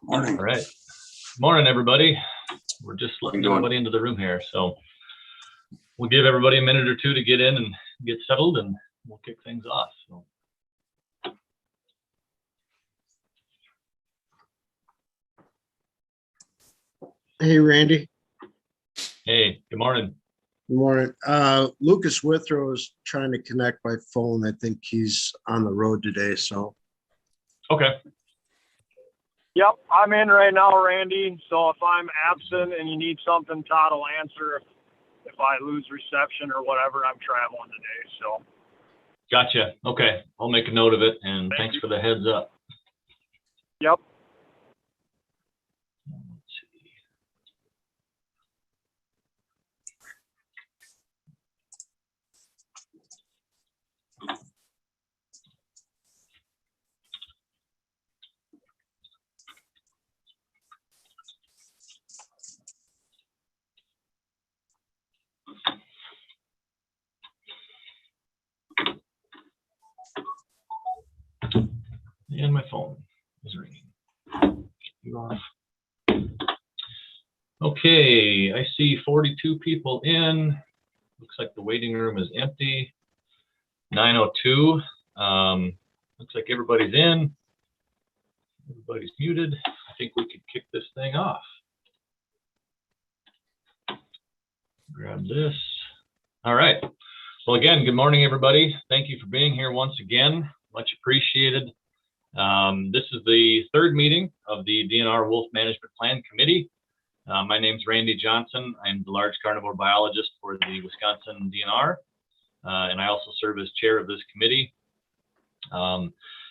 Morning. All right. Morning, everybody. We're just letting everybody into the room here. So we'll give everybody a minute or two to get in and get settled, and we'll kick things off. So. Hey, Randy. Hey, good morning. Good morning. Lucas Withrow is trying to connect by phone. I think he's on the road today, so. Okay. Yep, I'm in right now, Randy. So if I'm absent and you need something, Todd will answer. If I lose reception or whatever, I'm traveling today, so. Gotcha. Okay. I'll make a note of it, and thanks for the heads up. Yep. Let's see. And my phone is ringing. You off. Okay, I see 42 people in. Looks like the waiting room is empty. 9:02. Looks like everybody's in. Everybody's muted. I think we could kick this thing off. Grab this. All right. Well, again, good morning, everybody. Thank you for being here once again. Much appreciated. This is the third meeting of the DNR Wolf Management Plan Committee. My name's Randy Johnson. I'm the large carnivore biologist for the Wisconsin DNR, and I also serve as chair of this committee.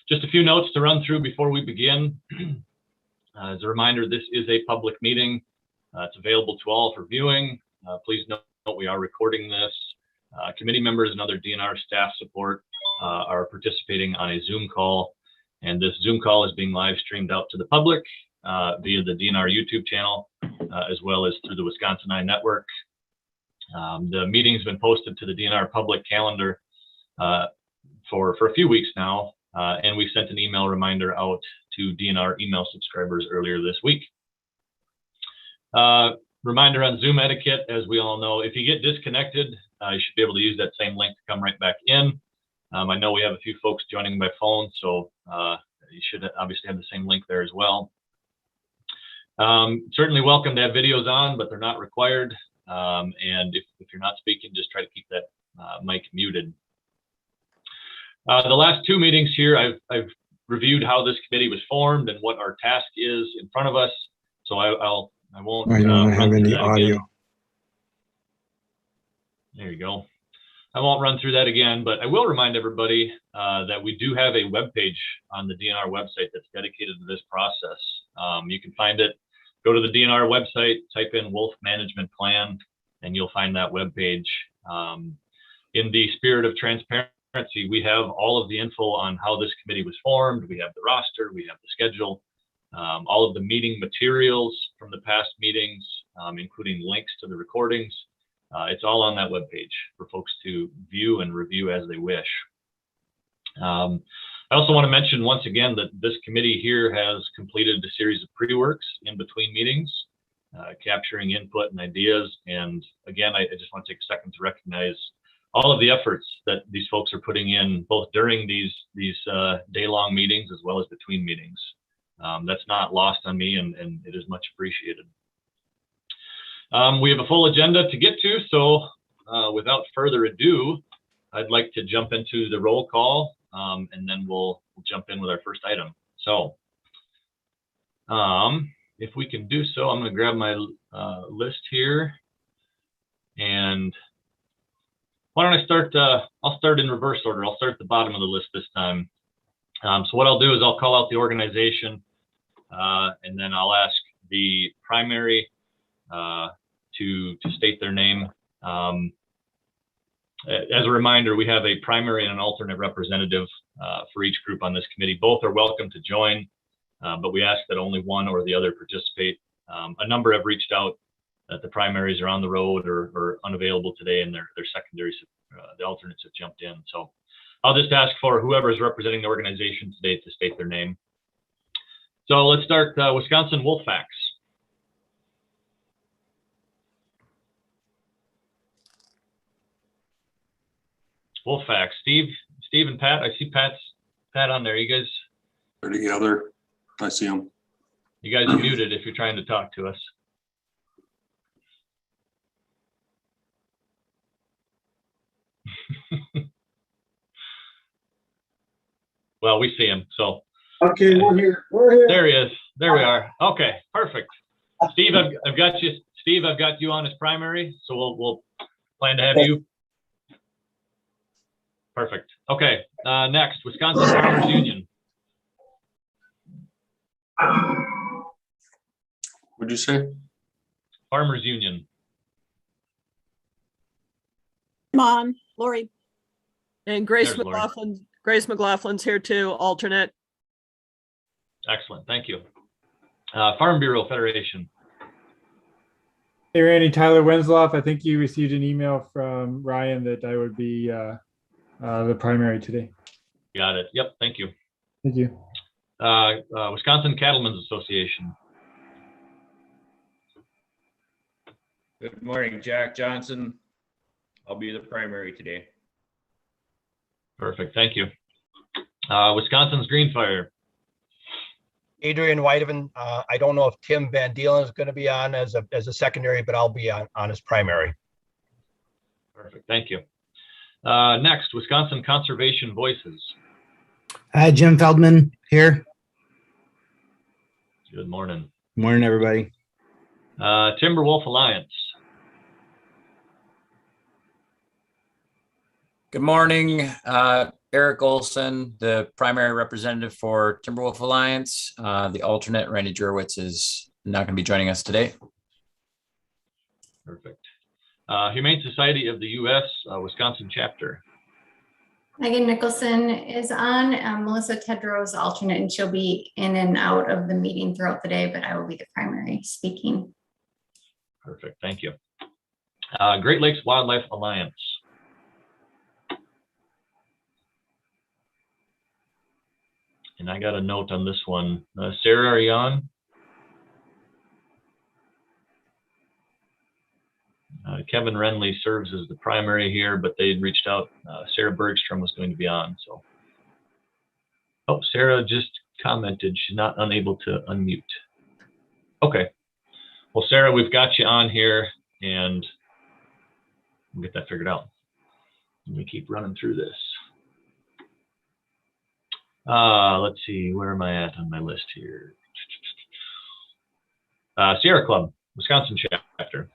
Just a few notes to run through before we begin. As a reminder, this is a public meeting. It's available to all for viewing. Please note we are recording this. Committee members and other DNR staff support are participating on a Zoom call, and this Zoom call is being live streamed out to the public via the DNR YouTube channel, as well as through the Wisconsin Network. The meeting's been posted to the DNR public calendar for a few weeks now, and we sent an email reminder out to DNR email subscribers earlier this week. Reminder on Zoom etiquette, as we all know, if you get disconnected, you should be able to use that same link to come right back in. I know we have a few folks joining by phone, so you should obviously have the same link there as well. Certainly welcome to have videos on, but they're not required. And if you're not speaking, just try to keep that mic muted. The last two meetings here, I've reviewed how this committee was formed and what our task is in front of us. So I won't. I don't have any audio. Again. There you go. I won't run through that again, but I will remind everybody that we do have a web page on the DNR website that's dedicated to this process. You can find it. Go to the DNR website, type in Wolf Management Plan, and you'll find that web page. In the spirit of transparency, we have all of the info on how this committee was formed. We have the roster, we have the schedule, all of the meeting materials from the past meetings, including links to the recordings. It's all on that webpage for folks to view and review as they wish. I also want to mention once again that this committee here has completed a series of pre-works in between meetings, capturing input and ideas. And again, I just want to take a second to recognize all of the efforts that these folks are putting in, both during these day-long meetings as well as between meetings. That's not lost on me, and it is much appreciated. We have a full agenda to get to, so without further ado, I'd like to jump into the roll call, and then we'll jump in with our first item. So if we can do so, I'm going to grab my list here, and why don't I start, I'll start in reverse order. I'll start at the bottom of the list this time. So what I'll do is I'll call out the organization, and then I'll ask the primary to state their name. As a reminder, we have a primary and an alternate representative for each group on this committee. Both are welcome to join, but we ask that only one or the other participate. A number have reached out that the primaries are on the road or unavailable today, and their secondaries, the alternates have jumped in. So I'll just ask for whoever is representing the organization today to state their name. So let's start Wisconsin Wolfpack. Wolfpack, Steve and Pat. I see Pat on there. You guys. They're together. I see them. You guys are muted if you're trying to talk to us. Well, we see him. So. Okay, we're here. We're here. There he is. There we are. Okay, perfect. Steve, I've got you. Steve, I've got you on as primary, so we'll plan to have you. Perfect. Okay. Next, Wisconsin Farmers Union. What'd you say? Farmers Union. Come on, Lori. And Grace There's Lori. McLaughlin. Grace McLaughlin's here too, alternate. Excellent. Thank you. Farm Bureau Federation. Hey, Randy, Tyler Wensloff. I think you received an email from Ryan that I would be the primary today. Got it. Yep. Thank you. Thank you. Wisconsin Cattlemen's Association. Good morning, Jack Johnson. I'll be the primary today. Perfect. Thank you. Wisconsin's Green Fire. Adrian Whiteman. I don't know if Tim Van Deelen is going to be on as a secondary, but I'll be on as primary. Perfect. Thank you. Next, Wisconsin Conservation Voices. Hi, Jim Feldman here. Good morning. Morning, everybody. Timberwolf Alliance. Good morning, Eric Olson, the primary representative for Timberwolf Alliance. The alternate, Randy Jurwitz, is not going to be joining us today. Perfect. Humane Society of the U.S. Wisconsin chapter. Megan Nicholson is on. Melissa Tedrow's alternate, and she'll be in and out of the meeting throughout the day, but I will be the primary speaking. Perfect. Thank you. Great Lakes Wildlife Alliance. And I got a note on this one. Sarah, are you on? Kevin Renley serves as the primary here, but they had reached out. Sarah Bergstrom was going to be on. So, oh, Sarah just commented she's not unable to unmute. Okay. Well, Sarah, we've got you on here, and we'll get that figured out. Let me keep running through this. Let's see, where am I at on my list here? Sierra Club, Wisconsin chapter.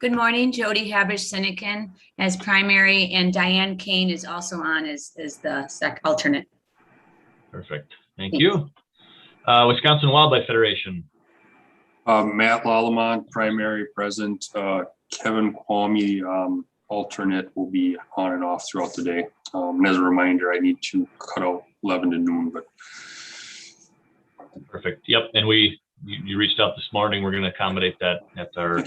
Good morning, Jody Habish-Sinekin as primary, and Diane Kane is also on as the alternate. Perfect. Thank you. Wisconsin Wildlife Federation. Matt Lalamont, primary present. Kevin Kwame, alternate, will be on and off throughout the day. And as a reminder, I need to cut out 11 to noon, but. Perfect. Yep. And you reached out this morning. We're going to accommodate that at our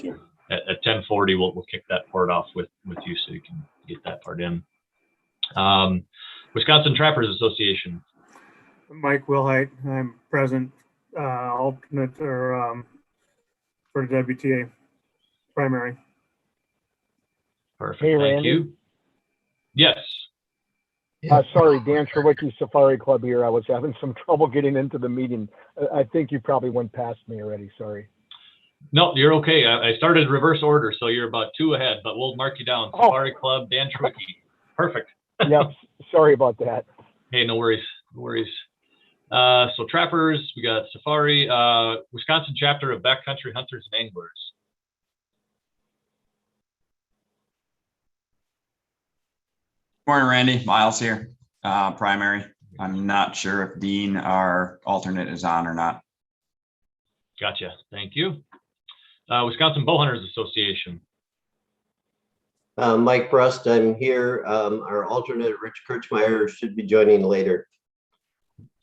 at 10:40. We'll kick that part off with you so you can get that part in. Wisconsin Trappers Association. Mike Wilhite. I'm present, alternate or for the WTA primary. Perfect. Hey, Thank Randy. you. Yes. Sorry, Dan Cherwicki Safari Club here. I was having some trouble getting into the meeting. I think you probably went past me already. Sorry. No, you're okay. I started reverse order, so you're about 2 ahead, but we'll mark you down. Safari Club, Dan Cherwicki. Perfect. Yep. Sorry about that. Hey, no worries. No worries. So Trappers, we got Safari, Wisconsin chapter of Backcountry Hunters and Anglers. Morning, Randy. Miles here, primary. I'm not sure if Dean, our alternate, is on or not. Gotcha. Thank you. Wisconsin Bowhunters Association. Mike Brust, I'm here. Our alternate, Rich Kirchmeyer, should be joining later.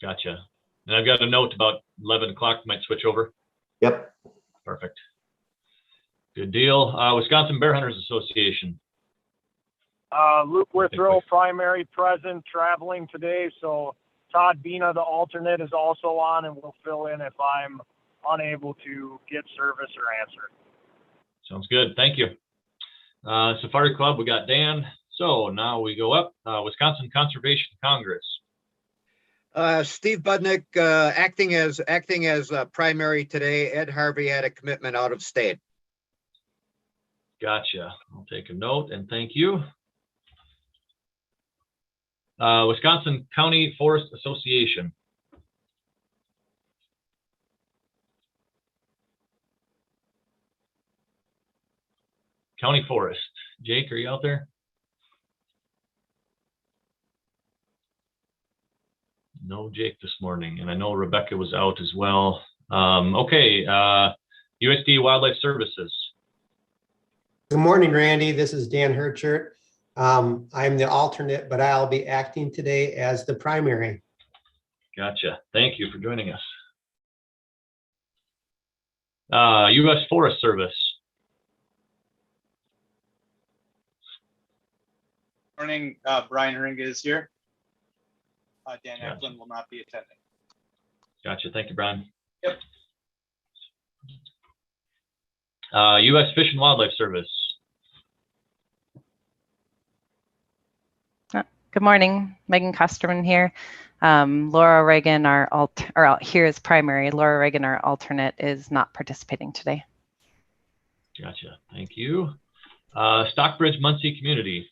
Gotcha. And I've got a note about 11 o'clock, might switch over. Yep. Perfect. Good deal. Wisconsin Bear Hunters Association. Luke Withrow, primary present, traveling today, so Todd Bina, the alternate, is also on and will fill in if I'm unable to get service or answer. Sounds good. Thank you. Safari Club, we got Dan. So now we go up. Wisconsin Conservation Congress. Steve Budnick, acting as primary today. Ed Harvey had a commitment out of state. Gotcha. I'll take a note and thank you. Wisconsin County Forest Association. County Forest. Jake, are you out there? No Jake this morning, and I know Rebecca was out as well. Okay, USD Wildlife Services. Good morning, Randy. This is Dan Herchert. I'm the alternate, but I'll be acting today as the primary. Gotcha. Thank you for joining us. U.S. Forest Service. Morning, Brian Ringa is here. Dan Eklund will not be attending. Gotcha. Thank you, Brian. Yep. U.S. Fish and Wildlife Service. Good morning, Megan Kosterman here. Laura Reagan, out here is primary. Laura Reagan, our alternate, is not participating today. Gotcha. Thank you. Stockbridge Muncie Community.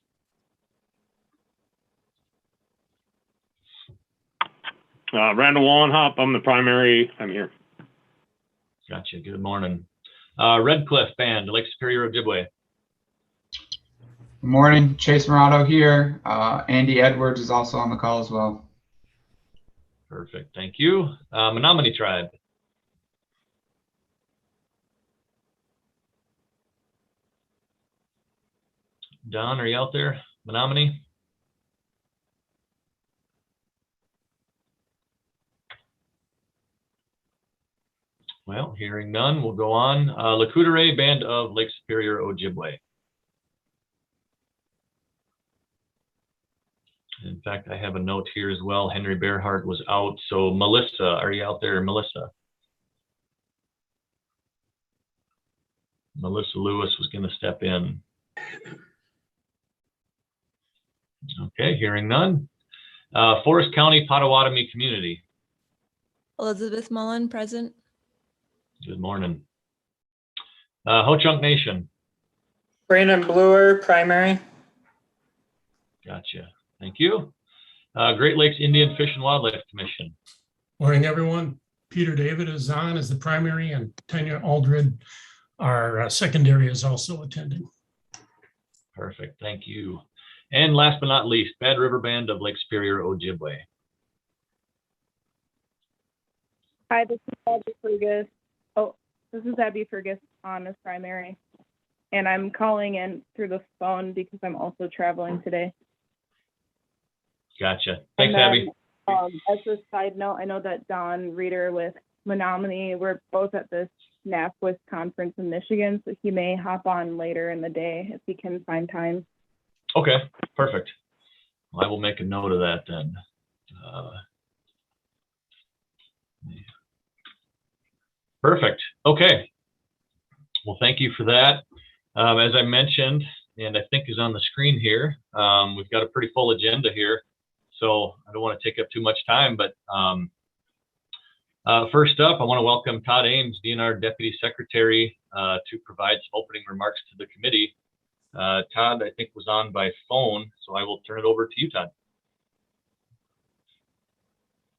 Randall Wallenhop, I'm the primary. I'm here. Gotcha. Good morning. Red Cliff Band, Lake Superior, Ojibwe. Good morning, Chase Morado here. Andy Edwards is also on the call as well. Perfect. Thank you. Menominee Tribe. Don, are you out there? Menominee? Well, hearing none, we'll go on. Lacoudere Band of Lake Superior, Ojibwe. In fact, I have a note here as well. Henry Bearhart was out. So Melissa, are you out there, Melissa? Melissa Lewis was going to step in. Okay, hearing none. Forest County Potawatomi Community. Elizabeth Mullen, present. Good morning. Ho-Chunk Nation. Brandon Bluer, primary. Gotcha. Thank you. Great Lakes Indian Fish and Wildlife Commission. Morning, everyone. Peter David is on as the primary, and Tanya Aldred, our secondary, is also attending. Perfect. Thank you. And last but not least, Bad River Band of Lake Superior, Ojibwe. Hi, this is Abby Fergus. Oh, this is Abby Fergus on as primary. And I'm calling in through the phone because I'm also traveling today. Gotcha. Thanks, and then, Abby. As a side note, I know that Don Reeder with Menominee, we're both at this NAPWIS conference in Michigan, so he may hop on later in the day if he can find time. Okay, perfect. Well, I will make a note of that then. Perfect. Okay. Well, thank you for that. As I mentioned, and I think is on the screen here, we've got a pretty full agenda here, so I don't want to take up too much time, but first up, I want to welcome Todd Ames, DNR Deputy Secretary, to provide some opening remarks to the committee. Todd, I think, was on by phone, so I will turn it over to you, Todd.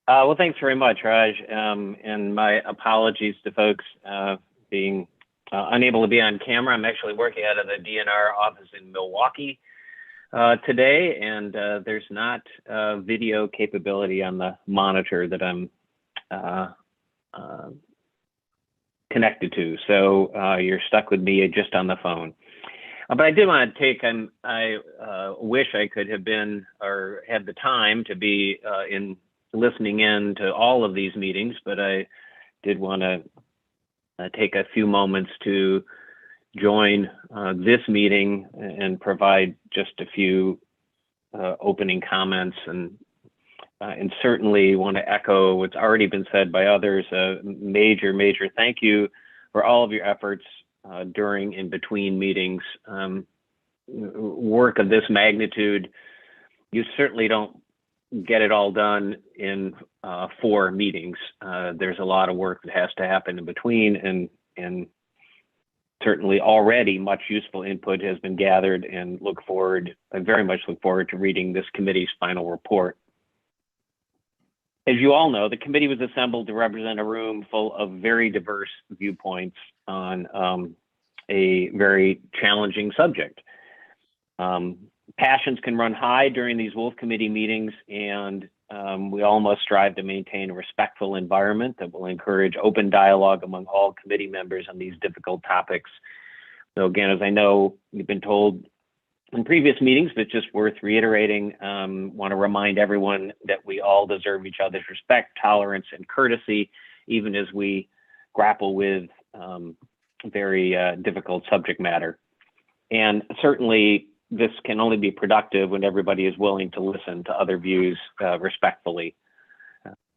Well, thanks very much, Raj, and my apologies to folks being unable to be on camera. I'm actually working out of the DNR office in Milwaukee today, and there's not video capability on the monitor that I'm connected to, so you're stuck with me just on the phone. But I did want to take, I wish I could have been or had the time to be listening in to all of these meetings, but I did want to take a few moments to join this meeting and provide just a few opening comments and and certainly want to echo what's already been said by others. A major thank you for all of your efforts during and between meetings. Work of this magnitude, you certainly don't get it all done in 4 meetings. There's a lot of work that has to happen in between, and certainly already much useful input has been gathered, and I very much look forward to reading this committee's final report. As you all know, the committee was assembled to represent a room full of very diverse viewpoints on a very challenging subject. Passions can run high during these Wolf Committee meetings, and we all must strive to maintain a respectful environment that will encourage open dialogue among all committee members on these difficult topics. So again, as I know you've been told in previous meetings, but just worth reiterating, want to remind everyone that we all deserve each other's respect, tolerance, and courtesy, even as we grapple with very difficult subject matter. And certainly this can only be productive when everybody is willing to listen to other views respectfully.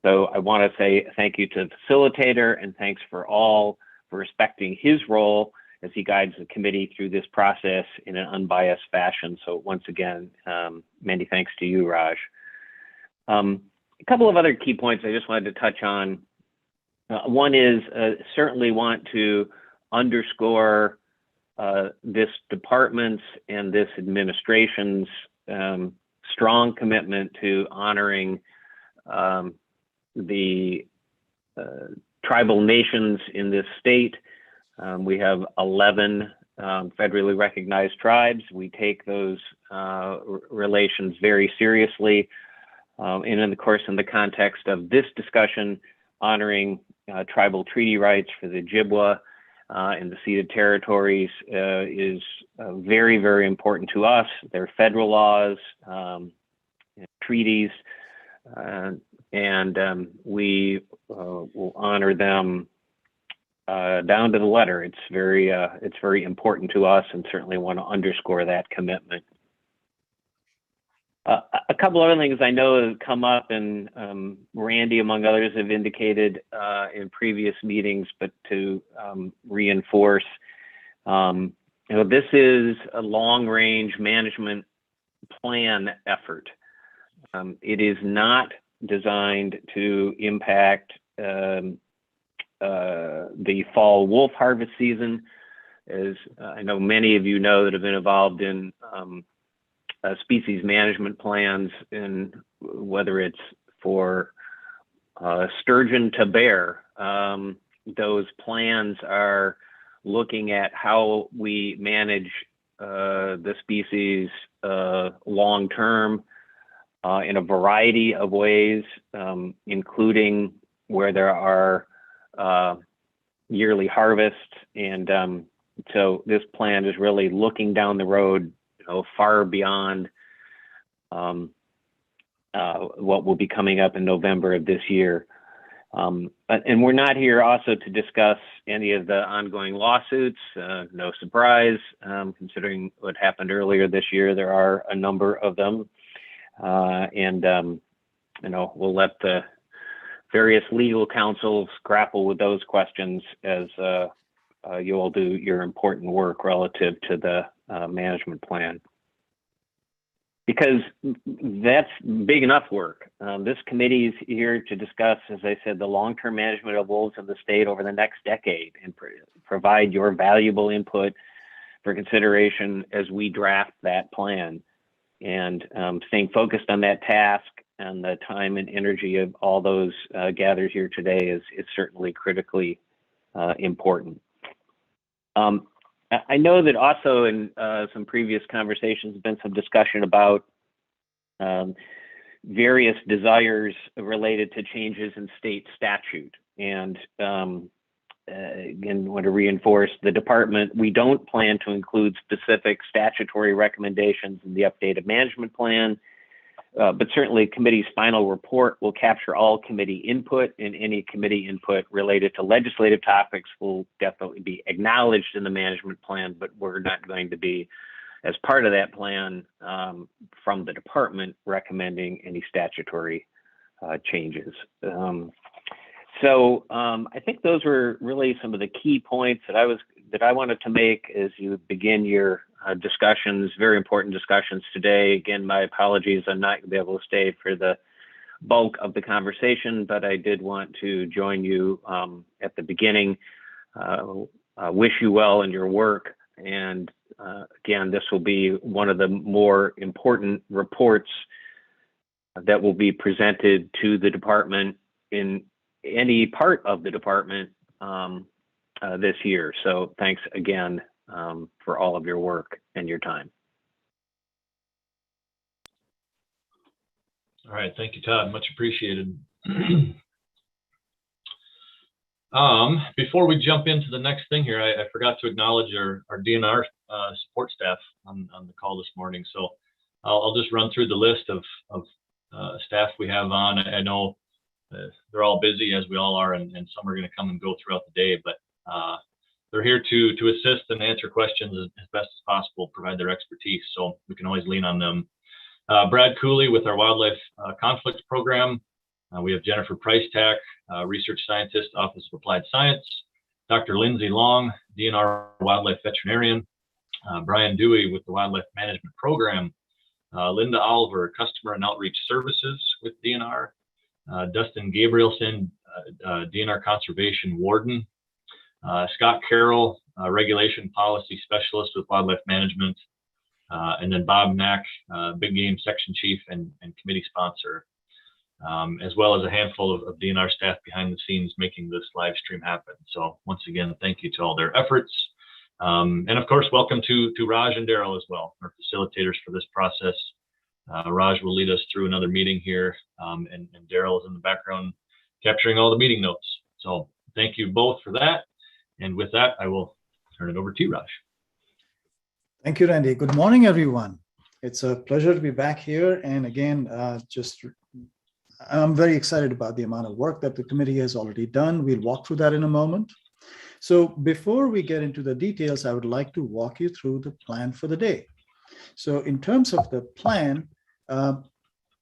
So I want to say thank you to the facilitator, and thanks for all for respecting his role as he guides the committee through this process in an unbiased fashion. So once again, many thanks to you, Raj. A couple of other key points I just wanted to touch on. One is certainly want to underscore this department's and this administration's strong commitment to honoring the tribal nations in this state. We have 11 federally recognized tribes. We take those relations very seriously. And in the context of this discussion, honoring tribal treaty rights for the Ojibwa and the ceded territories is very important to us. They're federal laws, treaties, and we will honor them down to the letter. It's very important to us, and certainly want to underscore that commitment. A couple other things I know have come up, and Randy, among others, have indicated in previous meetings, but to reinforce, this is a long-range management plan effort. It is not designed to impact the fall wolf harvest season. As I know many of you know that have been involved in species management plans, and whether it's for sturgeon to bear, those plans are looking at how we manage the species long term in a variety of ways, including where there are yearly harvests. And so this plan is really looking down the road, far beyond what will be coming up in November of this year. And we're not here also to discuss any of the ongoing lawsuits. No surprise, considering what happened earlier this year, there are a number of them. We'll let the various legal counsels grapple with those questions as you all do your important work relative to the management plan. Because that's big enough work. This committee is here to discuss, as I said, the long-term management of wolves in the state over the next decade, and provide your valuable input for consideration as we draft that plan. And staying focused on that task and the time and energy of all those gathered here today is certainly critically important. I know that also in some previous conversations, there's been some discussion about various desires related to changes in state statute. And again, want to reinforce the department, we don't plan to include specific statutory recommendations in the updated management plan, but certainly committee's final report will capture all committee input, and any committee input related to legislative topics will definitely be acknowledged in the management plan, but we're not going to be, as part of that plan, from the department, recommending any statutory changes. So I think those were really some of the key points that I wanted to make as you begin your discussions, very important discussions today. Again, my apologies, I'm not going to be able to stay for the bulk of the conversation, but I did want to join you at the beginning, wish you well in your work. And again, this will be one of the more important reports that will be presented to the department in any part of the department this year. So thanks again for all of your work and your time. All right, thank you, Todd. Much appreciated. Before we jump into the next thing here, I forgot to acknowledge our DNR support staff on the call this morning. So I'll just run through the list of staff we have on. I know they're all busy, as we all are, and some are going to come and go throughout the day, but they're here to assist and answer questions as best as possible, provide their expertise, so we can always lean on them. Brad Cooley with our Wildlife Conflicts Program. We have Jennifer Price-Tack, Research Scientist, Office of Applied Science. Dr. Lindsay Long, DNR Wildlife Veterinarian. Brian Dewey with the Wildlife Management Program. Linda Oliver, Customer and Outreach Services with DNR. Dustin Gabrielson, DNR Conservation Warden. Scott Carroll, Regulation Policy Specialist with Wildlife Management. And then Bob Mack, Big Game Section Chief and Committee Sponsor, as well as a handful of DNR staff behind the scenes making this live stream happen. So once again, thank you to all their efforts. And of course, welcome to Raj and Daryl as well, our facilitators for this process. Raj will lead us through another meeting here, and Daryl is in the background capturing all the meeting notes. So thank you both for that. And with that, I will turn it over to you, Raj. Thank you, Randy. Good morning, everyone. It's a pleasure to be back here. And again, I'm very excited about the amount of work that the committee has already done. We'll walk through that in a moment. So before we get into the details, I would like to walk you through the plan for the day. So in terms of the plan,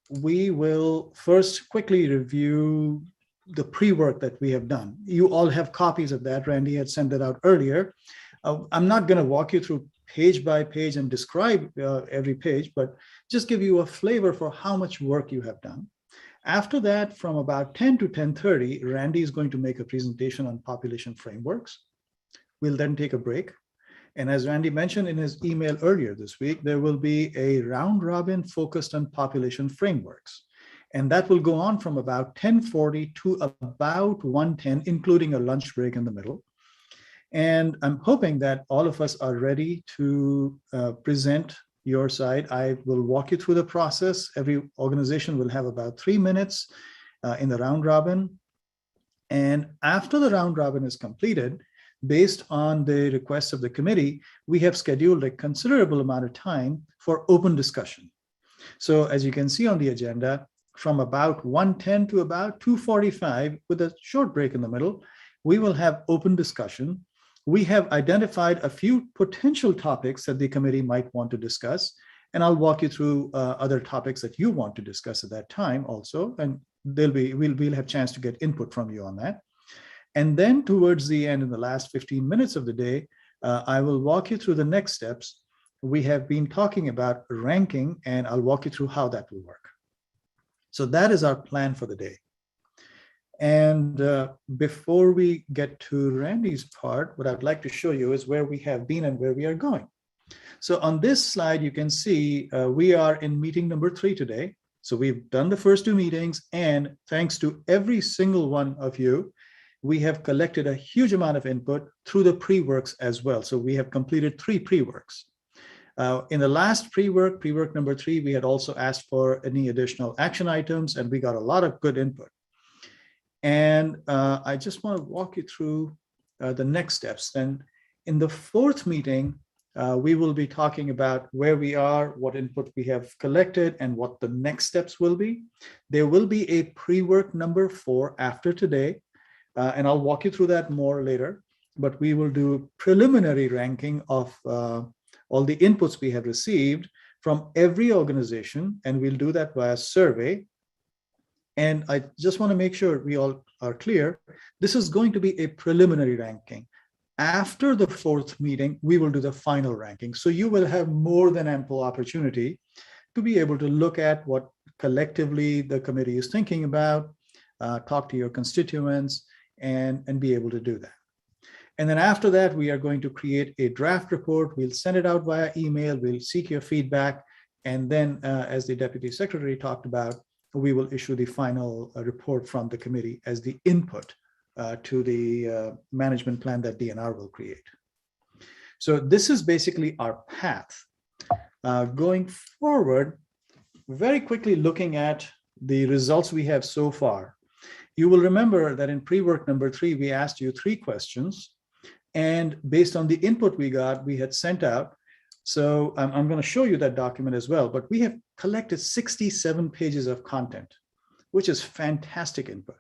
we will first quickly review the pre-work that we have done. You all have copies of that. Randy had sent that out earlier. I'm not going to walk you through page by page and describe every page, but just give you a flavor for how much work you have done. After that, from about 10 to 10:30, Randy is going to make a presentation on population frameworks. We'll then take a break. And as Randy mentioned in his email earlier this week, there will be a round robin focused on population frameworks. And that will go on from about 10:40 to about 1:10, including a lunch break in the middle. And I'm hoping that all of us are ready to present your side. I will walk you through the process. Every organization will have about 3 minutes in the round robin. And after the round robin is completed, based on the requests of the committee, we have scheduled a considerable amount of time for open discussion. So as you can see on the agenda, from about 1:10 to about 2:45, with a short break in the middle, we will have open discussion. We have identified a few potential topics that the committee might want to discuss, and I'll walk you through other topics that you want to discuss at that time also, and we'll have a chance to get input from you on that. And then towards the end, in the last 15 minutes of the day, I will walk you through the next steps. We have been talking about ranking, and I'll walk you through how that will work. So that is our plan for the day. And before we get to Randy's part, what I'd like to show you is where we have been and where we are going. So on this slide, you can see we are in meeting number 3 today. So we've done the first 2 meetings, and thanks to every single one of you, we have collected a huge amount of input through the pre-works as well. So we have completed 3 pre-works. In the last pre-work number 3, we had also asked for any additional action items, and we got a lot of good input. And I just want to walk you through the next steps. Then in the 4th meeting, we will be talking about where we are, what input we have collected, and what the next steps will be. There will be a pre-work number 4 after today, and I'll walk you through that more later. But we will do preliminary ranking of all the inputs we have received from every organization, and we'll do that via survey. And I just want to make sure we all are clear. This is going to be a preliminary ranking. After the fourth meeting, we will do the final ranking. So you will have more than ample opportunity to be able to look at what collectively the committee is thinking about, talk to your constituents, and be able to do that. And then after that, we are going to create a draft report. We'll send it out via email. We'll seek your feedback. And then, as the Deputy Secretary talked about, we will issue the final report from the committee as the input to the management plan that DNR will create. So this is basically our path. Going forward, very quickly looking at the results we have so far. You will remember that in pre-work number 3, we asked you 3 questions. And based on the input we got, we had sent out. So I'm going to show you that document as well. But we have collected 67 pages of content, which is fantastic input.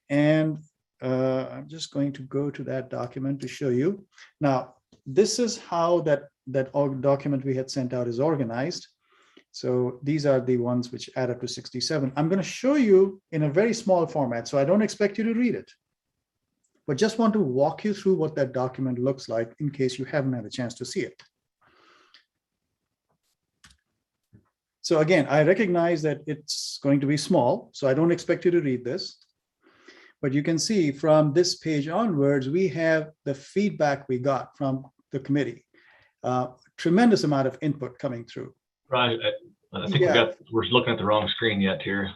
And I'm just going to go to that document to show you. Now, this is how that document we had sent out is organized. So these are the ones which add up to 67. I'm going to show you in a very small format, so I don't expect you to read it, but just want to walk you through what that document looks like in case you haven't had a chance to see it. So again, I recognize that it's going to be small, so I don't expect you to read this. But you can see from this page onwards, we have the feedback we got from the committee. Tremendous amount of input coming through. Right. I think we're looking at the wrong screen yet here.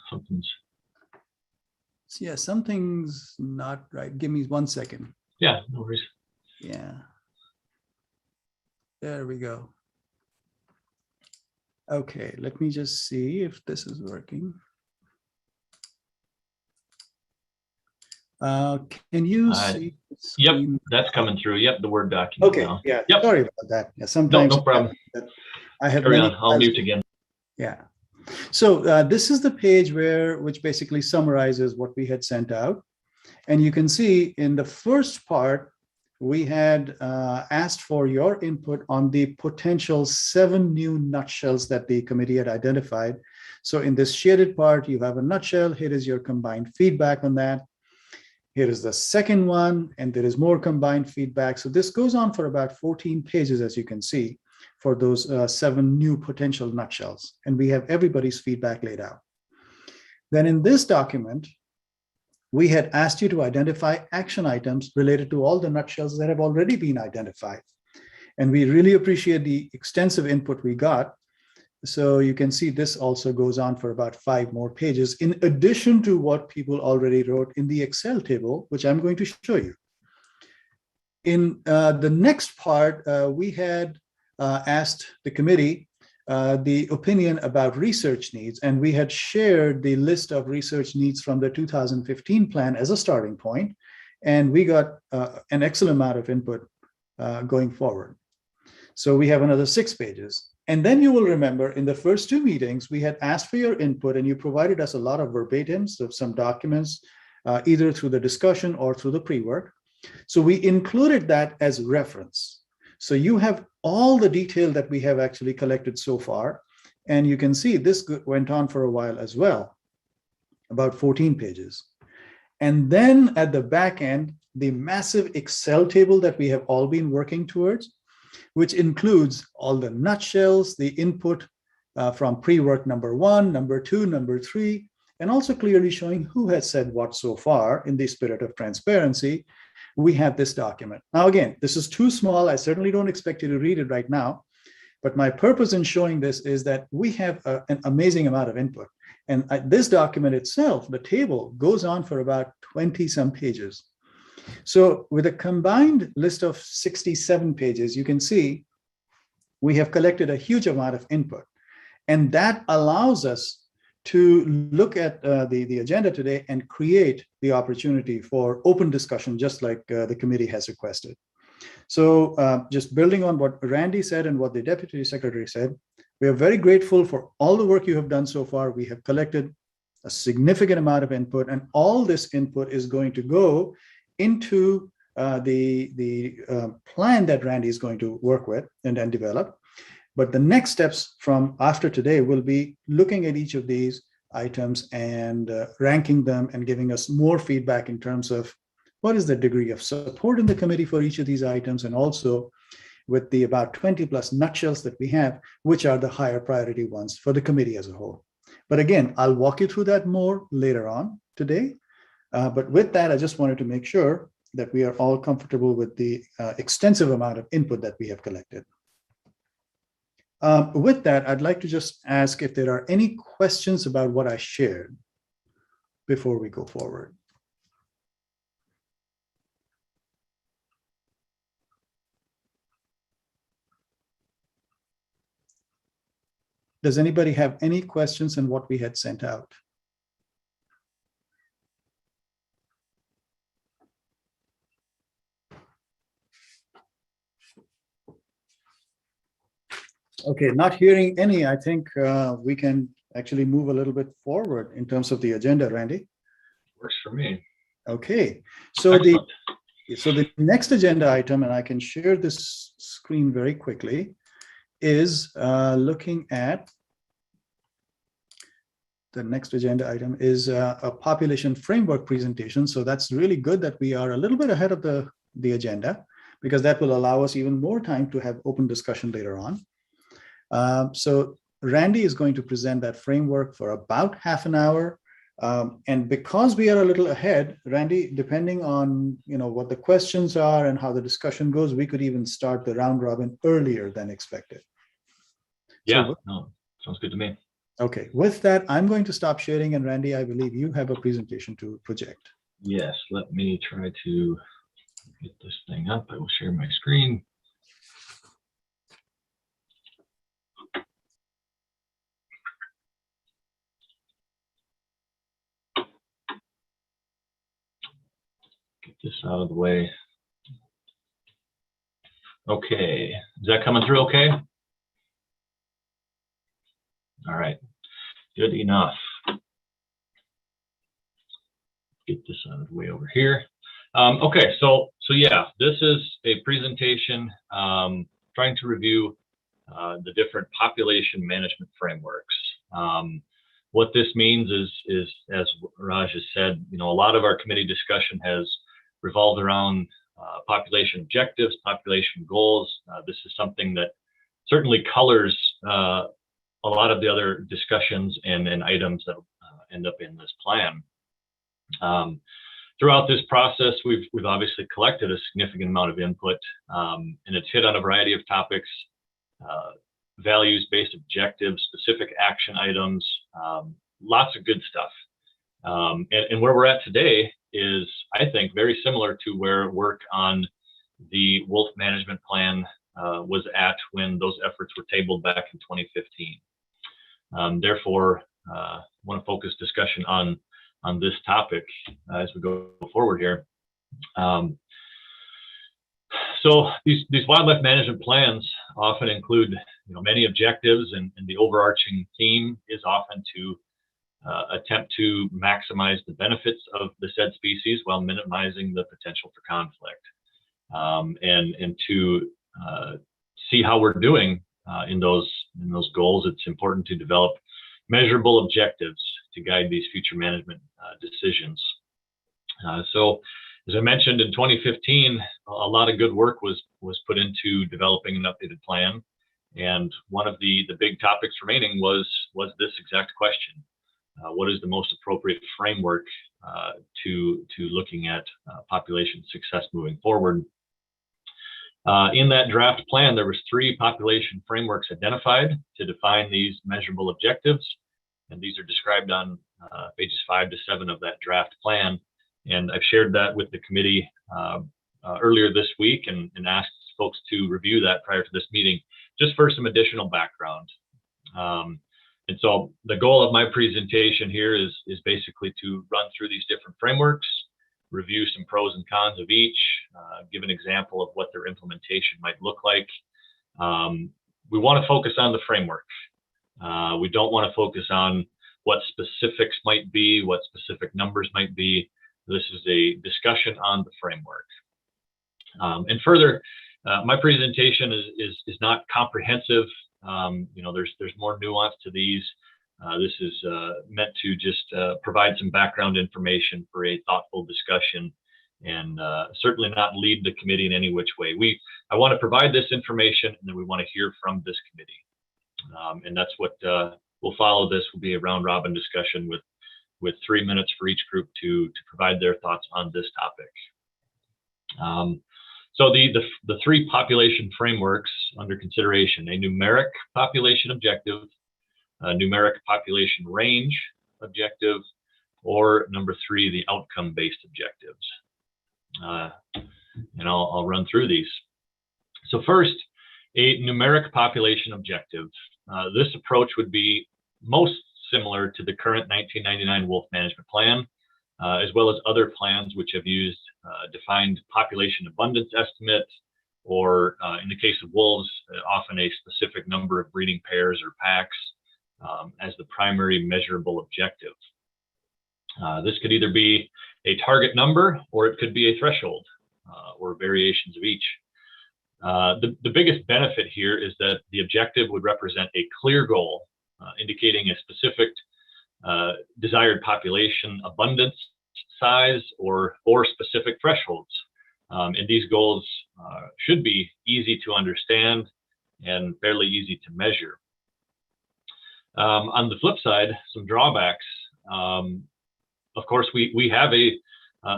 Something's not right. Give me 1 second. Yeah, no worries. Yeah. There we go. Okay, let me just see if this is working. Can you see? Yep, that's coming through. Yep, the Word document. Okay, now. yeah. Yep. Sorry about that. Yeah, sometimes no problem. I have Carry many. on. I'll mute again. Yeah. So this is the page which basically summarizes what we had sent out. And you can see in the first part, we had asked for your input on the potential 7 new nutshells that the committee had identified. So in this shaded part, you have a nutshell. Here is your combined feedback on that. Here is the second one, and there is more combined feedback. So this goes on for about 14 pages, as you can see, for those 7 new potential nutshells. And we have everybody's feedback laid out. Then in this document, we had asked you to identify action items related to all the nutshells that have already been identified. And we really appreciate the extensive input we got. So you can see this also goes on for about 5 more pages, in addition to what people already wrote in the Excel table, which I'm going to show you. In the next part, we had asked the committee the opinion about research needs, and we had shared the list of research needs from the 2015 plan as a starting point, and we got an excellent amount of input going forward. So we have another 6 pages. And then you will remember in the first 2 meetings, we had asked for your input, and you provided us a lot of verbatims of some documents, either through the discussion or through the pre-work. So we included that as reference. So you have all the detail that we have actually collected so far. And you can see this went on for a while as well, about 14 pages. And then at the back end, the massive Excel table that we have all been working towards, which includes all the nutshells, the input from pre-work number 1, number 2, number 3, and also clearly showing who has said what so far in the spirit of transparency. We have this document. Now, again, this is too small. I certainly don't expect you to read it right now, but my purpose in showing this is that we have an amazing amount of input. And this document itself, the table, goes on for about 20-some pages. So with a combined list of 67 pages, you can see we have collected a huge amount of input. And that allows us to look at the agenda today and create the opportunity for open discussion, just like the committee has requested. So just building on what Randy said and what the Deputy Secretary said, we are very grateful for all the work you have done so far. We have collected a significant amount of input, and all this input is going to go into the plan that Randy is going to work with and then develop. But the next steps from after today will be looking at each of these, items and ranking them and giving us more feedback in terms of what is the degree of support in the committee for each of these items, and also with the about 20 plus nutshells that we have, which are the higher priority ones for the committee as a whole. But again, I'll walk you through that more later on today. But with that, I just wanted to make sure that we are all comfortable with the extensive amount of input that we have collected. With that, I'd like to just ask if there are any questions about what I shared before we go forward. Does anybody have any questions on what we had sent out? Okay, not hearing any, I think we can actually move a little bit forward in terms of the agenda, Randy. Works for me. Okay, so the next agenda item, and I can share this screen very quickly, is looking at the next agenda item is a population framework presentation. So that's really good that we are a little bit ahead of the agenda, because that will allow us even more time to have open discussion later on. So Randy is going to present that framework for about half an hour. And because we are a little ahead, Randy, depending on what the questions are and how the discussion goes, we could even start the round robin earlier than expected. Yeah, no, sounds good to me. Okay, with that, I'm going to stop sharing, and Randy, I believe you have a presentation to project. Yes, let me try to get this thing up. I will share my screen. Get this out of the way. Okay, is that coming through okay? All right, good enough. Get this out of the way over here. Okay, so yeah, this is a presentation trying to review the different population management frameworks. What this means is, as Raj has said, a lot of our committee discussion has revolved around population objectives, population goals. This is something that certainly colors a lot of the other discussions and items that end up in this plan. Throughout this process, we've obviously collected a significant amount of input, and it's hit on a variety of topics, values-based objectives, specific action items, lots of good stuff. And where we're at today is, I think, very similar to where work on the wolf management plan was at when those efforts were tabled back in 2015. Therefore, I want to focus discussion on this topic as we go forward here. So these wildlife management plans often include many objectives, and the overarching theme is often to attempt to maximize the benefits of the said species while minimizing the potential for conflict, and to see how we're doing in those goals. It's important to develop measurable objectives to guide these future management decisions. So, as I mentioned, in 2015, a lot of good work was put into developing an updated plan, and one of the big topics remaining was this exact question: what is the most appropriate framework to looking at population success moving forward? In that draft plan, there was 3 population frameworks identified to define these measurable objectives, and these are described on pages 5 to 7 of that draft plan. And I've shared that with the committee earlier this week, and asked folks to review that prior to this meeting, just for some additional background. And so the goal of my presentation here is basically to run through these different frameworks, review some pros and cons of each, give an example of what their implementation might look like. We want to focus on the framework. We don't want to focus on what specifics might be, what specific numbers might be. This is a discussion on the framework. And further, my presentation is not comprehensive. There's more nuance to these. This is meant to just provide some background information for a thoughtful discussion, and certainly not lead the committee in any which way. I want to provide this information, and then we want to hear from this committee. And that's what will follow. This will be a round robin discussion with 3 minutes for each group to provide their thoughts on this topic. So the 3 population frameworks under consideration: a numeric population objective, a numeric population range objective, or number 3, the outcome-based objectives. And I'll run through these. So first, a numeric population objective. This approach would be most similar to the current 1999 Wolf Management Plan, as well as other plans which have used defined population abundance estimates, or in the case of wolves, often a specific number of breeding pairs or packs as the primary measurable objective. This could either be a target number, or it could be a threshold, or variations of each. The biggest benefit here is that the objective would represent a clear goal, indicating a specific desired population abundance size or specific thresholds. And these goals should be easy to understand and fairly easy to measure. On the flip side, some drawbacks. Of course, we have a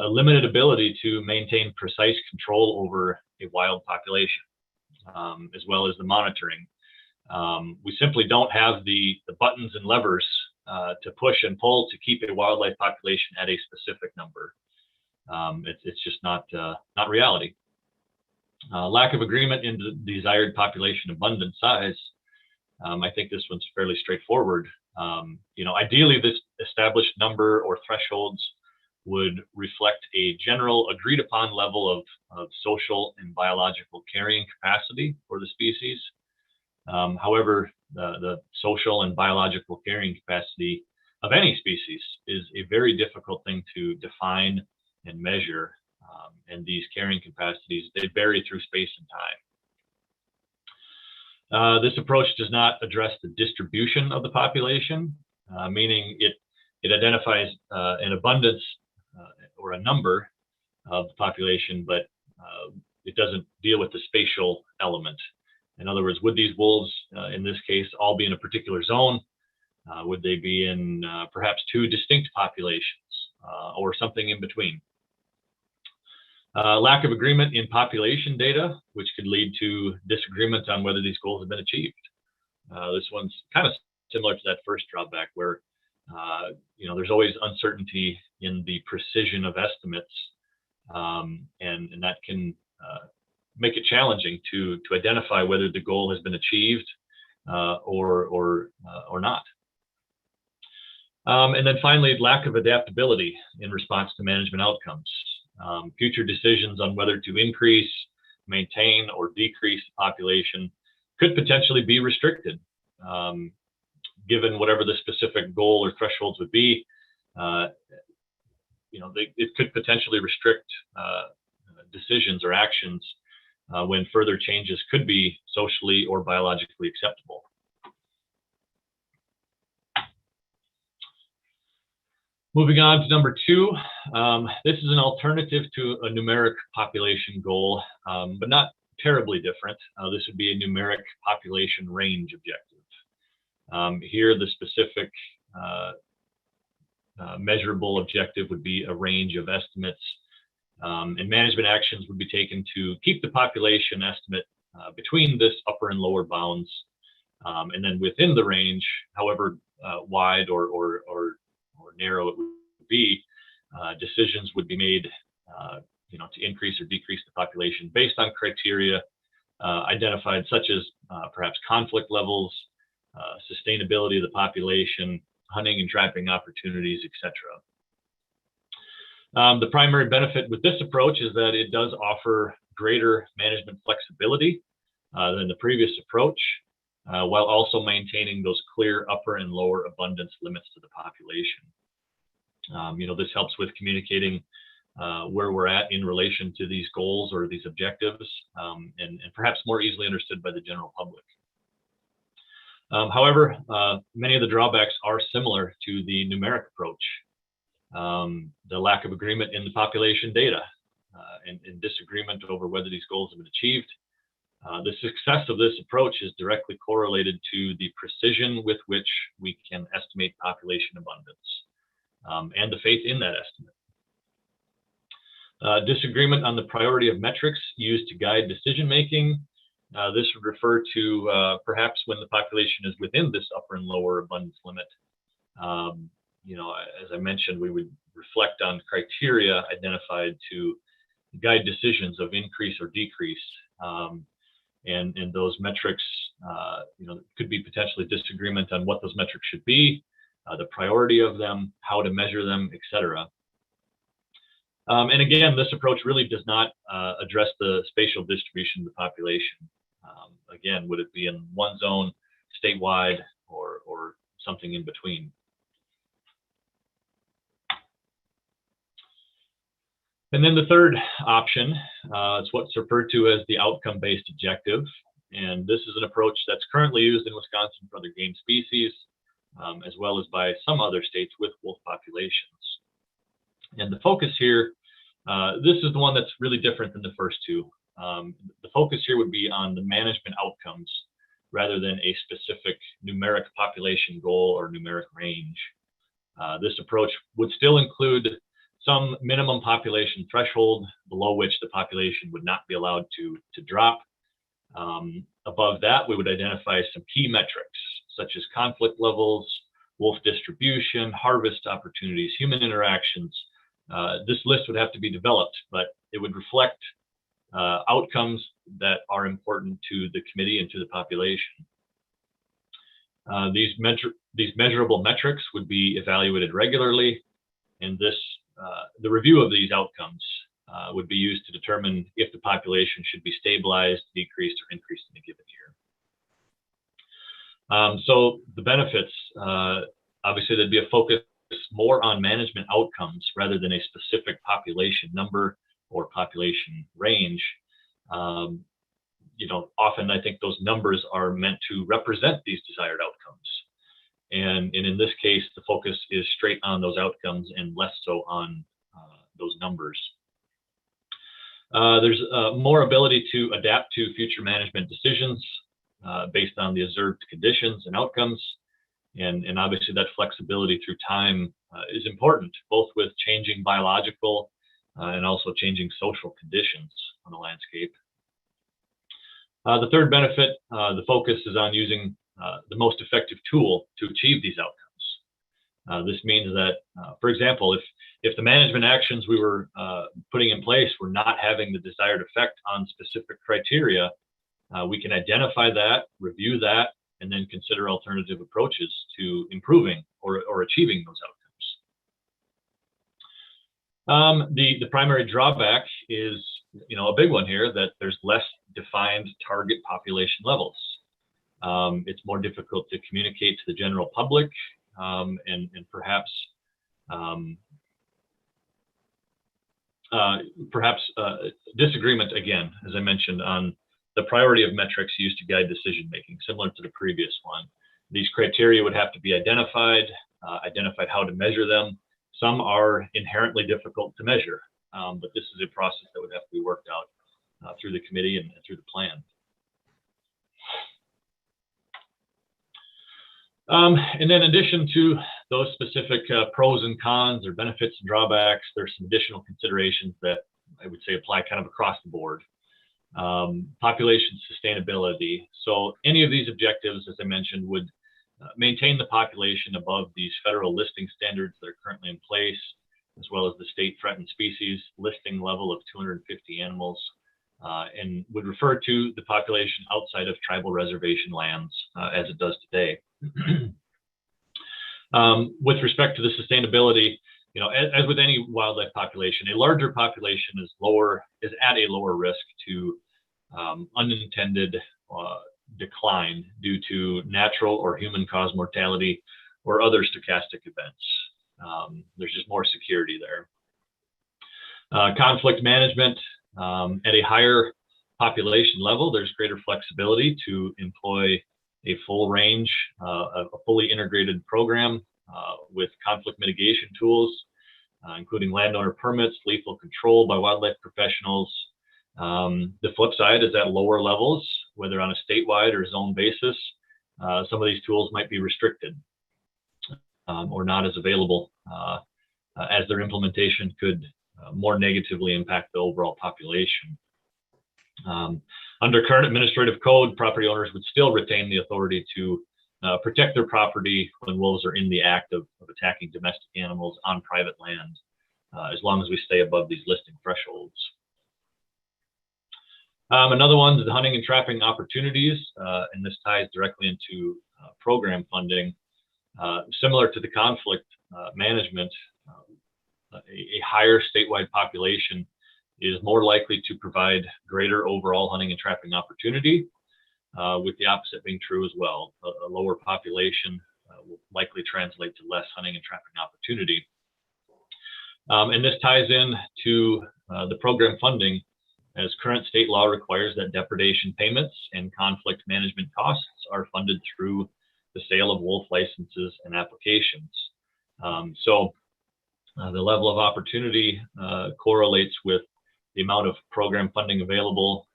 limited ability to maintain precise control over a wild population, as well as the monitoring. We simply don't have the buttons and levers to push and pull to keep a wildlife population at a specific number. It's just not reality. Lack of agreement in the desired population abundance size. I think this one's fairly straightforward. Ideally, this established number or thresholds would reflect a general agreed upon level of social and biological carrying capacity for the species. However, the social and biological carrying capacity of any species is a very difficult thing to define and measure. And these carrying capacities, they vary through space and time. This approach does not address the distribution of the population, meaning it identifies an abundance or a number of the population, but it doesn't deal with the spatial element. In other words, would these wolves, in this case, all be in a particular zone? Would they be in perhaps 2 distinct populations or something in between? Lack of agreement in population data, which could lead to disagreement on whether these goals have been achieved. This one's kind of similar to that first drawback, where there's always uncertainty in the precision of estimates, and that can make it challenging to identify whether the goal has been achieved or not. And then finally, lack of adaptability in response to management outcomes. Future decisions on whether to increase, maintain, or decrease the population could potentially be restricted, given whatever the specific goal or thresholds would be. It could potentially restrict decisions or actions when further changes could be socially or biologically acceptable. Moving on to number 2, this is an alternative to a numeric population goal, but not terribly different. This would be a numeric population range objective. Here, the specific measurable objective would be a range of estimates, and management actions would be taken to keep the population estimate between this upper and lower bounds, and then within the range, however wide or narrow it would be, decisions would be made to increase or decrease the population based on criteria identified, such as perhaps conflict levels, sustainability of the population, hunting and trapping opportunities, etc. The primary benefit with this approach is that it does offer greater management flexibility than the previous approach, while also maintaining those clear upper and lower abundance limits to the population. This helps with communicating where we're at in relation to these goals or these objectives, and perhaps more easily understood by the general public. However, many of the drawbacks are similar to the numeric approach. The lack of agreement in the population data and disagreement over whether these goals have been achieved. The success of this approach is directly correlated to the precision with which we can estimate population abundance and the faith in that estimate. Disagreement on the priority of metrics used to guide decision-making. This would refer to perhaps when the population is within this upper and lower abundance limit. As I mentioned, we would reflect on criteria identified to guide decisions of increase or decrease. And those metrics, could be potentially disagreement on what those metrics should be, the priority of them, how to measure them, etc. And again, this approach really does not address the spatial distribution of the population. Again, would it be in one zone, statewide, or something in between? And then the third option is what's referred to as the outcome-based objective. And this is an approach that's currently used in Wisconsin for other game species, as well as by some other states with wolf populations. And the focus here, this is the one that's really different than the first two. The focus here would be on the management outcomes rather than a specific numeric population goal or numeric range. This approach would still include some minimum population threshold below which the population would not be allowed to drop. Above that, we would identify some key metrics, such as conflict levels, wolf distribution, harvest opportunities, human interactions. This list would have to be developed, but it would reflect outcomes that are important to the committee and to the population. These measurable metrics would be evaluated regularly, and the review of these outcomes would be used to determine if the population should be stabilized, decreased, or increased in a given year. So the benefits, obviously there'd be a focus more on management outcomes rather than a specific population number or population range. Often I think those numbers are meant to represent these desired outcomes. And in this case, the focus is straight on those outcomes and less so on those numbers. There's more ability to adapt to future management decisions based on the observed conditions and outcomes. And obviously that flexibility through time is important, both with changing biological and also changing social conditions on the landscape. The third benefit, the focus is on using the most effective tool to achieve these outcomes. This means that, for example, if the management actions we were putting in place were not having the desired effect on specific criteria, we can identify that, review that, and then consider alternative approaches to improving or achieving those outcomes. The primary drawback is, a big one here, that there's less defined target population levels. It's more difficult to communicate to the general public, and perhaps disagreement, again, as I mentioned, on the priority of metrics used to guide decision making, similar to the previous one. These criteria would have to be identified how to measure them. Some are inherently difficult to measure, but this is a process that would have to be worked out through the committee and through the plan. And then in addition to those specific pros and cons or benefits and drawbacks, there's some additional considerations that I would say apply kind of across the board. Population sustainability. So any of these objectives, as I mentioned, would maintain the population above these federal listing standards that are currently in place, as well as the state threatened species listing level of 250 animals, and would refer to the population outside of tribal reservation lands as it does today. With respect to the sustainability, as with any wildlife population, a larger population is at a lower risk to unintended decline due to natural or human-caused mortality or other stochastic events. There's just more security there. Conflict management, at a higher population level, there's greater flexibility to employ a full range, a fully integrated program with conflict mitigation tools, including landowner permits, lethal control by wildlife professionals. The flip side is at lower levels, whether on a statewide or zone basis, some of these tools might be restricted or not as available, as their implementation could more negatively impact the overall population. Under current administrative code, property owners would still retain the authority to protect their property when wolves are in the act of attacking domestic animals on private land, as long as we stay above these listing thresholds. Another one is the hunting and trapping opportunities, and this ties directly into program funding. Similar to the conflict management, a higher statewide population is more likely to provide greater overall hunting and trapping opportunity, with the opposite being true as well. A lower population will likely translate to less hunting and trapping opportunity. And this ties in to the program funding, as current state law requires that depredation payments and conflict management costs are funded through the sale of wolf licenses and applications. So the level of opportunity correlates with the amount of program funding available,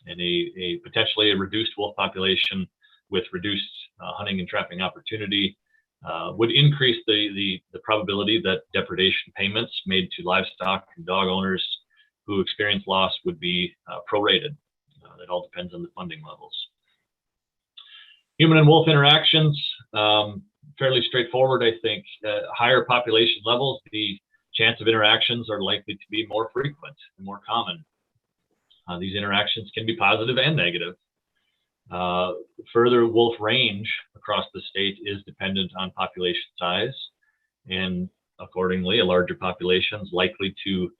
and a potentially a reduced wolf population with reduced hunting and trapping opportunity would increase the probability that depredation payments made to livestock and dog owners who experience loss would be prorated. That all depends on the funding levels. Human and wolf interactions, fairly straightforward, I think. Higher population levels, the chance of interactions are likely to be more frequent and more common. These interactions can be positive and negative. Further, wolf range across the state is dependent on population size, and accordingly, a larger population is likely to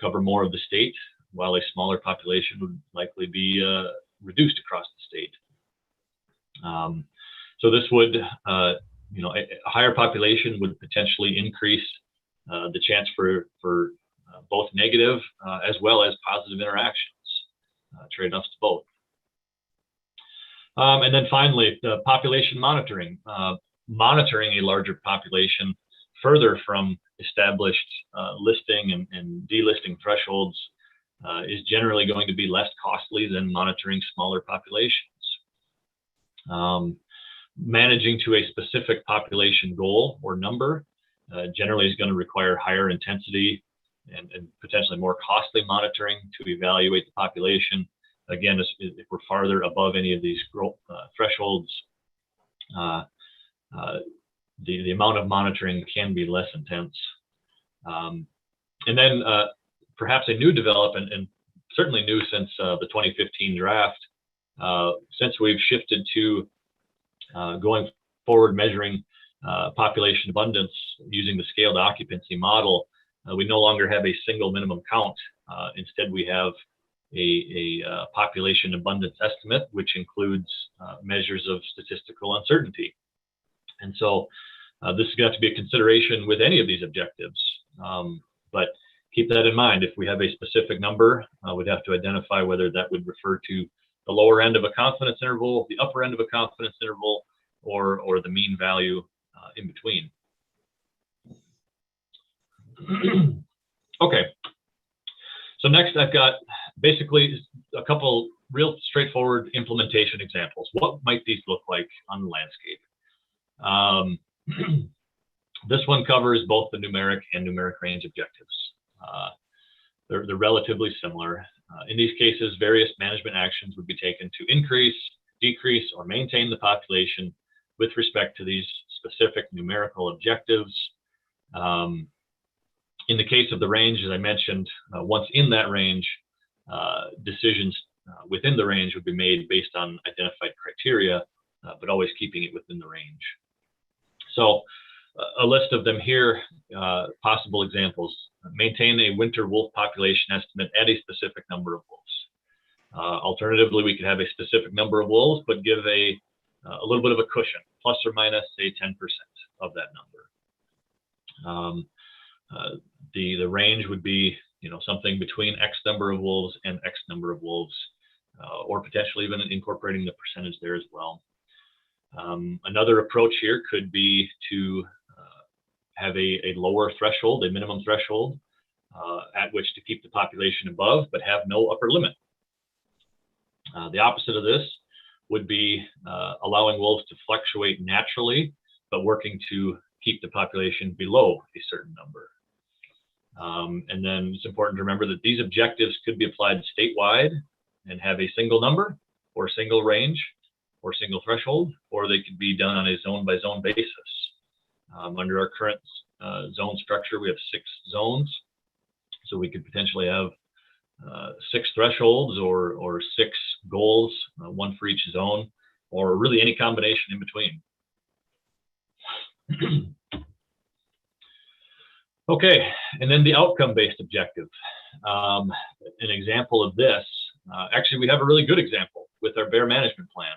cover more of the state, while a smaller population would likely be reduced across the state. So this would, a higher population would potentially increase the chance for both negative as well as positive interactions, trade-offs to both. And then finally, the population monitoring. Monitoring a larger population further from established listing and delisting thresholds is generally going to be less costly than monitoring smaller populations. Managing to a specific population goal or number generally is going to require higher intensity and potentially more costly monitoring to evaluate the population. Again, if we're farther above any of these thresholds, the amount of monitoring can be less intense. And then perhaps a new development, and certainly new since the 2015 draft, since we've shifted to going forward measuring population abundance using the scaled occupancy model, we no longer have a single minimum count. Instead, we have a population abundance estimate, which includes measures of statistical uncertainty. And so this is going to have to be a consideration with any of these objectives. But keep that in mind. If we have a specific number, we'd have to identify whether that would refer to the lower end of a confidence interval, the upper end of a confidence interval, or the mean value in between. Okay. So next I've got basically a couple real straightforward implementation examples. What might these look like on the landscape? This one covers both the numeric and numeric range objectives. They're relatively similar. In these cases, various management actions would be taken to increase, decrease, or maintain the population with respect to these specific numerical objectives. In the case of the range, as I mentioned, once in that range, decisions within the range would be made based on identified criteria, but always keeping it within the range. So a list of them here, possible examples. Maintain a winter wolf population estimate at a specific number of wolves. Alternatively, we could have a specific number of wolves, but give a little bit of a cushion, plus or minus, say, 10% of that number. The range would be, something between X number of wolves and X number of wolves. or potentially even incorporating the percentage there as well. Another approach here could be to have a lower threshold, a minimum threshold, at which to keep the population above, but have no upper limit. The opposite of this would be allowing wolves to fluctuate naturally, but working to keep the population below a certain number. And then it's important to remember that these objectives could be applied statewide and have a single number or single range or single threshold, or they could be done on a zone by zone basis. Under our current zone structure, we have 6 zones. So we could potentially have 6 thresholds or 6 goals, 1 for each zone, or really any combination in between. Okay, and then the outcome-based objective. An example of this, actually we have a really good example with our bear management plan.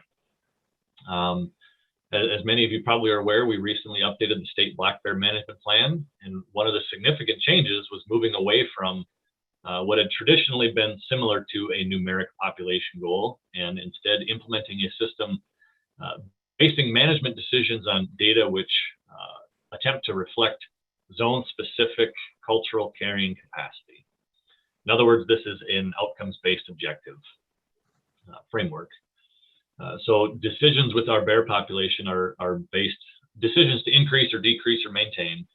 As many of you probably are aware, we recently updated the state black bear management plan, and one of the significant changes was moving away from what had traditionally been similar to a numeric population goal, and instead implementing a system basing management decisions on data which attempt to reflect zone-specific cultural carrying capacity. In other words, this is an outcomes-based objective framework. So decisions with our bear population are based, decisions to increase or decrease or maintain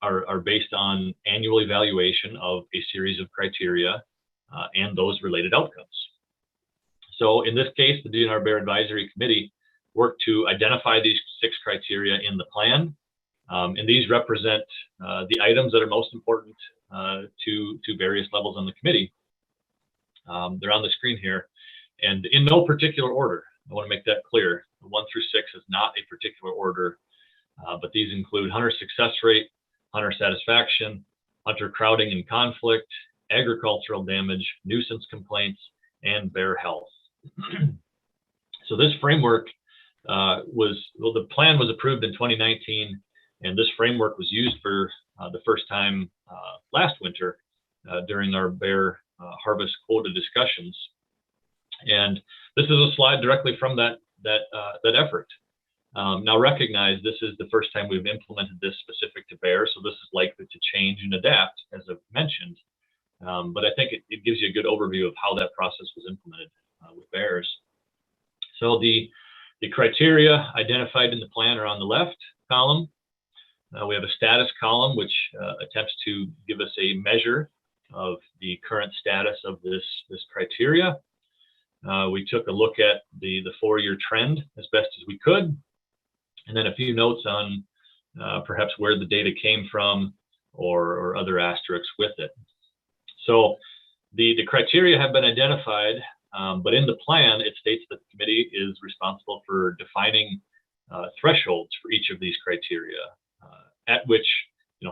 are based on annual evaluation of a series of criteria and those related outcomes. So in this case, the DNR Bear Advisory Committee worked to identify these 6 criteria in the plan. And these represent the items that are most important to various levels on the committee. They're on the screen here, and in no particular order. I want to make that clear. 1 through 6 is not a particular order, but these include hunter success rate, hunter satisfaction, hunter crowding and conflict, agricultural damage, nuisance complaints, and bear health. So this framework the plan was approved in 2019, and this framework was used for the first time last winter during our bear harvest quota discussions. And this is a slide directly from that effort. Now recognize this is the first time we've implemented this specific to bear, so this is likely to change and adapt, as I've mentioned. But I think it gives you a good overview of how that process was implemented with bears. So the criteria identified in the plan are on the left column. We have a status column, which attempts to give us a measure of the current status of this criteria. We took a look at the 4-year trend as best as we could, and then a few notes on perhaps where the data came from or other asterisks with it. So the criteria have been identified, but in the plan, it states that the committee is responsible for defining thresholds for each of these criteria, at which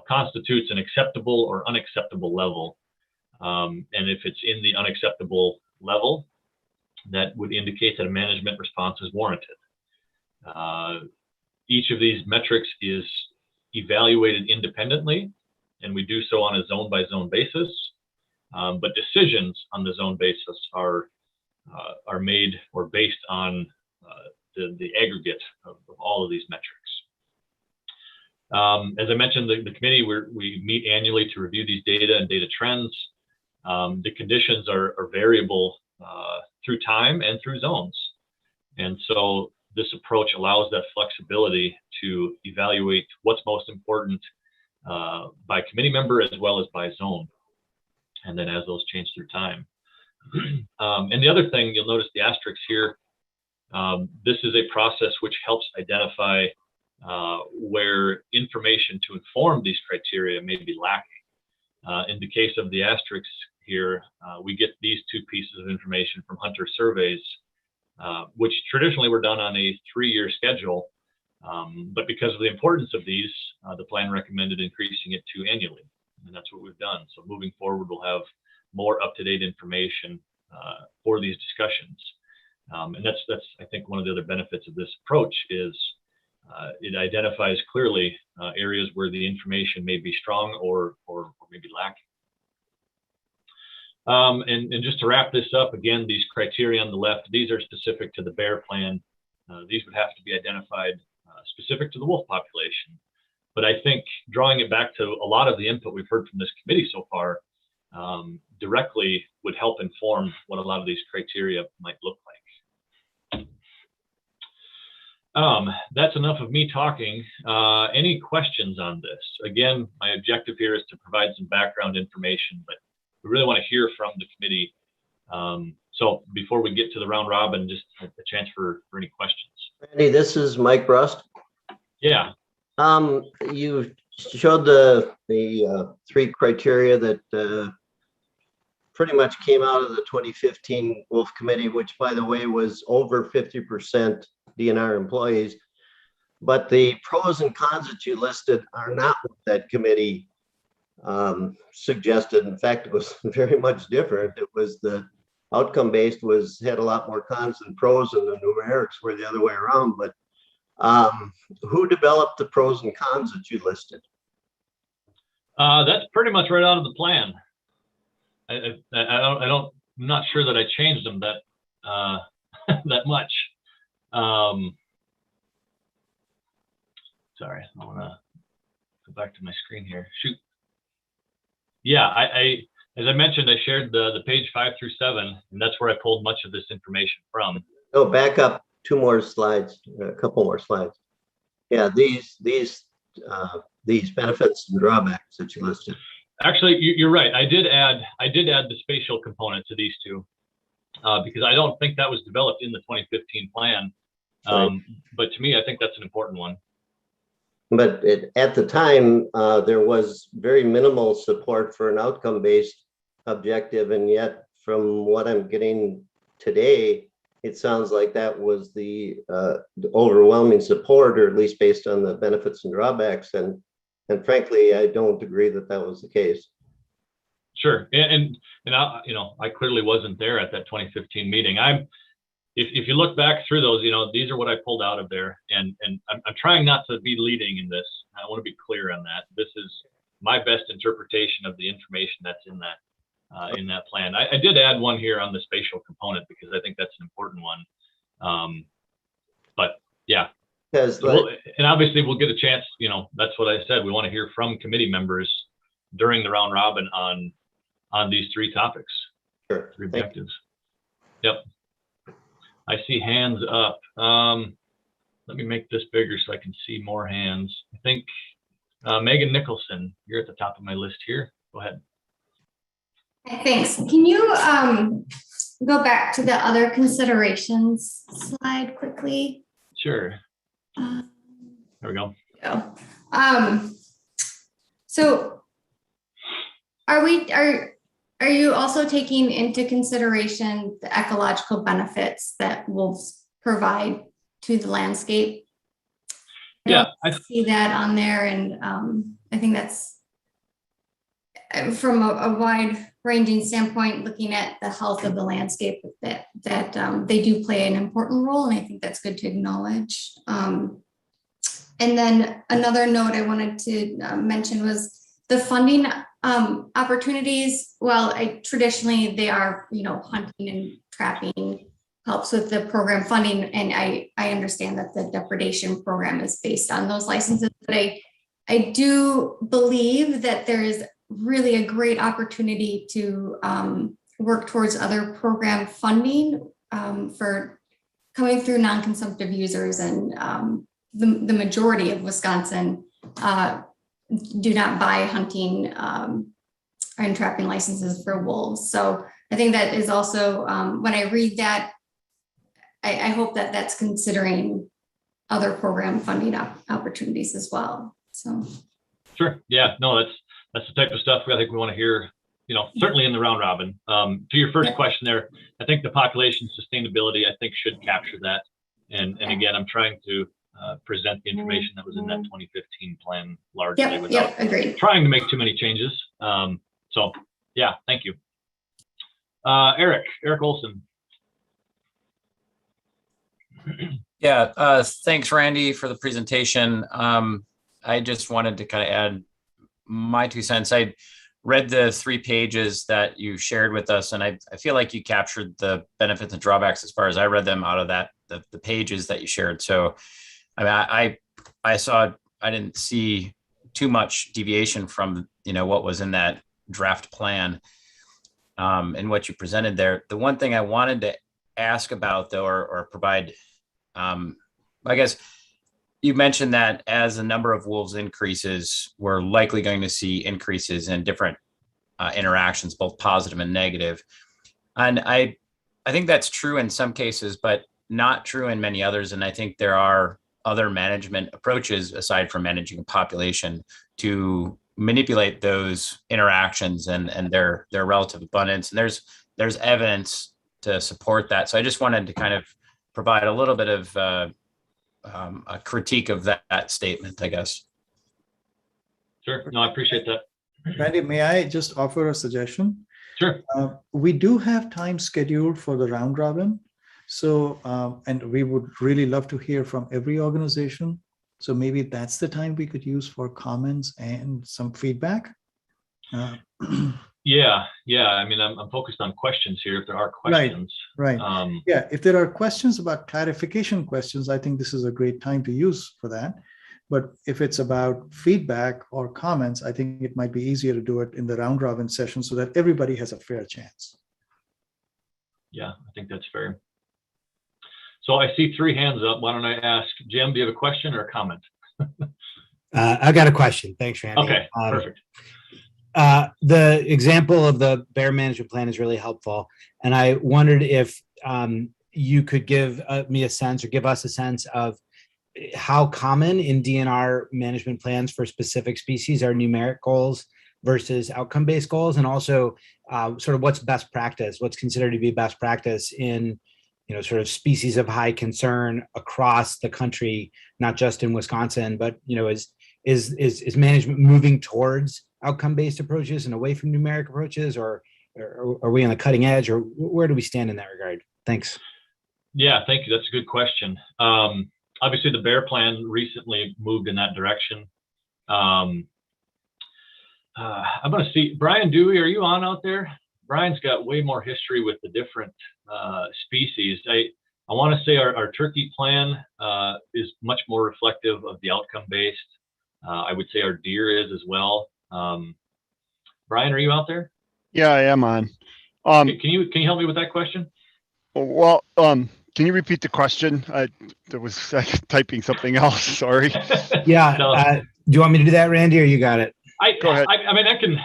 constitutes an acceptable or unacceptable level. And if it's in the unacceptable level, that would indicate that a management response is warranted. Each of these metrics is evaluated independently, and we do so on a zone-by-zone basis. But decisions on the zone basis are made or based on the aggregate of all of these metrics. As I mentioned, the committee, we meet annually to review these data and data trends. The conditions are variable through time and through zones. And so this approach allows that flexibility to evaluate what's most important by committee member as well as by zone, and then as those change through time. And the other thing, you'll notice the asterisks here. This is a process which helps identify where information to inform these criteria may be lacking. In the case of the asterisks here, we get these 2 pieces of information from hunter surveys, which traditionally were done on a 3-year schedule. But because of the importance of these, the plan recommended increasing it to annually. And that's what we've done. So moving forward, we'll have more up-to-date information for these discussions. And that's, I think, one of the other benefits of this approach is it identifies clearly areas where the information may be strong or maybe lacking. And just to wrap this up, again, these criteria on the left, these are specific to the bear plan. These would have to be identified specific to the wolf population. But I think drawing it back to a lot of the input we've heard from this committee so far directly would help inform what a lot of these criteria might look like. That's enough of me talking. Any questions on this? Again, my objective here is to provide some background information, but we really want to hear from the committee. So before we get to the round robin, just a chance for any questions. Randy, this is Mike Rust. Yeah. You showed the three criteria that pretty much came out of the 2015 Wolf Committee, which, by the way, was over 50% DNR employees. But the pros and cons that you listed are not what that committee suggested. In fact, it was very much different. It was the outcome-based had a lot more cons than pros, and the numerics were the other way around. But who developed the pros and cons that you listed? That's pretty much right out of the plan. I'm not sure that I changed them that that much. Sorry, I want to go back to my screen here. Shoot. Yeah, as I mentioned, I shared the page 5 through 7, and that's where I pulled much of this information from. Oh, back up 2 more slides, a couple more slides. Yeah, these benefits and drawbacks that you listed. Actually, you're right. I did add the spatial component to these two because I don't think that was developed in the 2015 plan. Right. But to me, I think that's an important one. But at the time, there was very minimal support for an outcome-based objective, and yet, from what I'm getting today, it sounds like that was the overwhelming support, or at least based on the benefits and drawbacks. And frankly, I don't agree that that was the case. Sure, and I clearly wasn't there at that 2015 meeting. If you look back through those, these are what I pulled out of there, and I'm trying not to be leading in this. I want to be clear on that. This is my best interpretation of the information that's in that plan. I did add one here on the spatial component because I think that's an important one. But yeah. And obviously we'll get a chance, that's what I said. We want to hear from committee members during the round robin on these 3 topics. Sure. 3 objectives. Yep. I see hands up. Let me make this bigger so I can see more hands. I think Megan Nicholson, you're at the top of my list here. Go ahead. Thanks. Can you go back to the other considerations slide quickly? Sure. There we go. So are you also taking into consideration the ecological benefits that wolves provide to the landscape? Yeah, I see that on there, and I think that's from a wide ranging standpoint, looking at the health of the landscape, that they do play an important role, and I think that's good to acknowledge. And then another note I wanted to mention was the funding opportunities. Well, traditionally they are, hunting and trapping helps with the program funding, and I understand that the depredation program is based on those licenses, but I do believe that there is really a great opportunity to work towards other program funding for coming through non-consumptive users, and the majority of Wisconsin do not buy hunting and trapping licenses for wolves. So I think that is also, when I read that, I hope that that's considering other program funding opportunities as well. So. Sure. Yeah. No, that's the type of stuff I think we want to hear. Certainly in the round robin. To your first question there, I think the population sustainability should capture that. And again, I'm trying to present the information that was in that 2015 plan largely without trying to make too many changes. So yeah, thank you. Eric Olson. Yeah, thanks, Randy, for the presentation. I just wanted to kind of add my 2 cents. read the 3 pages that you shared with us, and I feel like you captured the benefits and drawbacks as far as I read them out of that the pages that you shared. So, I mean, I didn't see too much deviation from what was in that draft plan and what you presented there. The one thing I wanted to ask about, though, or provide, I guess. You mentioned that as the number of wolves increases, we're likely going to see increases in different interactions, both positive and negative. And I think that's true in some cases, but not true in many others. And I think there are other management approaches aside from managing a population to manipulate those interactions and their relative abundance. And there's evidence to support that. So I just wanted to kind of provide a little bit of a critique of that statement, I guess. Sure. No, I appreciate that. Randy, may I just offer a suggestion? Sure. We do have time scheduled for the round robin. So, and we would really love to hear from every organization. So maybe that's the time we could use for comments and some feedback. Yeah. I mean, I'm focused on questions here. If there are questions, right. Yeah, if there are questions about clarification questions, I think this is a great time to use for that. But if it's about feedback or comments, I think it might be easier to do it in the round robin session so that everybody has a fair chance. Yeah, I think that's fair. So I see 3 hands up. Why don't I ask Jim? Do you have a question or a comment? I got a question. Thanks, Randy. Okay, perfect. The example of the bear management plan is really helpful. And I wondered if you could give me a sense or give us a sense of how common in DNR management plans for specific species are numeric goals versus outcome-based goals, and also sort of what's best practice, what's considered to be best practice in sort of species of high concern across the country, not just in Wisconsin, but is management moving towards outcome-based approaches and away from numeric approaches, or are we on the cutting edge, or where do we stand in that regard? Thanks. Yeah, thank you. That's a good question. Obviously, the bear plan recently moved in that direction. I'm going to see, Brian Dewey, are you on out there? Brian's got way more history with the different species. I want to say our turkey plan is much more reflective of the outcome-based. I would say our deer is as well. Brian, are you out there? Yeah, I am on. Can you help me with that question? Well, can you repeat the question? There was typing something else. Sorry. Yeah. No. Do you want me to do that, Randy, or you got it? Go ahead. I mean, I can.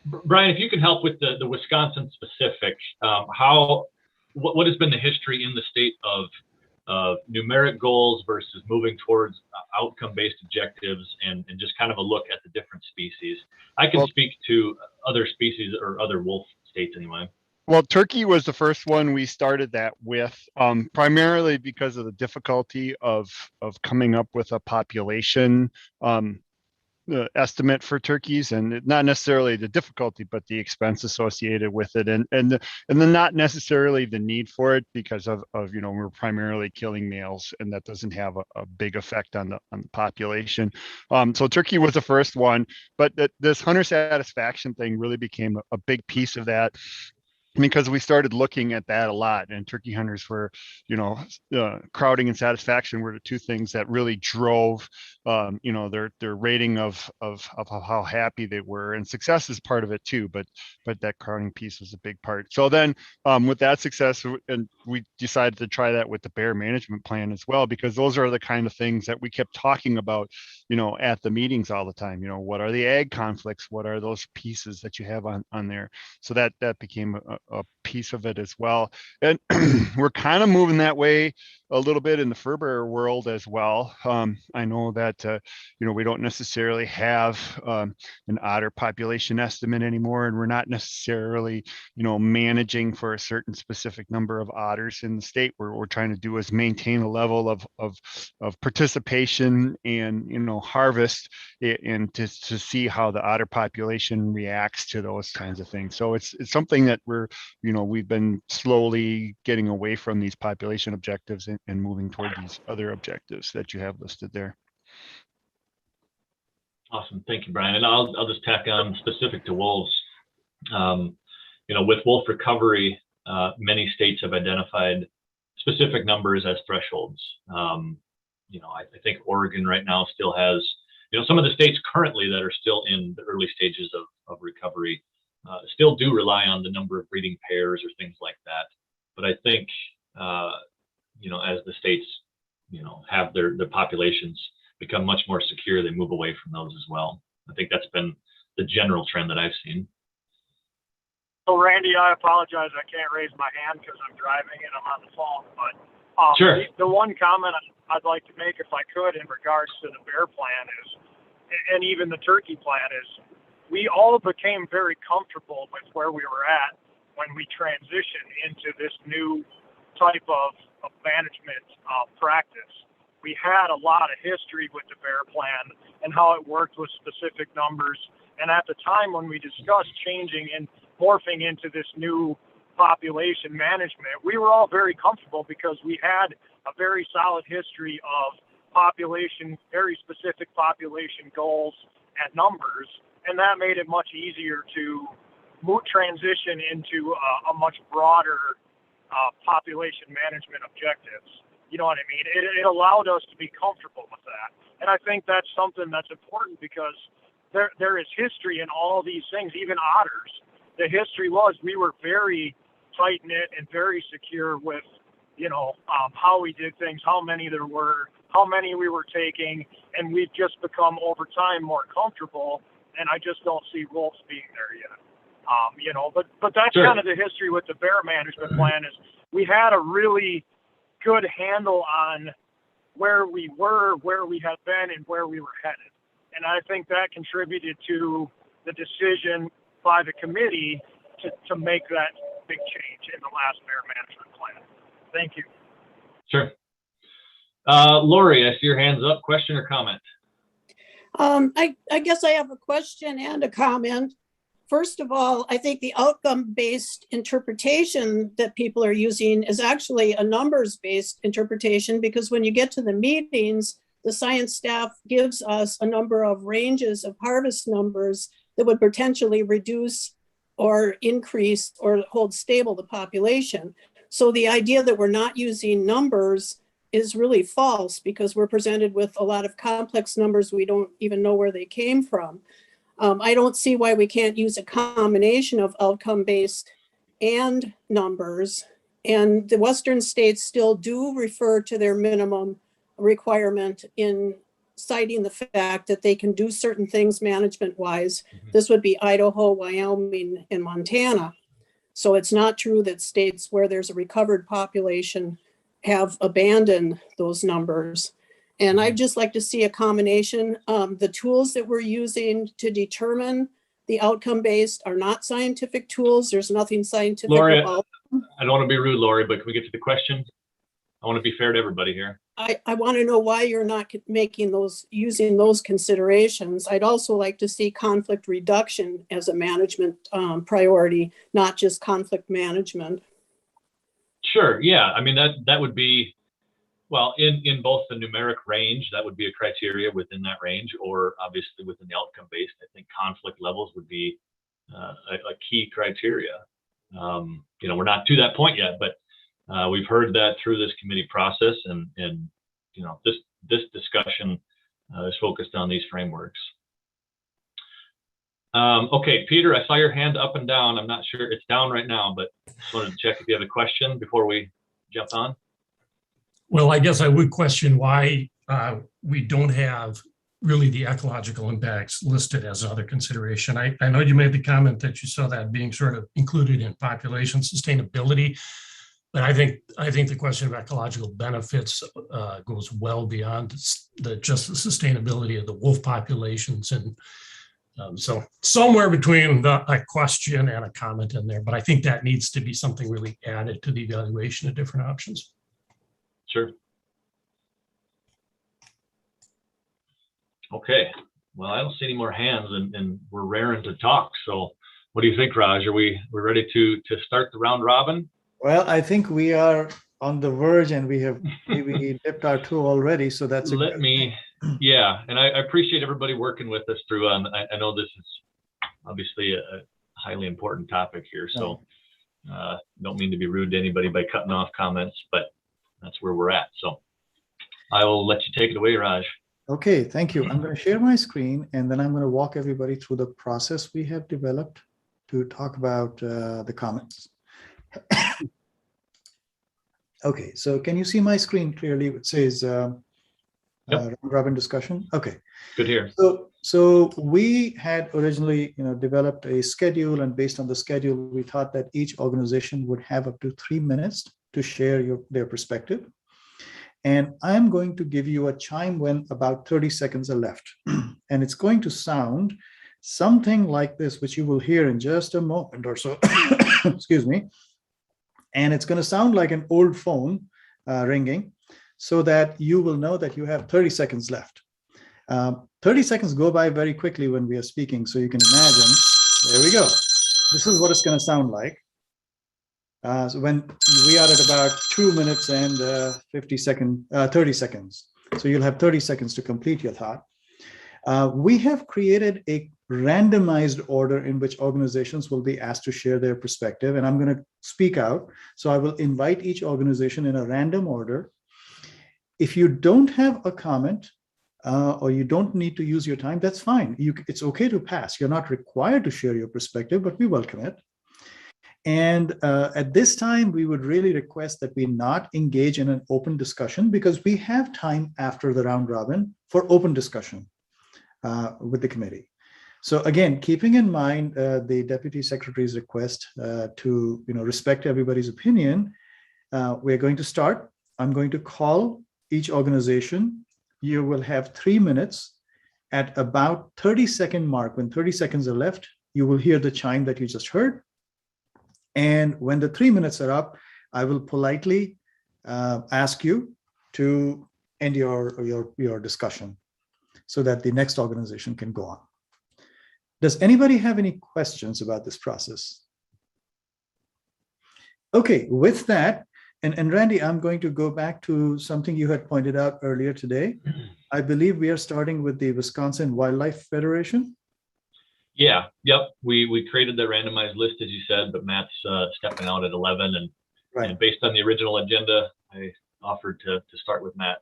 Brian, if you can help with the Wisconsin specific, what has been the history in the state of numeric goals versus moving towards outcome-based objectives, and just kind of a look at the different species. I can speak to other species or other wolf states anyway. Well, turkey was the first one we started that with, primarily because of the difficulty of coming up with a population estimate for turkeys, and not necessarily the difficulty, but the expense associated with it, and then not necessarily the need for it because of we're primarily killing males, and that doesn't have a big effect on the population. So turkey was the first one, but this hunter satisfaction thing really became a big piece of that, because we started looking at that a lot, and turkey hunters were, crowding and satisfaction were the 2 things that really drove, their rating of how happy they were, and success is part of it too. But that crowding piece was a big part. So then, with that success, and we decided to try that with the bear management plan as well, because those are the kind of things that we kept talking about, at the meetings all the time. What are the ag conflicts? What are those pieces that you have on there? So that became a piece of it as well. And we're kind of moving that way a little bit in the fur bearer world as well. I know that, we don't necessarily have an otter population estimate anymore, and we're not necessarily, managing for a certain specific number of otters in the state. What we're trying to do is maintain a level of participation and, harvest, and to see how the otter population reacts to those kinds of things. So it's something that we've been slowly getting away from these population objectives and moving toward these other objectives that you have listed there. Awesome. Thank you, Brian. And I'll just tack on specific to wolves. With wolf recovery, many states have identified specific numbers as thresholds. I think Oregon right now still has, some of the states currently that are still in the early stages of recovery still do rely on the number of breeding pairs or things like that. But I think, as the states, have their populations become much more secure, they move away from those as well. I think that's been the general trend that I've seen. So Randy, I apologize. I can't raise my hand because I'm driving and I'm on the phone. But sure. The one comment I'd like to make, if I could, in regards to the bear plan is, and even the turkey plan is, we all became very comfortable with where we were at when we transitioned into this new type of management practice. We had a lot of history with the bear plan and how it worked with specific numbers. And at the time when we discussed changing and morphing into this new population management, we were all very comfortable because we had a very solid history of population, very specific population goals and numbers. And that made it much easier to transition into a much broader population management objectives. You know what I mean? It allowed us to be comfortable with that. And I think that's something that's important because there is history in all these things, even otters. The history was we were very tight-knit and very secure with, how we did things, how many there were, how many we were taking, and we've just become over time more comfortable, and I just don't see wolves being there yet. But that's sure. Kind of the history with the bear management plan is we had a really good handle on where we were, where we had been, and where we were headed. And I think that contributed to the decision by the committee to make that big change in the last bear management plan. Thank you. Sure. Lori, I see your hands up. Question or comment? I guess I have a question and a comment. First of all, I think the outcome-based interpretation that people are using is actually a numbers-based interpretation, because when you get to the meetings, the science staff gives us a number of ranges of harvest numbers that would potentially reduce or increase or hold stable the population. So the idea that we're not using numbers is really false, because we're presented with a lot of complex numbers we don't even know where they came from. I don't see why we can't use a combination of outcome-based and numbers. And the Western states still do refer to their minimum requirement in citing the fact that they can do certain things management-wise. This would be Idaho, Wyoming, and Montana. So it's not true that states where there's a recovered population have abandoned those numbers. And I'd just like to see a combination. The tools that we're using to determine the outcome-based are not scientific tools. There's nothing scientific Lori, about them. I don't want to be rude, Lori, but can we get to the question? I want to be fair to everybody here. I want to know why you're not using those considerations. I'd also like to see conflict reduction as a management priority, not just conflict management. Sure. Yeah. I mean, that would be, well, in both the numeric range, that would be a criteria within that range, or obviously within the outcome-based. I think conflict levels would be a key criteria. We're not to that point yet, but we've heard that through this committee process, and this discussion is focused on these frameworks. Okay, Peter, I saw your hand up and down. I'm not sure it's down right now, but just wanted to check if you have a question before we jump on. Well, I guess I would question why we don't have really the ecological impacts listed as another consideration. I know you made the comment that you saw that being sort of included in population sustainability, but I think the question of ecological benefits goes well beyond just the sustainability of the wolf populations. And so somewhere between a question and a comment in there, but I think that needs to be something really added to the evaluation of different options. Sure. Okay. Well, I don't see any more hands, and we're raring to talk. So what do you think, Raj? Are we ready to start the round robin? Well, I think we are on the verge, and we have maybe dipped our toe already. So that's let me Yeah, and I appreciate everybody working with us through on. I know this is obviously a highly important topic here, so don't mean to be rude to anybody by cutting off comments, but that's where we're at. So I will let you take it away, Raj. Okay, thank you. I'm going to share my screen, and then I'm going to walk everybody through the process we have developed to talk about the comments. Okay, so can you see my screen clearly? It says round robin discussion. Okay. Good here. So we had originally, developed a schedule, and based on the schedule, we thought that each organization would have up to 3 minutes to share their perspective. And I'm going to give you a chime when about 30 seconds are left. And it's going to sound something like this, which you will hear in just a moment or so. Excuse me. And it's going to sound like an old phone ringing, so that you will know that you have 30 seconds left. 30 seconds go by very quickly when we are speaking. So you can imagine, there we go. This is what it's going to sound like. So when we are at about 2 minutes and 30 seconds. So you'll have 30 seconds to complete your thought. We have created a randomized order in which organizations will be asked to share their perspective, and I'm going to speak out. So I will invite each organization in a random order. If you don't have a comment or you don't need to use your time, that's fine. It's okay to pass. You're not required to share your perspective, but we welcome it. And at this time, we would really request that we not engage in an open discussion, because we have time after the round robin for open discussion with the committee. So again, keeping in mind the Deputy Secretary's request to respect everybody's opinion, we're going to start. I'm going to call each organization. You will have 3 minutes. At about 30-second mark, when 30 seconds are left, you will hear the chime that you just heard. And when the 3 minutes are up, I will politely ask you to end your discussion so that the next organization can go on. Does anybody have any questions about this process? Okay, with that, and Randy, I'm going to go back to something you had pointed out earlier today. I believe we are starting with the Wisconsin Wildlife Federation. Yeah, yep. We created the randomized list, as you said, but Matt's stepping out at 11, and based on the original agenda, I offered to start with Matt.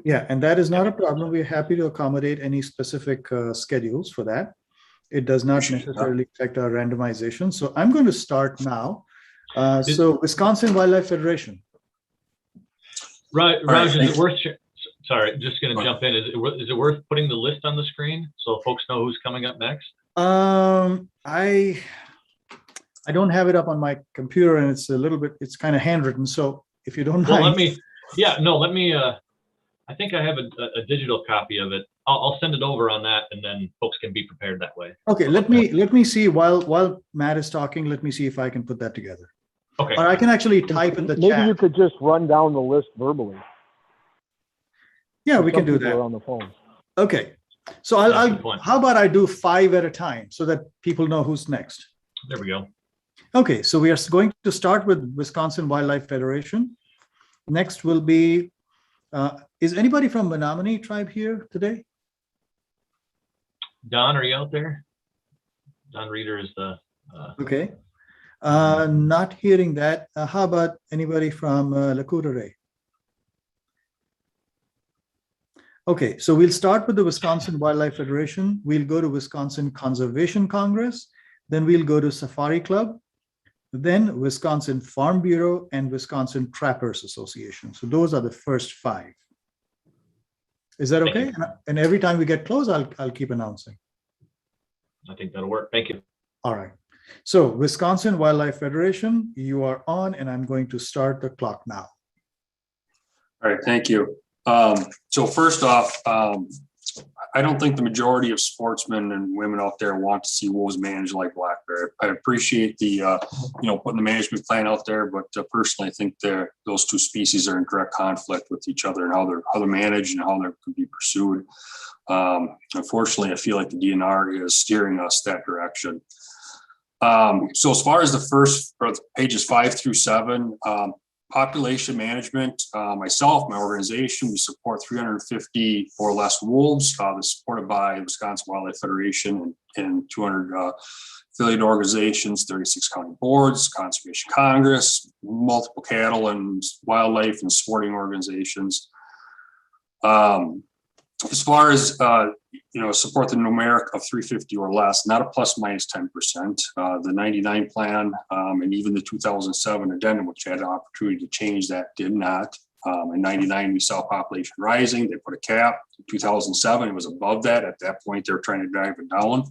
Yeah, and that is not a problem. We're happy to accommodate any specific schedules for that. It does not necessarily affect our randomization. So I'm going to start now. So Wisconsin Wildlife Federation. Raj, is it worth? Sorry, just going to jump in. Is it worth putting the list on the screen so folks know who's coming up next? I don't have it up on my computer, and it's kind of handwritten. So if you don't mind. Well, let me. I think I have a digital copy of it. I'll send it over on that, and then folks can be prepared that way. Okay, let me see while Matt is talking. Let me see if I can put that together. Okay. Or I can actually type in the chat. Maybe you could just run down the list verbally. Yeah, we can do that on the phone. Okay. So how about I do 5 at a time so that people know who's next? There we go. Okay, so we are going to start with Wisconsin Wildlife Federation. Next will be, is anybody from Menominee tribe here today? Don, are you out there? Don Reeder is the. Okay. Not hearing that. How about anybody from Lakota Ray? Okay, so we'll start with the Wisconsin Wildlife Federation. We'll go to Wisconsin Conservation Congress. Then we'll go to Safari Club. Then Wisconsin Farm Bureau and Wisconsin Trappers Association. So those are the first 5. Is that okay? And every time we get close, I'll keep announcing. I think that'll work. Thank you. All right. So Wisconsin Wildlife Federation, you are on, and I'm going to start the clock now. All right, thank you. So first off, I don't think the majority of sportsmen and women out there want to see wolves managed like black bear. I appreciate the, putting the management plan out there, but personally, I think those two species are in direct conflict with each other and how they're managed and how they could be pursued. Unfortunately, I feel like the DNR is steering us that direction. So as far as the first pages 5 through 7, population management, myself, my organization, we support 350 or less wolves. That's supported by the Wisconsin Wildlife Federation and 200 affiliate organizations, 36 county boards, Conservation Congress, multiple cattle and wildlife and sporting organizations. As far as support the numeric of 350 or less, not a plus minus 10%. The 99 plan and even the 2007 addendum, which had an opportunity to change that, did not. In 99, we saw population rising. They put a cap. In 2007, it was above that. At that point, they were trying to drive it down.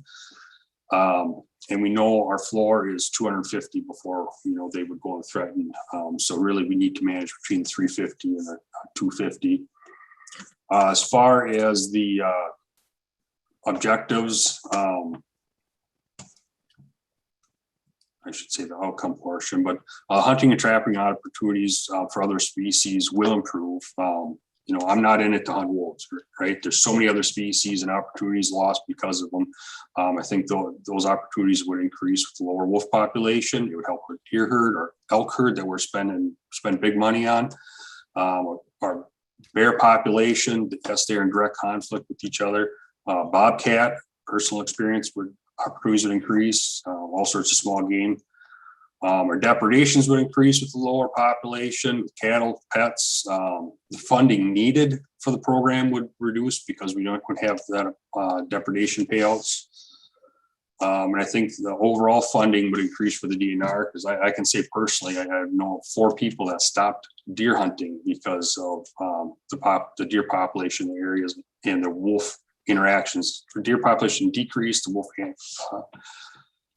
And we know our floor is 250 before they would go and threaten. So really, we need to manage between 350 and 250. As far as the objectives, I should say the outcome portion, but hunting and trapping opportunities for other species will improve. I'm not in it to hunt wolves, right? There's so many other species and opportunities lost because of them. I think those opportunities would increase with the lower wolf population. It would help with deer herd or elk herd that we're spend big money on. Our bear population, yes, they're in direct conflict with each other. Bobcat, personal experience would opportunities would increase, all sorts of small game. Our depredations would increase with the lower population, with cattle, pets. The funding needed for the program would reduce because we don't have that depredation payouts. And I think the overall funding would increase for the DNR because I can say personally, I know 4 people that stopped deer hunting because of the deer population in the areas and the wolf interactions. For deer population decreased, the wolf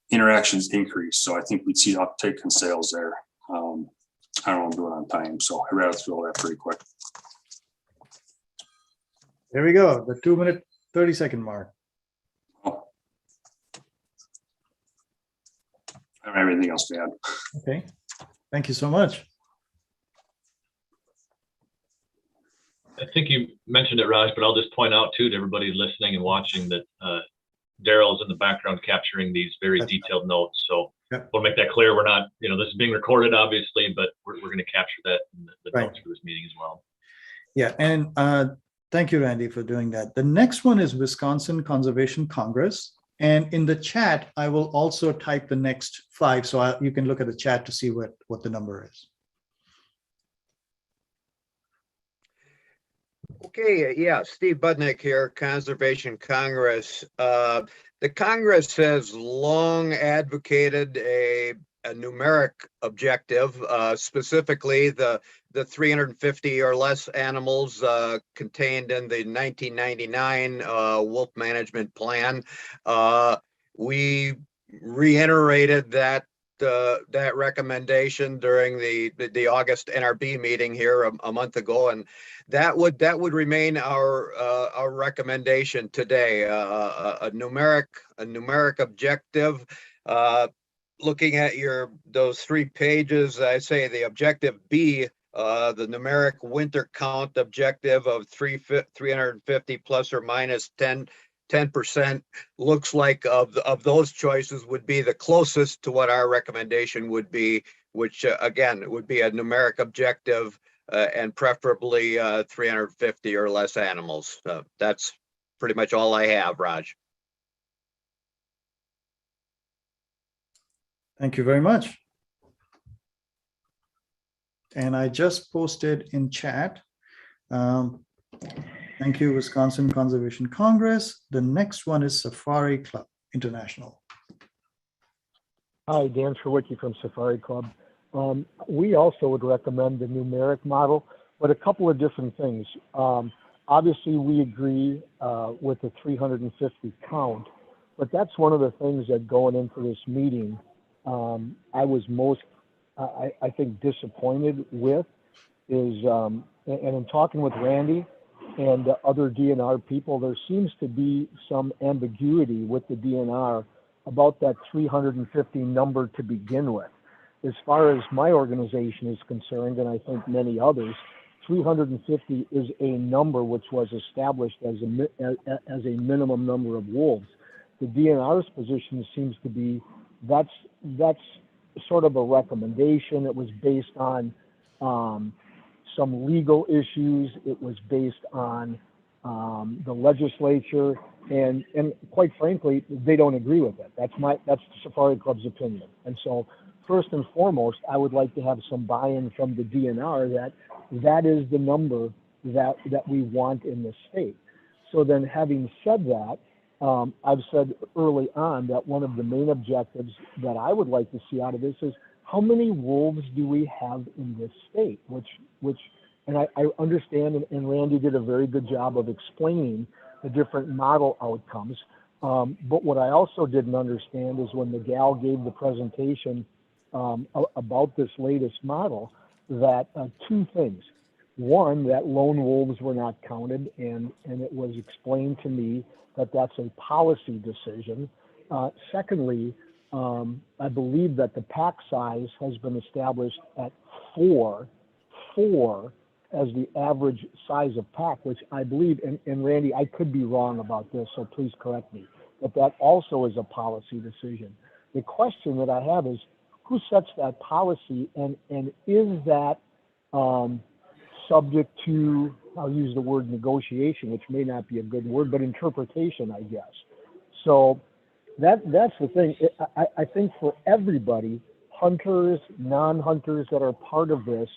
interactions increased. So I think we'd see uptake in sales there. I don't want to do it on time, so I'd rather throw that pretty quick. There we go, the 2-minute, 30-second mark. I don't have anything else to add. Okay, thank you so much. I think you mentioned it, Raj, but I'll just point out too to everybody listening and watching that Daryl is in the background capturing these very detailed notes. So we'll make that clear. We're not, this is being recorded, obviously, but we're going to capture that in the notes for this meeting as well. Yeah, and thank you, Randy, for doing that. The next one is Wisconsin Conservation Congress. And in the chat, I will also type the next 5. So you can look at the chat to see what the number is. Okay, yeah, Steve Budnick here, Conservation Congress. The Congress has long advocated a numeric objective, specifically the 350 or less animals contained in the 1999 Wolf Management Plan. We reiterated that recommendation during the August NRB meeting here a month ago, and that would remain our recommendation today. A numeric objective. Looking at those 3 pages, I say the objective B, the numeric winter count objective of 350 plus or minus 10% looks like of those choices would be the closest to what our recommendation would be, which again would be a numeric objective and preferably 350 or less animals. That's pretty much all I have, Raj. Thank you very much. And I just posted in chat. Thank you, Wisconsin Conservation Congress. The next one is Safari Club International. Hi, Dan Sherwicki from Safari Club. We also would recommend the numeric model, but a couple of different things. Obviously, we agree with the 350 count, but that's one of the things that going into this meeting, I was most, I think, disappointed with is, and in talking with Randy and the other DNR people, there seems to be some ambiguity with the DNR about that 350 number to begin with. As far as my organization is concerned, and I think many others, 350 is a number which was established as a minimum number of wolves. The DNR's position seems to be that's sort of a recommendation. It was based on some legal issues. It was based on the legislature, and quite frankly, they don't agree with it. That's the Safari Club's opinion. And so, first and foremost, I would like to have some buy-in from the DNR that is the number that we want in the state. So then, having said that, I've said early on that one of the main objectives that I would like to see out of this is how many wolves do we have in this state? And I understand, and Randy did a very good job of explaining the different model outcomes. But what I also didn't understand is when the gal gave the presentation about this latest model, that two things. One, that lone wolves were not counted, and it was explained to me that that's a policy decision. Secondly, I believe that the pack size has been established at four as the average size of pack, which I believe, and Randy, I could be wrong about this, so please correct me, but that also is a policy decision. The question that I have is, who sets that policy, and is that subject to, I'll use the word negotiation, which may not be a good word, but interpretation, I guess. So that's the thing. I think for everybody, hunters, non-hunters that are part of this,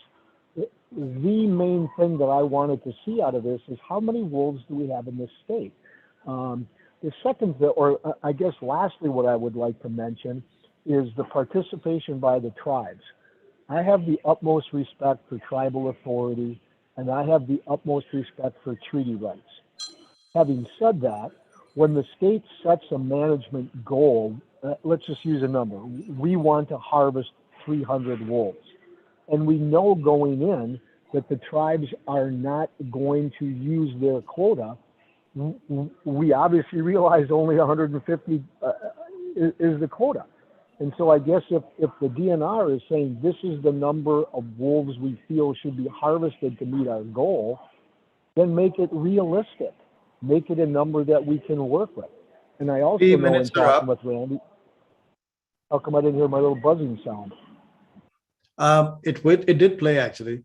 the main thing that I wanted to see out of this is how many wolves do we have in this state? The second, or I guess lastly, what I would like to mention is the participation by the tribes. I have the utmost respect for tribal authority, and I have the utmost respect for treaty rights. Having said that, when the state sets a management goal, let's just use a number. We want to harvest 300 wolves. And we know going in that the tribes are not going to use their quota. We obviously realize only 150 is the quota. And so I guess if the DNR is saying this is the number of wolves we feel should be harvested to meet our goal, then make it realistic. Make it a number that we can work with. And I also know in talking with Randy, how come I didn't hear my little buzzing sound? It did play actually.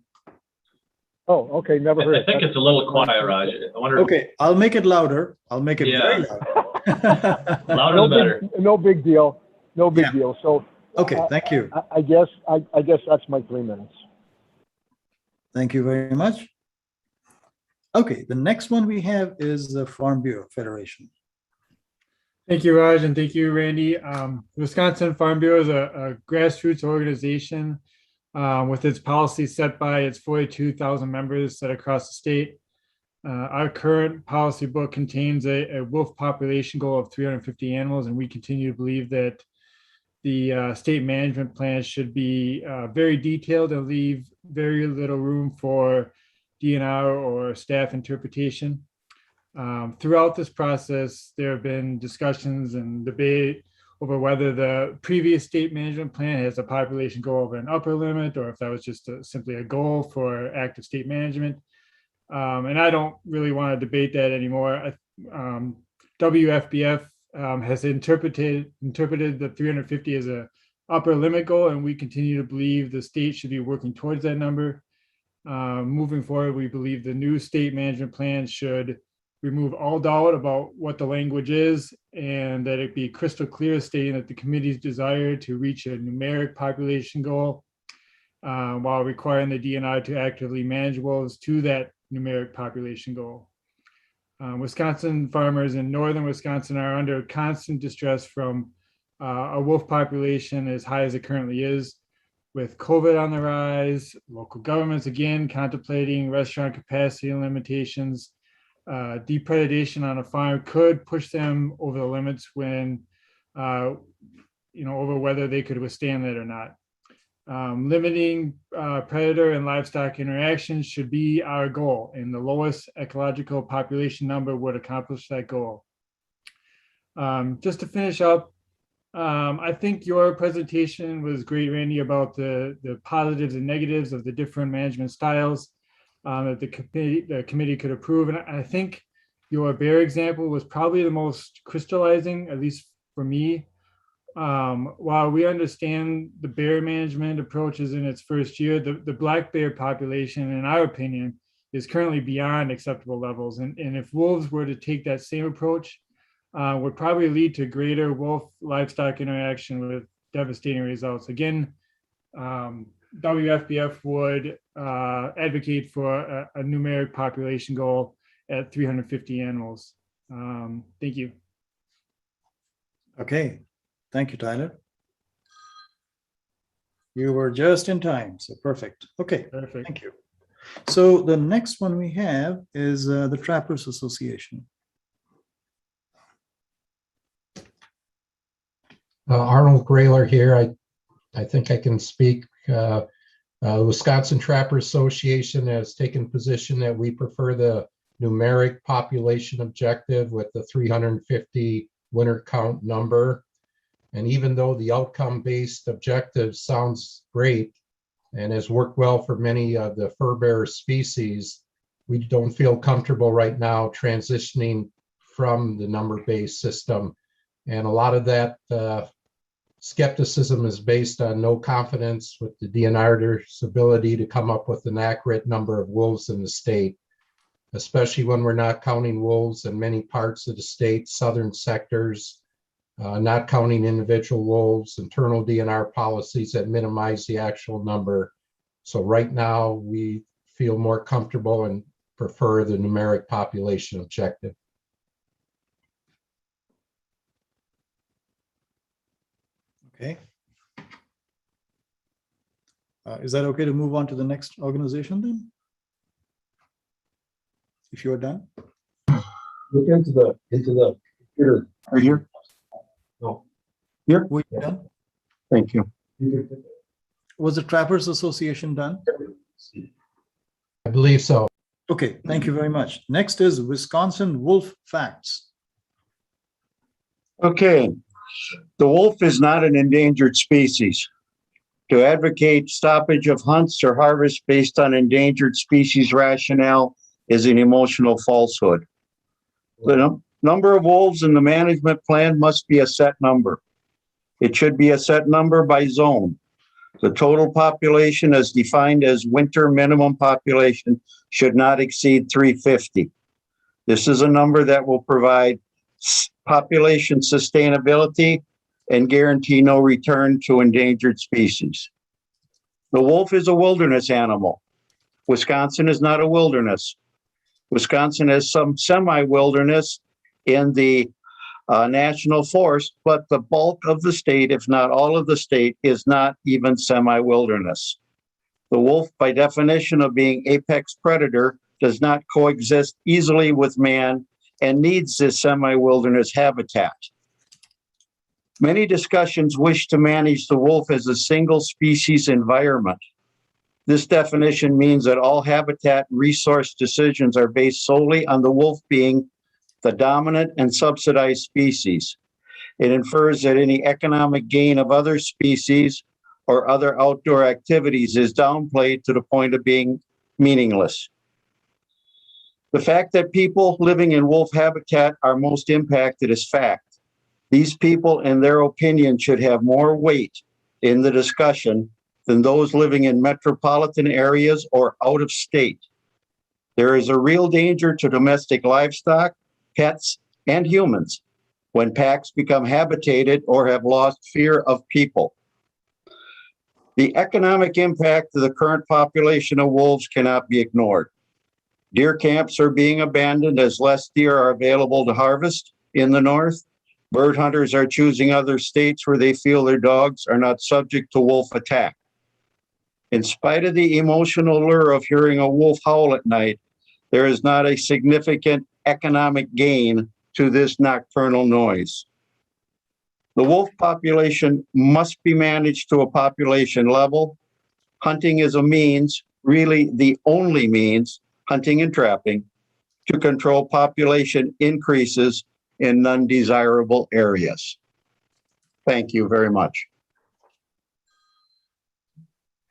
Oh, okay, never heard. I think it's a little quiet, Raj. I wonder. Okay, I'll make it louder. I'll make it very loud. Louder the better. No big deal. No big deal. So okay, thank you. I guess that's my 3 minutes. Thank you very much. Okay, the next one we have is the Farm Bureau Federation. Thank you, Raj, and thank you, Randy. Wisconsin Farm Bureau is a grassroots organization with its policy set by its 42,000 members set across the state. Our current policy book contains a wolf population goal of 350 animals, and we continue to believe that the state management plan should be very detailed and leave very little room for DNR or staff interpretation. Throughout this process, there have been discussions and debate over whether the previous state management plan has a population goal of an upper limit, or if that was just simply a goal for active state management. And I don't really want to debate that anymore. WFBF has interpreted the 350 as a upper limit goal, and we continue to believe the state should be working towards that number. Moving forward, we believe the new state management plan should remove all doubt about what the language is, and that it be crystal clear stating that the committee's desire to reach a numeric population goal while requiring the DNR to actively manage wolves to that numeric population goal. Wisconsin farmers in northern Wisconsin are under constant distress from a wolf population as high as it currently is. With COVID on the rise, local governments again contemplating restaurant capacity limitations, depredation on a farm could push them over the limits when, over whether they could withstand that or not. Limiting predator and livestock interactions should be our goal, and the lowest ecological population number would accomplish that goal. Just to finish up, I think your presentation was great, Randy, about the positives and negatives of the different management styles that the committee could approve. And I think your bear example was probably the most crystallizing, at least for me, while we understand the bear management approach is in its first year, the black bear population, in our opinion, is currently beyond acceptable levels. And if wolves were to take that same approach, would probably lead to greater wolf livestock interaction with devastating results. Again, WFBF would advocate for a numeric population goal at 350 animals. Thank you. Okay, thank you, Tyler. You were just in time, so perfect. Okay, perfect. Thank you. So the next one we have is the Trappers Association. Arnold Grayler here. I think I can speak. The Wisconsin Trappers Association has taken position that we prefer the numeric population objective with the 350 winter count number. And even though the outcome-based objective sounds great and has worked well for many of the fur bearer species, we don't feel comfortable right now transitioning from the number-based system. And a lot of that skepticism is based on no confidence with the DNR's ability to come up with an accurate number of wolves in the state, especially when we're not counting wolves in many parts of the state, southern sectors, not counting individual wolves, internal DNR policies that minimize the actual number. So right now we feel more comfortable and prefer the numeric population objective. Okay. Is that okay to move on to the next organization then? If you're done. Look into the computer right here. No. Here. Were you done? Thank you. Was the Trappers Association done? I believe so. Okay, thank you very much. Next is Wisconsin Wolf Facts. Okay, the wolf is not an endangered species. To advocate stoppage of hunts or harvest based on endangered species rationale is an emotional falsehood. The number of wolves in the management plan must be a set number. It should be a set number by zone. The total population as defined as winter minimum population should not exceed 350. This is a number that will provide population sustainability and guarantee no return to endangered species. The wolf is a wilderness animal. Wisconsin is not a wilderness. Wisconsin has some semi-wilderness in the national forest, but the bulk of the state, if not all of the state, is not even semi-wilderness. The wolf, by definition of being apex predator, does not coexist easily with man and needs this semi-wilderness habitat. Many discussions wish to manage the wolf as a single species environment. This definition means that all habitat and resource decisions are based solely on the wolf being the dominant and subsidized species. It infers that any economic gain of other species or other outdoor activities is downplayed to the point of being meaningless. The fact that people living in wolf habitat are most impacted is fact. These people, in their opinion, should have more weight in the discussion than those living in metropolitan areas or out of state. There is a real danger to domestic livestock, pets, and humans when packs become habitated or have lost fear of people. The economic impact of the current population of wolves cannot be ignored. Deer camps are being abandoned as less deer are available to harvest in the north. Bird hunters are choosing other states where they feel their dogs are not subject to wolf attack. In spite of the emotional lure of hearing a wolf howl at night, there is not a significant economic gain to this nocturnal noise. The wolf population must be managed to a population level. Hunting is a means, really the only means, hunting and trapping, to control population increases in undesirable areas. Thank you very much.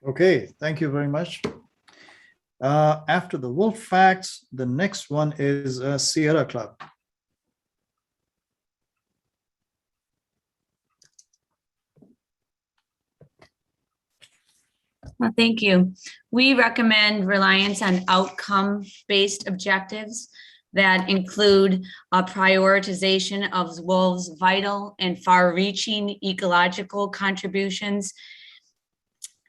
Okay, thank you very much. After the wolf facts, the next one is Sierra Club. Well, thank you. We recommend reliance on outcome-based objectives that include a prioritization of wolves' vital and far-reaching ecological contributions,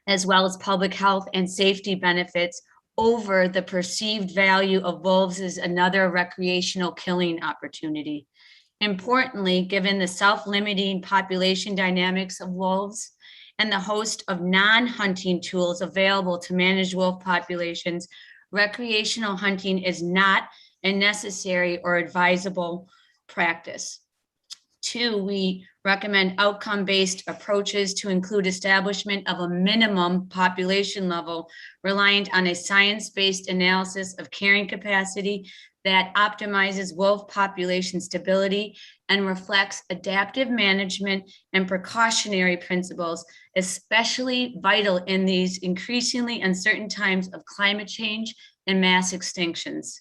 as well as public health and safety benefits over the perceived value of wolves as another recreational killing opportunity. Importantly, given the self-limiting population dynamics of wolves and the host of non-hunting tools available to manage wolf populations, recreational hunting is not a necessary or advisable practice. 2, we recommend outcome-based approaches to include establishment of a minimum population level reliant on a science-based analysis of carrying capacity that optimizes wolf population stability and reflects adaptive management and precautionary principles, especially vital in these increasingly uncertain times of climate change and mass extinctions.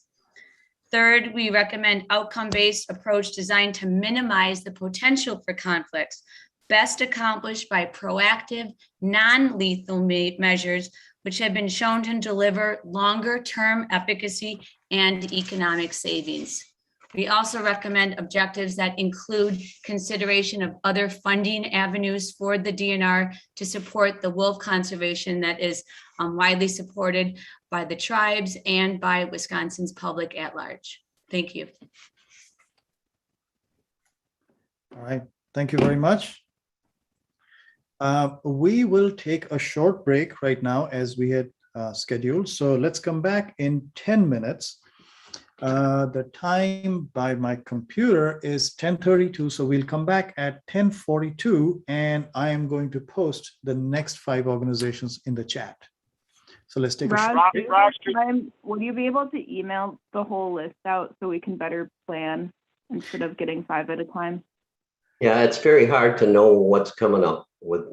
3rd, we recommend outcome-based approach designed to minimize the potential for conflicts, best accomplished by proactive, non-lethal measures, which have been shown to deliver longer-term efficacy and economic savings. We also recommend objectives that include consideration of other funding avenues for the DNR to support the wolf conservation that is widely supported by the tribes and by Wisconsin's public at large. Thank you. All right, thank you very much. We will take a short break right now as we had scheduled. So let's come back in 10 minutes. The time by my computer is 10:32, so we'll come back at 10:42, and I am going to post the next 5 organizations in the chat. So let's take a short break. Will you be able to email the whole list out so we can better plan instead of getting 5 at a time? Yeah, it's very hard to know what's coming up with.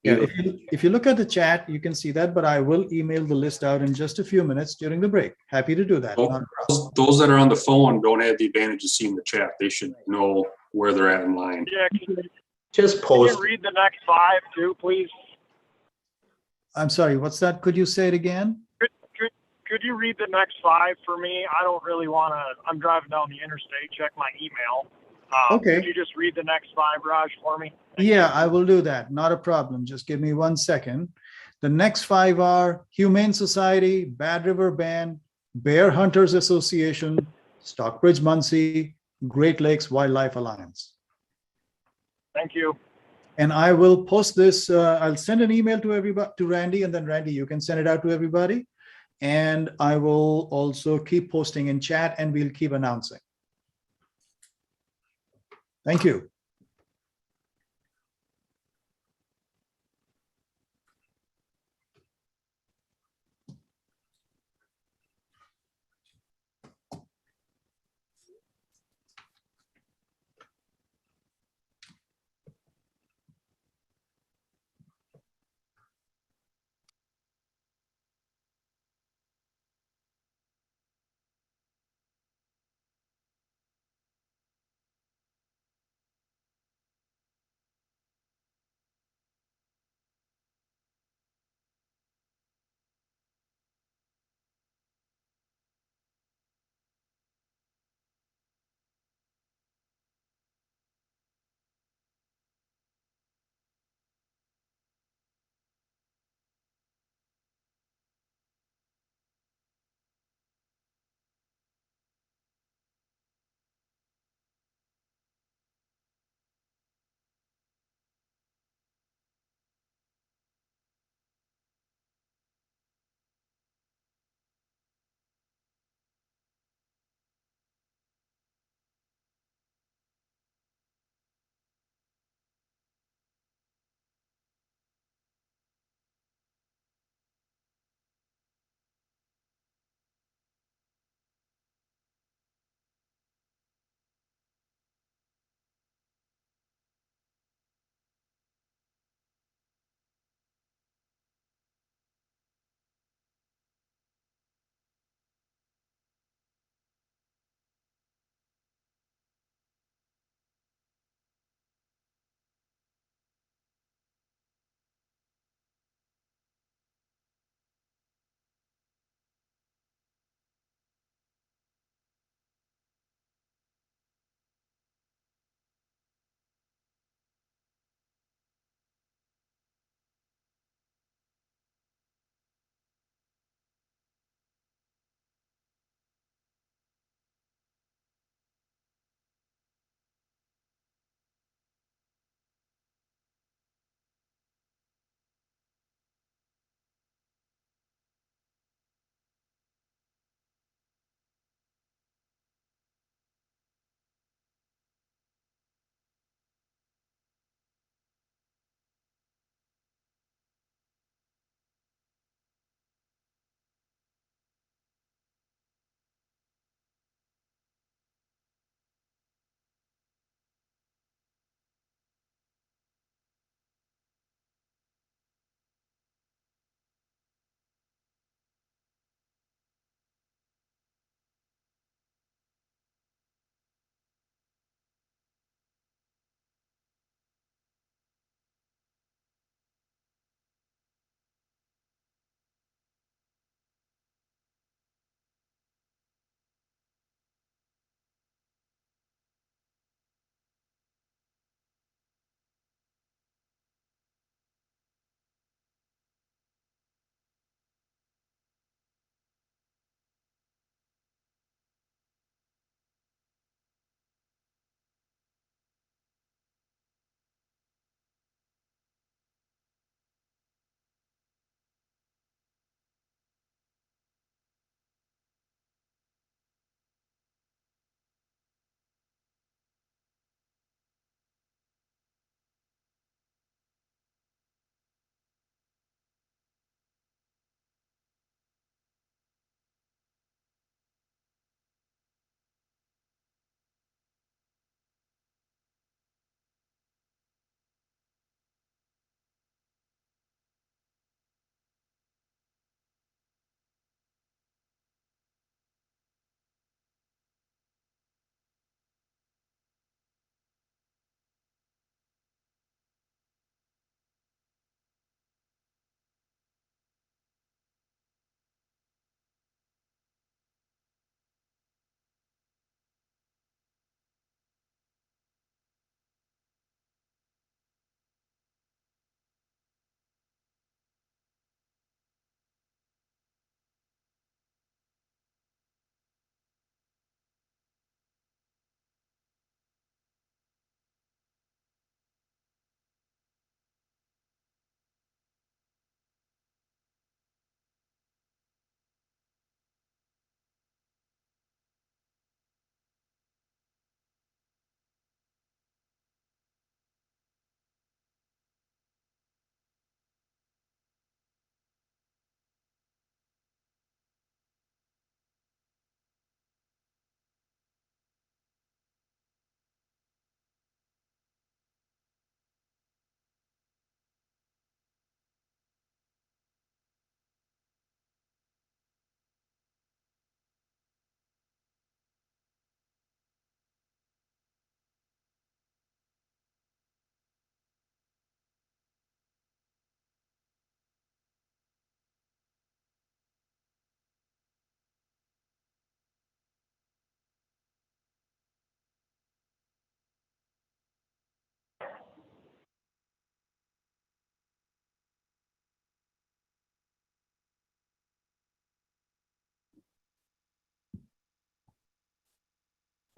Yeah, if you look at the chat, you can see that, but I will email the list out in just a few minutes during the break. Happy to do that. Those that are on the phone don't have the advantage of seeing the chat. They should know where they're at in line. Yeah, just can post. you read the next 5 too, please? I'm sorry, what's that? Could you say it again? Could you read the next 5 for me? I don't really want to, I'm driving down the interstate, check my email. Okay. Could you just read the next 5, Raj, for me? Yeah, I will do that. Not a problem. Just give me 1 second. The next 5 are Humane Society, Bad River Band, Bear Hunters Association, Stockbridge Muncie, Great Lakes Wildlife Alliance. Thank you. And I will post this. I'll send an email to everybody, to Randy, and then Randy, you can send it out to everybody. And I will also keep posting in chat, and we'll keep announcing. Thank you.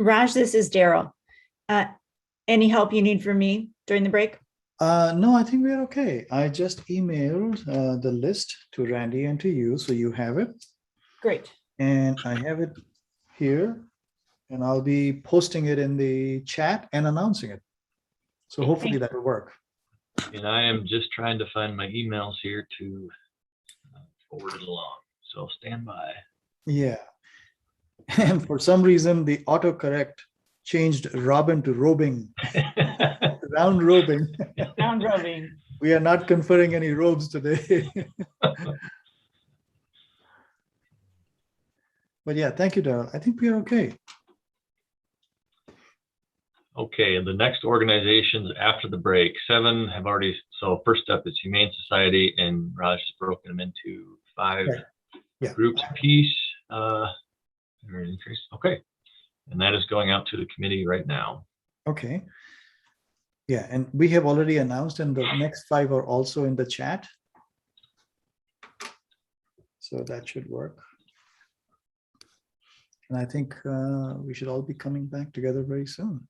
Raj, this is Daryl. Any help you need from me during the break? No, I think we're okay. I just emailed the list to Randy and to you, so you have it. Great. And I have it here, and I'll be posting it in the chat and announcing it. So hopefully that will work. And I am just trying to find my emails here to forward it along. So stand by. Yeah. And for some reason, the autocorrect changed Robin to robing. Round robing. Round robing. We are not conferring any robes today. But yeah, thank you, Daryl. I think we are okay. Okay, and the next organizations after the break, 7 have already, so first up is Humane Society, and Raj has broken them into 5 groups apiece. Okay, and that is going out to the committee right now. Okay. Yeah, and we have already announced, and the next 5 are also in the chat. So that should work. And I think we should all be coming back together very soon.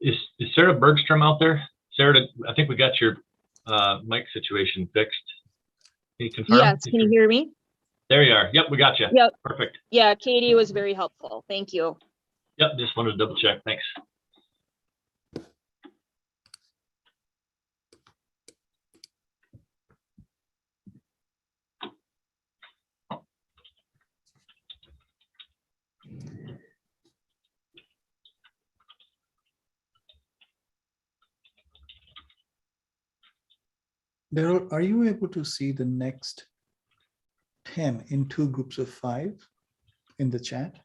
Is Sarah Bergstrom out there? Sarah, I think we got your mic situation fixed. Can you confirm? Yes, can you hear me? There you are. Yep, we got you. Yep. Perfect. Yeah, Katie was very helpful. Thank you. Yep, just wanted to double check. Thanks. Daryl, are you able to see the next 10 in 2 groups of 5 in the chat?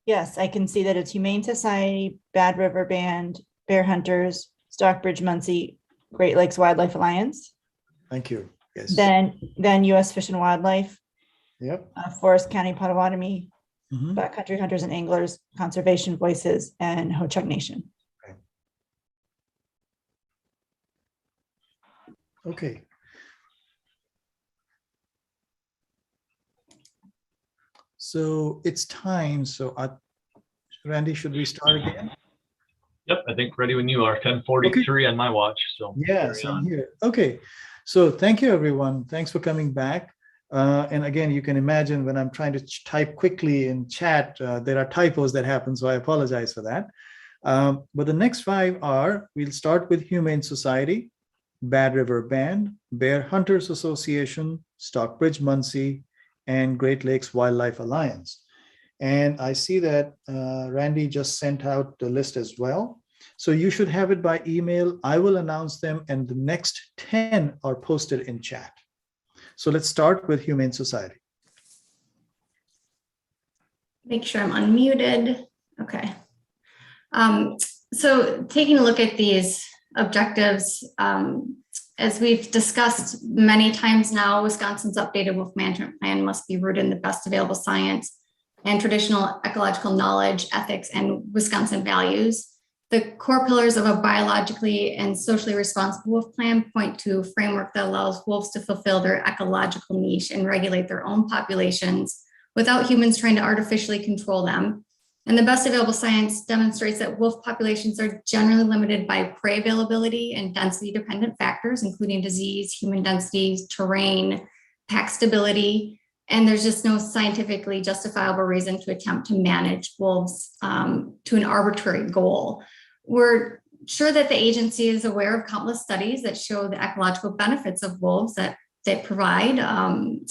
Yes, I can see that it's Humane Society, Bad River Band, Bear Hunters, Stockbridge Muncie, Great Lakes Wildlife Alliance. Thank you. Yes. Then U.S. Fish and Wildlife. Yep. Forest County Potawatomi, Backcountry Hunters and Anglers, Conservation Voices, and Ho-Chunk Nation. Okay. So it's time. So Randy, should we start again? Yep, I think ready when you are. 10:43 on my watch. So yeah, same here. Okay. So thank you, everyone. Thanks for coming back. And again, you can imagine when I'm trying to type quickly in chat, there are typos that happen. So I apologize for that. But the next 5 are, we'll start with Humane Society, Bad River Band, Bear Hunters Association, Stockbridge Muncie, and Great Lakes Wildlife Alliance. And I see that Randy just sent out the list as well. So you should have it by email. I will announce them, and the next 10 are posted in chat. So let's start with Humane Society. Make sure I'm unmuted. Okay. So taking a look at these objectives, as we've discussed many times now, Wisconsin's updated wolf management plan must be rooted in the best available science and traditional ecological knowledge, ethics, and Wisconsin values. The core pillars of a biologically and socially responsible wolf plan point to a framework that allows wolves to fulfill their ecological niche and regulate their own populations without humans trying to artificially control them. And the best available science demonstrates that wolf populations are generally limited by prey availability and density dependent factors, including disease, human densities, terrain, pack stability. And there's just no scientifically justifiable reason to attempt to manage wolves to an arbitrary goal. We're sure that the agency is aware of countless studies that show the ecological benefits of wolves that they provide.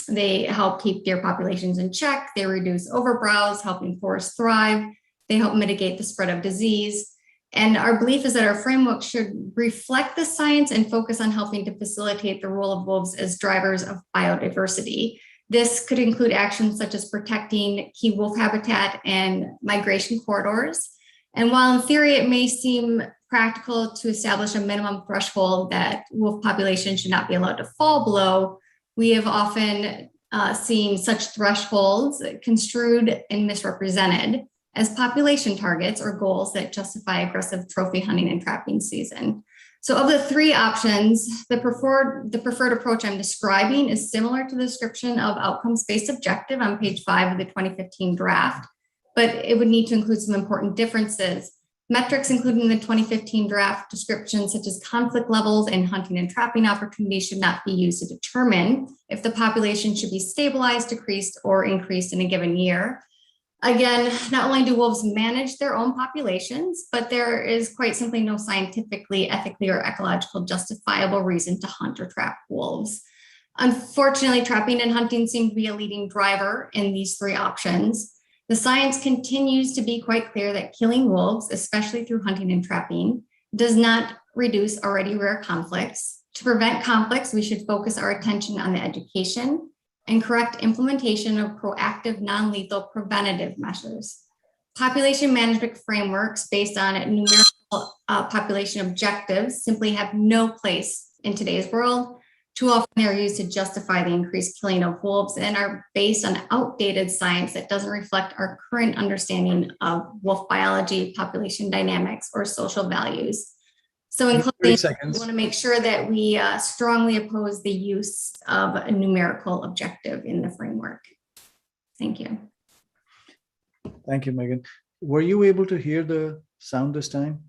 They help keep deer populations in check. They reduce overbrowse, helping forests thrive. They help mitigate the spread of disease. And our belief is that our framework should reflect the science and focus on helping to facilitate the role of wolves as drivers of biodiversity. This could include actions such as protecting key wolf habitat and migration corridors. And while in theory it may seem practical to establish a minimum threshold that wolf population should not be allowed to fall below, we have often seen such thresholds construed and misrepresented as population targets or goals that justify aggressive trophy hunting and trapping season. So of the three options, the preferred approach I'm describing is similar to the description of outcomes-based objective on page 5 of the 2015 draft, but it would need to include some important differences. Metrics included in the 2015 draft description, such as conflict levels and hunting and trapping opportunities, should not be used to determine if the population should be stabilized, decreased, or increased in a given year. Again, not only do wolves manage their own populations, but there is quite simply no scientifically, ethically, or ecological justifiable reason to hunt or trap wolves. Unfortunately, trapping and hunting seem to be a leading driver in these three options. The science continues to be quite clear that killing wolves, especially through hunting and trapping, does not reduce already rare conflicts. To prevent conflicts, we should focus our attention on the education and correct implementation of proactive, non-lethal preventative measures. Population management frameworks based on numerical population objectives simply have no place in today's world. Too often they're used to justify the increased killing of wolves and are based on outdated science that doesn't reflect our current understanding of wolf biology, population dynamics, or social values. So in closing, we want to make sure that we strongly oppose the use of a numerical objective in the framework. Thank you. Thank you, Megan. Were you able to hear the sound this time?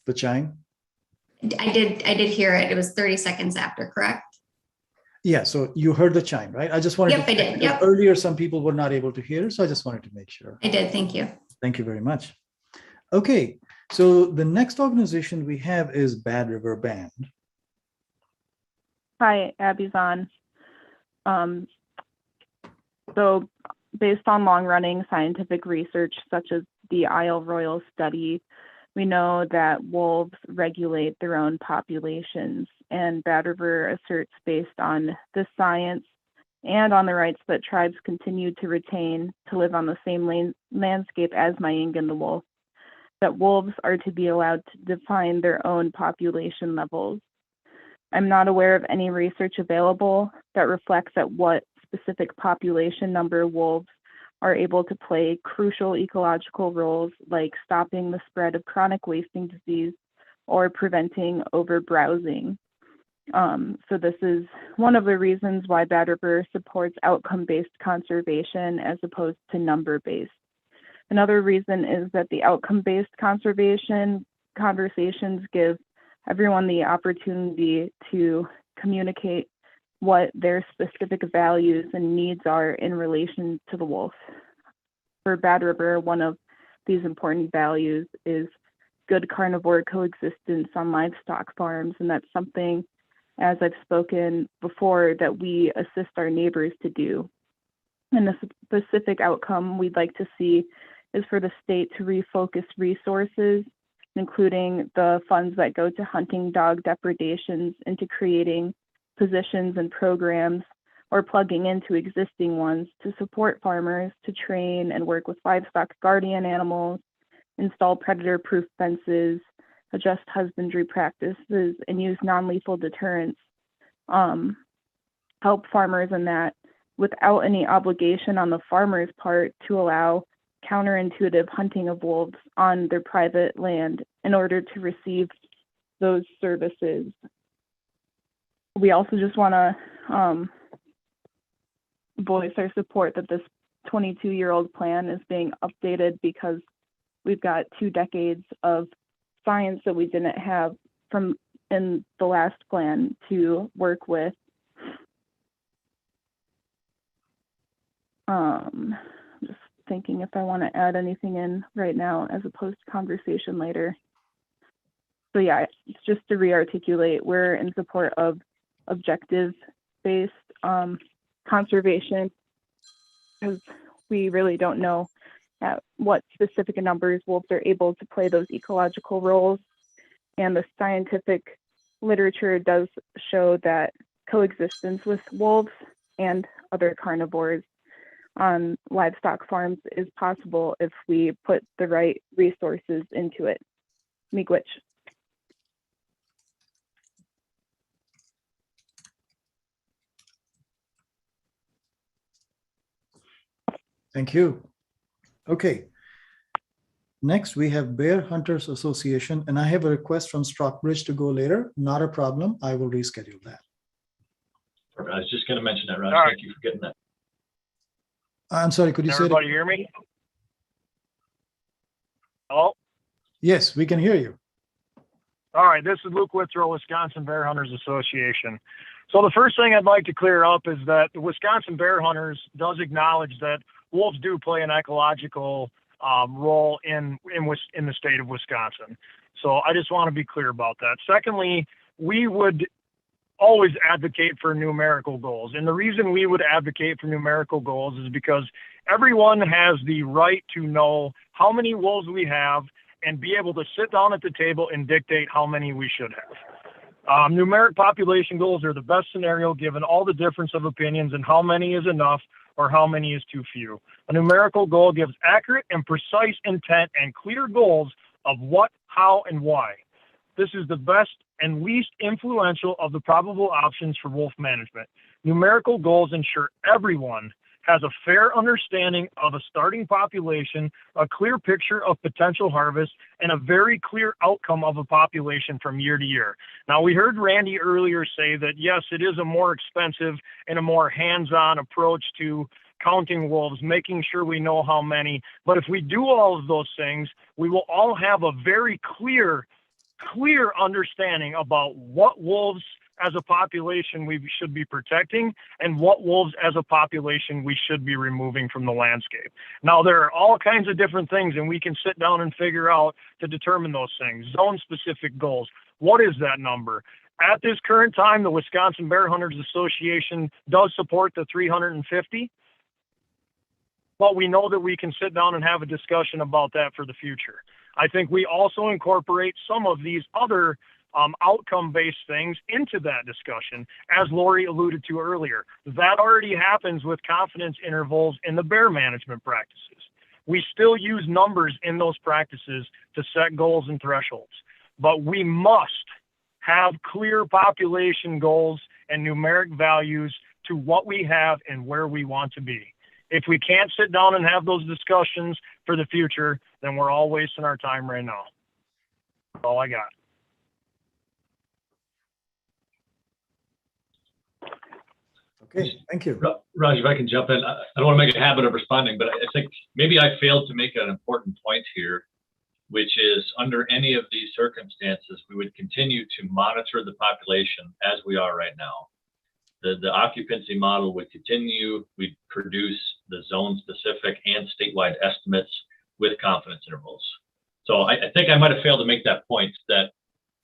The chime? I did hear it. It was 30 seconds after, correct? Yeah, so you heard the chime, right? I just wanted Yep, to I did. Yep. Earlier, some people were not able to hear, so I just wanted to make sure. I did, thank you. Thank you very much. Okay, so the next organization we have is Bad River Band. Hi, Abby's on. So based on long-running scientific research, such as the Isle Royal study, we know that wolves regulate their own populations, and Bad River asserts, based on this science and on the rights that tribes continue to retain to live on the same landscape as Maingan the wolf, that wolves are to be allowed to define their own population levels. I'm not aware of any research available that reflects at what specific population number wolves are able to play crucial ecological roles, like stopping the spread of chronic wasting disease or preventing overbrowsing. So this is one of the reasons why Bad River supports outcome-based conservation as opposed to number-based. Another reason is that the outcome-based conservation conversations give everyone the opportunity to communicate what their specific values and needs are in relation to the wolf. For Bad River, one of these important values is good carnivore coexistence on livestock farms, and that's something, as I've spoken before, that we assist our neighbors to do. And the specific outcome we'd like to see is for the state to refocus resources, including the funds that go to hunting dog depredations, into creating positions and programs or plugging into existing ones to support farmers to train and work with livestock guardian animals, install predator-proof fences, adjust husbandry practices, and use non-lethal deterrents. Help farmers in that without any obligation on the farmer's part to allow counterintuitive hunting of wolves on their private land in order to receive those services. We also just want to voice our support that this 22-year-old plan is being updated, because we've got 2 decades of science that we didn't have from in the last plan to work with. Just thinking if I want to add anything in right now as opposed to conversation later. So yeah, it's just to re-articulate, we're in support of objective-based conservation, because we really don't know at what specific numbers wolves are able to play those ecological roles. And the scientific literature does show that coexistence with wolves and other carnivores on livestock farms is possible if we put the right resources into it. Miigwech. Thank you. Okay. Next, we have Bear Hunters Association, and I have a request from Stockbridge to go later. Not a problem. I will reschedule that. I was just going to mention that, Raj. All right. Thank you for getting that. I'm sorry, could you say Everybody that? hear me? Hello? Yes, we can hear you. All right, this is Luke Withrow, Wisconsin Bear Hunters Association. So the first thing I'd like to clear up is that the Wisconsin Bear Hunters does acknowledge that wolves do play an ecological role in the state of Wisconsin. So I just want to be clear about that. Secondly, we would always advocate for numerical goals. And the reason we would advocate for numerical goals is because everyone has the right to know how many wolves we have and be able to sit down at the table and dictate how many we should have. Numeric population goals are the best scenario given all the difference of opinions and how many is enough or how many is too few. A numerical goal gives accurate and precise intent and clear goals of what, how, and why. This is the best and least influential of the probable options for wolf management. Numerical goals ensure everyone has a fair understanding of a starting population, a clear picture of potential harvest, and a very clear outcome of a population from year to year. Now, we heard Randy earlier say that, yes, it is a more expensive and a more hands-on approach to counting wolves, making sure we know how many. But if we do all of those things, we will all have a very clear understanding about what wolves as a population we should be protecting and what wolves as a population we should be removing from the landscape. Now, there are all kinds of different things, and we can sit down and figure out to determine those things. Zone-specific goals. What is that number? At this current time, the Wisconsin Bear Hunters Association does support the 350, but we know that we can sit down and have a discussion about that for the future. I think we also incorporate some of these other outcome-based things into that discussion, as Lori alluded to earlier. That already happens with confidence intervals in the bear management practices. We still use numbers in those practices to set goals and thresholds, but we must have clear population goals and numeric values to what we have and where we want to be. If we can't sit down and have those discussions for the future, then we're all wasting our time right now. That's all I got. Okay, thank you. Raj, if I can jump in, I don't want to make a habit of responding, but I think maybe I failed to make an important point here, which is under any of these circumstances, we would continue to monitor the population as we are right now. The occupancy model would continue. We'd produce the zone-specific and statewide estimates with confidence intervals. So I think I might have failed to make that point that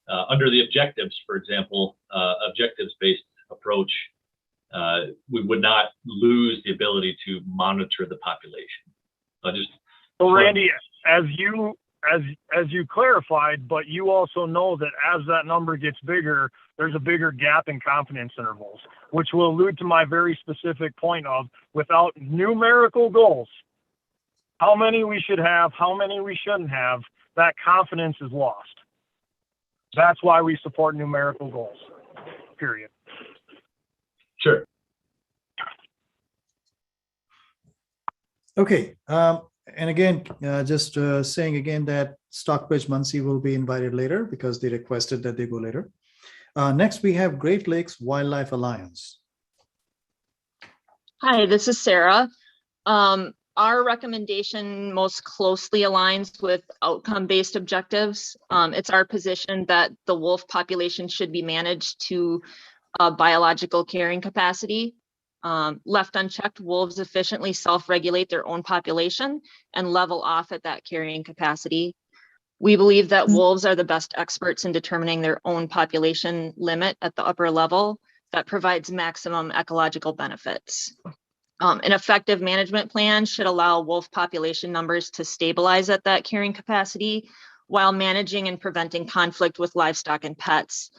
under the objectives, for example, objectives-based approach, we would not lose the ability to monitor the population. So Randy, as you clarified, but you also know that as that number gets bigger, there's a bigger gap in confidence intervals, which will allude to my very specific point of without numerical goals, how many we should have, how many we shouldn't have, that confidence is lost. That's why we support numerical goals, period. Sure. Okay, and again, just saying again that Stockbridge Muncie will be invited later because they requested that they go later. Next, we have Great Lakes Wildlife Alliance. Hi, this is Sarah. Our recommendation most closely aligns with outcome-based objectives. It's our position that the wolf population should be managed to a biological carrying capacity. Left unchecked, wolves efficiently self-regulate their own population and level off at that carrying capacity. We believe that wolves are the best experts in determining their own population limit at the upper level that provides maximum ecological benefits. An effective management plan should allow wolf population numbers to stabilize at that carrying capacity while managing and preventing conflict with livestock and pets.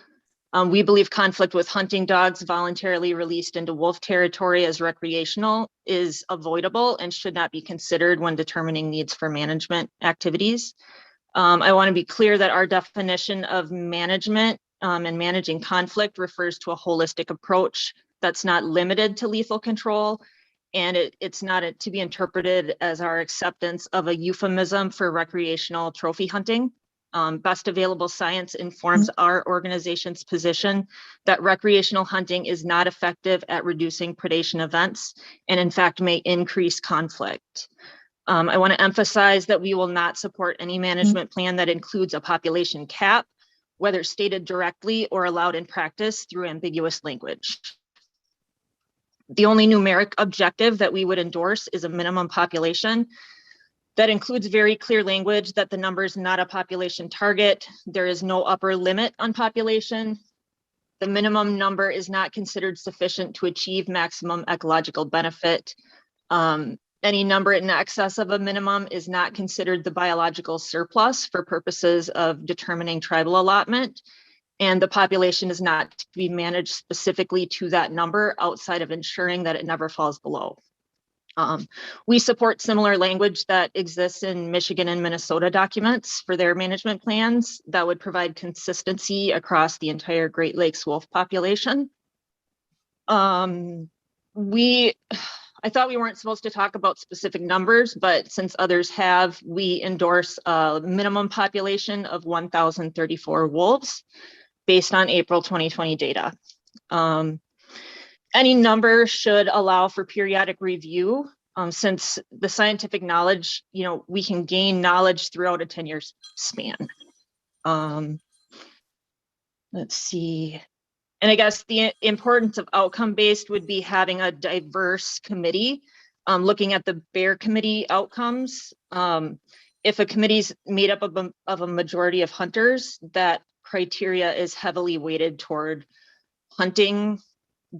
We believe conflict with hunting dogs voluntarily released into wolf territory as recreational is avoidable and should not be considered when determining needs for management activities. I want to be clear that our definition of management and managing conflict refers to a holistic approach that's not limited to lethal control, and it's not to be interpreted as our acceptance of a euphemism for recreational trophy hunting. Best available science informs our organization's position that recreational hunting is not effective at reducing predation events and in fact may increase conflict. I want to emphasize that we will not support any management plan that includes a population cap, whether stated directly or allowed in practice through ambiguous language. The only numeric objective that we would endorse is a minimum population that includes very clear language that the number is not a population target. There is no upper limit on population. The minimum number is not considered sufficient to achieve maximum ecological benefit. Any number in excess of a minimum is not considered the biological surplus for purposes of determining tribal allotment. And the population is not to be managed specifically to that number outside of ensuring that it never falls below. We support similar language that exists in Michigan and Minnesota documents for their management plans that would provide consistency across the entire Great Lakes wolf population. I thought we weren't supposed to talk about specific numbers, but since others have, we endorse a minimum population of 1,034 wolves based on April 2020 data. Any number should allow for periodic review since the scientific knowledge, we can gain knowledge throughout a 10-year span. Let's see. And I guess the importance of outcome-based would be having a diverse committee, looking at the bear committee outcomes. If a committee is made up of a majority of hunters, that criteria is heavily weighted toward hunting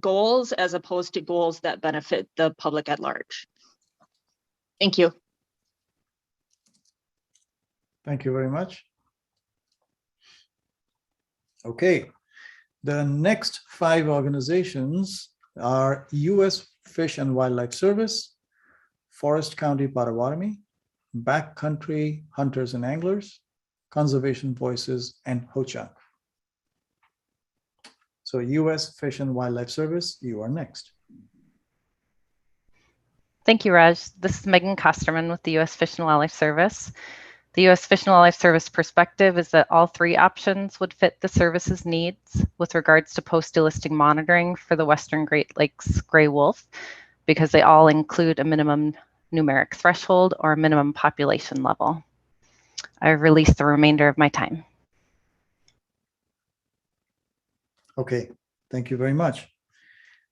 goals as opposed to goals that benefit the public at large. Thank you. Thank you very much. Okay, the next 5 organizations are U.S. Fish and Wildlife Service, Forest County Potawatomi, Backcountry Hunters and Anglers, Conservation Voices, and Ho-Chunk. So U.S. Fish and Wildlife Service, you are next. Thank you, Raj. This is Megan Kosterman with the U.S. Fish and Wildlife Service. The U.S. Fish and Wildlife Service perspective is that all 3 options would fit the service's needs with regards to post-delisting monitoring for the Western Great Lakes gray wolf, because they all include a minimum numeric threshold or a minimum population level. I've released the remainder of my time. Okay, thank you very much.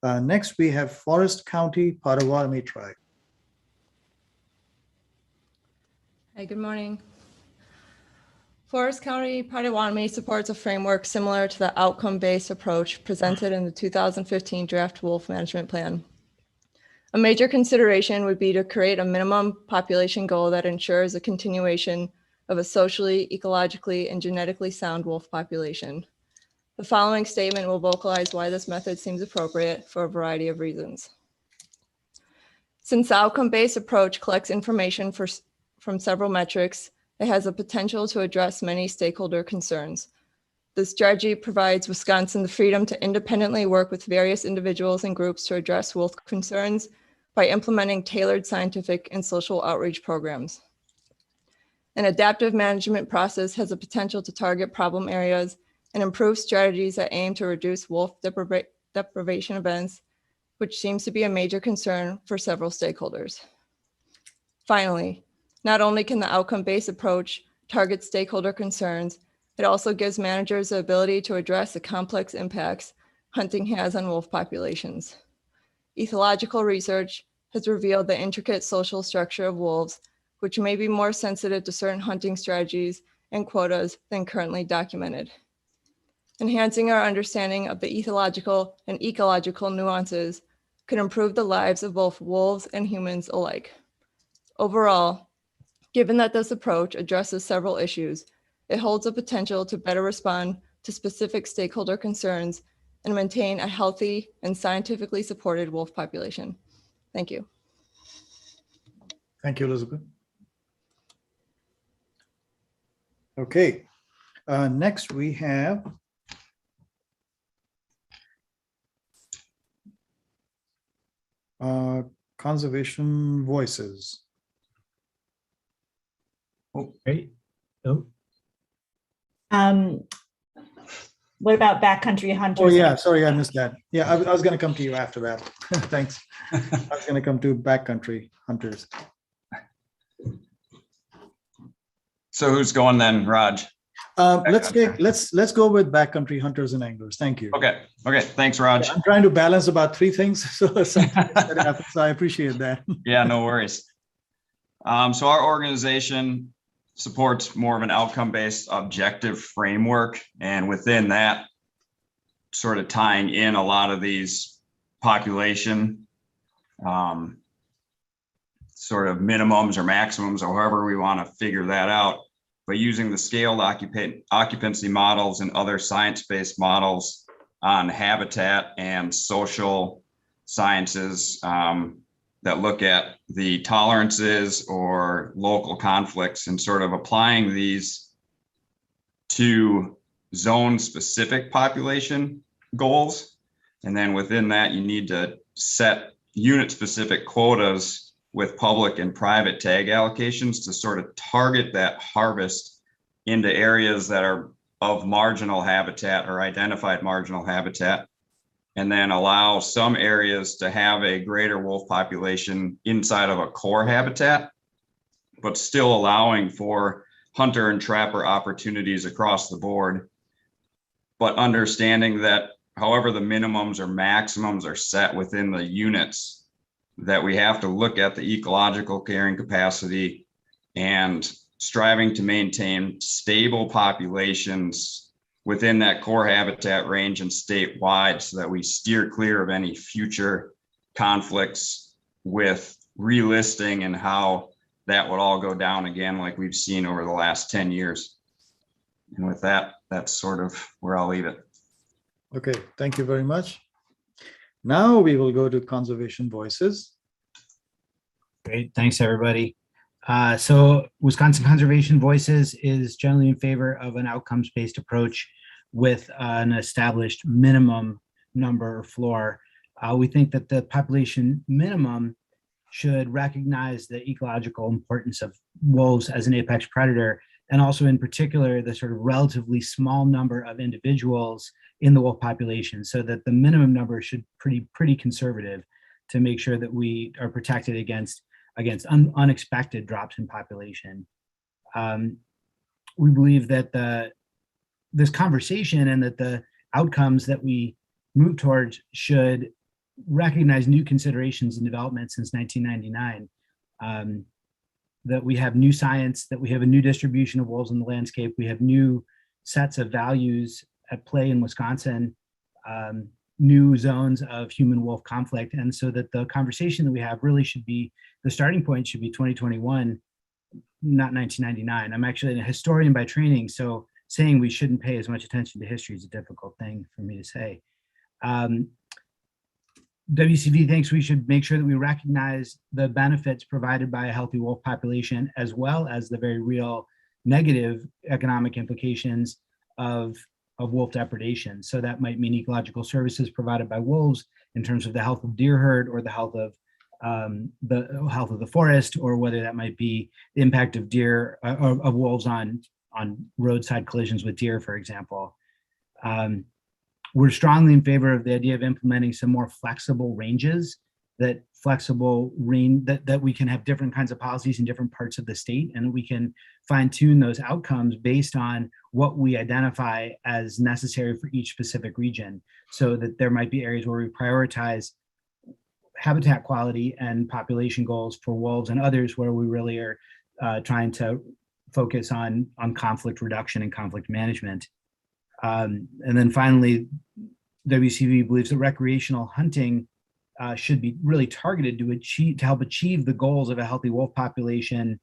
Next, we have Forest County Potawatomi Tribe. Hi, good morning. Forest County Potawatomi supports a framework similar to the outcome-based approach presented in the 2015 Draft Wolf Management Plan. A major consideration would be to create a minimum population goal that ensures a continuation of a socially, ecologically, and genetically sound wolf population. The following statement will vocalize why this method seems appropriate for a variety of reasons. Since the outcome-based approach collects information from several metrics, it has the potential to address many stakeholder concerns. This strategy provides Wisconsin the freedom to independently work with various individuals and groups to address wolf concerns by implementing tailored scientific and social outreach programs. An adaptive management process has the potential to target problem areas and improve strategies that aim to reduce wolf deprivation events, which seems to be a major concern for several stakeholders. Finally, not only can the outcome-based approach target stakeholder concerns, it also gives managers the ability to address the complex impacts hunting has on wolf populations. Ethological research has revealed the intricate social structure of wolves, which may be more sensitive to certain hunting strategies and quotas than currently documented. Enhancing our understanding of the ethological and ecological nuances could improve the lives of both wolves and humans alike. Overall, given that this approach addresses several issues, it holds the potential to better respond to specific stakeholder concerns and maintain a healthy and scientifically supported wolf population. Thank you. Thank you, Elizabeth. Okay, next we have conservation voices. Okay. Oh, What about backcountry hunters? Oh yeah, sorry, I missed that. Yeah, I was going to come to you after that. Thanks. I was going to come to backcountry hunters. So who's going then, Raj? Let's go with backcountry hunters and anglers. Thank you. Okay. Thanks, Raj. I'm trying to balance about three things, so sometimes that happens. So I appreciate that. Yeah, no worries. So our organization supports more of an outcome-based objective framework, and within that, sort of tying in a lot of these population sort of minimums or maximums, or however we want to figure that out, but using the scaled occupancy models and other science-based models on habitat and social sciences that look at the tolerances or local conflicts, and sort of applying these to zone-specific population goals. And then within that, you need to set unit-specific quotas with public and private tag allocations to sort of target that harvest into areas that are of marginal habitat or identified marginal habitat, and then allow some areas to have a greater wolf population inside of a core habitat, but still allowing for hunter and trapper opportunities across the board, but understanding that however the minimums or maximums are set within the units, that we have to look at the ecological carrying capacity and striving to maintain stable populations within that core habitat range and statewide, so that we steer clear of any future conflicts with relisting and how that would all go down again, like we've seen over the last 10 years. And with that, that's sort of where I'll leave it. Okay, thank you very much. Now we will go to conservation voices. great. Thanks, everybody. So Wisconsin Conservation Voices is generally in favor of an outcomes-based approach with an established minimum number or floor. We think that the population minimum should recognize the ecological importance of wolves as an apex predator, and also in particular, the sort of relatively small number of individuals in the wolf population, so that the minimum number should pretty conservative to make sure that we are protected against unexpected drops in population. We believe that this conversation and that the outcomes that we move towards should recognize new considerations in development since 1999. That we have new science, that we have a new distribution of wolves in the landscape, we have new sets of values at play in Wisconsin, new zones of human-wolf conflict. And so that the conversation that we have really should be, the starting point should be 2021, not 1999. I'm actually a historian by training, so saying we shouldn't pay as much attention to history is a difficult thing for me to say. WCV thinks we should make sure that we recognize the benefits provided by a healthy wolf population, as well as the very real negative economic implications of wolf depredation. So that might mean ecological services provided by wolves in terms of the health of deer herd, or the health of the forest, or whether that might be the impact of deer of wolves on roadside collisions with deer, for example. We're strongly in favor of the idea of implementing some more flexible ranges, that we can have different kinds of policies in different parts of the state, and we can fine tune those outcomes based on what we identify as necessary for each specific region, so that there might be areas where we prioritize habitat quality and population goals for wolves, and others where we really are trying to focus on conflict reduction and conflict management. And then finally, WCV believes that recreational hunting should be really targeted to help achieve the goals of a healthy wolf population,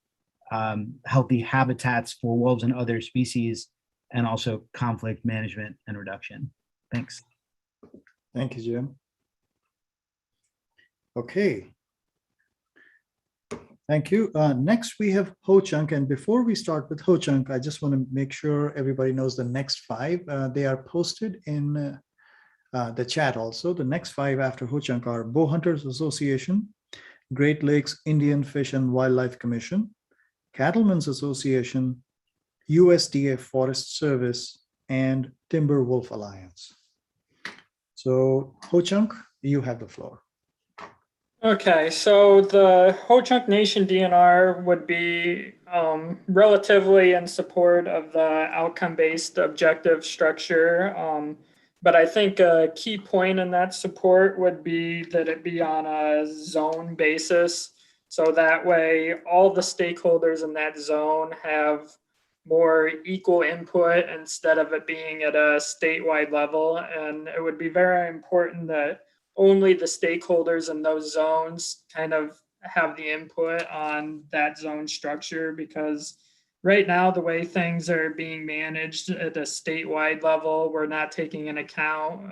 healthy habitats for wolves and other species, and also conflict management and reduction. Thanks. Thank you, Jim. Okay. Thank you. Next, we have Ho Chunk. And before we start with Ho Chunk, I just want to make sure everybody knows the next 5. They are posted in the chat also. The next 5 after Ho Chunk are Bow Hunters Association, Great Lakes Indian Fish and Wildlife Commission, Cattlemen's Association, USDA Forest Service, and Timber Wolf Alliance. So Ho Chunk, you have the floor. Okay, so the Ho Chunk Nation DNR would be relatively in support of the outcome-based objective structure. But I think a key point in that support would be that it be on a zone basis. So that way all the stakeholders in that zone have more equal input instead of it being at a statewide level. And it would be very important that only the stakeholders in those zones kind of have the input on that zone structure, because right now the way things are being managed at a statewide level, we're not taking into account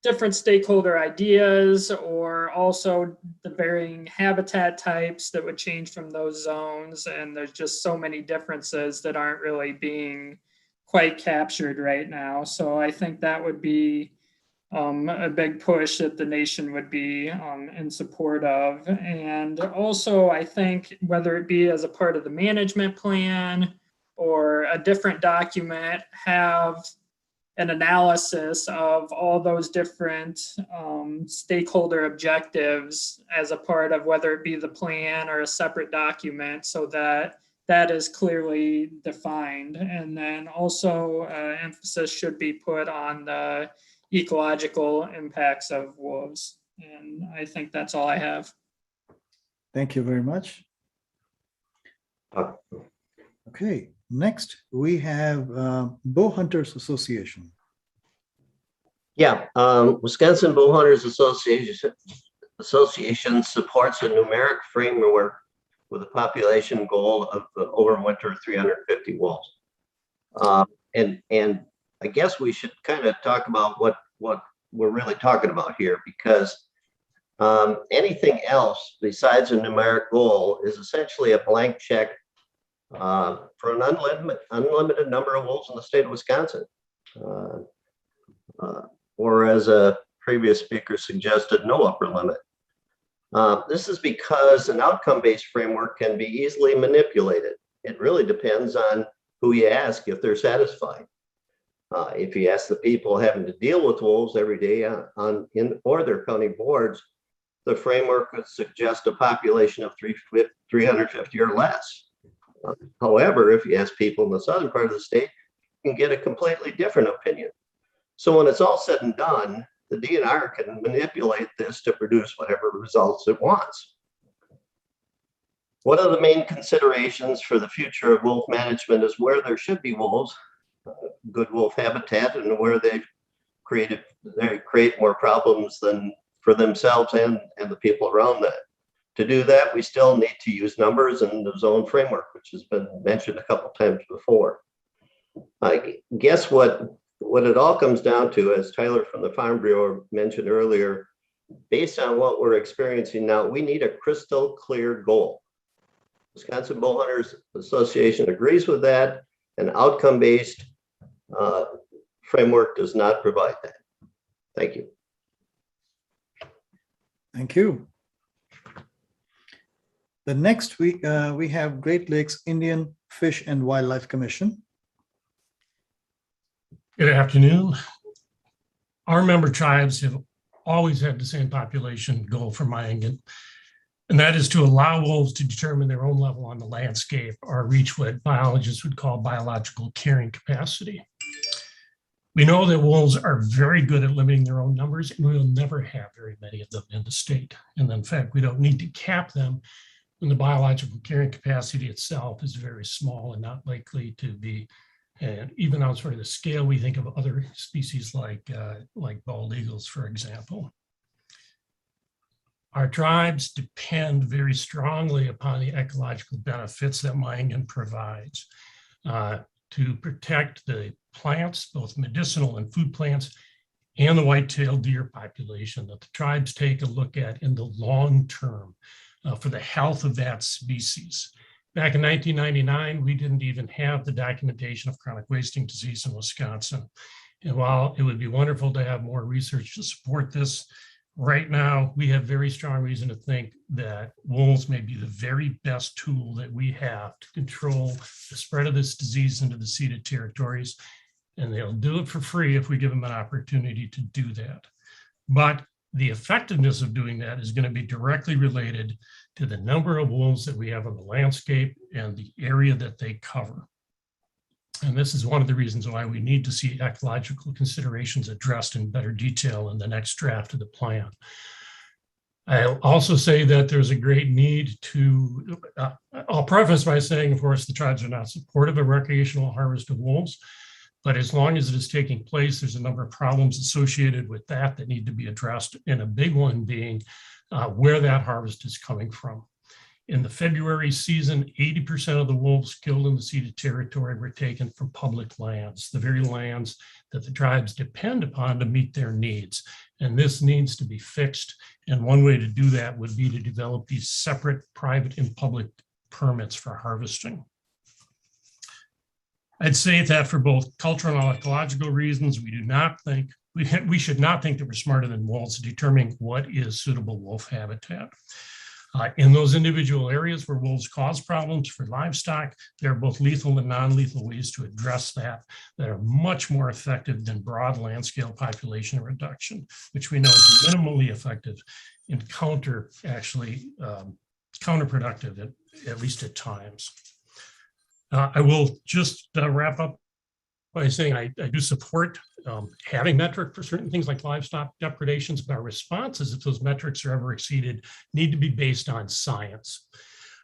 different stakeholder ideas, or also the varying habitat types that would change from those zones. And there's just so many differences that aren't really being quite captured right now. So I think that would be a big push that the nation would be in support of. And also, I think whether it be as a part of the management plan or a different document, have an analysis of all those different stakeholder objectives as a part of whether it be the plan or a separate document, so that that is clearly defined. And then also emphasis should be put on the ecological impacts of wolves. And I think that's all I have. Thank you very much. Okay, next we have Bow Hunters Association. Yeah, Wisconsin Bow Hunters Association supports a numeric framework with a population goal of overwinter 350 wolves. And I guess we should kind of talk about what we're really talking about here, because anything else besides a numeric goal is essentially a blank check for an unlimited number of wolves in the state of Wisconsin. Or as a previous speaker suggested, no upper limit. This is because an outcome-based framework can be easily manipulated. It really depends on who you ask if they're satisfied. If you ask the people having to deal with wolves every day or their county boards, the framework would suggest a population of 350 or less. However, if you ask people in the southern part of the state, you can get a completely different opinion. So when it's all said and done, the DNR can manipulate this to produce whatever results it wants. One of the main considerations for the future of wolf management is where there should be wolves, good wolf habitat, and where they create more problems than for themselves and the people around that. To do that, we still need to use numbers and the zone framework, which has been mentioned a couple times before. I guess what it all comes down to, as Tyler from the Farm Bureau mentioned earlier, based on what we're experiencing now, we need a crystal clear goal. Wisconsin Bow Hunters Association agrees with that. An outcome-based framework does not provide that. Thank you. Thank you. The next we have Great Lakes Indian Fish and Wildlife Commission. Good afternoon. Our member tribes have always had the same population goal for Mayangan, and that is to allow wolves to determine their own level on the landscape, or reach what biologists would call biological carrying capacity. We know that wolves are very good at limiting their own numbers, and we'll never have very many of them in the state. And in fact, we don't need to cap them when the biological carrying capacity itself is very small and not likely to be, and even on sort of the scale we think of other species like bald eagles, for example. Our tribes depend very strongly upon the ecological benefits that mining provides to protect the plants, both medicinal and food plants, and the white-tailed deer population that the tribes take a look at in the long term for the health of that species. Back in 1999, we didn't even have the documentation of chronic wasting disease in Wisconsin. And while it would be wonderful to have more research to support this, right now, we have very strong reason to think that wolves may be the very best tool that we have to control the spread of this disease into the ceded territories. And they'll do it for free if we give them an opportunity to do that. But the effectiveness of doing that is going to be directly related to the number of wolves that we have on the landscape and the area that they cover. And this is one of the reasons why we need to see ecological considerations addressed in better detail in the next draft of the plan. I'll also say that there's a great need to, I'll preface by saying, of course, the tribes are not supportive of recreational harvest of wolves, but as long as it is taking place, there's a number of problems associated with that that need to be addressed, and a big one being where that harvest is coming from. In the February season, 80% of the wolves killed in the ceded territory were taken from public lands, the very lands that the tribes depend upon to meet their needs. And this needs to be fixed. And one way to do that would be to develop these separate private and public permits for harvesting. I'd say that for both cultural and ecological reasons, we should not think that we're smarter than wolves determining what is suitable wolf habitat. In those individual areas where wolves cause problems for livestock, there are both lethal and non-lethal ways to address that are much more effective than broad land-scale population reduction, which we know is minimally effective and counterproductive, at least at times. I will just wrap up by saying I do support having metric for certain things like livestock depredations, but our responses, if those metrics are ever exceeded, need to be based on science.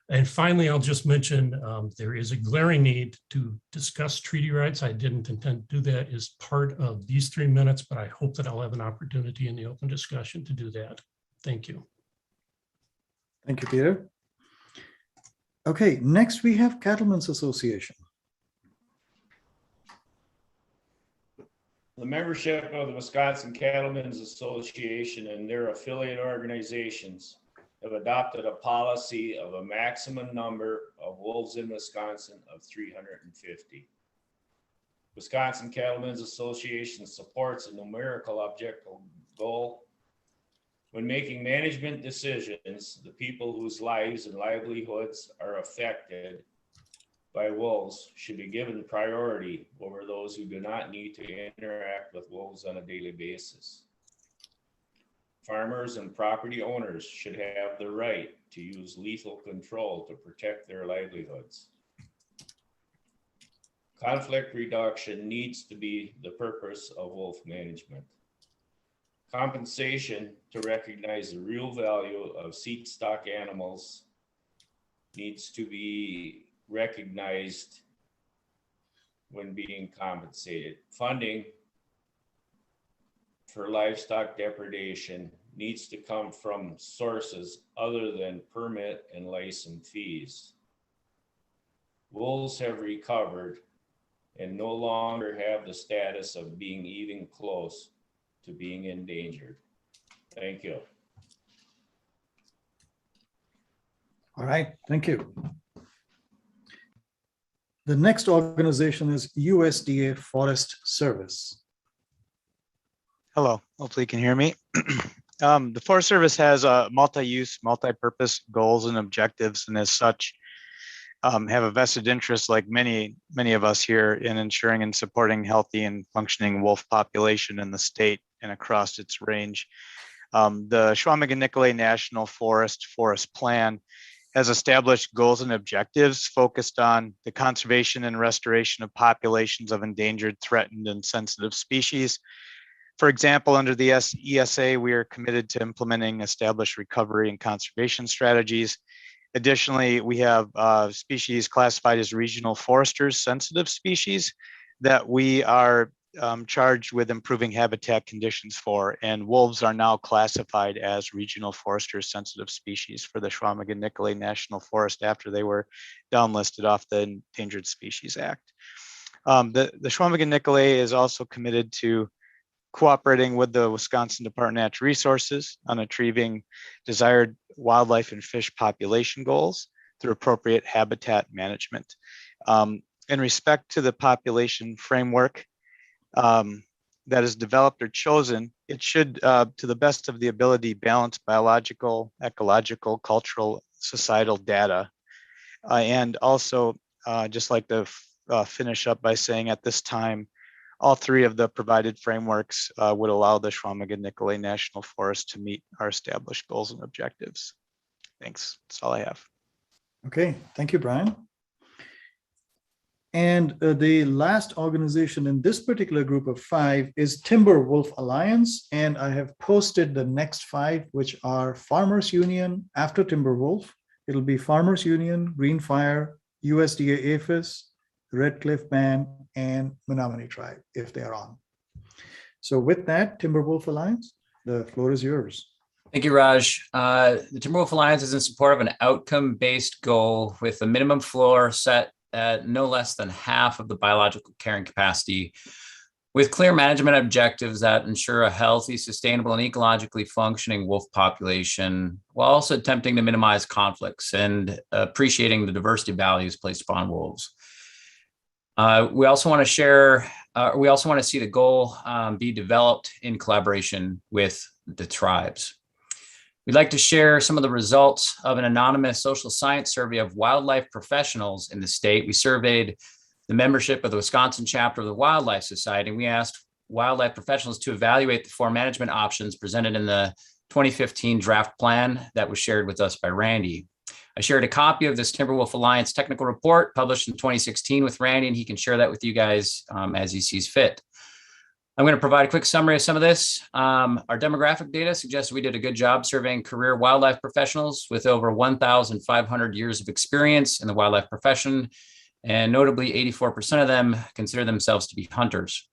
And finally, I'll just mention there is a glaring need to discuss treaty rights. I didn't intend to do that as part of these 3 minutes, but I hope that I'll have an opportunity in the open discussion to do that. Thank you. Thank you, Peter. Okay, next we have Cattlemen's Association. The membership of the Wisconsin Cattlemen's Association and their affiliate organizations have adopted a policy of a maximum number of wolves in Wisconsin of 350. Wisconsin Cattlemen's Association supports a numerical objective goal. When making management decisions, the people whose lives and livelihoods are affected by wolves should be given priority over those who do not need to interact with wolves on a daily basis. Farmers and property owners should have the right to use lethal control to protect their livelihoods. Conflict reduction needs to be the purpose of wolf management. Compensation to recognize the real value of seed stock animals needs to be recognized when being compensated. Funding for livestock depredation needs to come from sources other than permit and license fees. Wolves have recovered and no longer have the status of being even close to being endangered. Thank you. All right, thank you. The next organization is USDA Forest Service. Hello, hopefully you can hear me. The Forest Service has multi-use, multi-purpose goals and objectives, and as such, have a vested interest, like many of us here, in ensuring and supporting healthy and functioning wolf population in the state and across its range. The Chequamegon-Nicolet National Forest Plan has established goals and objectives focused on the conservation and restoration of populations of endangered, threatened, and sensitive species. For example, under the ESA, we are committed to implementing established recovery and conservation strategies. Additionally, we have species classified as regional foresters, sensitive species, that we are charged with improving habitat conditions for, and wolves are now classified as regional forester sensitive species for the Chequamegon-Nicolet National Forest after they were downlisted off the Endangered Species Act. The Chequamegon-Nicolet is also committed to cooperating with the Wisconsin Department of Natural Resources on achieving desired wildlife and fish population goals through appropriate habitat management. In respect to the population framework that is developed or chosen, it should, to the best of the ability, balance biological, ecological, cultural, societal data. And also, just like to finish up by saying at this time, all three of the provided frameworks would allow the Chequamegon-Nicolet National Forest to meet our established goals and objectives. Thanks. That's all I have. Okay, thank you, Brian. And the last organization in this particular group of 5 is Timber Wolf Alliance. And I have posted the next 5, which are Farmers Union after Timber Wolf. It'll be Farmers Union, Green Fire, USDA APHIS, Red Cliff Band, and Menominee Tribe, if they are on. So with that, Timber Wolf Alliance, the floor is yours. Thank you, Raj. The Timberwolf Alliance is in support of an outcome-based goal with a minimum floor set at no less than half of the biological carrying capacity, with clear management objectives that ensure a healthy, sustainable, and ecologically functioning wolf population, while also attempting to minimize conflicts and appreciating the diversity values placed upon wolves. We also want to share, we also want to see the goal be developed in collaboration with the tribes. We'd like to share some of the results of an anonymous social science survey of wildlife professionals in the state. We surveyed the membership of the Wisconsin chapter of the Wildlife Society, and we asked wildlife professionals to evaluate the 4 management options presented in the 2015 draft plan that was shared with us by Randy. I shared a copy of this Timberwolf Alliance technical report published in 2016 with Randy, and he can share that with you guys as he sees fit. I'm going to provide a quick summary of some of this. Our demographic data suggests we did a good job surveying career wildlife professionals with over 1,500 years of experience in the wildlife profession, and notably 84% of them consider themselves to be hunters.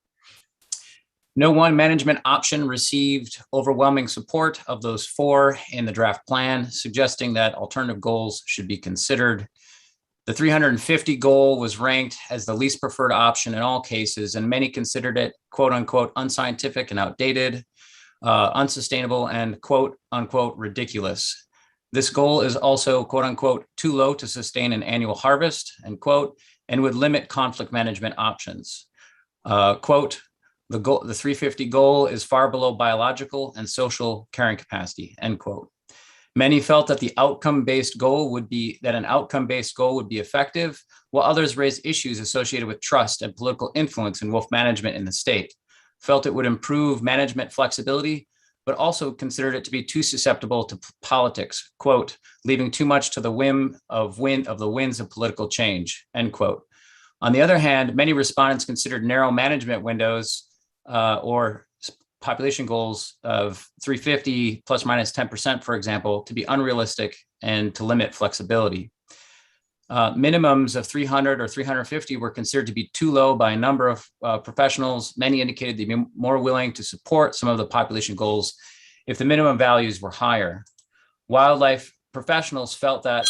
No one management option received overwhelming support of those 4 in the draft plan, suggesting that alternative goals should be considered. The 350 goal was ranked as the least preferred option in all cases, and many considered it quote unquote unscientific and outdated, unsustainable, and quote unquote ridiculous. This goal is also quote unquote too low to sustain an annual harvest, end quote, and would limit conflict management options. Quote, the 350 goal is far below biological and social carrying capacity, end quote. Many felt that an outcome-based goal would be effective, while others raised issues associated with trust and political influence in wolf management in the state, felt it would improve management flexibility, but also considered it to be too susceptible to politics, quote, leaving too much to the whim of the winds of political change, end quote. On the other hand, many respondents considered narrow management windows or population goals of 350 plus minus 10%, for example, to be unrealistic and to limit flexibility. Minimums of 300 or 350 were considered to be too low by a number of professionals. Many indicated they'd be more willing to support some of the population goals if the minimum values were higher. Wildlife professionals felt that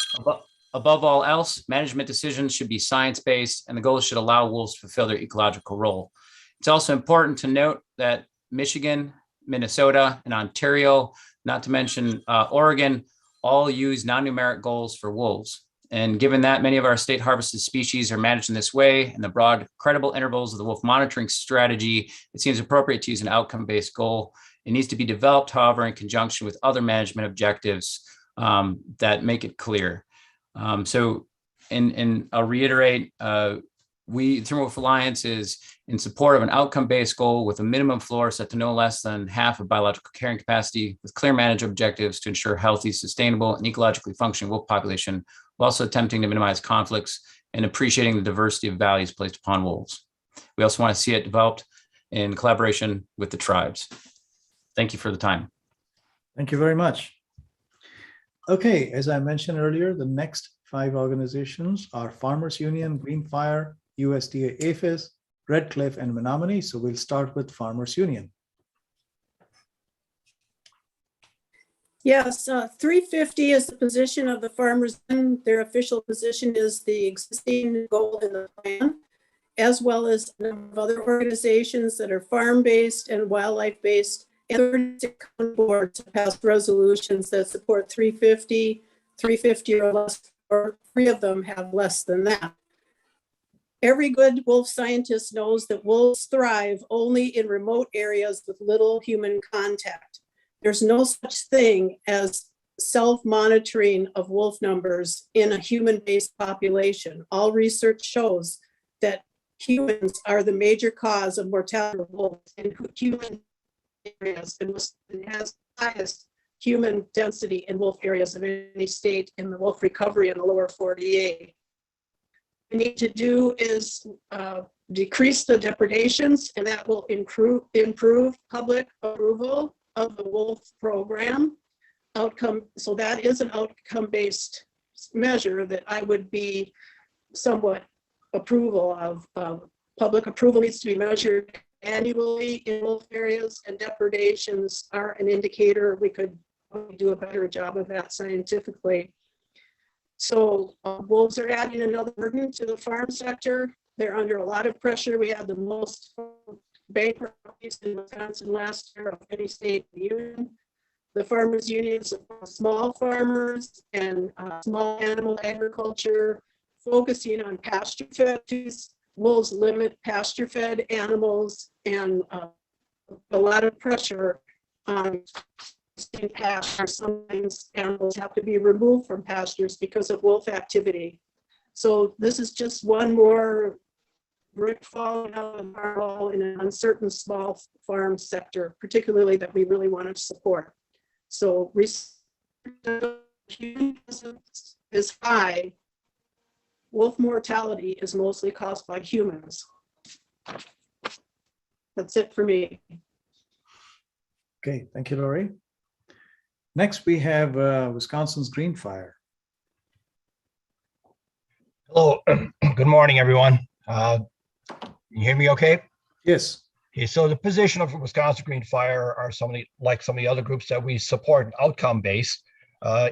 above all else, management decisions should be science-based and the goals should allow wolves to fulfill their ecological role. It's also important to note that Michigan, Minnesota, and Ontario, not to mention Oregon, all use non-numeric goals for wolves. And given that many of our state harvested species are managed in this way and the broad, credible intervals of the wolf monitoring strategy, it seems appropriate to use an outcome-based goal. It needs to be developed, however, in conjunction with other management objectives that make it clear. So I'll reiterate, the Timberwolf Alliance is in support of an outcome-based goal with a minimum floor set to no less than half of biological carrying capacity, with clear management objectives to ensure healthy, sustainable, and ecologically functioning wolf population, while also attempting to minimize conflicts and appreciating the diversity of values placed upon wolves. We also want to see it developed in collaboration with the tribes. Thank you for the time. Thank you very much. Okay, as I mentioned earlier, the next 5 organizations are Farmers Union, Green Fire, USDA APHIS, Red Cliff, and Menominee. So we'll start with Farmers Union. Yes, 350 is the position of the farmers. Their official position is the existing goal in the plan, as well as a number of other organizations that are farm-based and wildlife-based, and 36 boards pass resolutions that support 350, 350 or less, or 3 of them have less than that. Every good wolf scientist knows that wolves thrive only in remote areas with little human contact. There's no such thing as self-monitoring of wolf numbers in a human-based population. All research shows that humans are the major cause of mortality of wolves in human areas, and has the highest human density in wolf areas of any state in the wolf recovery in the lower 48. What we need to do is decrease the depredations, and that will improve public approval of the wolf program outcome. So that is an outcome-based measure that I would be somewhat approval of. Public approval needs to be measured annually in wolf areas, and depredations are an indicator. We could do a better job of that scientifically. So wolves are adding another burden to the farm sector. They're under a lot of pressure. We had the most bankruptcies in Wisconsin last year of any state in the union. The farmers unions support small farmers and small animal agriculture, focusing on pasture-fed. Wolves limit pasture-fed animals, and a lot of pressure on pastures. Sometimes animals have to be removed from pastures because of wolf activity. So this is just one more brick falling out of the wall in an uncertain small farm sector, particularly that we really want to support. So research is high. Wolf mortality is mostly caused by humans. That's it for me. Okay, thank you, Lori. Next, we have Wisconsin's Green Fire. Hello, good morning, everyone. You hear me okay? Yes. Okay, so the position of Wisconsin Green Fire are some of the other groups that we support, outcome-based.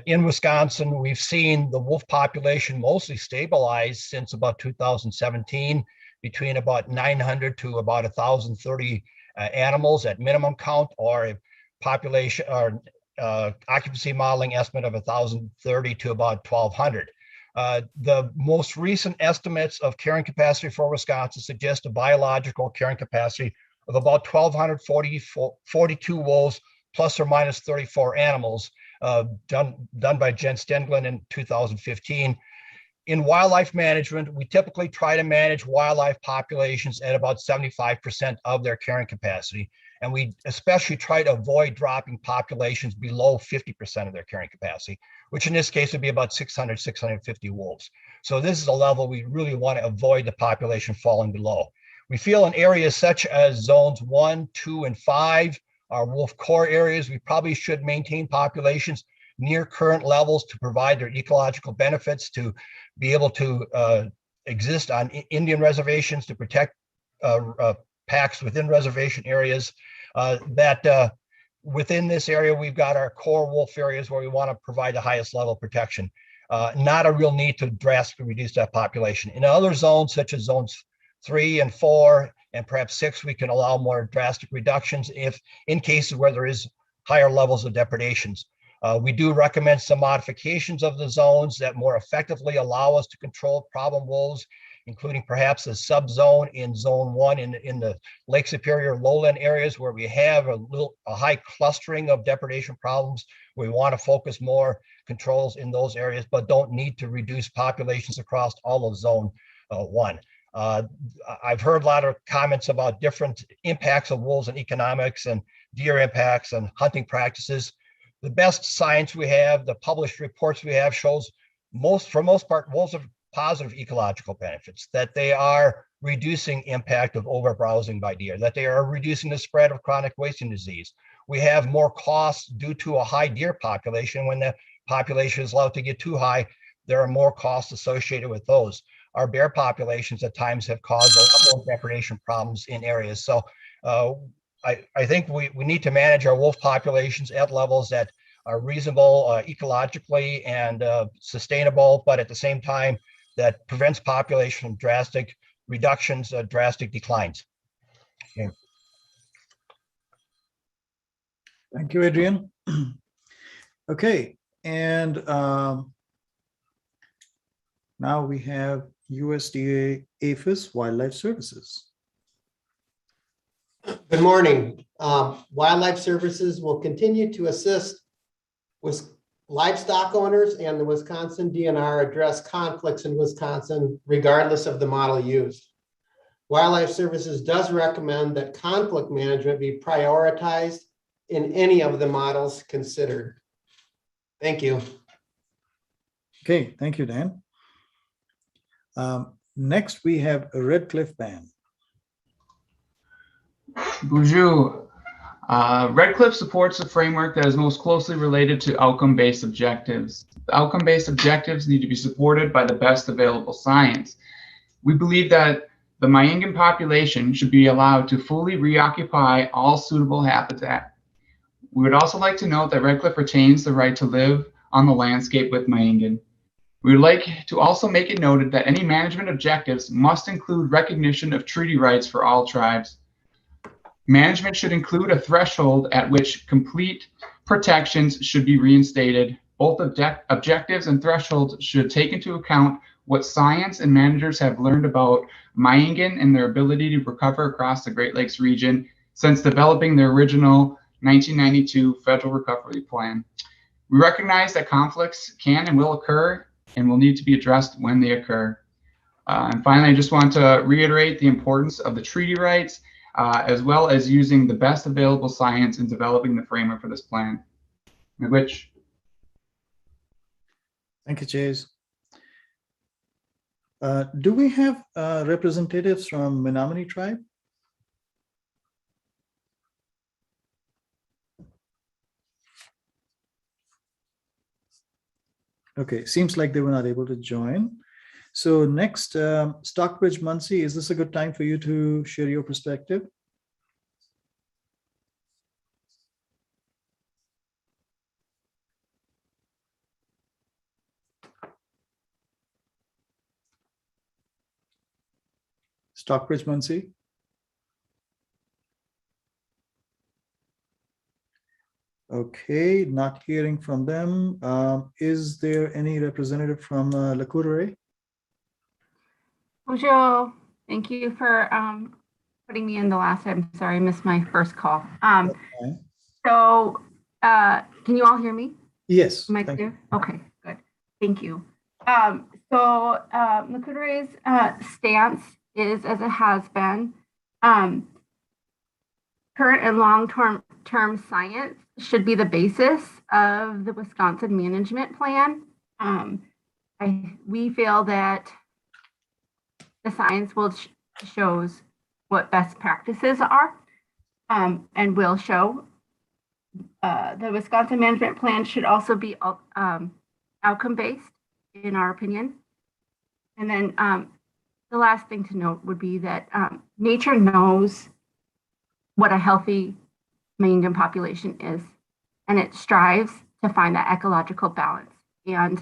In Wisconsin, we've seen the wolf population mostly stabilize since about 2017, between about 900 to about 1,030 animals at minimum count, or a population or occupancy modeling estimate of 1,030 to about 1,200. The most recent estimates of carrying capacity for Wisconsin suggest a biological carrying capacity of about 1,242 wolves plus or minus 34 animals, done by Jen Stenglin in 2015. In wildlife management, we typically try to manage wildlife populations at about 75% of their carrying capacity. And we especially try to avoid dropping populations below 50% of their carrying capacity, which in this case would be about 600, 650 wolves. So this is a level we really want to avoid the population falling below. We feel in areas such as zones 1, 2, and 5, our wolf core areas, we probably should maintain populations near current levels to provide their ecological benefits, to be able to exist on Indian reservations, to protect packs within reservation areas. Within this area, we've got our core wolf areas where we want to provide the highest level of protection. Not a real need to drastically reduce that population. In other zones, such as zones 3 and 4, and perhaps 6, we can allow more drastic reductions if in cases where there is higher levels of depredations. We do recommend some modifications of the zones that more effectively allow us to control problem wolves, including perhaps a subzone in zone 1 in the Lake Superior lowland areas where we have a high clustering of depredation problems. We want to focus more controls in those areas, but don't need to reduce populations across all of zone 1. I've heard a lot of comments about different impacts of wolves and economics and deer impacts and hunting practices. The best science we have, the published reports we have, shows for most part, wolves have positive ecological benefits, that they are reducing impact of overbrowsing by deer, that they are reducing the spread of chronic wasting disease. We have more costs due to a high deer population. When the population is allowed to get too high, there are more costs associated with those. our bear populations at times have caused a lot more depredation problems in areas. So I think we need to manage our wolf populations at levels that are reasonable ecologically and sustainable, but at the same time that prevents population from drastic reductions, drastic declines. Okay. Thank you, Adrian. Okay, and now we have USDA APHIS Wildlife Services. Good morning. Wildlife Services will continue to assist with livestock owners and the Wisconsin DNR address conflicts in Wisconsin regardless of the model used. Wildlife Services does recommend that conflict management be prioritized in any of the models considered. Thank you. Okay, thank you, Dan. Next, we have a Red Cliff Band. Bonjour. Red Cliff supports a framework that is most closely related to outcome-based objectives. The outcome-based objectives need to be supported by the best available science. We believe that the Myangan population should be allowed to fully reoccupy all suitable habitat. We would also like to note that Red Cliff retains the right to live on the landscape with Myangan. We would like to also make it noted that any management objectives must include recognition of treaty rights for all tribes. Management should include a threshold at which complete protections should be reinstated. Both objectives and thresholds should take into account what science and managers have learned about Myangan and their ability to recover across the Great Lakes region since developing the original 1992 Federal Recovery Plan. We recognize that conflicts can and will occur and will need to be addressed when they occur. And finally, I just want to reiterate the importance of the treaty rights as well as using the best available science in developing the framework for this plan. Which. Thank you, Chase. Do we have representatives from Menominee tribe? Okay, seems like they were not able to join. So next, Stockbridge Muncie, is this a good time for you to share your perspective? Stockbridge Muncie? Okay, not hearing from them. Is there any representative from Lac-Courte? Bonjour. Thank you for putting me in the last time. Sorry, I missed my first call. Okay. So can you all hear me? Yes. Am I clear? Okay, good. Thank you. So Lac-Courte's stance is, as it has been, current and long-term science should be the basis of the Wisconsin management plan. We feel that the science will shows what best practices are and will show. The Wisconsin management plan should also be outcome-based, in our opinion. And then the last thing to note would be that nature knows what a healthy Myangan population is, and it strives to find that ecological balance. And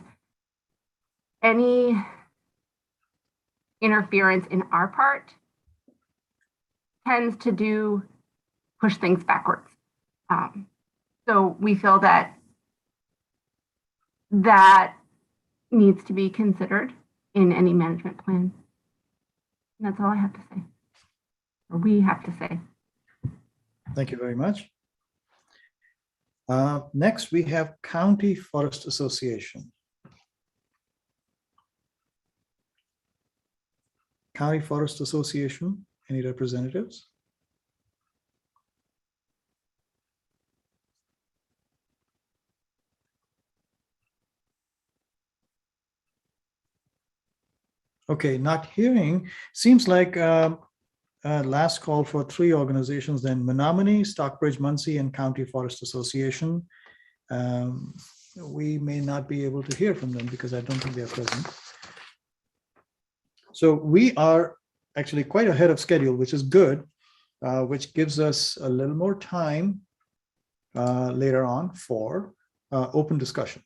any interference in our part tends to push things backwards. So we feel that needs to be considered in any management plan. And that's all I have to say, or we have to say. Thank you very much. Next, we have County Forest Association. County Forest Association, any representatives? Okay, not hearing. Seems like last call for 3 organizations, then Menominee, Stockbridge, Muncie, and County Forest Association. We may not be able to hear from them because I don't think they're present. So we are actually quite ahead of schedule, which is good, which gives us a little more time later on for open discussion.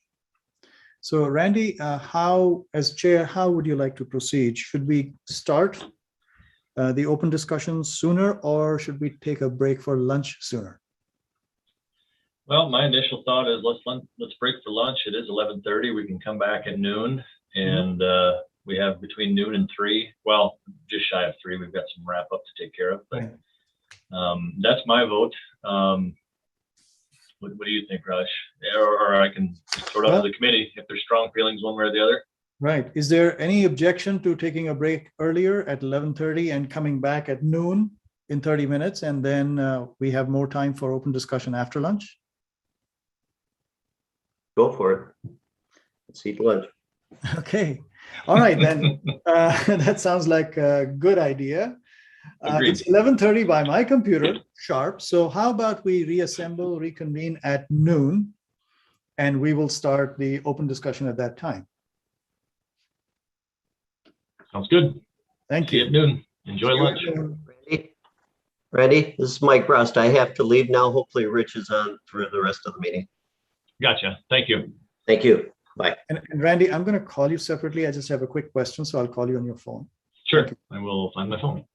So Randy, as chair, how would you like to proceed? Should we start the open discussion sooner, or should we take a break for lunch sooner? Well, my initial thought is let's break for lunch. It is 11:30. We can come back at noon, and we have between noon and 3. Well, just shy of 3. We've got some wrap up to take care of, but that's my vote. What do you think, Raj? Or I can sort out to the committee if there's strong feelings one way or the other. Right. Is there any objection to taking a break earlier at 11:30 and coming back at noon in 30 minutes, and then we have more time for open discussion after lunch? Go for it. Let's eat lunch. Okay. All right, then. That sounds like a good idea. It's 11:30 by my computer, sharp. So how about we reassemble, reconvene at noon, and we will start the open discussion at that time. Sounds good. Thank you. See you at noon. Enjoy lunch. Ready? This is Mike Rust. I have to leave now. Hopefully Rich is on for the rest of the meeting. Gotcha. Thank you. Thank you. Bye. And Randy, I'm going to call you separately. I just have a quick question, so I'll call you on your phone. Sure. I will find my phone.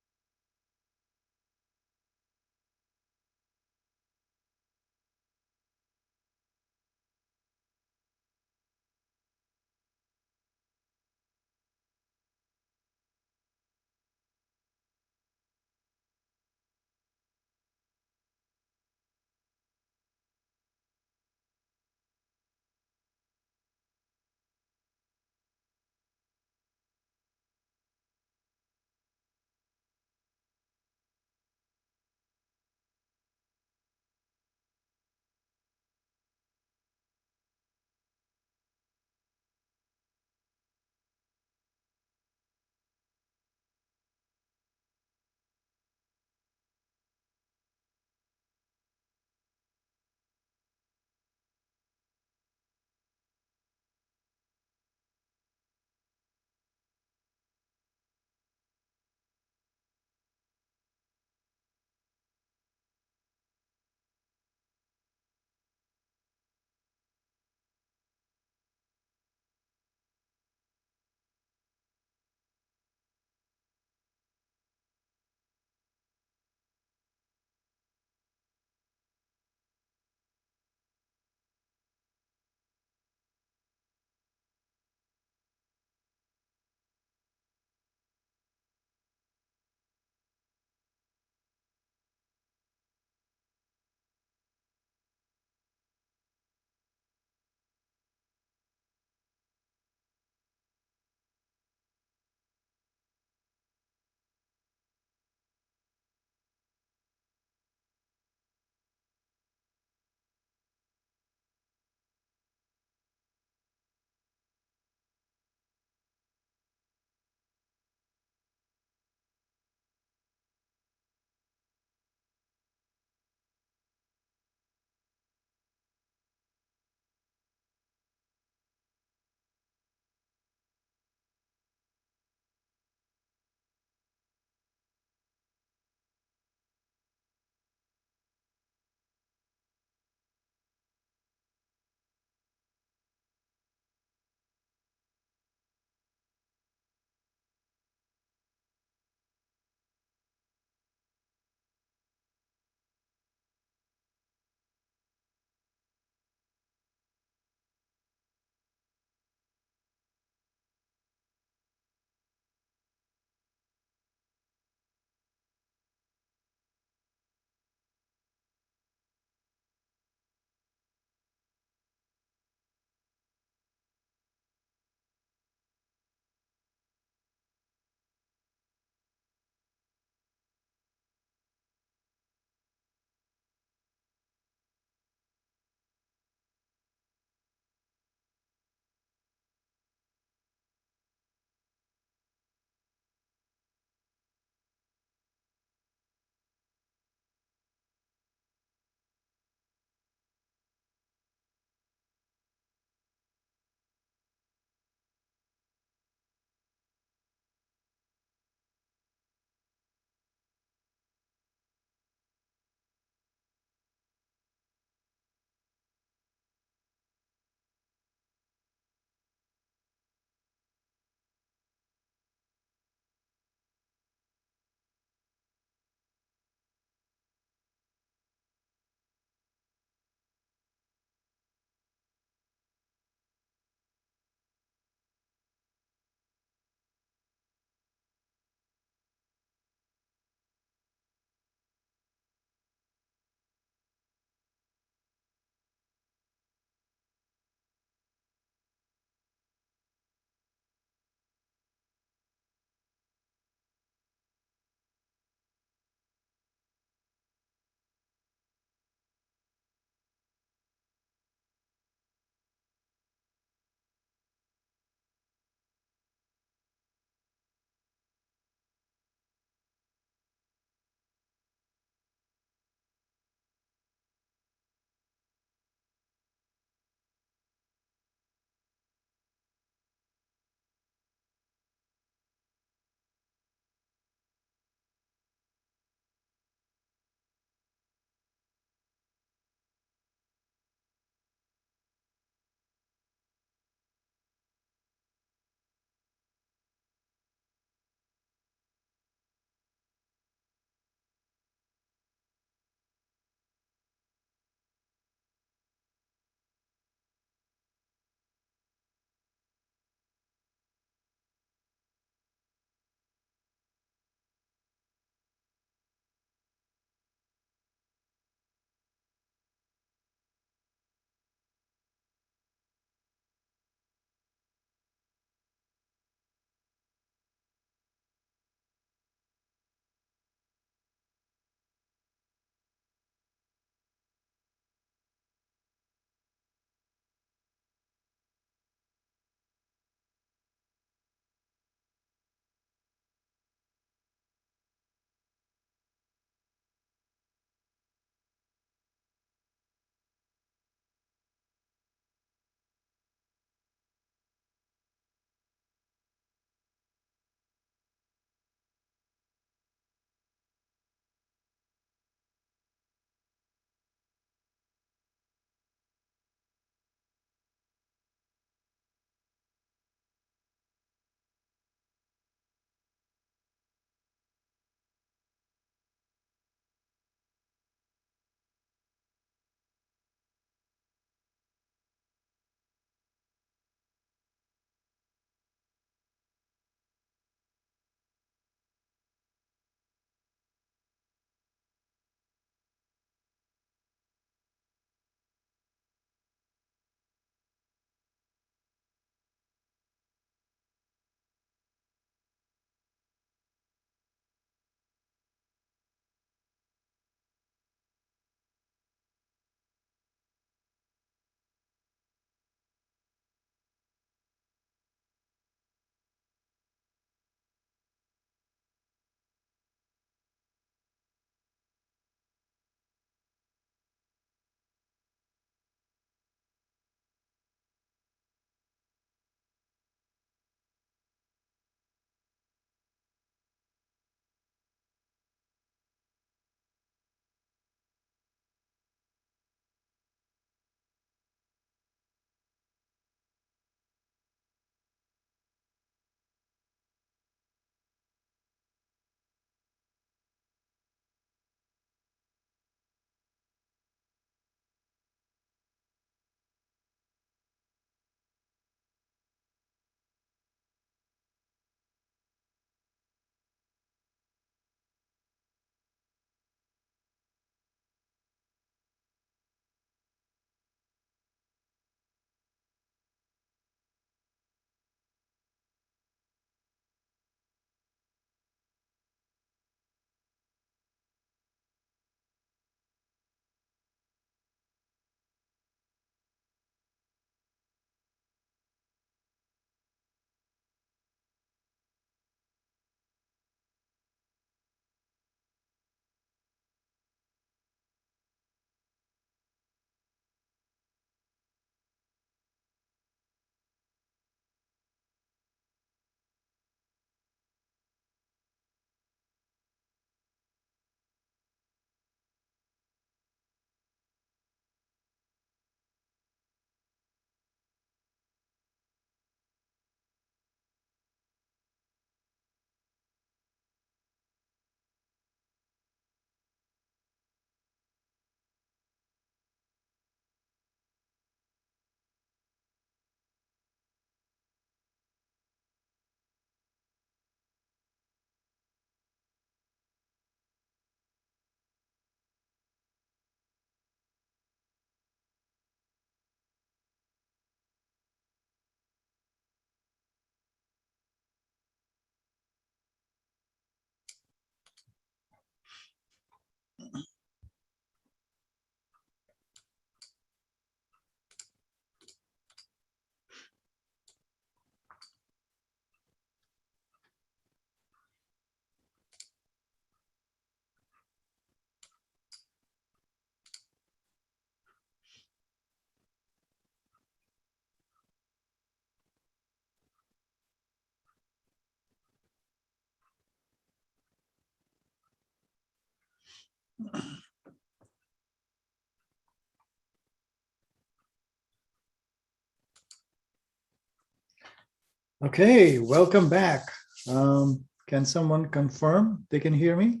Okay, welcome back. Can someone confirm they can hear me?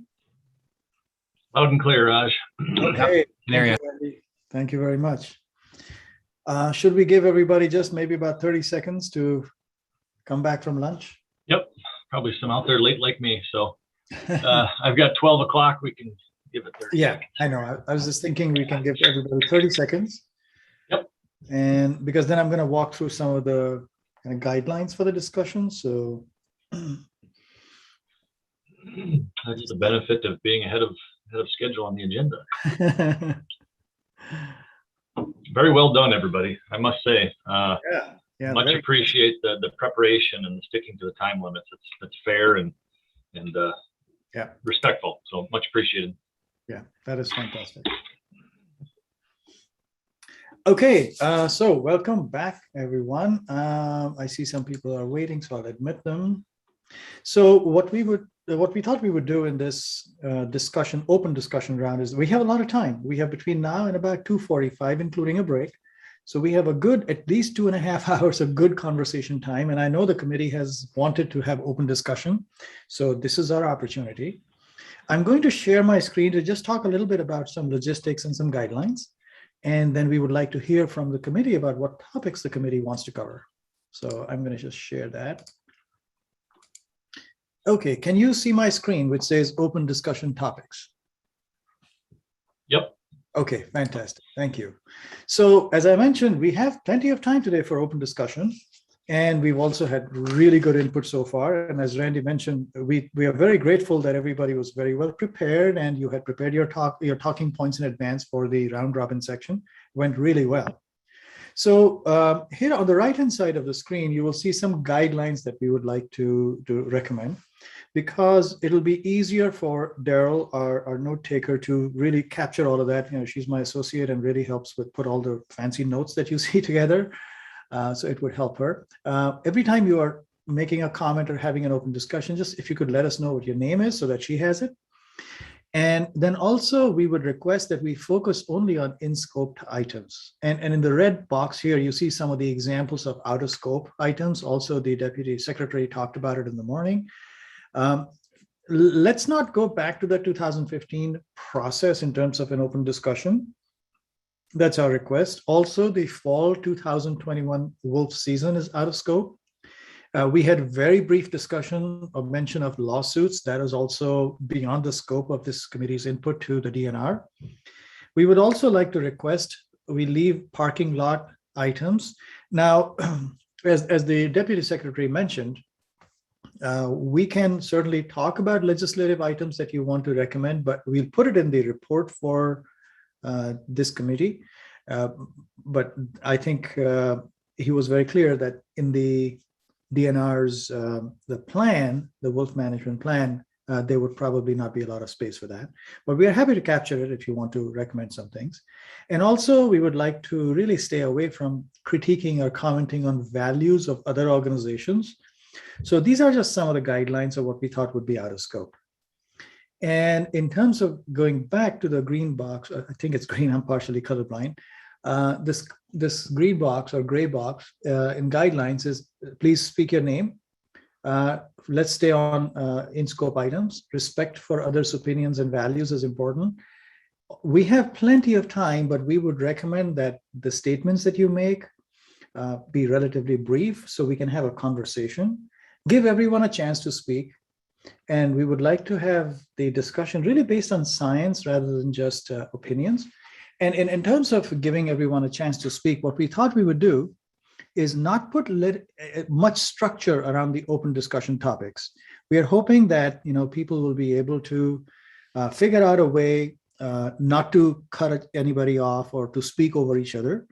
Loud and clear, Raj. Okay. There you Thank you very much. Should we give everybody just maybe about 30 seconds to come back from lunch? Yep, probably some out there late like me. So I've got 12 o'clock. We can give it 30 Yeah, seconds. I know. I was just thinking we can give everybody 30 seconds. Yep. And because then I'm going to walk through some of the kind of guidelines for the discussion. So that's the benefit of being ahead of schedule on the agenda. Very well done, everybody. I must say, yeah, much appreciate the preparation and the sticking to the time limits. It's fair and respectful. So much appreciated. Yeah, that is fantastic. Okay, so welcome back, everyone. I see some people are waiting, so I'll admit them. So what we thought we would do in this open discussion round is we have a lot of time. We have between now and about 2:45, including a break. So we have a good, at least 2.5 hours of good conversation time. And I know the committee has wanted to have open discussion. So this is our opportunity. I'm going to share my screen to just talk a little bit about some logistics and some guidelines. And then we would like to hear from the committee about what topics the committee wants to cover. So I'm going to just share that. Okay, can you see my screen which says open discussion topics? Yep. Okay, fantastic. Thank you. So as I mentioned, we have plenty of time today for open discussion. And we've also had really good input so far. And as Randy mentioned, we are very grateful that everybody was very well prepared and you had prepared your talking points in advance for the round robin section. Went really well. So here on the right-hand side of the screen, you will see some guidelines that we would like to recommend, because it'll be easier for Daryl, our note taker, to really capture all of that. You know, she's my associate and really helps with put all the fancy notes that you see together. So it would help her. Every time you are making a comment or having an open discussion, just if you could let us know what your name is so that she has it. And then also we would request that we focus only on in-scope items. And in the red box here, you see some of the examples of out-of-scope items. Also, the Deputy Secretary talked about it in the morning. Let's not go back to the 2015 process in terms of an open discussion. That's our request. Also, the fall 2021 wolf season is out of scope. We had very brief discussion or mention of lawsuits. That is also beyond the scope of this committee's input to the DNR. We would also like to request we leave parking lot items. Now, as the Deputy Secretary mentioned, we can certainly talk about legislative items that you want to recommend, but we'll put it in the report for this committee. But I think he was very clear that in the DNR's the plan, the wolf management plan, there would probably not be a lot of space for that. But we are happy to capture it if you want to recommend some things. And also, we would like to really stay away from critiquing or commenting on values of other organizations. So these are just some of the guidelines of what we thought would be out of scope. And in terms of going back to the green box, I think it's green, I'm partially colorblind. This green box or gray box in guidelines is please speak your name. Let's stay on in-scope items. Respect for others' opinions and values is important. We have plenty of time, but we would recommend that the statements that you make be relatively brief so we can have a conversation. Give everyone a chance to speak. And we would like to have the discussion really based on science rather than just opinions. And in terms of giving everyone a chance to speak, what we thought we would do is not put much structure around the open discussion topics. We are hoping that people will be able to figure out a way not to cut anybody off or to speak over each other.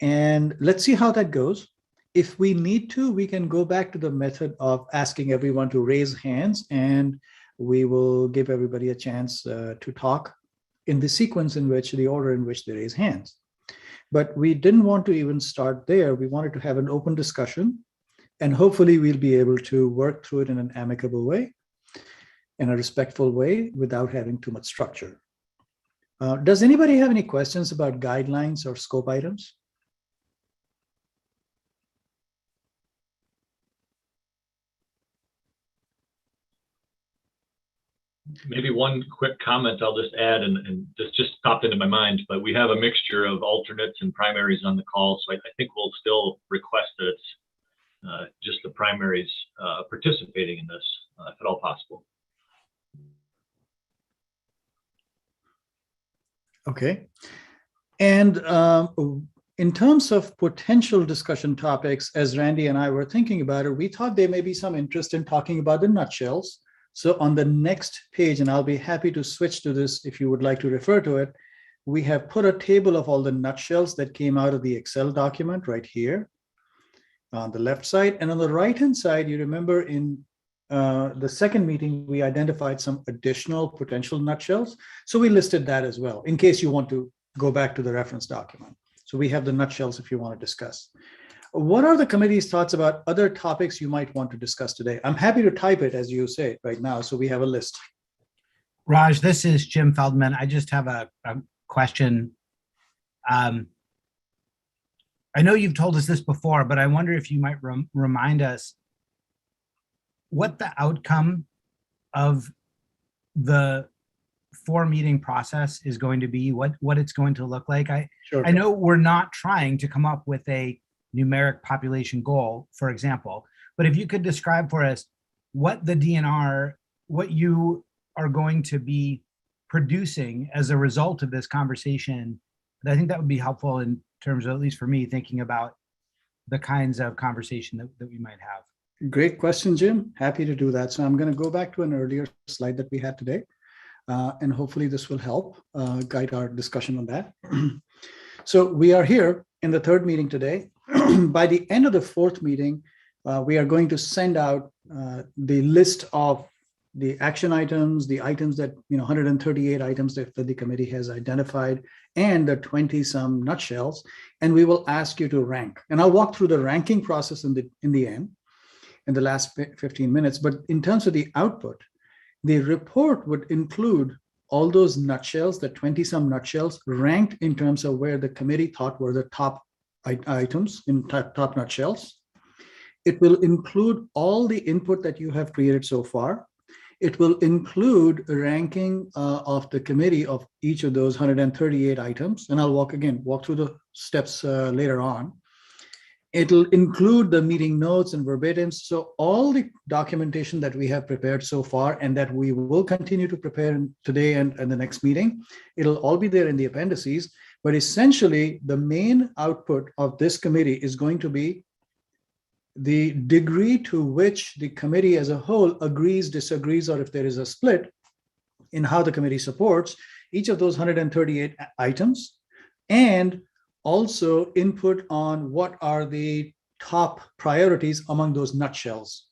And let's see how that goes. If we need to, we can go back to the method of asking everyone to raise hands, and we will give everybody a chance to talk in the sequence in which, the order in which they raise hands. But we didn't want to even start there. We wanted to have an open discussion, and hopefully we'll be able to work through it in an amicable way, in a respectful way, without having too much structure. Does anybody have any questions about guidelines or scope items? Maybe one quick comment I'll just add, and this just popped into my mind, but we have a mixture of alternates and primaries on the call, so I think we'll still request that it's just the primaries participating in this, if at all possible. Okay. And in terms of potential discussion topics, as Randy and I were thinking about it, we thought there may be some interest in talking about the nutshells. So on the next page, and I'll be happy to switch to this if you would like to refer to it, we have put a table of all the nutshells that came out of the Excel document right here on the left side. And on the right-hand side, you remember in the second meeting, we identified some additional potential nutshells. So we listed that as well, in case you want to go back to the reference document. So we have the nutshells if you want to discuss. What are the committee's thoughts about other topics you might want to discuss today? I'm happy to type it as you say right now, so we have a list. Raj, this is Jim Feldman. I just have a question. I know you've told us this before, but I wonder if you might remind us what the outcome of the 4-meeting process is going to be, what it's going to look like. I know we're not trying to come up with a numeric population goal, for example, but if you could describe for us what the DNR, what you are going to be producing as a result of this conversation, I think that would be helpful in terms of, at least for me, thinking about the kinds of conversation that we might have. Great question, Jim. Happy to do that. So I'm going to go back to an earlier slide that we had today, and hopefully this will help guide our discussion on that. So we are here in the 3rd meeting today. By the end of the 4th meeting, we are going to send out the list of the action items, the items that, 138 items that the committee has identified, and the 20-some nutshells, and we will ask you to rank. And I'll walk through the ranking process in the end, in the last 15 minutes. But in terms of the output, the report would include all those nutshells, the 20-some nutshells, ranked in terms of where the committee thought were the top items in top nutshells. It will include all the input that you have created so far. It will include a ranking of the committee of each of those 138 items. And I'll walk through the steps later on. It'll include the meeting notes and verbatims. So all the documentation that we have prepared so far and that we will continue to prepare today and the next meeting, it'll all be there in the appendices. But essentially, the main output of this committee is going to be the degree to which the committee as a whole agrees, disagrees, or if there is a split in how the committee supports each of those 138 items, and also input on what are the top priorities among those nutshells.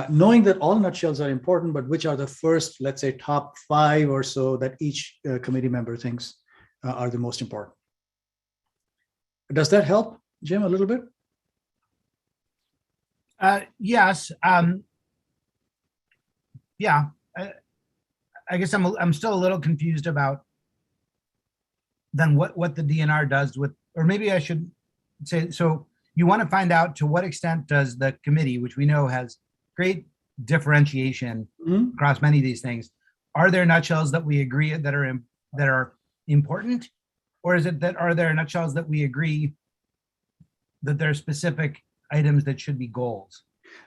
Knowing that all nutshells are important, but which are the first, let's say, top 5 or so that each committee member thinks are the most important. Does that help, Jim, a little bit? Yes. Yeah. I guess I'm still a little confused about then what the DNR does with, or maybe I should say, so you want to find out to what extent does the committee, which we know has great differentiation across many of these things, are there nutshells that we agree that are important, or is it that are there nutshells that we agree that there are specific items that should be goals?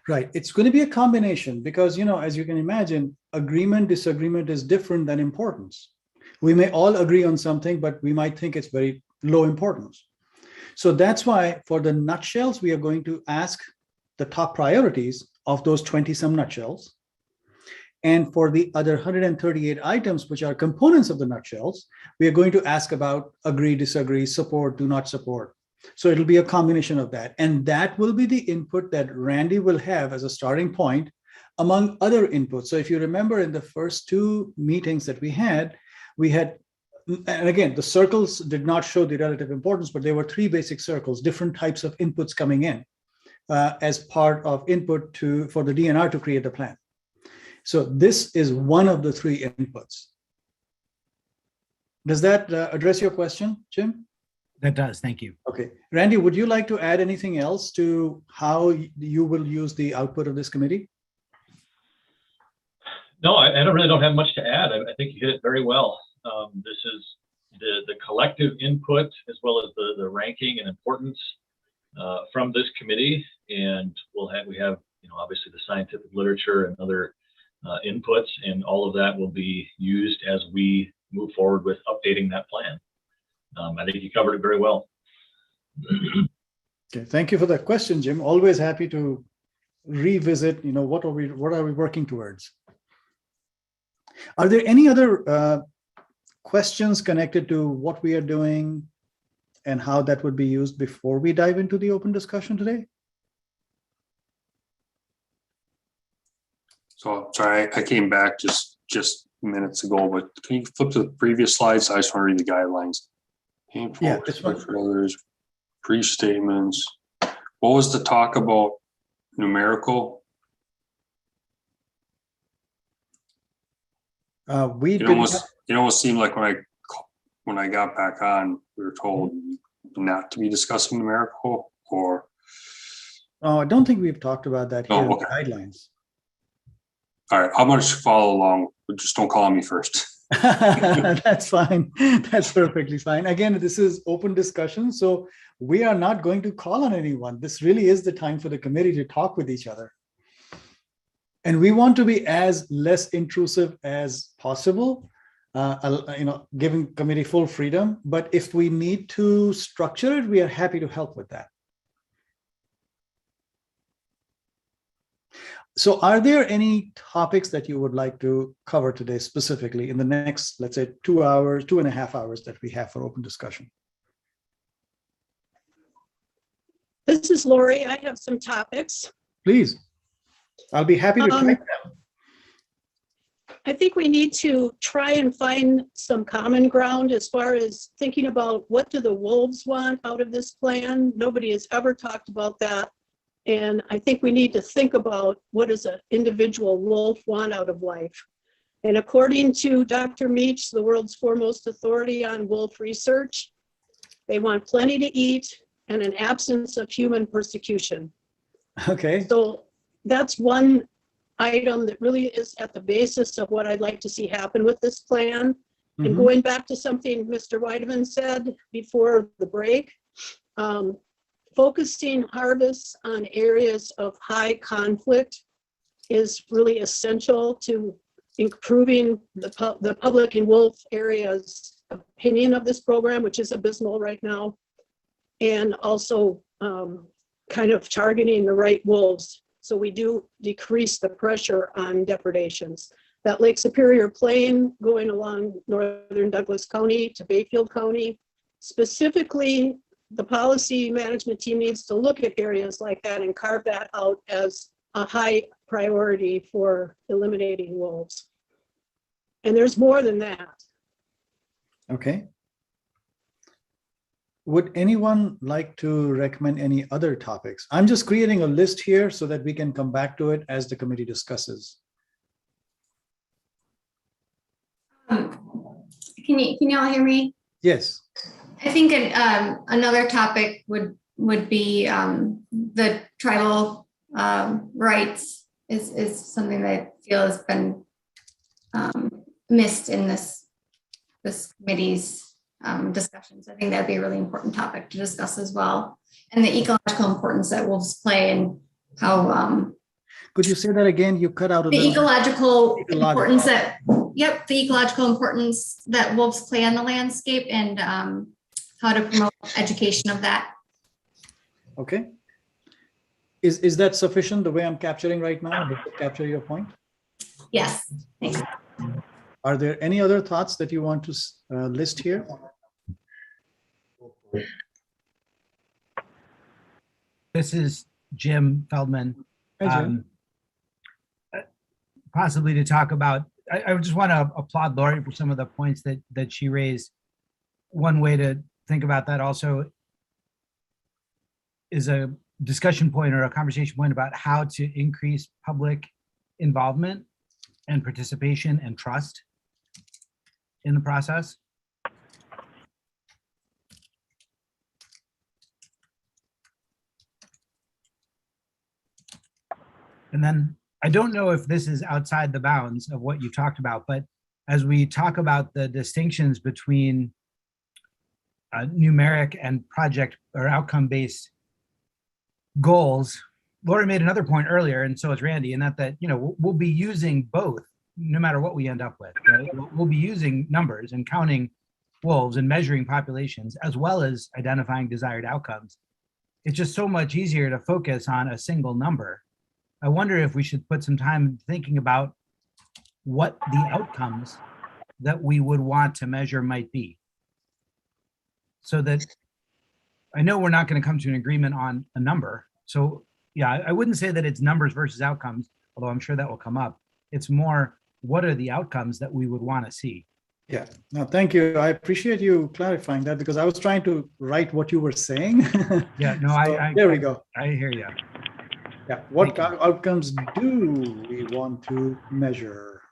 Right. It's going to be a combination because, as you can imagine, agreement, disagreement is different than importance. We may all agree on something, but we might think it's very low importance. So that's why for the nutshells, we are going to ask the top priorities of those 20-some nutshells. And for the other 138 items, which are components of the nutshells, we are going to ask about agree, disagree, support, do not support. So it'll be a combination of that. And that will be the input that Randy will have as a starting point among other inputs. So if you remember in the first 2 meetings that we had, and again, the circles did not show the relative importance, but there were 3 basic circles, different types of inputs coming in as part of input for the DNR to create the plan. So this is one of the 3 inputs. Does that address your question, Jim? That does. Thank you. Okay. Randy, would you like to add anything else to how you will use the output of this committee? No, I don't have much to add. I think you hit it very well. This is the collective input as well as the ranking and importance from this committee, and we have obviously the scientific literature and other inputs, and all of that will be used as we move forward with updating that plan. I think you covered it very well. Okay, thank you for that question, Jim. Always happy to revisit. What are we working towards? Are there any other questions connected to what we are doing and how that would be used before we dive into the open discussion today? So sorry, I came back just minutes ago, but can you flip to the previous slides? I just want to read the guidelines. Yeah, this one. For others, pre-statements. What was the talk about numerical? It almost seemed like when I got back on, we were told not to be discussing numerical, or. Oh, I don't think we've talked about that here in the Okay. guidelines. All right, I'm gonna just follow along, but just don't call me first. That's fine. That's perfectly fine. Again, this is open discussion, so we are not going to call on anyone. This really is the time for the committee to talk with each other. And we want to be as less intrusive as possible, giving committee full freedom. But if we need to structure it, we are happy to help with that. So are there any topics that you would like to cover today specifically in the next, let's say, 2 hours, 2.5 hours that we have for open discussion? This is Lori. I have some topics. Please. I'll be happy to take them. I think we need to try and find some common ground as far as thinking about what do the wolves want out of this plan. Nobody has ever talked about that. And I think we need to think about what does an individual wolf want out of life. And according to Dr. Meach, the world's foremost authority on wolf research, they want plenty to eat and an absence of human persecution. Okay. So that's one item that really is at the basis of what I'd like to see happen with this plan. And going back to something Mr. Weideman said before the break, focusing harvests on areas of high conflict is really essential to improving the public and wolf areas opinion of this program, which is abysmal right now, and also kind of targeting the right wolves. So we do decrease the pressure on depredations. That Lake Superior Plain going along northern Douglas County to Bayfield County, specifically, the policy management team needs to look at areas like that and carve that out as a high priority for eliminating wolves. And there's more than that. Okay. Would anyone like to recommend any other topics? I'm just creating a list here so that we can come back to it as the committee discusses. Can you all hear me? Yes. I think another topic would be the tribal rights is something that I feel has been missed in this committee's discussions. I think that'd be a really important topic to discuss as well, and the ecological importance that wolves play and how. Could you say that again? You cut out a the little. Ecological importance that. Yep, the ecological importance that wolves play on the landscape and how to promote education of that. Okay. Is that sufficient the way I'm capturing right now? Did it capture your point? Yes, thanks. Are there any other thoughts that you want to list here? This is Jim Feldman. Hi, Jim. Possibly to talk about, I just want to applaud Lori for some of the points that she raised. One way to think about that also is a discussion point or a conversation point about how to increase public involvement and participation and trust in the process. And then I don't know if this is outside the bounds of what you talked about, but as we talk about the distinctions between numeric and project or outcome-based goals, Laura made another point earlier, and so has Randy, and that you know, we'll be using both no matter what we end up with, right? We'll be using numbers and counting wolves and measuring populations as well as identifying desired outcomes. It's just so much easier to focus on a single number. I wonder if we should put some time thinking about what the outcomes that we would want to measure might be. So that I know we're not going to come to an agreement on a number. So yeah, I wouldn't say that it's numbers versus outcomes, although I'm sure that will come up. It's more, what are the outcomes that we would want to see? Yeah, no, thank you. I appreciate you clarifying that because I was trying to write what you were saying. Yeah, no, So, there we go. I hear you. Yeah, what outcomes do we want to measure?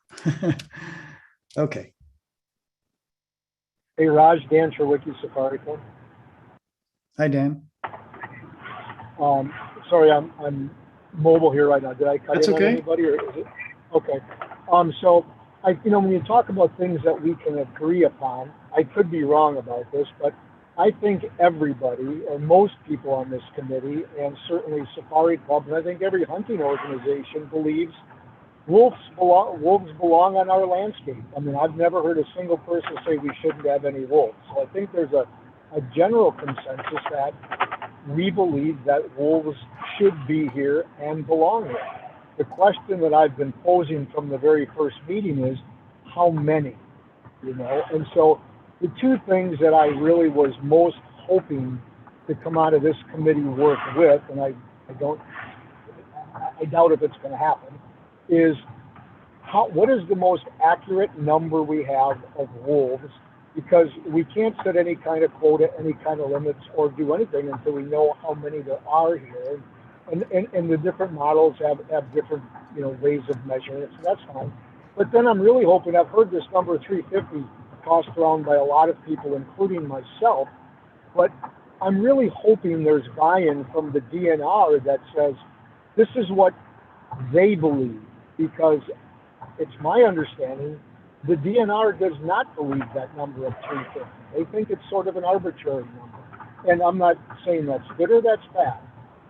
Okay. Hey, Raj, Dan Cherwicki, Safaricom. Hi, Dan. Sorry, I'm mobile here right now. Did I cut That's in on okay. anybody, or is it? Okay. So when you talk about things that we can agree upon, I could be wrong about this, but I think everybody, or most people on this committee, and certainly safari clubs, and I think every hunting organization believes wolves belong on our landscape. I mean, I've never heard a single person say we shouldn't have any wolves. So I think there's a general consensus that we believe that wolves should be here and belong here. The question that I've been posing from the very first meeting is, how many? You know, and so the two things that I really was most hoping to come out of this committee work with, and I doubt if it's going to happen, is what is the most accurate number we have of wolves? Because we can't set any kind of quota, any kind of limits, or do anything until we know how many there are here. And the different models have different, you know, ways of measuring it, so that's fine. But then I'm really hoping, I've heard this number 350 tossed around by a lot of people, including myself, but I'm really hoping there's buy-in from the DNR that says this is what they believe, because it's my understanding the DNR does not believe that number of 350. They think it's sort of an arbitrary number. And I'm not saying that's good or that's bad.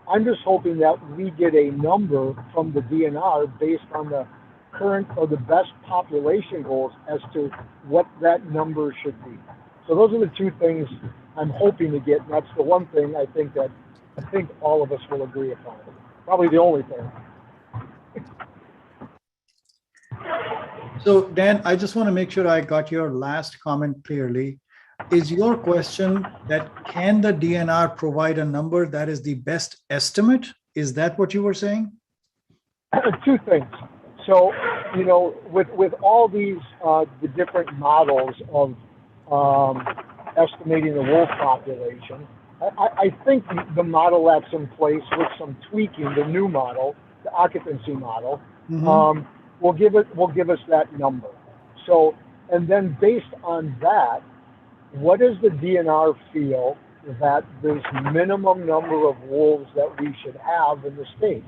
I'm just hoping that we get a number from the DNR based on the current or the best population goals as to what that number should be. So those are the two things I'm hoping to get, and that's the one thing I think all of us will agree upon. Probably the only thing. So Dan, I just want to make sure I got your last comment clearly. Is your question that can the DNR provide a number that is the best estimate? Is that what you were saying? Two things. So, you know, with all these, the different models of estimating the wolf population, I think the model that's in place with some tweaking, the new model, the occupancy model, will give us that number. So, and then based on that, what does the DNR feel that this minimum number of wolves that we should have in the state?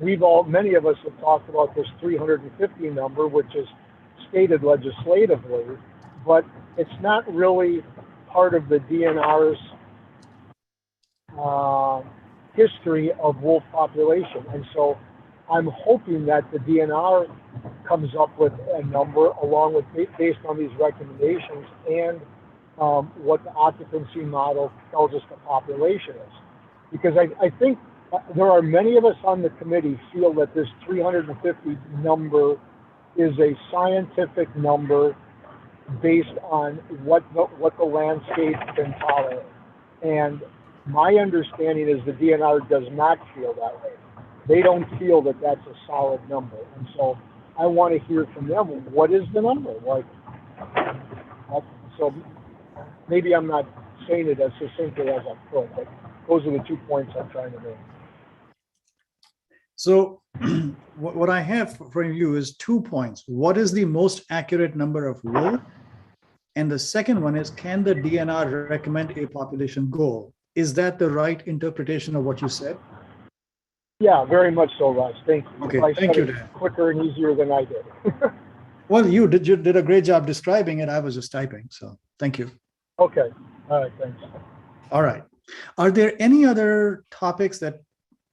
Many of us have talked about this 350 number, which is stated legislatively, but it's not really part of the DNR's history of wolf population. And so I'm hoping that the DNR comes up with a number along with, based on these recommendations and what the occupancy model tells us the population is. Because I think there are many of us on the committee feel that this 350 number is a scientific number based on what the landscape can tolerate. And my understanding is the DNR does not feel that way. They don't feel that that's a solid number. And so I want to hear from them, what is the number? Like, so maybe I'm not saying it as succinctly as I could, but those are the 2 points I'm trying to make. So what I have for you is 2 points. What is the most accurate number of wolves? And the second one is, can the DNR recommend a population goal? Is that the right interpretation of what you said? Yeah, very much so, Russ. Thank you. Okay, I thank said you, it Dan. quicker and easier than I did. Well, you did a great job describing it. I was just typing, so thank you. Okay. All right. Thanks. All right. Are there any other topics that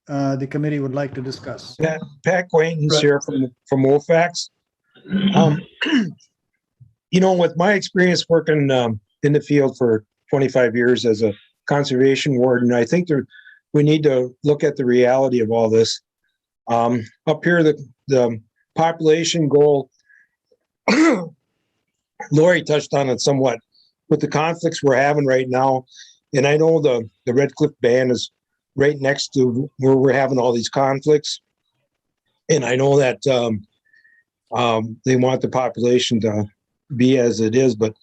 the committee would like to discuss? Pat Quaintance here from OFAX. You know, with my experience working in the field for 25 years as a conservation warden, I think we need to look at the reality of all this. Up here, the population goal, Lori touched on it somewhat, with the conflicts we're having right now. And I know the Red Cliff Band is right next to where we're having all these conflicts. And I know that they want the population to be as it is, but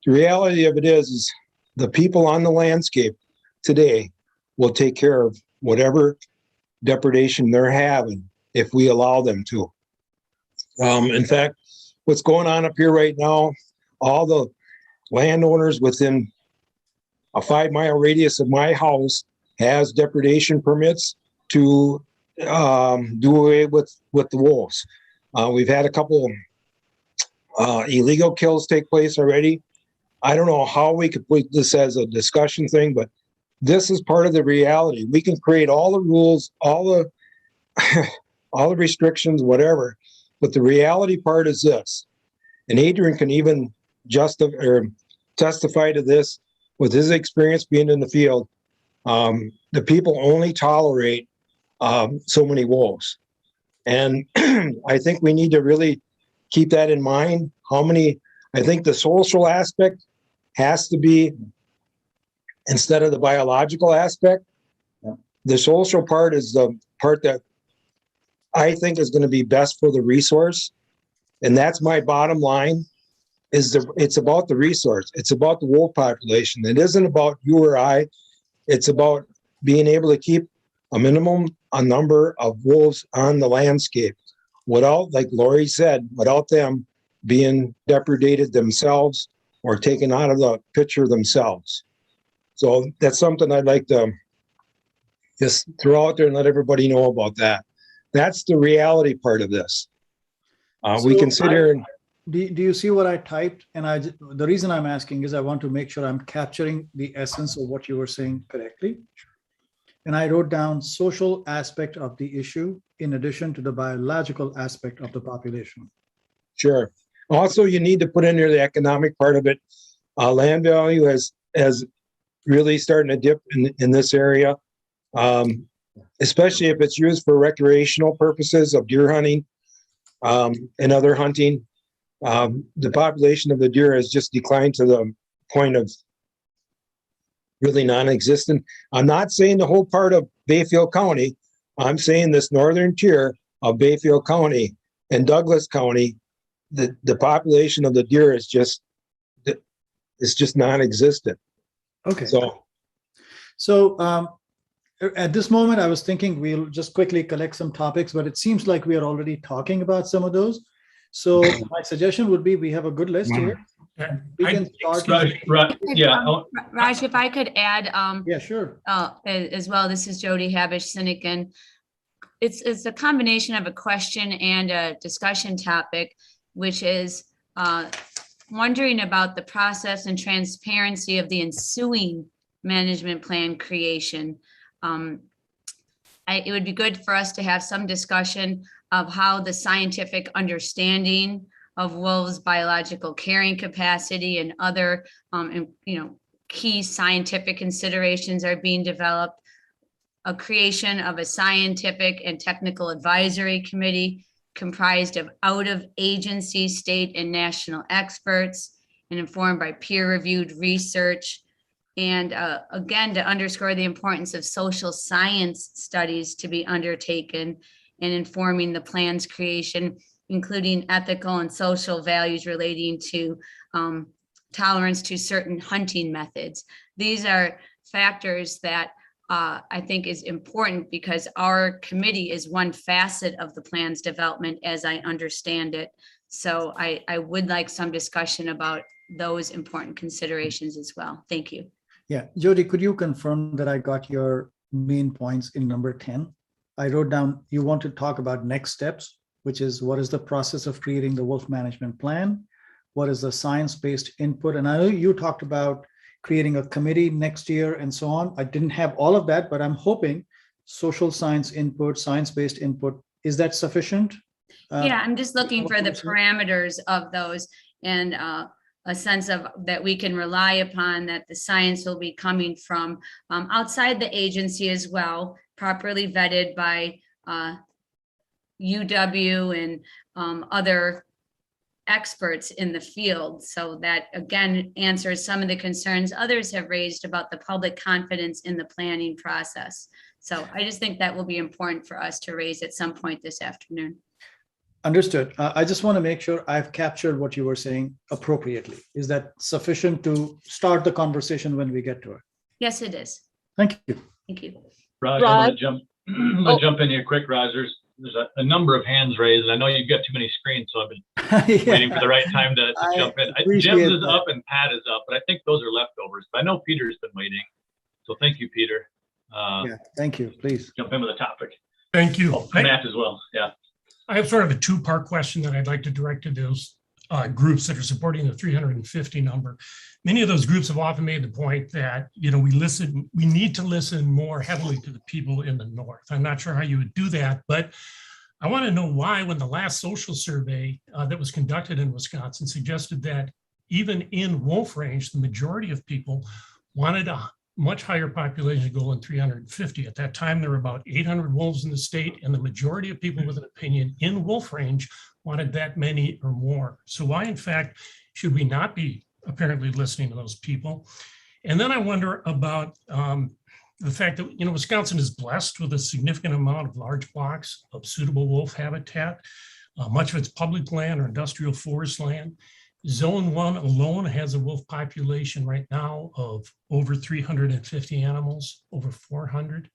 the reality of it is the people on the landscape today will take care of whatever depredation they're having if we allow them to. In fact, what's going on up here right now, all the landowners within a 5-mile radius of my house has depredation permits to do away with the wolves. We've had a couple illegal kills take place already. I don't know how we could put this as a discussion thing, but this is part of the reality. We can create all the rules, all the all the restrictions, whatever, but the reality part is this. And Adrian can even testify to this with his experience being in the field. The people only tolerate so many wolves. And I think we need to really keep that in mind. I think the social aspect has to be, instead of the biological aspect, the social part is the part that I think is going to be best for the resource. And that's my bottom line, it's about the resource. It's about the wolf population. It isn't about you or I. It's about being able to keep a number of wolves on the landscape without, like Lori said, without them being depredated themselves or taken out of the picture themselves. So that's something I'd like to just throw out there and let everybody know about that. That's the reality part of this. We can sit here and... Do you see what I typed? And the reason I'm asking is I want to make sure I'm capturing the essence of what you were saying correctly. And I wrote down social aspect of the issue in addition to the biological aspect of the population. Sure. Also, you need to put in there the economic part of it. Land value has really starting to dip in this area, especially if it's used for recreational purposes of deer hunting and other hunting. The population of the deer has just declined to the point of really non-existent. I'm not saying the whole part of Bayfield County. I'm saying this northern tier of Bayfield County and Douglas County, the population of the deer is just non-existent. Okay. So at this moment, I was thinking we'll just quickly collect some topics, but it seems like we are already talking about some of those. So my suggestion would be we have a good list here. We can start. Raj, if I could add. Yeah, sure. As well, this is Jody Habish-Sinekin. It's a combination of a question and a discussion topic, which is wondering about the process and transparency of the ensuing management plan creation. It would be good for us to have some discussion of how the scientific understanding of wolves' biological carrying capacity and other, key scientific considerations are being developed. A creation of a scientific and technical advisory committee comprised of out-of-agency state and national experts and informed by peer-reviewed research. And again, to underscore the importance of social science studies to be undertaken in informing the plan's creation, including ethical and social values relating to tolerance to certain hunting methods. These are factors that I think is important because our committee is one facet of the plan's development as I understand it. So I would like some discussion about those important considerations as well. Thank you. Yeah, Jody, could you confirm that I got your main points in number 10? I wrote down, you want to talk about next steps, which is what is the process of creating the wolf management plan? What is the science-based input? And I know you talked about creating a committee next year and so on. I didn't have all of that, but I'm hoping social science input, science-based input, is that sufficient? Yeah, I'm just looking for the parameters of those and a sense of that we can rely upon, that the science will be coming from outside the agency as well, properly vetted by UW and other experts in the field. So that again answers some of the concerns others have raised about the public confidence in the planning process. So I just think that will be important for us to raise at some point this afternoon. Understood. I just want to make sure I've captured what you were saying appropriately. Is that sufficient to start the conversation when we get to it? Yes, it is. Thank you. Thank you. Raj, I'm gonna jump in here quick, Raj. There's a number of hands raised, and I know you've got too many screens, so I've been waiting for the right time to jump in. Jim's is up and Pat is up, but I think those are leftovers. But I know Peter's been waiting, so thank you, Peter. Yeah, thank you. Please jump in with a topic. Thank you. Oh, Matt as well. Yeah. I have sort of a two-part question that I'd like to direct to those groups that are supporting the 350 number. Many of those groups have often made the point that, you know, we need to listen more heavily to the people in the north. I'm not sure how you would do that, but I want to know why, when the last social survey that was conducted in Wisconsin suggested that even in wolf range, the majority of people wanted a much higher population goal than 350. At that time, there were about 800 wolves in the state, and the majority of people with an opinion in wolf range wanted that many or more. So why, in fact, should we not be apparently listening to those people? And then I wonder about the fact that, you know, Wisconsin is blessed with a significant amount of large blocks of suitable wolf habitat. Much of it's public land or industrial forest land. Zone 1 alone has a wolf population right now of over 350 animals, over 400.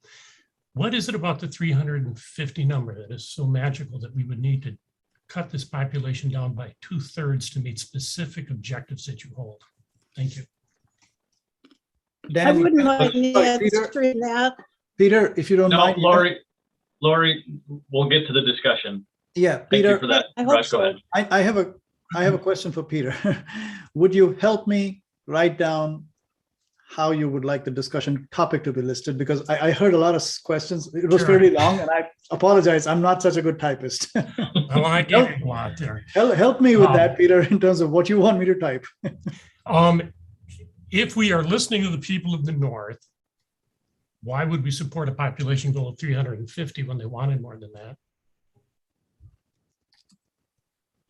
What is it about the 350 number that is so magical that we would need to cut this population down by 2/3 to meet specific objectives that you hold? Thank you. I wouldn't mind answering that. Peter, if you don't mind. Lori, we'll get to the discussion. Yeah, Thank Peter. you for that. I hope Raj, go so. ahead. I have a question for Peter. Would you help me write down how you would like the discussion topic to be listed? Because I heard a lot of questions. It was fairly long, and I apologize. I'm not such a good typist. Well, I gave you a lot there. Help me with that, Peter, in terms of what you want me to type. If we are listening to the people of the north, why would we support a population goal of 350 when they wanted more than that?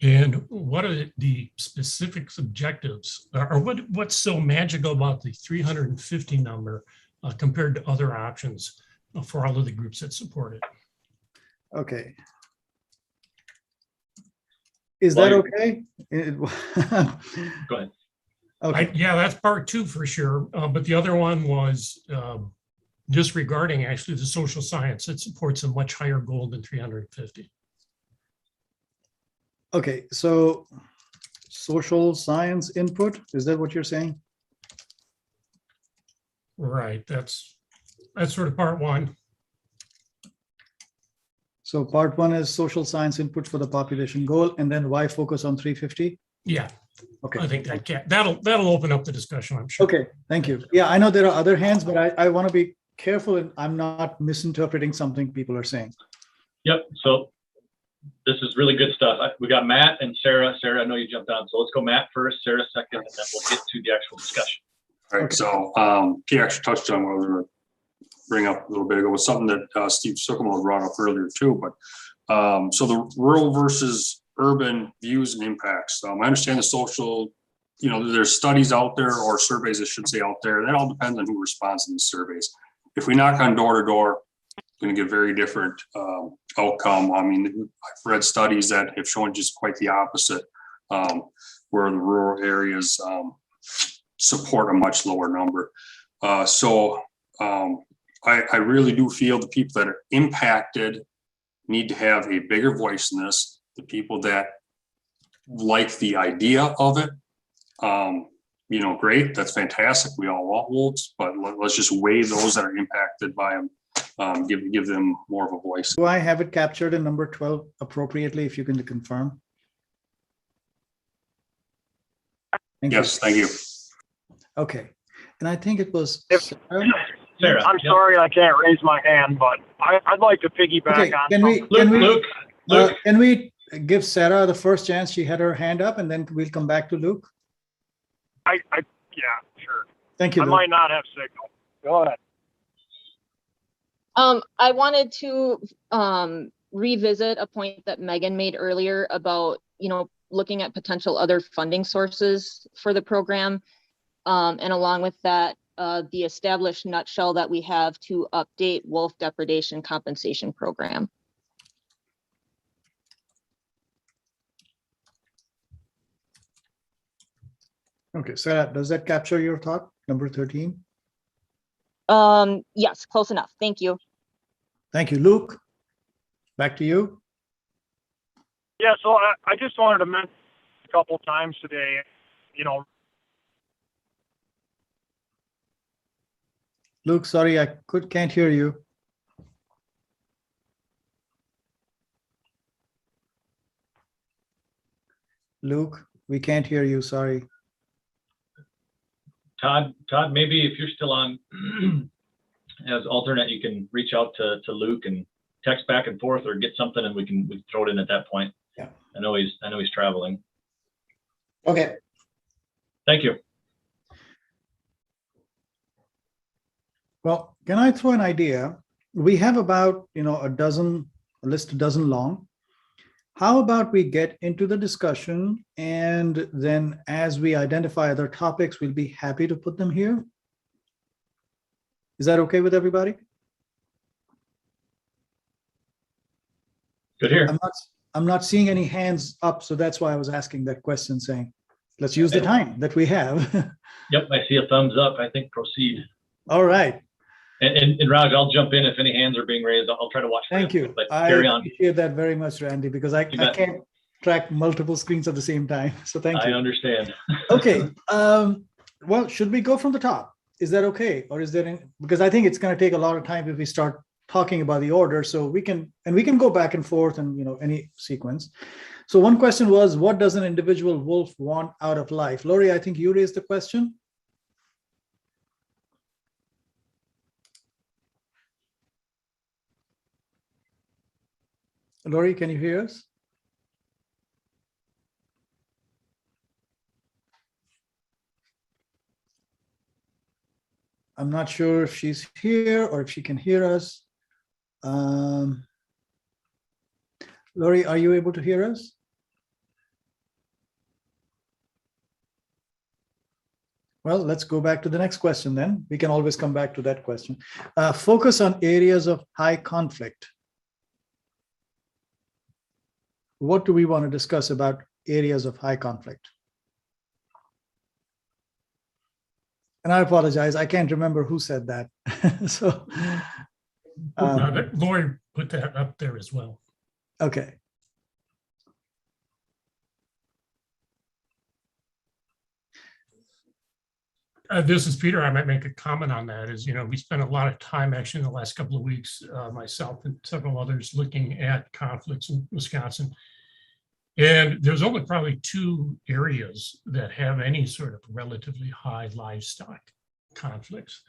And what are the specific objectives, or what's so magical about the 350 number compared to other options for all of the groups that support it? Okay. Is that okay? Go ahead. Okay. Yeah, that's part two for sure. But the other one was just regarding actually the social science that supports a much higher goal than 350. Okay, so social science input, is that what you're saying? Right, that's sort of part one. So part one is social science input for the population goal, and then why focus on 350? Yeah. Okay. I think that'll open up the discussion, I'm sure. Okay, thank you. Yeah, I know there are other hands, but I want to be careful and I'm not misinterpreting something people are saying. Yep. So this is really good stuff. We got Matt and Sarah. Sarah, I know you jumped on. So let's go Matt first, Sarah second, and then we'll get to the actual discussion. All right. So Pete actually touched on what I was going to bring up a little bit ago. It was something that Steve Suckerman brought up earlier too. But so the rural versus urban views and impacts. I understand the social, you know, there's studies out there, or surveys, I should say, out there. That all depends on who responds to these surveys. If we knock on door to door, going to get very different outcome. I mean, I've read studies that have shown just quite the opposite, where the rural areas support a much lower number. So I really do feel the people that are impacted need to have a bigger voice in this. The people that like the idea of it, you know, great, that's fantastic. We all want wolves, but let's just weigh those that are impacted by them give them more of a voice. Do I have it captured in number 12 appropriately, if you can confirm? Yes, thank you. Okay, and I think it was Sarah. I'm sorry I can't raise my hand, but I'd like to piggyback Okay, on. can we give Sarah the first chance? She had her hand up, and then we'll come back to Luke. Yeah, sure. Thank you, I Luke. might not have signal. Go ahead. I wanted to revisit a point that Megan made earlier about, looking at potential other funding sources for the program. And along with that, the established nutshell that we have to update wolf depredation compensation program. Okay, Sarah, does that capture your thought, number 13? Yes, close enough. Thank you. Thank you, Luke. Back to you. Yeah, so I just wanted to mention a couple times today, Luke, sorry, I can't hear you. Luke, we can't hear you, sorry. Todd, maybe if you're still on as alternate, you can reach out to Luke and text back and forth or get something and we can throw it in at that point. Yeah. I know he's traveling. Okay. Thank you. Well, can I throw an idea? We have about, a list a dozen long. How about we get into the discussion, and then as we identify other topics, we'll be happy to put them here. Is that okay with everybody? Good here. I'm not seeing any hands up, so that's why I was asking that question, saying, let's use the time that we have. Yep, I see a thumbs up. I think proceed. All right. And Raj, I'll jump in if any hands are being raised. I'll try to watch. Thank you. But I carry on. appreciate that very much, Randy, because I can't track multiple screens at the same time. So thank you. I understand. Okay. Well, should we go from the top? Is that okay? Or is there any, because I think it's going to take a lot of time if we start talking about the order. So we can go back and forth and, any sequence. So one question was, what does an individual wolf want out of life? Lori, I think you raised the question. Lori, can you hear us? I'm not sure if she's here or if she can hear us. Lori, are you able to hear us? Well, let's go back to the next question then. We can always come back to that question. Focus on areas of high conflict. What do we want to discuss about areas of high conflict? And I apologize, I can't remember who said that. So, Lori put that up there as well. Okay. This is Peter. I might make a comment on that. We spent a lot of time actually in the last couple of weeks, myself and several others, looking at conflicts in Wisconsin. And there's only probably two areas that have any sort of relatively high livestock conflicts.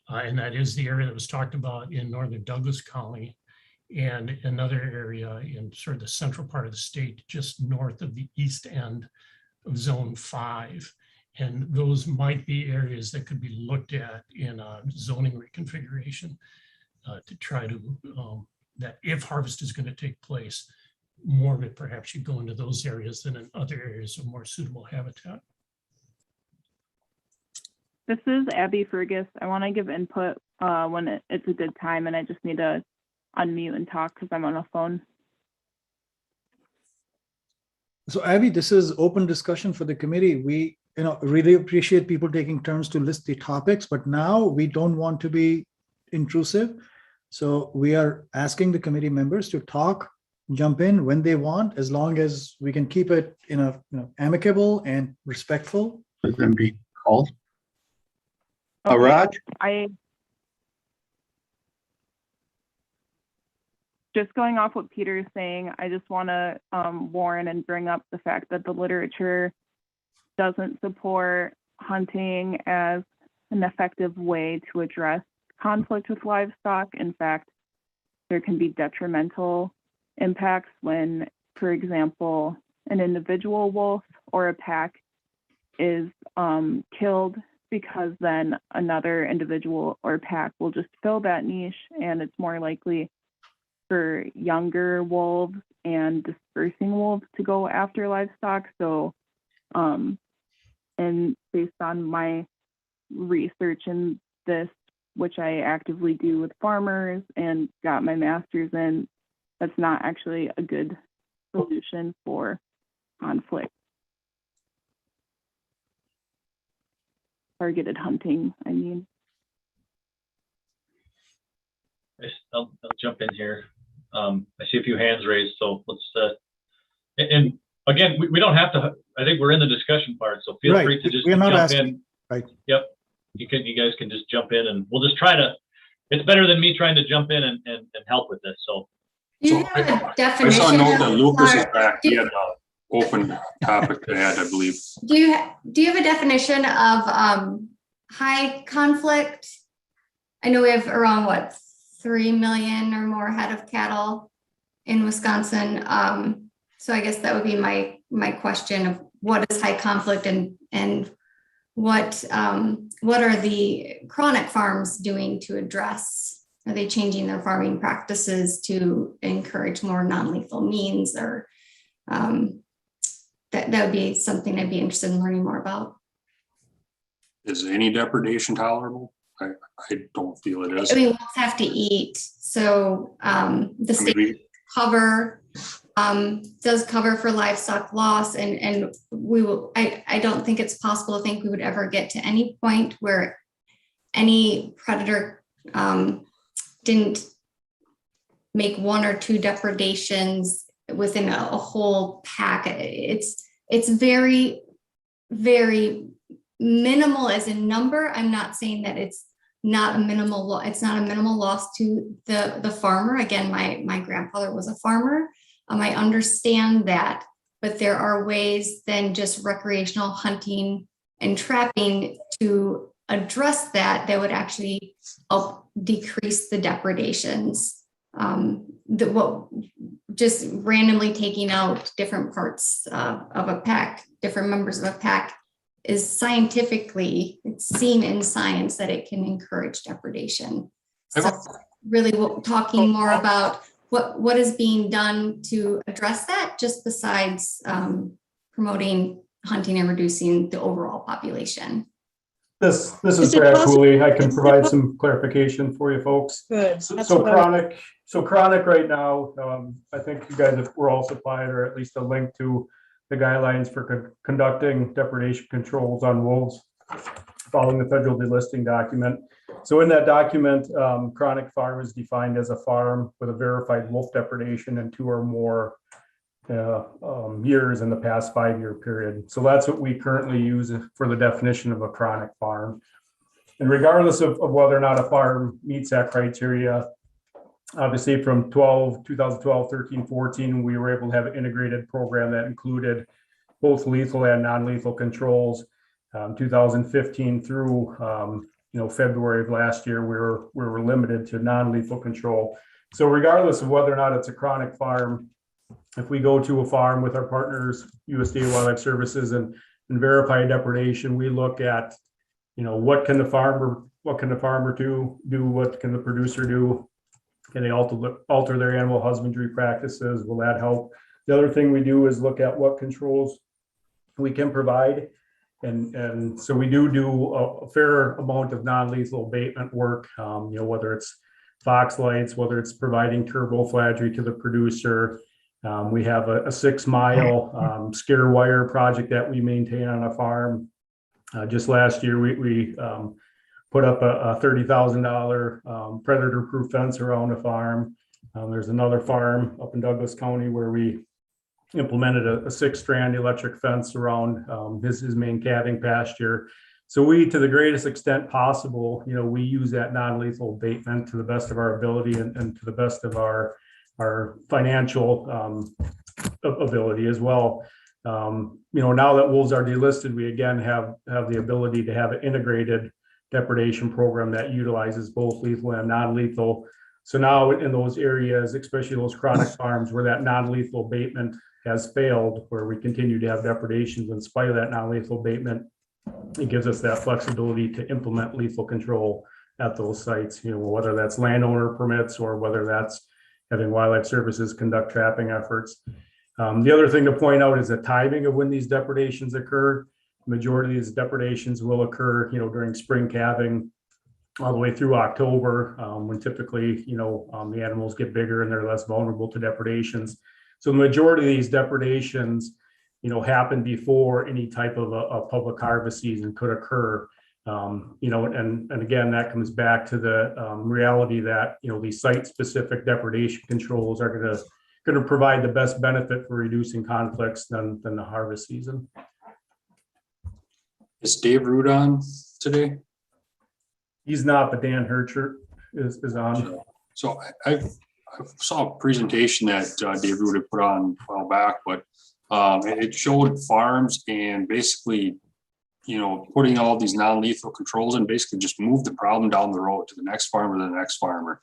And that is the area that was talked about in northern Douglas County and another area in sort of the central part of the state, just north of the east end of Zone 5. And those might be areas that could be looked at in a zoning reconfiguration to try to, that if harvest is going to take place, more of it perhaps should go into those areas than in other areas of more suitable habitat. This is Abby Fergus. I want to give input when it's a good time, and I just need to unmute and talk because I'm on a phone. So Abby, this is open discussion for the committee. We really appreciate people taking turns to list the topics, but now we don't want to be intrusive. So we are asking the committee members to talk, jump in when they want, as long as we can keep it in a amicable and respectful. Let them be called. Raj? just going off what Peter is saying, I just want to warn and bring up the fact that the literature doesn't support hunting as an effective way to address conflict with livestock. In fact, there can be detrimental impacts when, for example, an individual wolf or a pack is killed, because then another individual or pack will just fill that niche, and it's more likely for younger wolves and dispersing wolves to go after livestock. So, and based on my research in this, which I actively do with farmers and got my master's in, that's not actually a good solution for conflict. Targeted hunting, I mean. I'll jump in here. I see a few hands raised, so let's, and again, we don't have to, I think we're in the discussion part, so feel Right. free to just We're not jump asking. in. Right. Yep. You guys can just jump in, and we'll just try to, it's better than me trying to jump in and help with this, so. Do you have a I definition? saw a note that Lucas is of- back. He had an open topic to add, I believe. Do you have a definition of high conflict? I know we have around what, 3 million or more head of cattle in Wisconsin. So I guess that would be my question of what is high conflict, and what are the chronic farms doing to address? Are they changing their farming practices to encourage more non-lethal means, or that would be something I'd be interested in learning more about. Is any depredation tolerable? I don't feel it is. I mean, wolves have to eat, so the state cover does cover for livestock loss, and we will. I don't think it's possible to think we would ever get to any point where any predator didn't make 1 or 2 depredations within a whole pack. It's very, very minimal as a number. I'm not saying that it's not a minimal it's not a minimal loss to the farmer. Again, my grandfather was a farmer. I understand that, but there are ways than just recreational hunting and trapping to address that would actually help decrease the depredations. Just randomly taking out different parts of a pack, different members of a pack, is scientifically, it's seen in science that it can encourage depredation. So really talking more about what is being done to address that, just besides promoting hunting and reducing the overall population. This is Brad Cooley. I can provide some clarification for you folks. Good. So chronic right now, I think you guys were all supplied, or at least a link to the guidelines for conducting depredation controls on wolves following the federal delisting document. So in that document, chronic farm is defined as a farm with a verified wolf depredation in 2 or more years in the past 5-year period. So that's what we currently use for the definition of a chronic farm. And regardless of whether or not a farm meets that criteria, obviously from 2012, 13, 14, we were able to have an integrated program that included both lethal and non-lethal controls. 2015 through February of last year, we were limited to non-lethal control. So regardless of whether or not it's a chronic farm, if we go to a farm with our partners, USDA Wildlife Services, and verify depredation, we look at, what can the farmer do? What can the producer do? Can they alter their animal husbandry practices? Will that help? The other thing we do is look at what controls we can provide. And so we do a fair amount of non-lethal abatement work, whether it's fox lights, whether it's providing turboflaggery to the producer. We have a 6-mile scare wire project that we maintain on a farm. Just last year, we put up a $30,000 predator-proof fence around a farm. There's another farm up in Douglas County where we implemented a 6-strand electric fence around his main calving pasture. So we, to the greatest extent possible, we use that non-lethal abatement to the best of our ability and to the best of our our financial ability as well. Now that wolves are delisted, we again have the ability to have an integrated depredation program that utilizes both lethal and non-lethal. So now in those areas, especially those chronic farms where that non-lethal abatement has failed, where we continue to have depredations in spite of that non-lethal abatement, it gives us that flexibility to implement lethal control at those sites, whether that's landowner permits or whether that's having wildlife services conduct trapping efforts. The other thing to point out is the timing of when these depredations occur. The majority of these depredations will occur, during spring calving all the way through October, when typically, the animals get bigger and they're less vulnerable to depredations. So the majority of these depredations, happen before any type of a public harvest season could occur. And again, that comes back to the reality that, these site-specific depredation controls are going to provide the best benefit for reducing conflicts than the harvest season. Is Dave Root on today? He's not, but Dan Herchert is on. So I saw a presentation that Dave Root had put on a while back, but it showed farms and basically, putting all these non-lethal controls in, basically just move the problem down the road to the next farmer to the next farmer.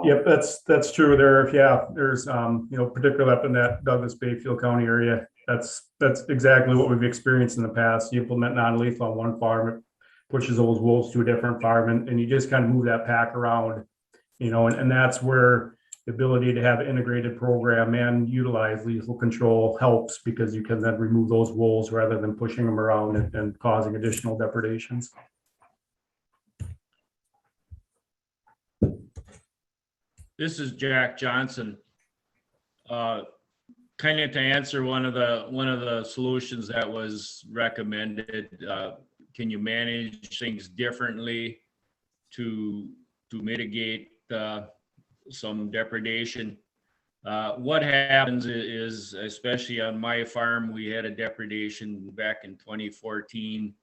Yep, that's true. There's particularly up in that Douglas Bayfield County area, that's exactly what we've experienced in the past. You implement non-lethal on one farm, it pushes those wolves to a different farm, and you just kind of move that pack around, and that's where the ability to have an integrated program and utilize lethal control helps, because you can then remove those wolves rather than pushing them around and causing additional depredations. This is Jack Johnson. Kind of to answer one of the solutions that was recommended. Can you manage things differently to mitigate some depredation? What happens is, especially on my farm, we had a depredation back in 2014,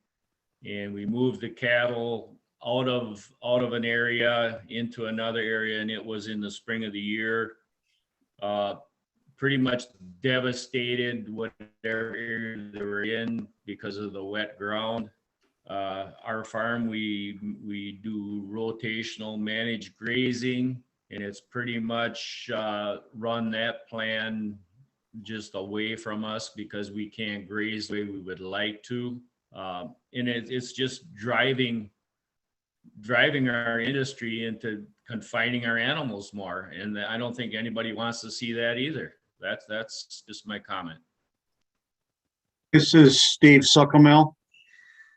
and we moved the cattle out of an area into another area, and it was in the spring of the year. Pretty much devastated whatever area they were in because of the wet ground. Our farm, we do rotational managed grazing, and it's pretty much run that plan just away from us because we can't graze the way we would like to. And it's just driving our industry into confining our animals more. And I don't think anybody wants to see that either. That's just my comment. This is Steve Suckamel,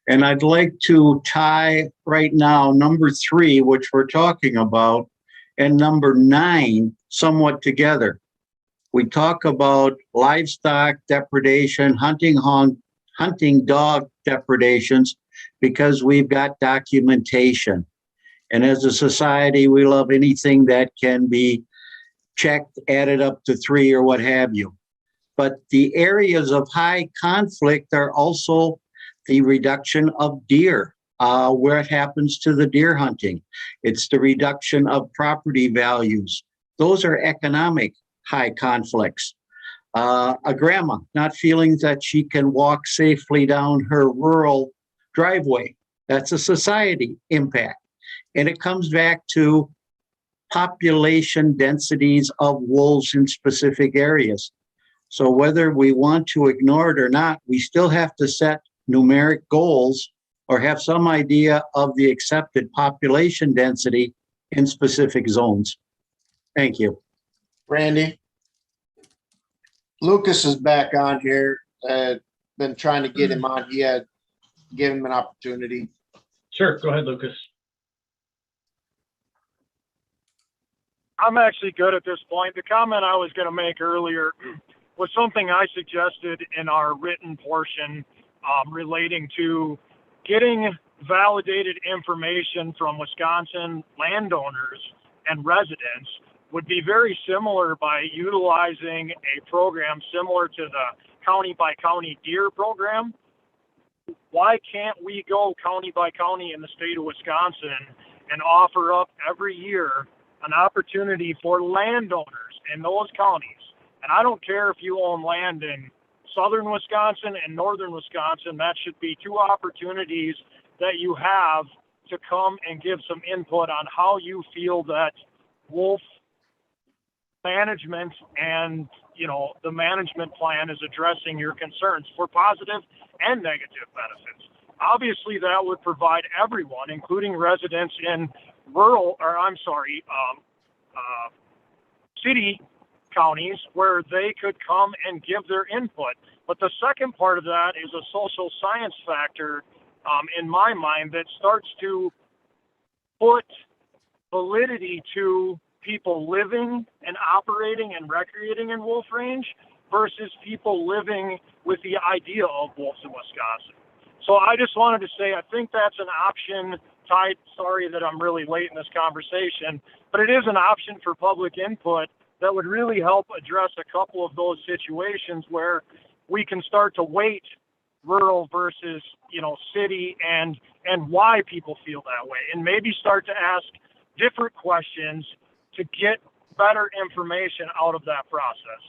and I'd like to tie right now number 3, which we're talking about, and number 9 somewhat together. We talk about livestock depredation, hunting dog depredations, because we've got documentation. And as a society, we love anything that can be checked, added up to 3 or what have you. But the areas of high conflict are also the reduction of deer, where it happens to the deer hunting. It's the reduction of property values. Those are economic high conflicts. A grandma not feeling that she can walk safely down her rural driveway. That's a society impact. And it comes back to population densities of wolves in specific areas. So whether we want to ignore it or not, we still have to set numeric goals or have some idea of the accepted population density in specific zones. Thank you. Randy. Lucas is back on here. Been trying to get him on. Give him an opportunity. Sure, go ahead, Lucas. I'm actually good at this point. The comment I was going to make earlier was something I suggested in our written portion relating to getting validated information from Wisconsin landowners and residents would be very similar by utilizing a program similar to the county by county deer program. Why can't we go county by county in the state of Wisconsin and offer up every year an opportunity for landowners in those counties. And I don't care if you own land in southern Wisconsin and northern Wisconsin, that should be two opportunities that you have to come and give some input on how you feel that wolf management and, you know, the management plan is addressing your concerns for positive and negative benefits. Obviously, that would provide everyone, including residents in city counties, where they could come and give their input. But the second part of that is a social science factor, in my mind, that starts to put validity to people living and operating and recreating in wolf range versus people living with the idea of wolves in Wisconsin. So I just wanted to say, I think that's an option. Ty, sorry that I'm really late in this conversation, but it is an option for public input that would really help address a couple of those situations where we can start to weight rural versus, you know, city, and why people feel that way, and maybe start to ask different questions to get better information out of that process.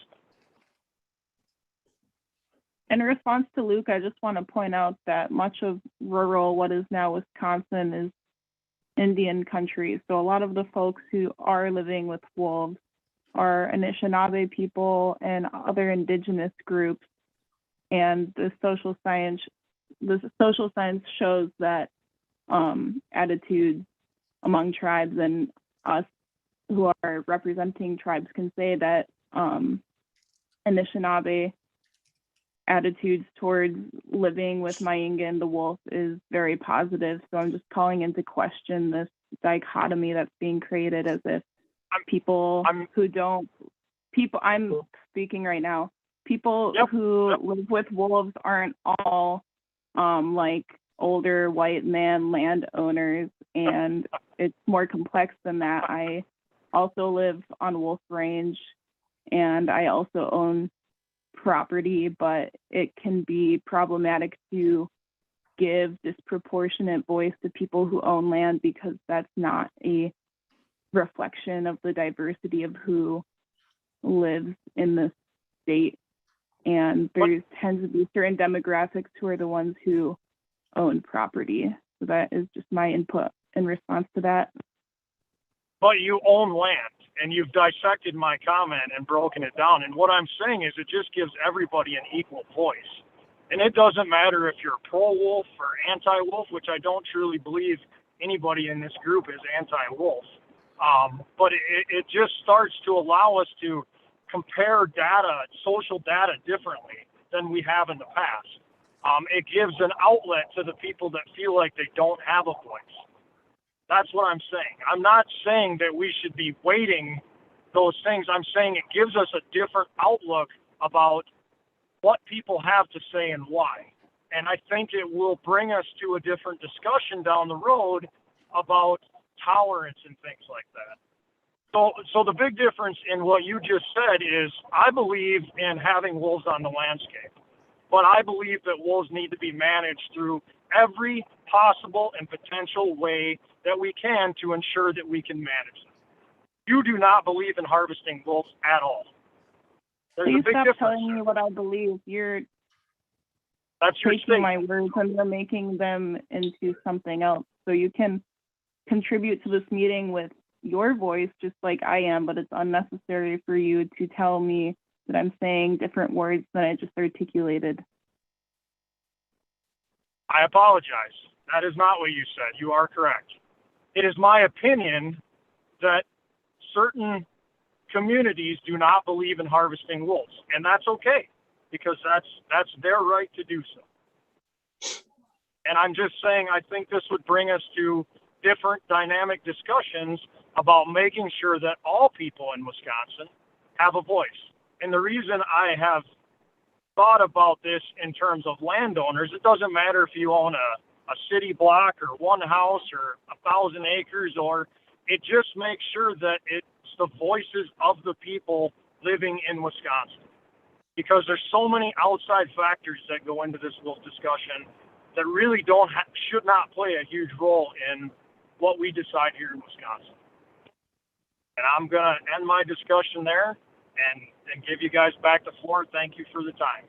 In response to Luke, I just want to point out that much of rural, what is now Wisconsin, is Indian country. So a lot of the folks who are living with wolves are Anishinaabe people and other indigenous groups. And the social science shows that attitudes among tribes, and us who are representing tribes can say that Anishinaabe attitudes towards living with Maingan, the wolf, is very positive. So I'm just calling into question this dichotomy that's being created, as if I'm speaking right now. People who live with wolves aren't all like older white man landowners, and it's more complex than that. I also live on wolf range, and I also own property, but it can be problematic to give disproportionate voice to people who own land, because that's not a reflection of the diversity of who lives in the state. And there tends to be certain demographics who are the ones who own property. So that is just my input in response to that. But you own land, and you've dissected my comment and broken it down. And what I'm saying is, it just gives everybody an equal voice. And it doesn't matter if you're pro-wolf or anti-wolf, which I don't truly believe anybody in this group is anti-wolf. But it just starts to allow us to compare data, social data, differently than we have in the past. It gives an outlet to the people that feel like they don't have a voice. That's what I'm saying. I'm not saying that we should be weighting those things. I'm saying it gives us a different outlook about what people have to say and why. And I think it will bring us to a different discussion down the road about tolerance and things like that. So the big difference in what you just said is, I believe in having wolves on the landscape, but I believe that wolves need to be managed through every possible and potential way that we can to ensure that we can manage them. You do not believe in harvesting wolves at all. There's Please a big stop difference. telling me what I believe. That's your taking my words and you're making them into something else. So you can contribute to this meeting with your voice just like I am, but it's unnecessary for you to tell me that I'm saying different words than I just articulated. I apologize. That is not what you said. You are correct. It is my opinion that certain communities do not believe in harvesting wolves, and that's okay, because that's their right to do so. And I'm just saying, I think this would bring us to different dynamic discussions about making sure that all people in Wisconsin have a voice. And the reason I have thought about this in terms of landowners, it doesn't matter if you own a city block or one house or 1,000 acres, or it just makes sure that it's the voices of the people living in Wisconsin. Because there's so many outside factors that go into this wolf discussion that really should not play a huge role in what we decide here in Wisconsin. And I'm going to end my discussion there and give you guys back the floor. Thank you for the time.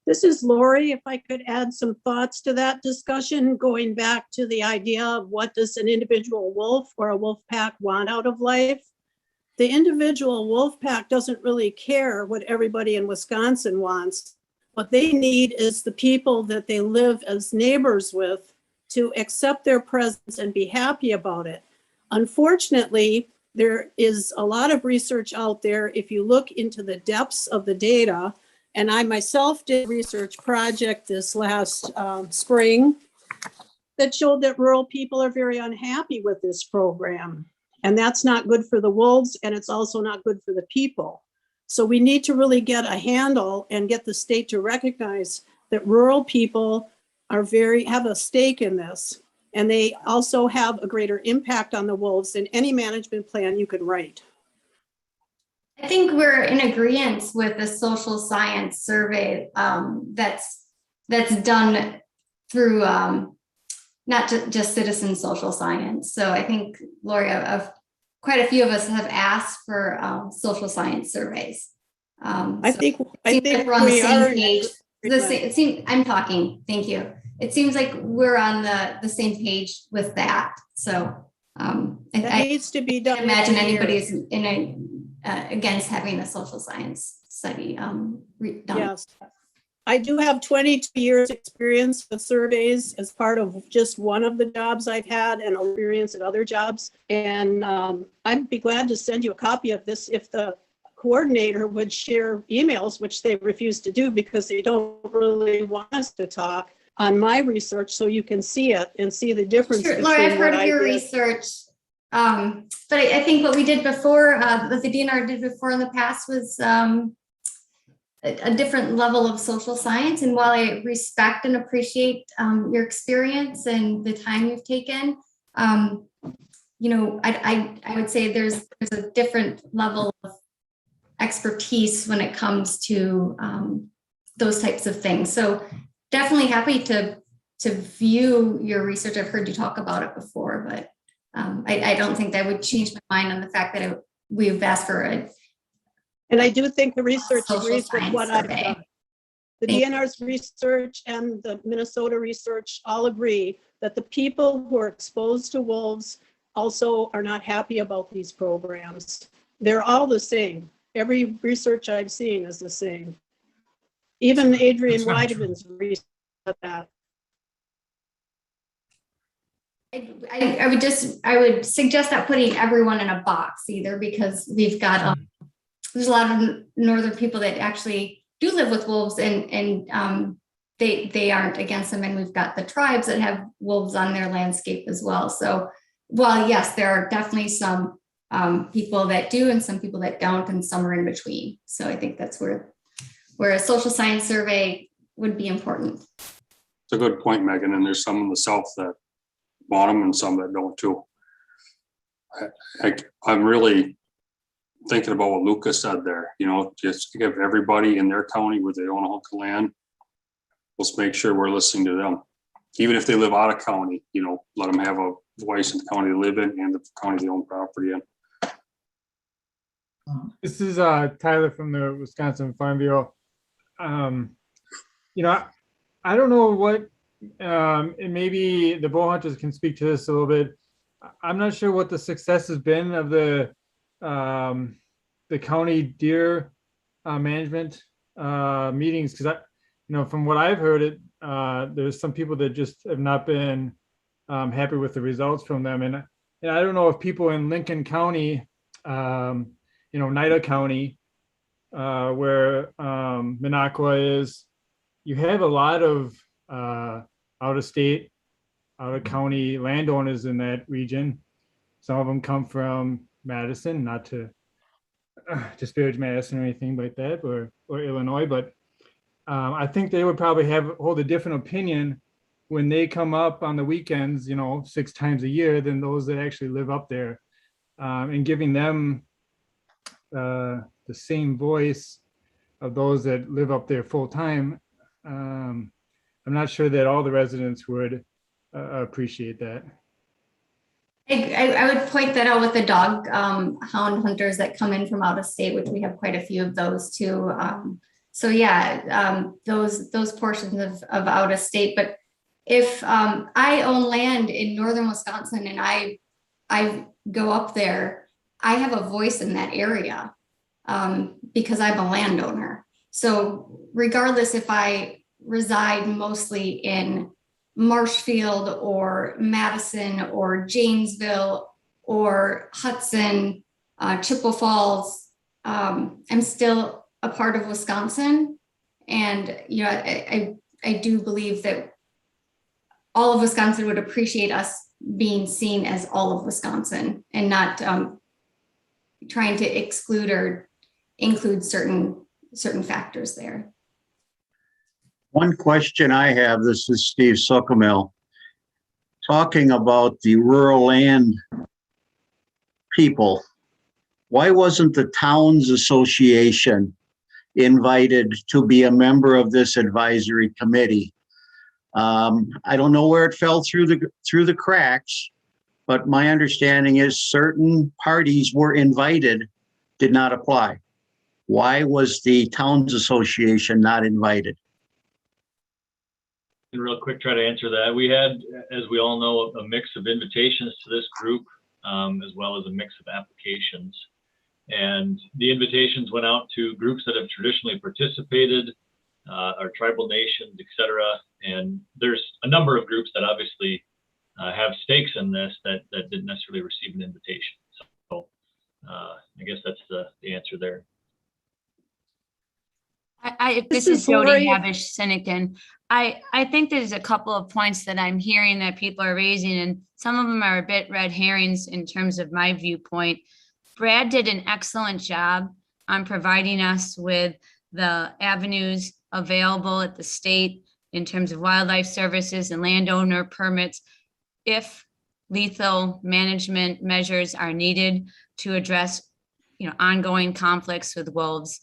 This is Lori. If I could add some thoughts to that discussion, going back to the idea of what does an individual wolf or a wolf pack want out of life? The individual wolf pack doesn't really care what everybody in Wisconsin wants. What they need is the people that they live as neighbors with to accept their presence and be happy about it. Unfortunately, there is a lot of research out there. If you look into the depths of the data, and I myself did a research project this last spring that showed that rural people are very unhappy with this program. And that's not good for the wolves, and it's also not good for the people. So we need to really get a handle and get the state to recognize that rural people are have a stake in this. And they also have a greater impact on the wolves than any management plan you could write. I think we're in agreement with the social science survey that's done through not just citizen social science. So I think, Lori, quite a few of us have asked for social science surveys. I think like we're on the same page. I'm talking. Thank you. It seems like we're on the same page with that. So that needs to be done. I imagine anybody's against having a social science study done. Yes. I do have 22 years experience with surveys as part of just one of the jobs I've had and experience at other jobs. And I'd be glad to send you a copy of this if the coordinator would share emails, which they refuse to do because they don't really want us to talk on my research, so you can see it and see the difference. Sure, Laura, I've heard of your research. But I think what we did before, what the DNR did before in the past was a different level of social science. And while I respect and appreciate your experience and the time you've taken, you know, I would say there's a different level of expertise when it comes to those types of things. So definitely happy to view your research. I've heard you talk about it before, but I don't think that would change my mind on the fact that we've asked for it. And I do think the research agrees with what I've done. The DNR's research and the Minnesota research all agree that the people who are exposed to wolves also are not happy about these programs. They're all the same. Every research I've seen is the same. Even Adrian Weideman's research at that. I would suggest that putting everyone in a box either, because we've got there's a lot of northern people that actually do live with wolves and they aren't against them, and we've got the tribes that have wolves on their landscape as well. So while yes, there are definitely some people that do and some people that don't, and some are in between. So I think that's where a social science survey would be important. It's a good point, Megan. And there's some in the south that want them and some that don't too. I'm really thinking about what Lucas said there, you know, just to give everybody in their county where they own a hunk of land, let's make sure we're listening to them. Even if they live out of county, you know, let them have a voice in the county they live in and the county they own property in. This is Tyler from the Wisconsin Farm Bureau. You know, I don't know what, and maybe the bow hunters can speak to this a little bit. I'm not sure what the success has been of the county deer management meetings, because you know, from what I've heard, there's some people that just have not been happy with the results from them, and I don't know if people in Lincoln County, you know, Nida County, where Minocqua is, you have a lot of out of state, out of county landowners in that region. Some of them come from Madison, not to disparage Madison or anything like that, or Illinois, but I think they would probably hold a different opinion when they come up on the weekends, you know, 6 times a year, than those that actually live up there, and giving them the same voice of those that live up there full time. I'm not sure that all the residents would appreciate that. I would point that out with the dog hound hunters that come in from out of state, which we have quite a few of those too. So yeah, those portions of out of state. But if I own land in northern Wisconsin and I go up there, I have a voice in that area because I'm a landowner. So regardless if I reside mostly in Marshfield or Madison or Janesville or Hudson, Chippewa Falls, I'm still a part of Wisconsin. And, you know, I do believe that all of Wisconsin would appreciate us being seen as all of Wisconsin and not trying to exclude or include certain factors there. One question I have, this is Steve Suckamel, talking about the rural land people. Why wasn't the Towns Association invited to be a member of this advisory committee? I don't know where it fell through the cracks, but my understanding is certain parties were invited, did not apply. Why was the Towns Association not invited? And real quick, try to answer that. We had, as we all know, a mix of invitations to this group, as well as a mix of applications. And the invitations went out to groups that have traditionally participated, our tribal nations, et cetera. And there's a number of groups that obviously have stakes in this that didn't necessarily receive an invitation. So I guess that's the answer there. This is Jody Habish Sinekin. I think there's a couple of points that I'm hearing that people are raising, and some of them are a bit red herrings in terms of my viewpoint. Brad did an excellent job on providing us with the avenues available at the state in terms of wildlife services and landowner permits if lethal management measures are needed to address, you know, ongoing conflicts with wolves.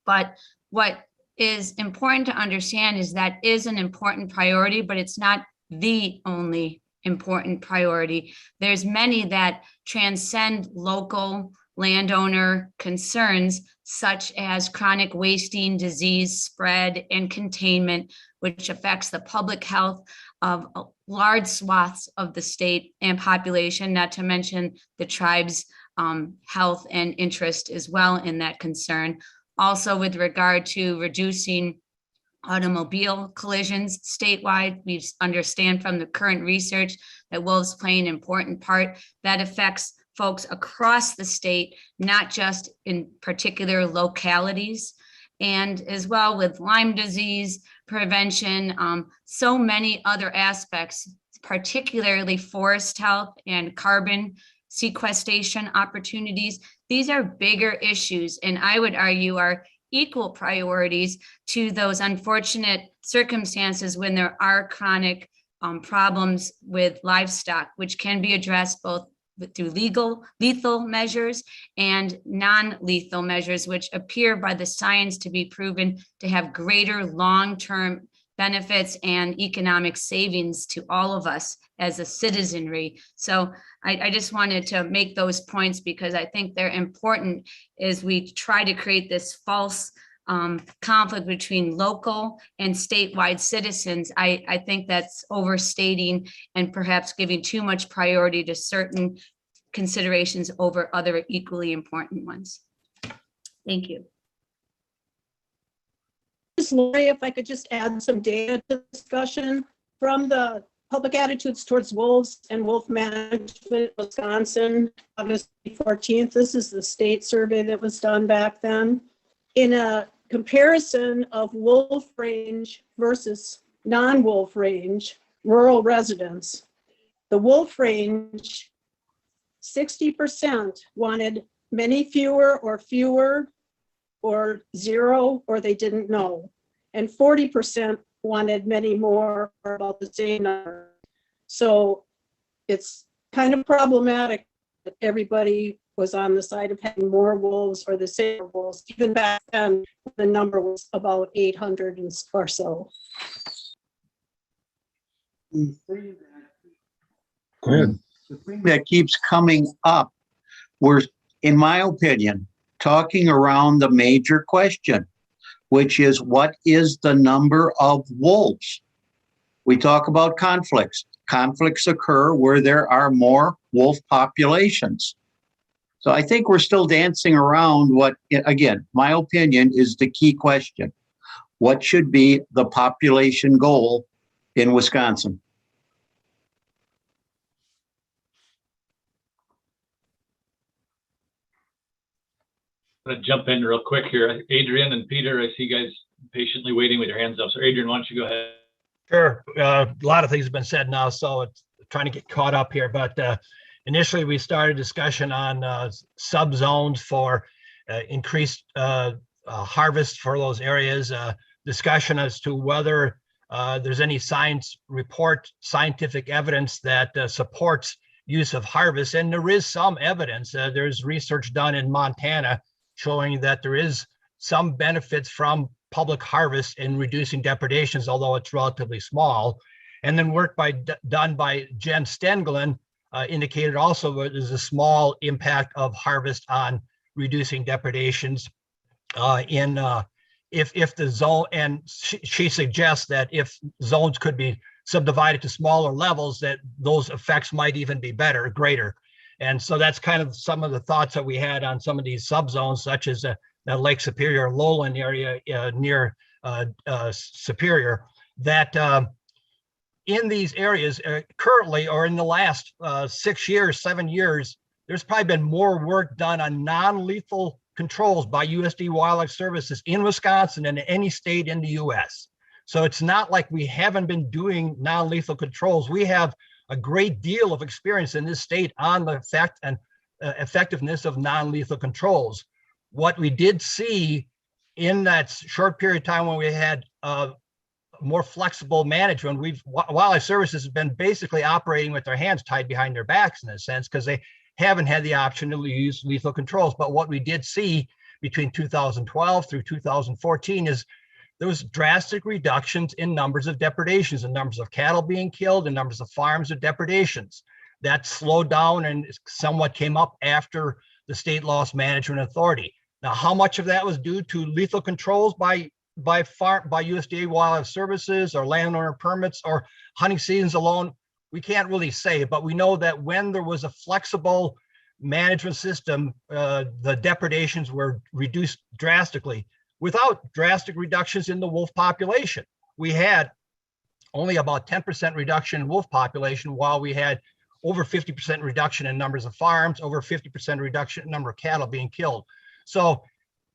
But what is important to understand is that is an important priority, but it's not the only important priority. There's many that transcend local landowner concerns, such as chronic wasting, disease spread, and containment, which affects the public health of large swaths of the state and population, not to mention the tribe's health and interest as well in that concern. Also, with regard to reducing automobile collisions statewide, we understand from the current research that wolves play an important part that affects folks across the state, not just in particular localities. And as well with Lyme disease prevention, so many other aspects, particularly forest health and carbon sequestration opportunities. These are bigger issues, and I would argue are equal priorities to those unfortunate circumstances when there are chronic problems with livestock, which can be addressed both through lethal measures and non-lethal measures, which appear by the science to be proven to have greater long-term benefits and economic savings to all of us as a citizenry. So I just wanted to make those points because I think they're important as we try to create this false conflict between local and statewide citizens. I think that's overstating and perhaps giving too much priority to certain considerations over other equally important ones. Thank you. Lori, if I could just add some data to the discussion from the Public Attitudes Towards Wolves and Wolf Management Wisconsin, August 14th. This is the state survey that was done back then. In a comparison of wolf range versus non-wolf range rural residents, the wolf range, 60% wanted many fewer or zero, or they didn't know. And 40% wanted many more, or about the same number. So it's kind of problematic that everybody was on the side of having more wolves or the same wolves. Even back then, the number was about 800 or so. Go ahead. the thing that keeps coming up, we're, in my opinion, talking around the major question, which is what is the number of wolves? We talk about conflicts. Conflicts occur where there are more wolf populations. So I think we're still dancing around what, again, my opinion is the key question. What should be the population goal in Wisconsin? I'm going to jump in real quick here. Adrian and Peter, I see you guys patiently waiting with your hands up. So Adrian, why don't you go ahead? Sure. A lot of things have been said now, so it's trying to get caught up here. But initially, we started discussion on subzones for increased harvest for those areas. Discussion as to whether there's any scientific evidence that supports use of harvest, and there is some evidence. There's research done in Montana showing that there is some benefits from public harvest in reducing depredations, although it's relatively small. And then work done by Jen Stenglen indicated also that there's a small impact of harvest on reducing depredations if the zone, and she suggests that if zones could be subdivided to smaller levels, that those effects might even be greater. And so that's kind of some of the thoughts that we had on some of these subzones, such as the Lake Superior lowland area near Superior, that in these areas currently, or in the last 7 years, there's probably been more work done on non-lethal controls by USD Wildlife Services in Wisconsin than in any state in the US. So it's not like we haven't been doing non-lethal controls. We have a great deal of experience in this state on the effect and effectiveness of non-lethal controls. What we did see in that short period of time when we had more flexible management, Wildlife Services has been basically operating with their hands tied behind their backs in a sense, because they haven't had the option to use lethal controls. But what we did see between 2012 through 2014 is there was drastic reductions in numbers of depredations, and numbers of cattle being killed, and numbers of farms of depredations. That slowed down and somewhat came up after the state lost management authority. Now, how much of that was due to lethal controls by USDA Wildlife Services or landowner permits or hunting seasons alone, we can't really say. But we know that when there was a flexible management system, the depredations were reduced drastically without drastic reductions in the wolf population. We had only about 10% reduction in wolf population, while we had over 50% reduction in numbers of farms, over 50% reduction in number of cattle being killed. So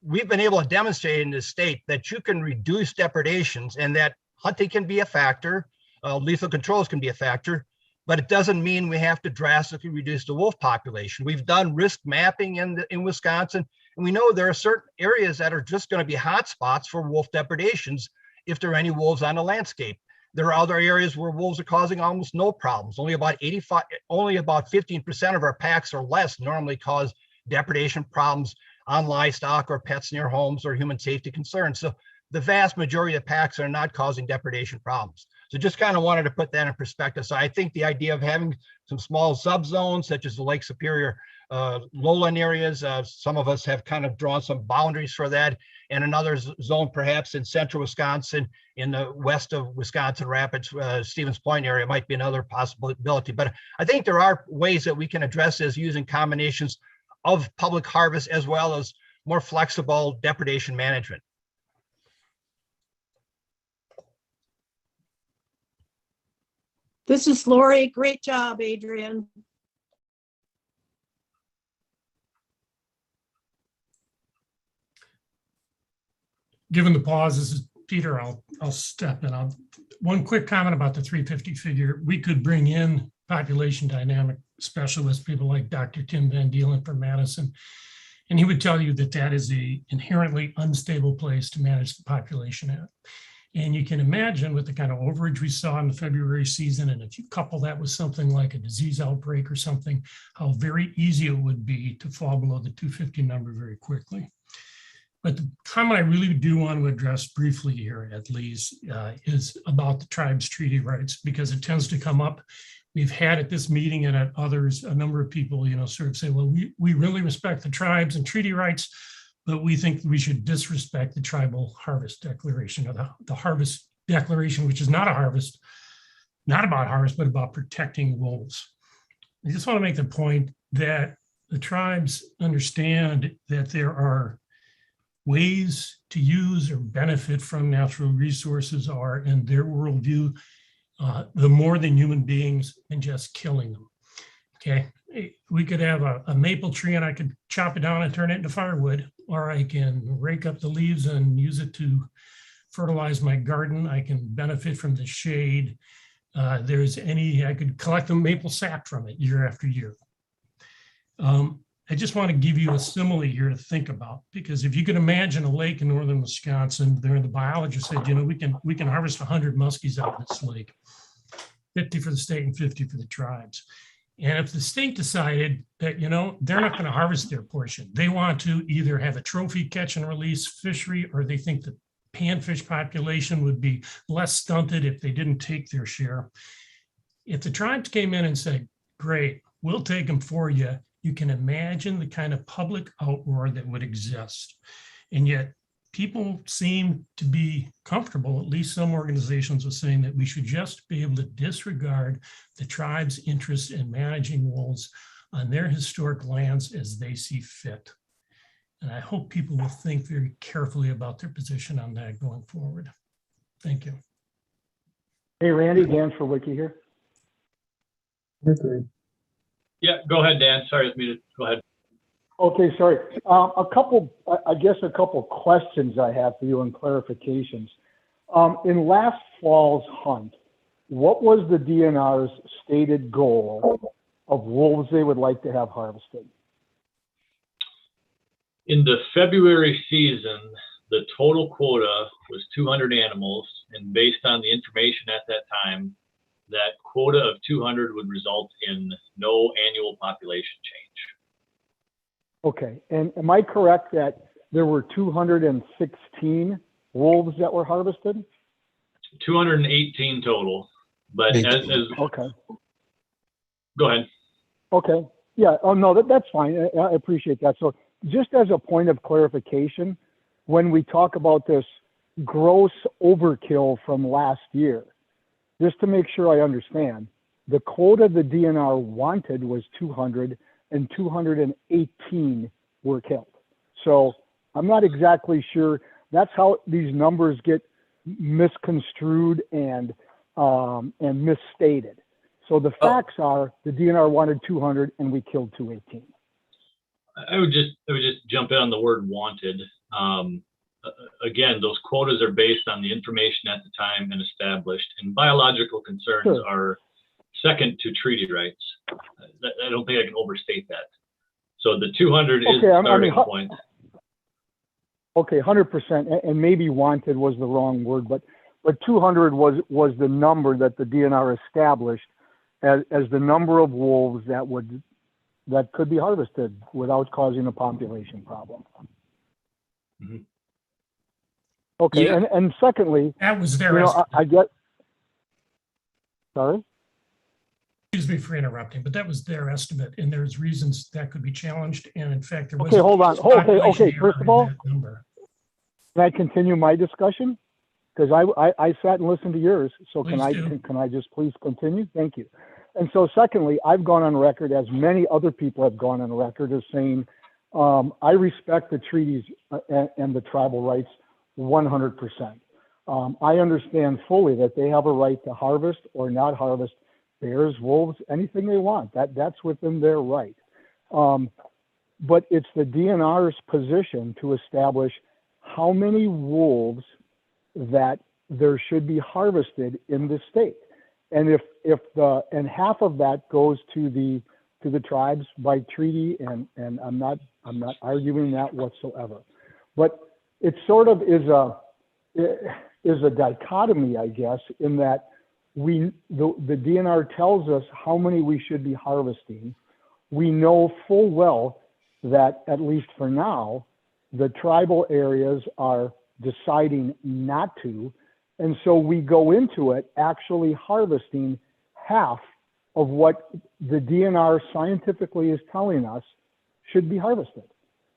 we've been able to demonstrate in this state that you can reduce depredations, and that hunting can be a factor, lethal controls can be a factor, but it doesn't mean we have to drastically reduce the wolf population. We've done risk mapping in Wisconsin, and we know there are certain areas that are just going to be hot spots for wolf depredations if there are any wolves on the landscape. There are other areas where wolves are causing almost no problems. Only about 15% of our packs or less normally cause depredation problems on livestock or pets near homes or human safety concerns. So the vast majority of packs are not causing depredation problems. So just kind of wanted to put that in perspective. So I think the idea of having some small subzones, such as the Lake Superior lowland areas, some of us have kind of drawn some boundaries for that, and another zone perhaps in central Wisconsin, in the west of Wisconsin Rapids, Stevens Point area might be another possibility. But I think there are ways that we can address this using combinations of public harvest as well as more flexible depredation management. This is Lori. Great job, Adrian. Given the pause, this is Peter. I'll step in. One quick comment about the 350 figure. We could bring in population dynamic specialists, people like Dr. Tim Van Deelen from Madison, and he would tell you that that is a inherently unstable place to manage the population at. And you can imagine with the kind of overage we saw in the February season, and if you couple that with something like a disease outbreak or something, how very easy it would be to fall below the 250 number very quickly. But the comment I really do want to address briefly here, at least, is about the tribe's treaty rights, because it tends to come up we've had at this meeting and at others, a number of people, sort of say, well, we really respect the tribes and treaty rights, but we think we should disrespect the tribal harvest declaration, or the harvest declaration, which is not a harvest, not about harvest, but about protecting wolves. I just want to make the point that the tribes understand that there are ways to use or benefit from natural resources are, in their worldview, the more than human beings and just killing them. Okay, we could have a maple tree and I could chop it down and turn it into firewood, or I can rake up the leaves and use it to fertilize my garden. I can benefit from the shade. I could collect the maple sap from it year after year. I just want to give you a simile here to think about, because if you could imagine a lake in northern Wisconsin, there the biologist said, we can harvest 100 muskies out of this lake, 50 for the state and 50 for the tribes. And if the state decided that, they're not going to harvest their portion, they want to either have a trophy catch and release fishery, or they think the panfish population would be less stunted if they didn't take their share. If the tribes came in and said, great, we'll take them for you, you can imagine the kind of public outroar that would exist. And yet people seem to be comfortable, at least some organizations are saying, that we should just be able to disregard the tribe's interest in managing wolves on their historic lands as they see fit. And I hope people will think very carefully about their position on that going forward. Thank you. Hey, Randy, Dan for Wiki here. Okay. Yeah, go ahead, Dan. Sorry, it's muted. Go ahead. Okay, sorry. A couple questions I have for you and clarifications. In last fall's hunt, what was the DNR's stated goal of wolves they would like to have harvested? In the February season, the total quota was 200 animals, and based on the information at that time, that quota of 200 would result in no annual population change. Okay, and am I correct that there were 216 wolves that were harvested? 218 total, but as okay. Go ahead. Okay, yeah, oh no, that's fine, I appreciate that. So just as a point of clarification, when we talk about this gross overkill from last year, just to make sure I understand, the quota the DNR wanted was 200 and 218 were killed. So I'm not exactly sure. That's how these numbers get misconstrued and misstated. So the facts are the DNR wanted 200 and we killed 218. I would just jump in on the word wanted. Again, those quotas are based on the information at the time and established, and biological concerns are second to treaty rights. I don't think I can overstate that. So the 200 is the starting point. Okay, 100%, and maybe wanted was the wrong word, but 200 was the number that the DNR established as the number of wolves that could be harvested without causing a population problem. Mm-hmm. Okay, Yeah. and secondly, that was their estimate. I get. Sorry. Excuse me for interrupting, but that was their estimate, and there's reasons that could be challenged. And in fact, there was. Okay, hold on. Okay. First of all, can I continue my discussion? Because I sat and listened to yours. So can I just please continue? Thank you. And so secondly, I've gone on record, as many other people have gone on record, as saying I respect the treaties and the tribal rights 100%. I understand fully that they have a right to harvest or not harvest bears, wolves, anything they want. That's within their right. But it's the DNR's position to establish how many wolves that there should be harvested in the state. And if half of that goes to the tribes by treaty, and I'm not arguing that whatsoever. But it sort of is a dichotomy, I guess, in that the DNR tells us how many we should be harvesting. We know full well that, at least for now, the tribal areas are deciding not to. And so we go into it actually harvesting half of what the DNR scientifically is telling us should be harvested.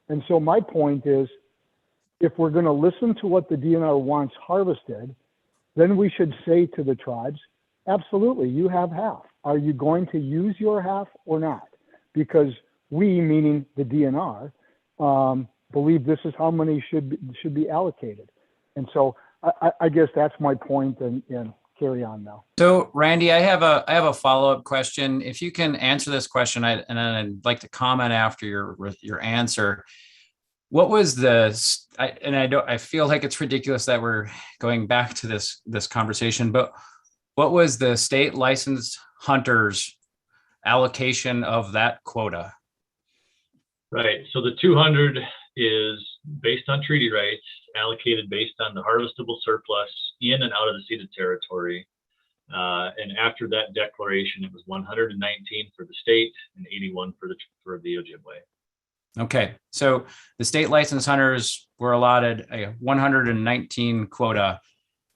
And so my point is, if we're going to listen to what the DNR wants harvested, then we should say to the tribes, absolutely, you have half. Are you going to use your half or not? Because we, meaning the DNR, believe this is how money should be allocated. And so I guess that's my point, and carry on now. So Randy, I have a follow-up question. If you can answer this question, and I'd like to comment after your answer. What was I feel like it's ridiculous that we're going back to this conversation, but what was the state licensed hunters allocation of that quota? Right. So the 200 is based on treaty rights, allocated based on the harvestable surplus in and out of the ceded territory. And after that declaration, it was 119 for the state and 81 for the Ojibwe. Okay, so the state licensed hunters were allotted a 119 quota,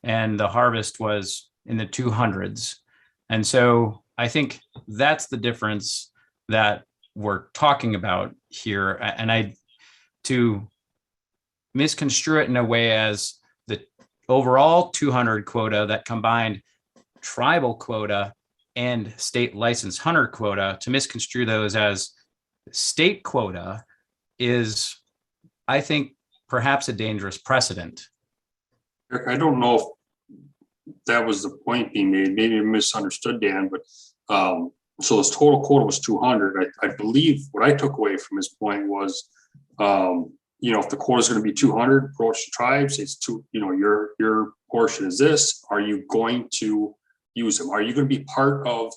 and the harvest was in the 200s. And so I think that's the difference that we're talking about here. And to misconstrue it in a way as the overall 200 quota that combined tribal quota and state licensed hunter quota, to misconstrue those as state quota is, I think, perhaps a dangerous precedent. I don't know if that was the point being made. Maybe I misunderstood Dan, but so this total quota was 200. I believe what I took away from his point was, if the quota is going to be 200, approach the tribes. It's your portion is this. Are you going to use them? Are you going to be part of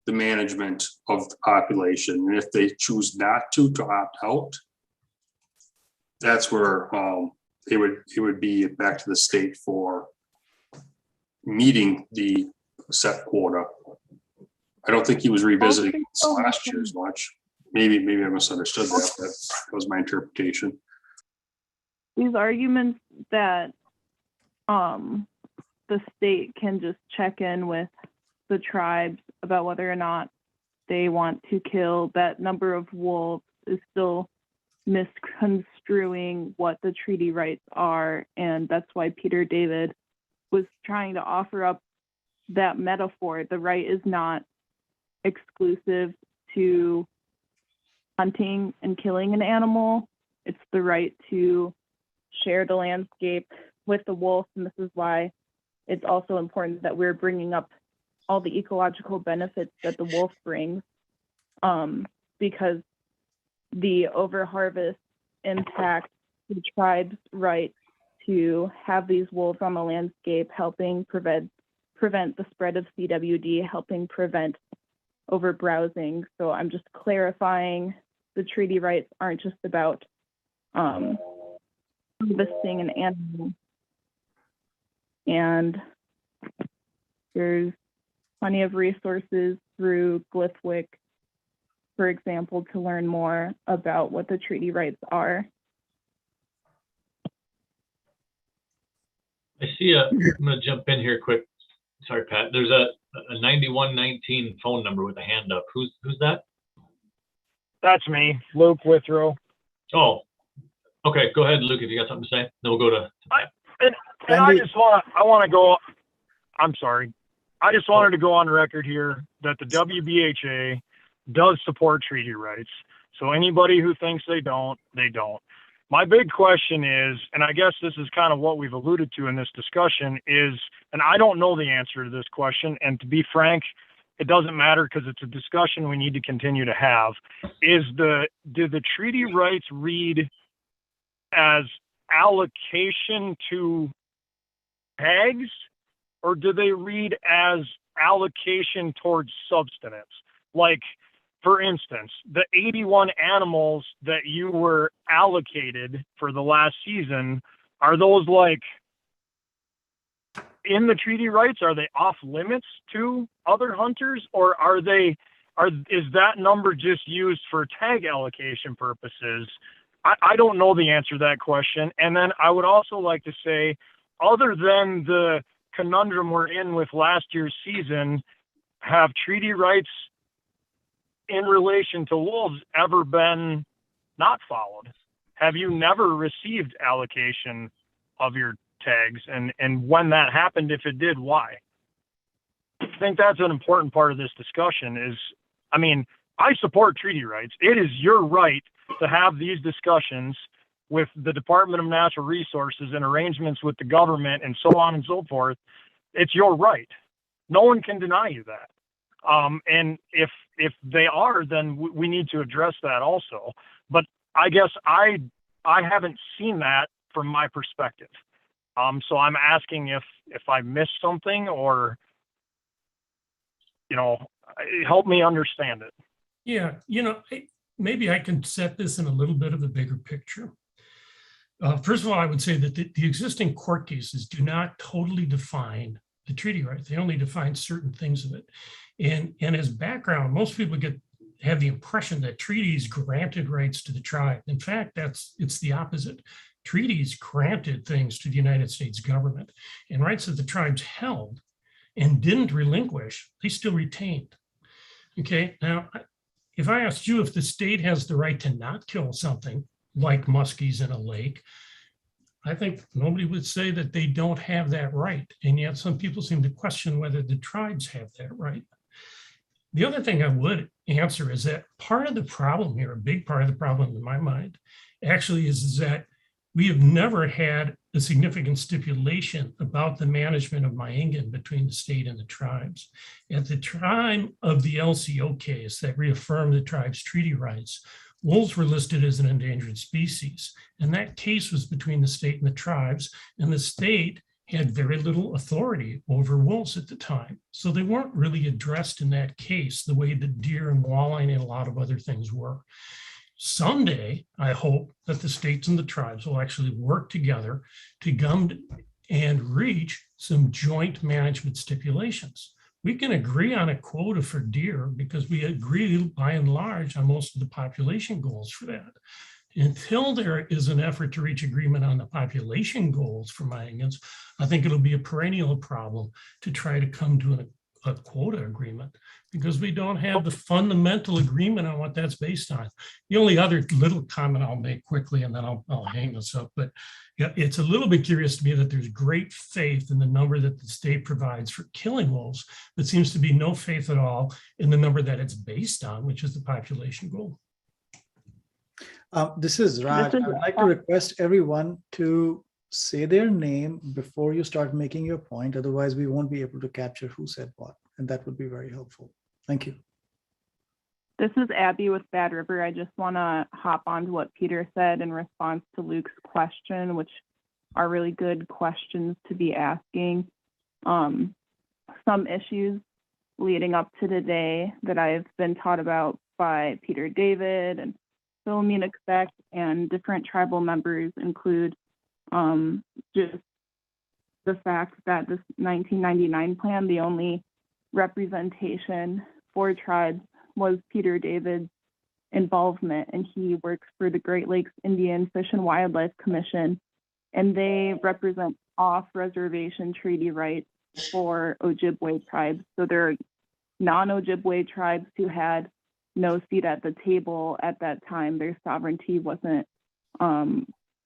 the management of the population? And if they choose not to opt out, that's where it would be back to the state for meeting the set quota. I don't think he was revisiting this last year as much. Maybe I misunderstood that. That was my interpretation. These arguments that the state can just check in with the tribes about whether or not they want to kill that number of wolves is still misconstruing what the treaty rights are. And that's why Peter David was trying to offer up that metaphor. The right is not exclusive to hunting and killing an animal. It's the right to share the landscape with the wolf. And this is why it's also important that we're bringing up all the ecological benefits that the wolf brings, because the overharvest impacts the tribe's right to have these wolves on the landscape, helping prevent the spread of CWD, helping prevent overbrowsing. So I'm just clarifying the treaty rights aren't just about harvesting an animal. And there's plenty of resources through Glyphwick, for example, to learn more about what the treaty rights are. I see I'm going to jump in here quick. Sorry, Pat. There's a 9119 phone number with a hand up. Who's that? That's me, Luke Withrow. Oh, okay. Go ahead, Luke, if you got something to say. Then we'll go to And I want to go, I'm sorry. I just wanted to go on record here that the WBHA does support treaty rights. So anybody who thinks they don't, they don't. My big question is, and I guess this is kind of what we've alluded to in this discussion is, and I don't know the answer to this question, and to be frank, it doesn't matter because it's a discussion we need to continue to have, do the treaty rights read as allocation to tags, or do they read as allocation towards substance? Like, for instance, the 81 animals that you were allocated for the last season, are those like in the treaty rights? Are they off limits to other hunters, or is that number just used for tag allocation purposes? I don't know the answer to that question. And then I would also like to say, other than the conundrum we're in with last year's season, have treaty rights in relation to wolves ever been not followed? Have you never received allocation of your tags? And when that happened, if it did, why? I think that's an important part of this discussion is, I mean, I support treaty rights. It is your right to have these discussions with the Department of Natural Resources and arrangements with the government and so on and so forth. It's your right. No one can deny you that. And if they are, then we need to address that also. But I guess I haven't seen that from my perspective. So I'm asking if I missed something, or, you know, help me understand it. Yeah, maybe I can set this in a little bit of a bigger picture. First of all, I would say that the existing court cases do not totally define the treaty rights. They only define certain things of it. And as background, most people have the impression that treaties granted rights to the tribe. In fact, it's the opposite. Treaties granted things to the United States government, and rights that the tribes held and didn't relinquish, they still retained. Okay, now, if I asked you if the state has the right to not kill something like muskies in a lake, I think nobody would say that they don't have that right. And yet some people seem to question whether the tribes have that right. The other thing I would answer is that part of the problem here, a big part of the problem in my mind, actually is that we have never had a significant stipulation about the management of Maingan between the state and the tribes. At the time of the LCO case that reaffirmed the tribe's treaty rights, wolves were listed as an endangered species. And that case was between the state and the tribes, and the state had very little authority over wolves at the time. So they weren't really addressed in that case the way that deer and walleye and a lot of other things were. Someday, I hope that the states and the tribes will actually work together to come and reach some joint management stipulations. We can agree on a quota for deer because we agree by and large on most of the population goals for that. Until there is an effort to reach agreement on the population goals for Mayangans, I think it'll be a perennial problem to try to come to a quota agreement, because we don't have the fundamental agreement on what that's based on. The only other little comment I'll make quickly, and then I'll hang this up, but yeah, it's a little bit curious to me that there's great faith in the number that the state provides for killing wolves, but seems to be no faith at all in the number that it's based on, which is the population goal. This is Raj. I would like to request everyone to say their name before you start making your point. Otherwise, we won't be able to capture who said what, and that would be very helpful. Thank you. This is Abby with Bad River. I just want to hop on to what Peter said in response to Luke's question, which are really good questions to be asking. Some issues leading up to today that I've been taught about by Peter David and Phil Munich-Beck and different tribal members include just the fact that this 1999 plan, the only representation for tribes was Peter David's involvement, and he works for the Great Lakes Indian Fish and Wildlife Commission, and they represent off-reservation treaty rights for Ojibwe tribes. So there are non-Ojibwe tribes who had no seat at the table at that time. Their sovereignty wasn't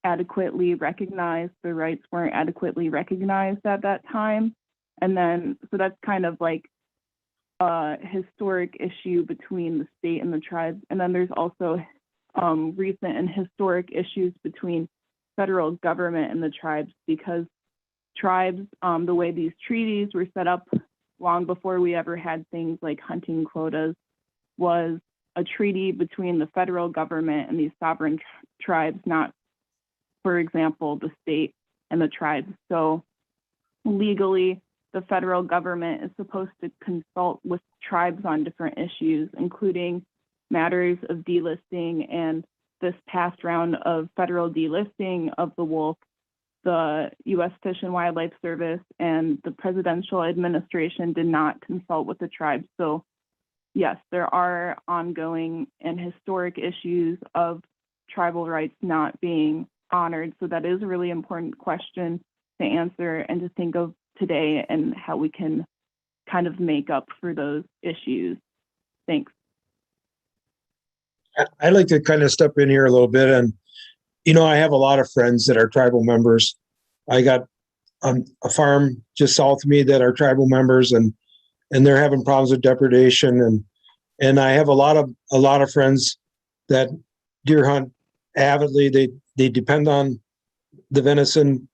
adequately recognized. Their rights weren't adequately recognized at that time. And then, so that's kind of like a historic issue between the state and the tribes. And then there's also recent and historic issues between federal government and the tribes, because tribes, the way these treaties were set up long before we ever had things like hunting quotas, was a treaty between the federal government and these sovereign tribes, not, for example, the state and the tribes. So legally, the federal government is supposed to consult with tribes on different issues, including matters of delisting. And this past round of federal delisting of the wolf, the U.S. Fish and Wildlife Service and the presidential administration did not consult with the tribes. So yes, there are ongoing and historic issues of tribal rights not being honored. So that is a really important question to answer and to think of today, and how we can kind of make up for those issues. Thanks. I'd like to kind of step in here a little bit. And, I have a lot of friends that are tribal members. I got a farm just south of me that are tribal members, and they're having problems with depredation. And I have a lot of friends that deer hunt avidly. They depend on the venison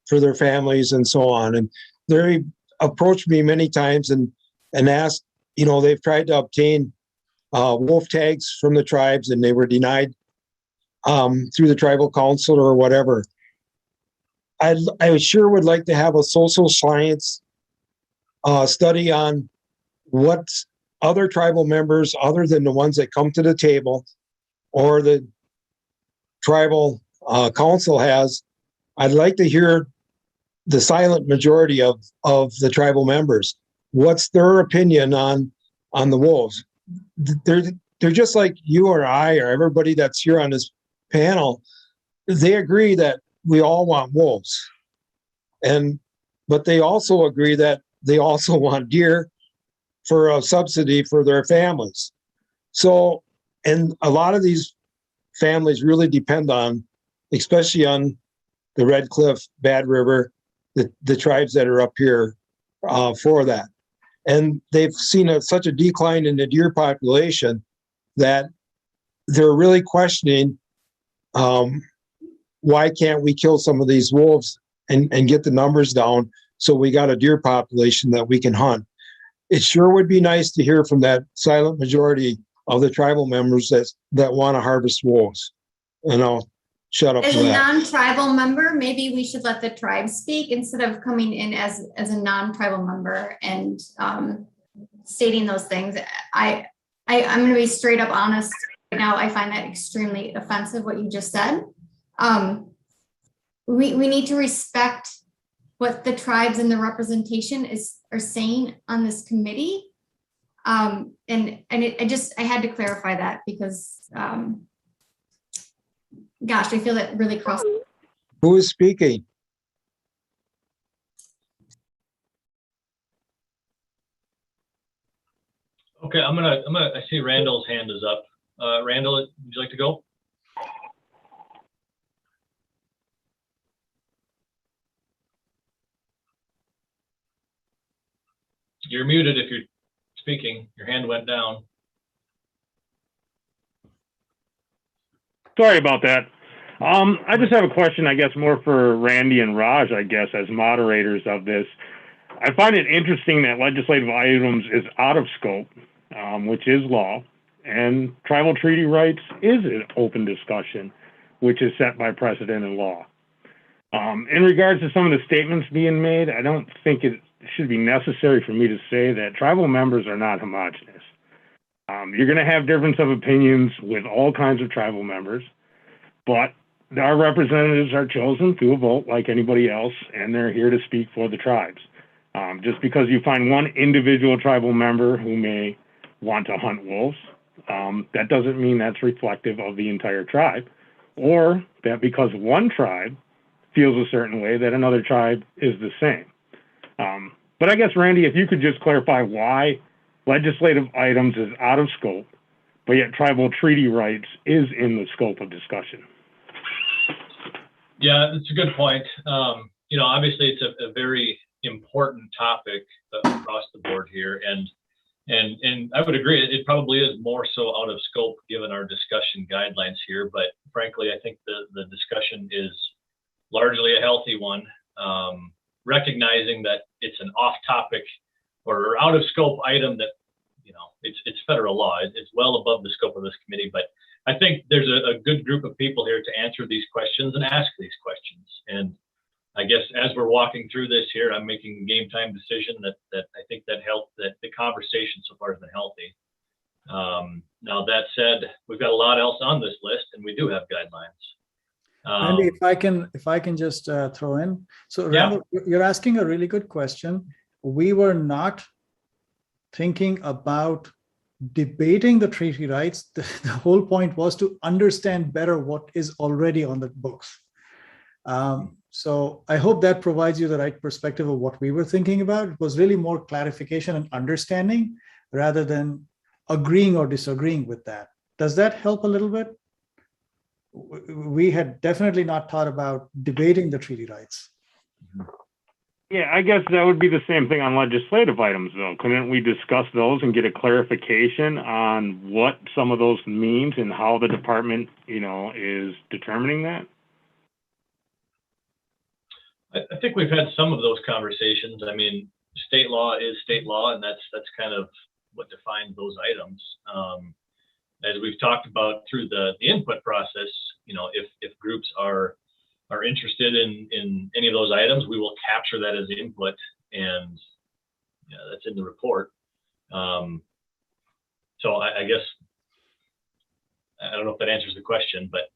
for their families and so on. And they approached me many times and asked, they've tried to obtain wolf tags from the tribes, and they were denied through the tribal council or whatever. I sure would like to have a social science study on what other tribal members, other than the ones that come to the table or the tribal council has. I'd like to hear the silent majority of the tribal members. What's their opinion on the wolves? They're just like you or I or everybody that's here on this panel. They agree that we all want wolves, but they also agree that they also want deer for a subsidy for their families. So, and a lot of these families really depend on, especially on the Red Cliff, Bad River, the tribes that are up here for that. And they've seen such a decline in the deer population that they're really questioning why can't we kill some of these wolves and get the numbers down so we got a deer population that we can hunt. It sure would be nice to hear from that silent majority of the tribal members that want to harvest wolves. And I'll shut up As for a that. non-tribal member, maybe we should let the tribe speak instead of coming in as a non-tribal member and stating those things. I'm going to be straight up honest right now. I find that extremely offensive what you just said. We need to respect what the tribes and the representation are saying on this committee. I had to clarify that because gosh, I feel that really crossed. Who is speaking? Okay, I see Randall's hand is up. Randall, would you like to go? You're muted if you're speaking. Your hand went down. Sorry about that. I just have a question, I guess, more for Randy and Raj, I guess, as moderators of this. I find it interesting that legislative items is out of scope, which is law, and tribal treaty rights is an open discussion, which is set by precedent and law. In regards to some of the statements being made, I don't think it should be necessary for me to say that tribal members are not homogenous. You're going to have difference of opinions with all kinds of tribal members, but our representatives are chosen through a vote like anybody else, and they're here to speak for the tribes. Just because you find one individual tribal member who may want to hunt wolves, that doesn't mean that's reflective of the entire tribe, or that because one tribe feels a certain way that another tribe is the same. But I guess, Randy, if you could just clarify why legislative items is out of scope, but yet tribal treaty rights is in the scope of discussion. Yeah, that's a good point. Obviously it's a very important topic across the board here. And I would agree, it probably is more so out of scope given our discussion guidelines here. But frankly, I think the discussion is largely a healthy one, recognizing that it's an off topic or out of scope item that, it's federal law. It's well above the scope of this committee. But I think there's a good group of people here to answer these questions and ask these questions. And I guess as we're walking through this here, I'm making a game time decision that I think that the conversation so far has been healthy. Now that said, we've got a lot else on this list, and we do have guidelines. Randy, if I can just throw in. So Randall, you're asking a really good question. We were not thinking about debating the treaty rights. The whole point was to understand better what is already on the books. So I hope that provides you the right perspective of what we were thinking about. It was really more clarification and understanding rather than agreeing or disagreeing with that. Does that help a little bit? We had definitely not thought about debating the treaty rights. Yeah, I guess that would be the same thing on legislative items, though. Couldn't we discuss those and get a clarification on what some of those means and how the department, is determining that? I think we've had some of those conversations. I mean, state law is state law, and that's kind of what defines those items. As we've talked about through the input process, if groups are interested in any of those items, we will capture that as input, and that's in the report. So I guess I don't know if that answers the question, but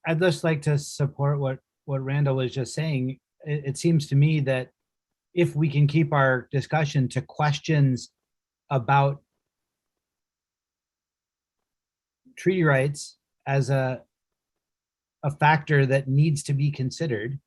I'd just like to support what Randall was just saying. It seems to me that if we can keep our discussion to questions about treaty rights as a factor that needs to be considered,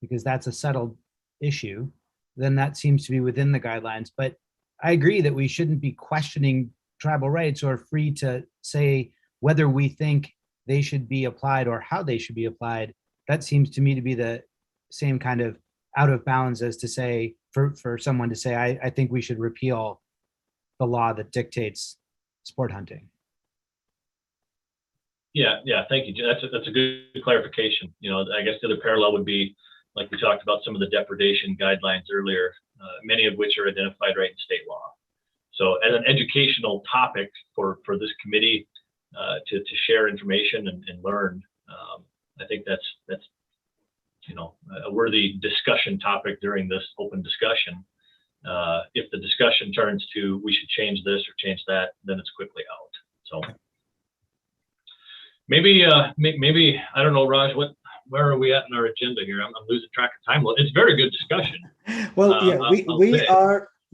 because that's a settled issue, then that seems to be within the guidelines. But I agree that we shouldn't be questioning tribal rights or free to say whether we think they should be applied or how they should be applied. That seems to me to be the same kind of out of bounds as to say, for someone to say, I think we should repeal the law that dictates sport hunting. Yeah, thank you. That's a good clarification. I guess the other parallel would be, like we talked about some of the depredation guidelines earlier, many of which are identified right in state law. So as an educational topic for this committee to share information and learn, I think that's a worthy discussion topic during this open discussion. If the discussion turns to we should change this or change that, then it's quickly out. So maybe I don't know, Raj, where are we at in our agenda here? I'm losing track of time. It's very good discussion. Well, yeah,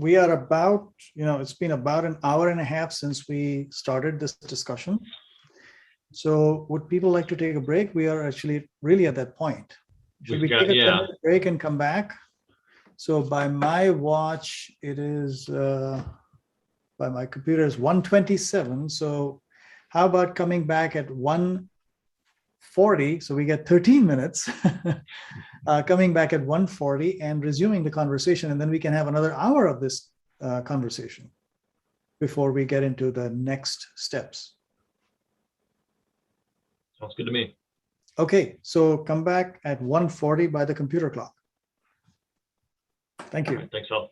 we are about, it's been about an hour and a half since we started this discussion. So would people like to take a break? We are actually really at that point. Should we take a 10-minute break and come back? So by my watch, it is, by my computer is 1:27. So how about coming back at 1:40? So we get 13 minutes. Coming back at 1:40 and resuming the conversation, and then we can have another hour of this conversation before we get into the next steps. Sounds good to me. Okay, so come back at 1:40 by the computer clock. Thank you. All right, thanks, all.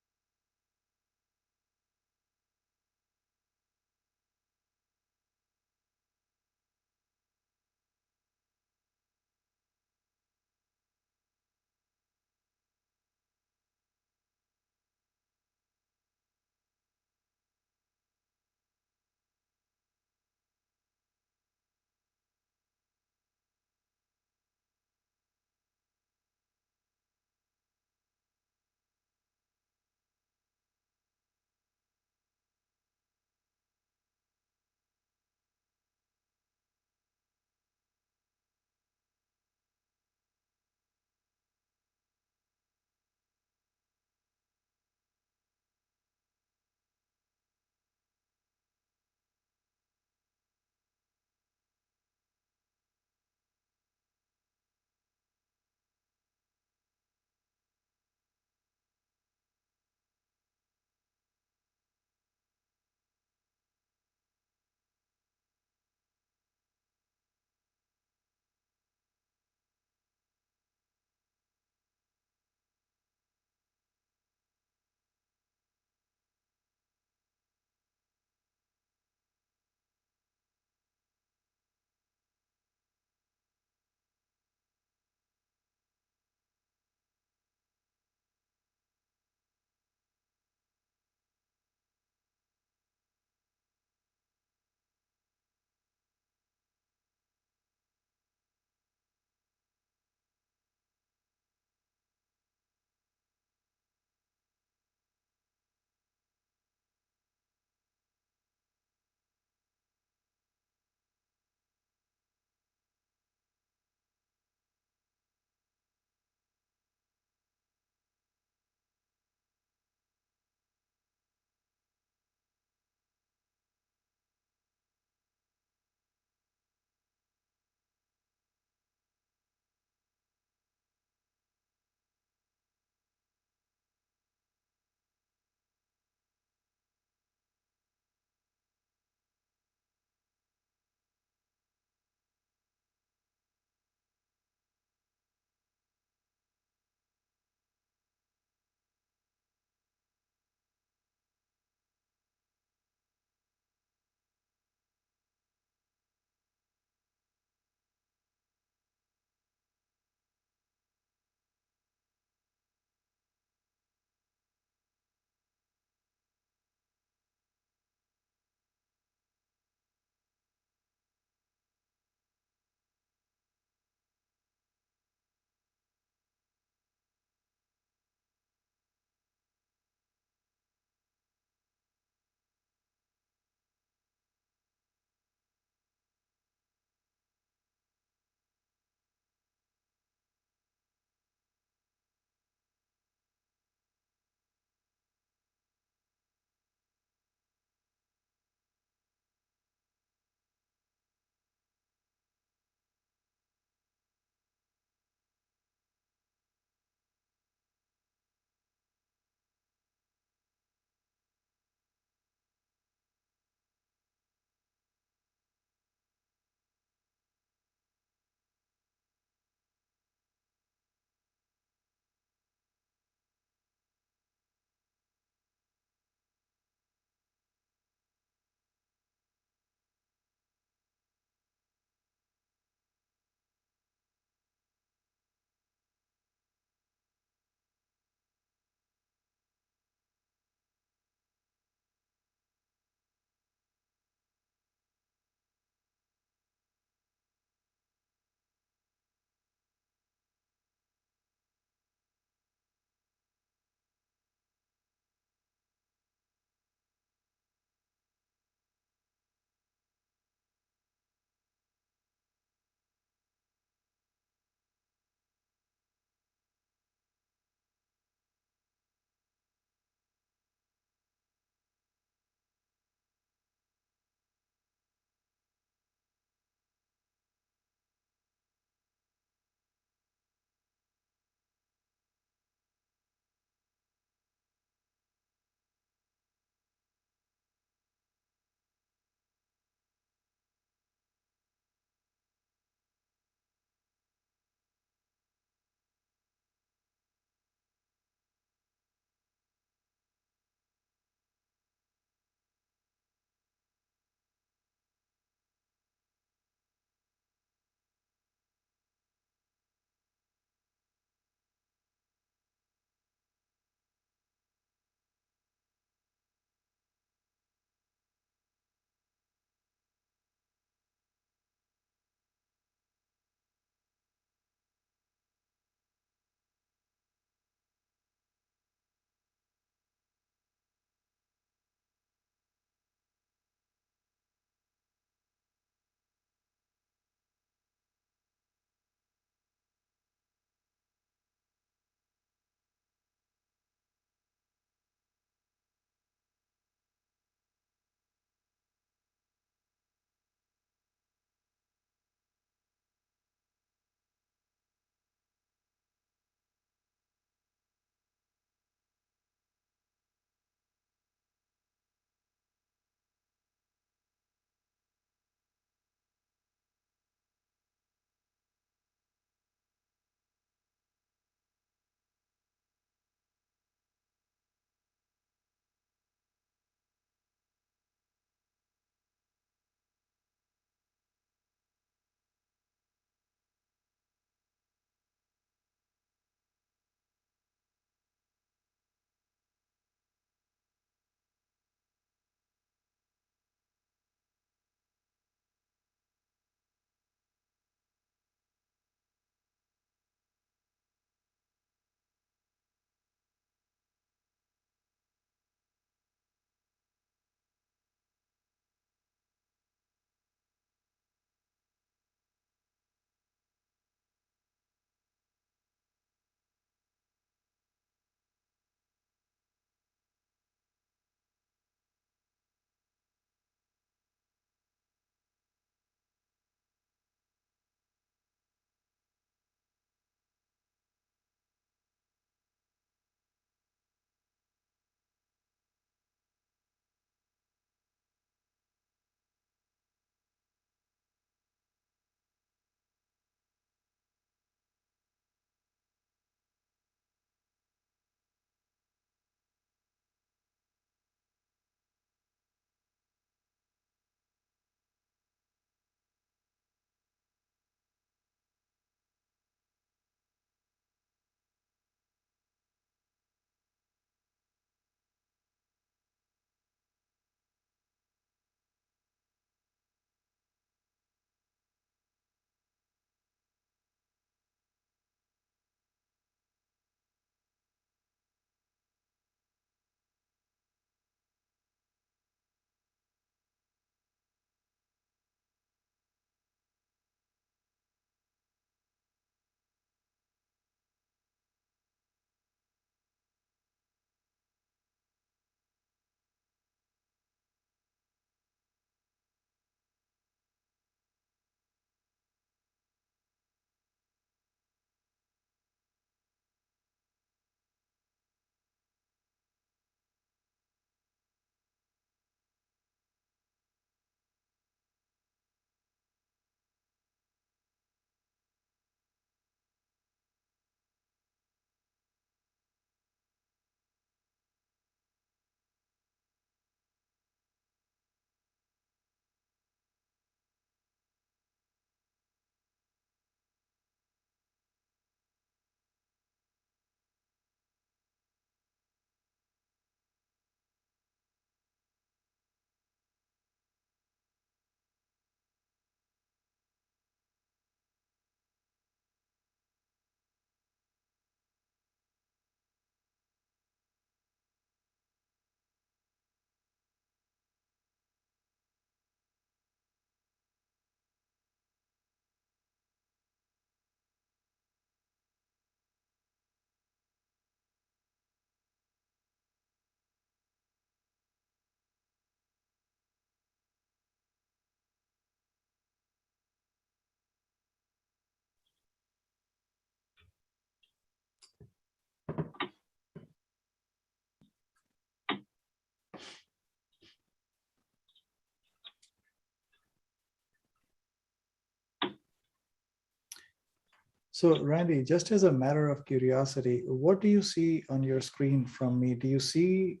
So Randy, just as a matter of curiosity, what do you see on your screen from me? Do you see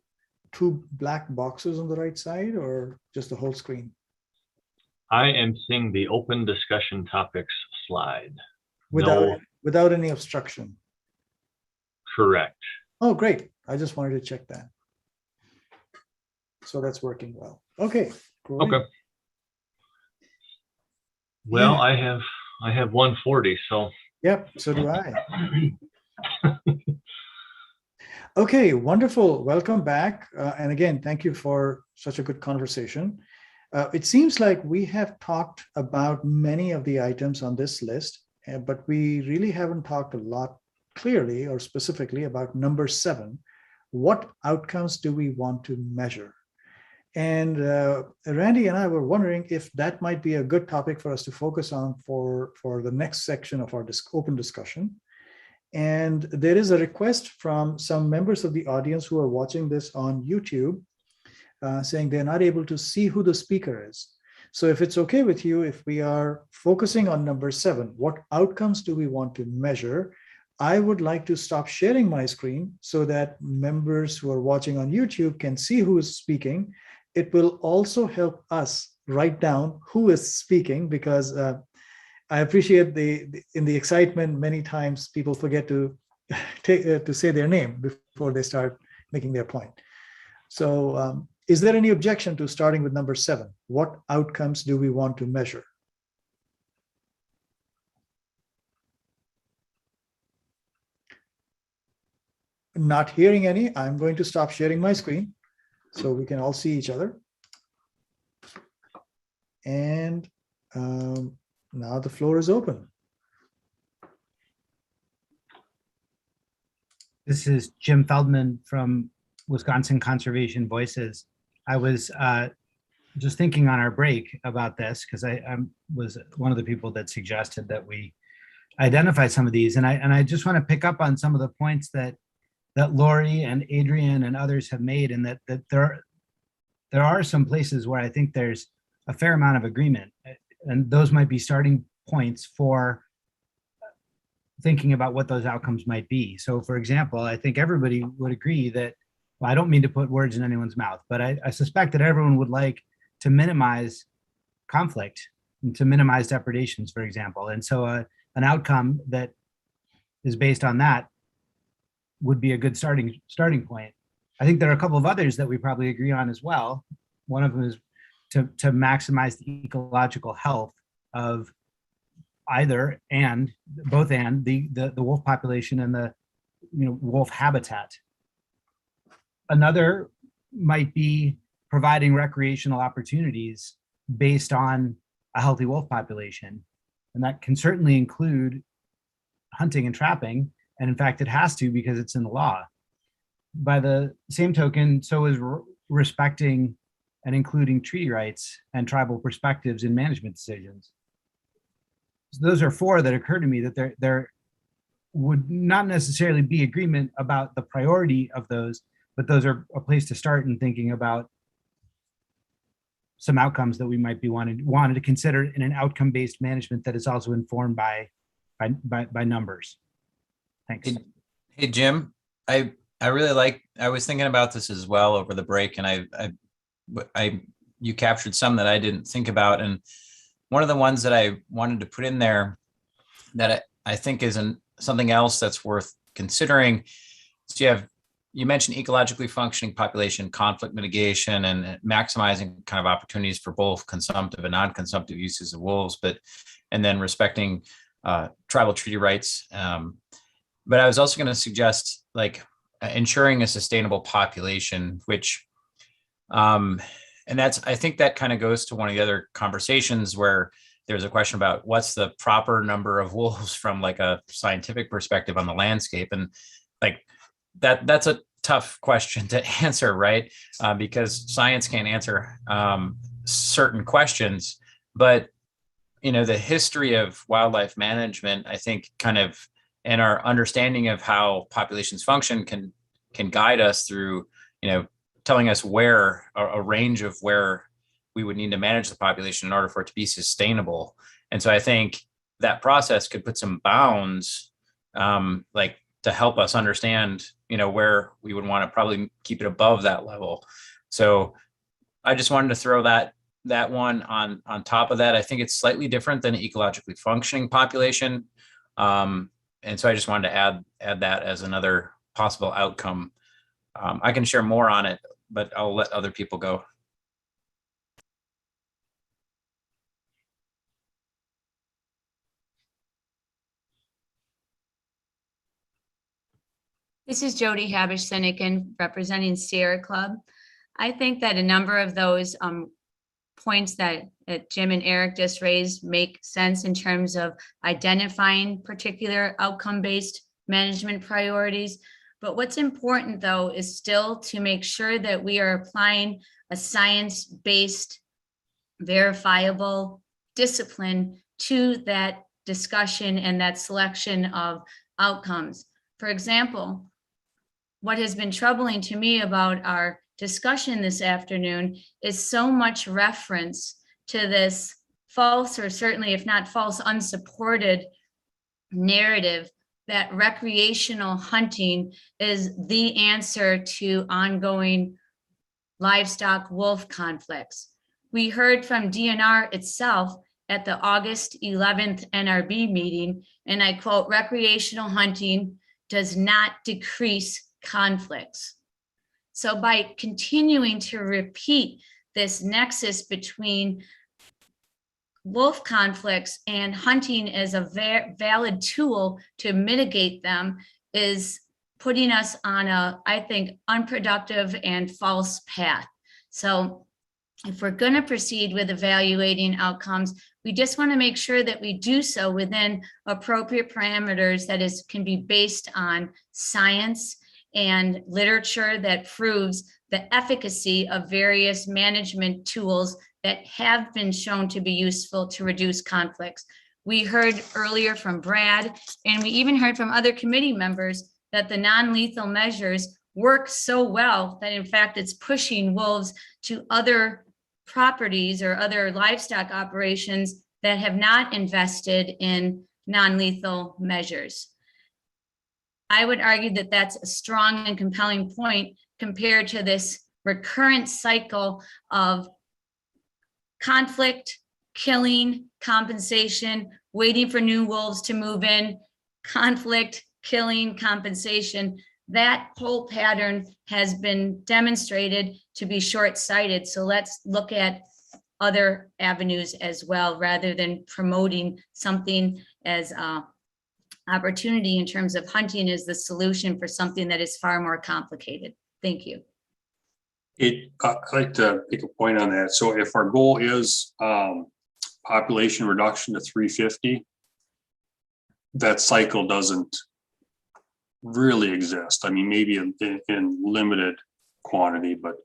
two black boxes on the right side or just the whole screen? I am seeing the open discussion topics slide. Without any obstruction. Correct. Oh, great. I just wanted to check that. So that's working well. Okay. Great. Okay. Well, Yeah. I have 140, so. Yep, so do I. Okay, wonderful. Welcome back. And again, thank you for such a good conversation. It seems like we have talked about many of the items on this list, but we really haven't talked a lot clearly or specifically about number 7. What outcomes do we want to measure? And Randy and I were wondering if that might be a good topic for us to focus on for the next section of our open discussion. And there is a request from some members of the audience who are watching this on YouTube saying they're not able to see who the speaker is. So if it's okay with you, if we are focusing on number 7, what outcomes do we want to measure? I would like to stop sharing my screen so that members who are watching on YouTube can see who is speaking. It will also help us write down who is speaking, because I appreciate in the excitement, many times people forget to say their name before they start making their point. So is there any objection to starting with number 7? What outcomes do we want to measure? Not hearing any, I'm going to stop sharing my screen so we can all see each other. And now the floor is open. This is Jim Feldman from Wisconsin Conservation Voices. I was just thinking on our break about this because I was one of the people that suggested that we identify some of these, and I just want to pick up on some of the points that Lori and Adrian and others have made, and that there are some places where I think there's a fair amount of agreement, and those might be starting points for thinking about what those outcomes might be. So for example, I think everybody would agree that, well, I don't mean to put words in anyone's mouth, but I suspect that everyone would like to minimize conflict and to minimize depredations, for example. And so an outcome that is based on that would be a good starting point. I think there are a couple of others that we probably agree on as well. One of them is to maximize the ecological health of both the wolf population and the wolf habitat. Another might be providing recreational opportunities based on a healthy wolf population. And that can certainly include hunting and trapping. And in fact, it has to, because it's in the law. By the same token, so is respecting and including treaty rights and tribal perspectives in management decisions. So those are 4 that occur to me, that there would not necessarily be agreement about the priority of those, but those are a place to start in thinking about some outcomes that we might be wanted to consider in an outcome-based management that is also informed by numbers. Thanks. Hey, Jim, I was thinking about this as well over the break, and you captured some that I didn't think about. And one of the ones that I wanted to put in there that I think is something else that's worth considering. So you mentioned ecologically functioning population, conflict mitigation, and maximizing kind of opportunities for both consumptive and non-consumptive uses of wolves, and then respecting tribal treaty rights. But I was also going to suggest ensuring a sustainable population, which, and I think that kind of goes to one of the other conversations where there's a question about what's the proper number of wolves from a scientific perspective on the landscape. And that's a tough question to answer, right? Because science can't answer certain questions, but the history of wildlife management, I think, and our understanding of how populations function can guide us through, telling us where a range of where we would need to manage the population in order for it to be sustainable. And so I think that process could put some bounds, like to help us understand, where we would want to probably keep it above that level. So I just wanted to throw that one on top of that. I think it's slightly different than an ecologically functioning population. And so I just wanted to add that as another possible outcome. I can share more on it, but I'll let other people go. This is Jody Habish-Sinekin representing Sierra Club. I think that a number of those points that Jim and Eric just raised make sense in terms of identifying particular outcome-based management priorities. But what's important, though, is still to make sure that we are applying a science-based, verifiable discipline to that discussion and that selection of outcomes. For example, what has been troubling to me about our discussion this afternoon is so much reference to this false, or certainly if not false, unsupported narrative that recreational hunting is the answer to ongoing livestock wolf conflicts. We heard from DNR itself at the August 11th NRB meeting, and I quote, "Recreational hunting does not decrease conflicts." So by continuing to repeat this nexus between wolf conflicts and hunting as a valid tool to mitigate them is putting us on a, I think, unproductive and false path. So if we're going to proceed with evaluating outcomes, we just want to make sure that we do so within appropriate parameters that can be based on science and literature that proves the efficacy of various management tools that have been shown to be useful to reduce conflicts. We heard earlier from Brad, and we even heard from other committee members that the non-lethal measures work so well that in fact it's pushing wolves to other properties or other livestock operations that have not invested in non-lethal measures. I would argue that that's a strong and compelling point compared to this recurrent cycle of conflict, killing, compensation, waiting for new wolves to move in, conflict, killing, compensation. That whole pattern has been demonstrated to be short-sighted. So let's look at other avenues as well, rather than promoting something as opportunity in terms of hunting as the solution for something that is far more complicated. Thank you. I'd like to make a point on that. So if our goal is population reduction to 350, that cycle doesn't really exist. I mean, maybe in limited quantity, but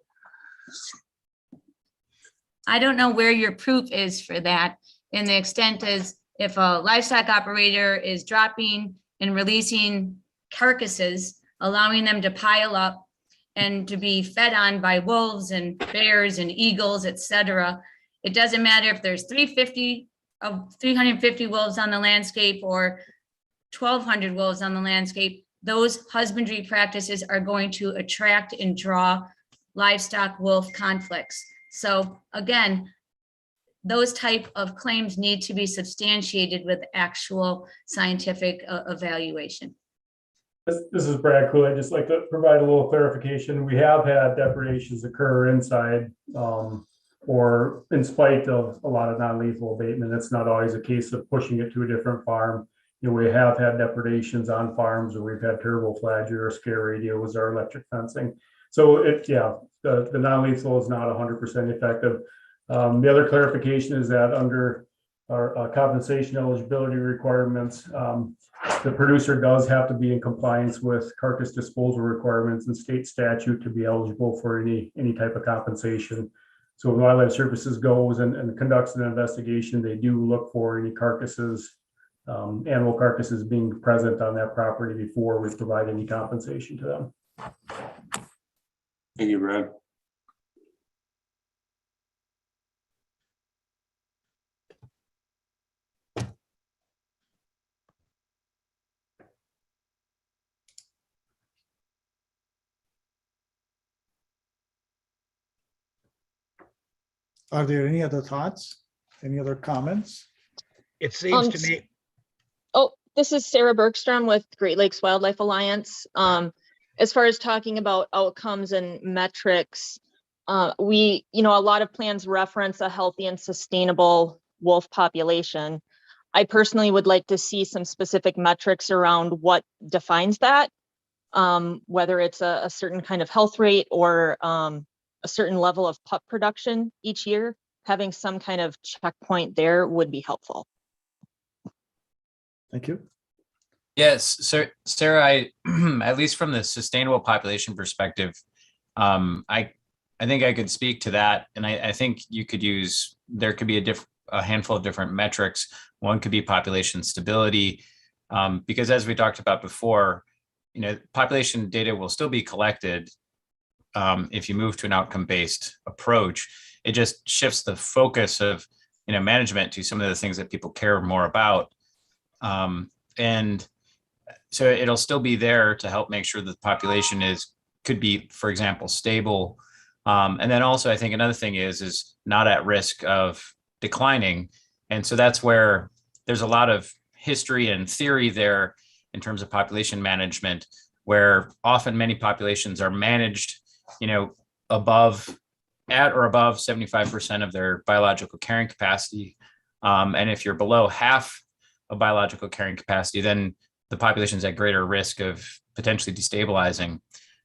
I don't know where your proof is for that. And the extent is, if a livestock operator is dropping and releasing carcasses, allowing them to pile up and to be fed on by wolves and bears and eagles, etc., it doesn't matter if there's 350 wolves on the landscape or 1,200 wolves on the landscape. Those husbandry practices are going to attract and draw livestock wolf conflicts. So again, those type of claims need to be substantiated with actual scientific evaluation. This is Brad Cool. I'd just like to provide a little clarification. We have had depredations occur inside or in spite of a lot of non-lethal abatement. It's not always a case of pushing it to a different farm. We have had depredations on farms where we've had terrible flageolet or scare radios or electric fencing. So the non-lethal is not 100% effective. The other clarification is that under our compensation eligibility requirements, the producer does have to be in compliance with carcass disposal requirements and state statute to be eligible for any type of compensation. So when Wildlife Services goes and conducts an investigation, they do look for any carcasses, animal carcasses being present on that property before we provide any compensation to them. Thank you, Brad. Are there any other thoughts? Any other comments? It seems to me, Oh, this is Sarah Bergstrom with Great Lakes Wildlife Alliance. As far as talking about outcomes and metrics, a lot of plans reference a healthy and sustainable wolf population. I personally would like to see some specific metrics around what defines that, whether it's a certain kind of health rate or a certain level of pup production each year. Having some kind of checkpoint there would be helpful. Thank you. Yes, so Sarah, at least from the sustainable population perspective, I think I could speak to that, and I think there could be a handful of different metrics. One could be population stability, because as we talked about before, population data will still be collected if you move to an outcome-based approach. It just shifts the focus of management to some of the things that people care more about. And so it'll still be there to help make sure that the population could be, for example, stable. And then also, I think another thing is not at risk of declining. And so that's where there's a lot of history and theory there in terms of population management, where often many populations are managed, at or above 75% of their biological carrying capacity. And if you're below half of biological carrying capacity, then the population is at greater risk of potentially destabilizing.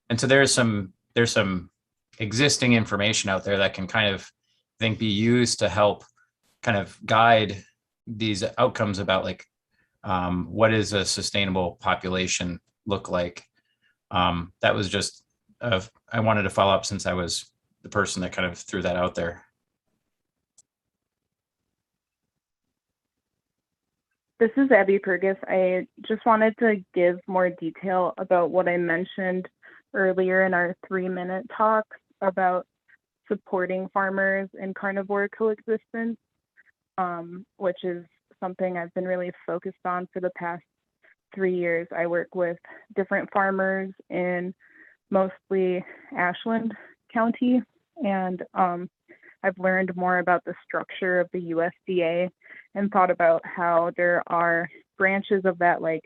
And so there's some existing information out there that can kind of, I think, be used to help kind of guide these outcomes about what is a sustainable population look like. That was just, I wanted to follow up since I was the person that kind of threw that out there. This is Abby Purgis. I just wanted to give more detail about what I mentioned earlier in our 3-minute talk about supporting farmers in carnivore coexistence, which is something I've been really focused on for the past 3 years. I work with different farmers in mostly Ashland County, and I've learned more about the structure of the USDA and thought about how there are branches of that, like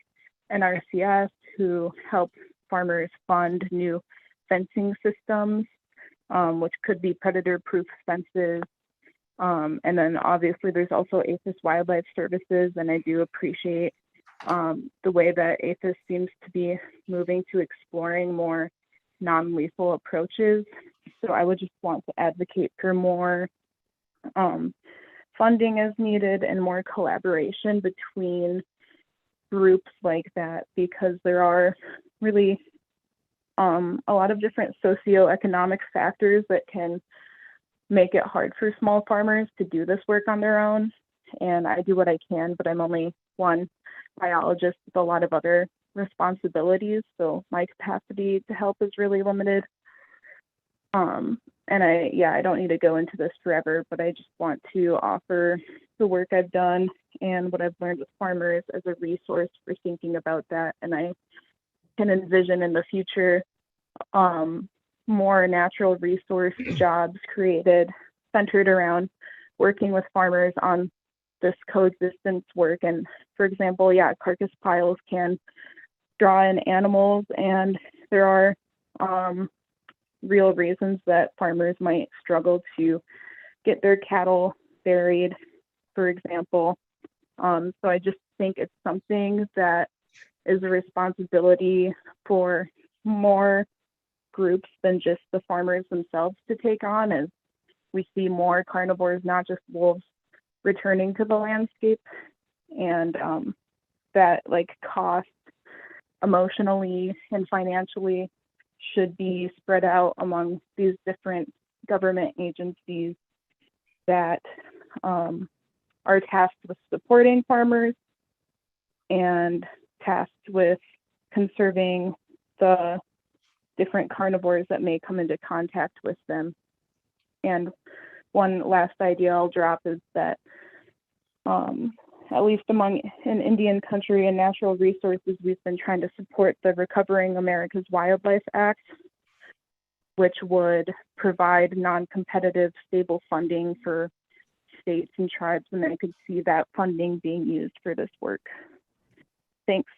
NRCS, who help farmers fund new fencing systems, which could be predator-proof fences. And then obviously there's also APHIS Wildlife Services, and I do appreciate the way that APHIS seems to be moving to exploring more non-lethal approaches. So I would just want to advocate for more funding as needed and more collaboration between groups like that, because there are really a lot of different socioeconomic factors that can make it hard for small farmers to do this work on their own. And I do what I can, but I'm only one biologist with a lot of other responsibilities. So my capacity to help is really limited. And I don't need to go into this forever, but I just want to offer the work I've done and what I've learned with farmers as a resource for thinking about that. And I can envision in the future more natural resource jobs created centered around working with farmers on this coexistence work. And for example, carcass piles can draw in animals, and there are real reasons that farmers might struggle to get their cattle buried, for example. So I just think it's something that is a responsibility for more groups than just the farmers themselves to take on, as we see more carnivores, not just wolves, returning to the landscape. And that cost emotionally and financially should be spread out among these different government agencies that are tasked with supporting farmers and tasked with conserving the different carnivores that may come into contact with them. And one last idea I'll drop is that at least in Indian country and natural resources, we've been trying to support the Recovering America's Wildlife Act, which would provide non-competitive, stable funding for states and tribes, and I could see that funding being used for this work. Thanks.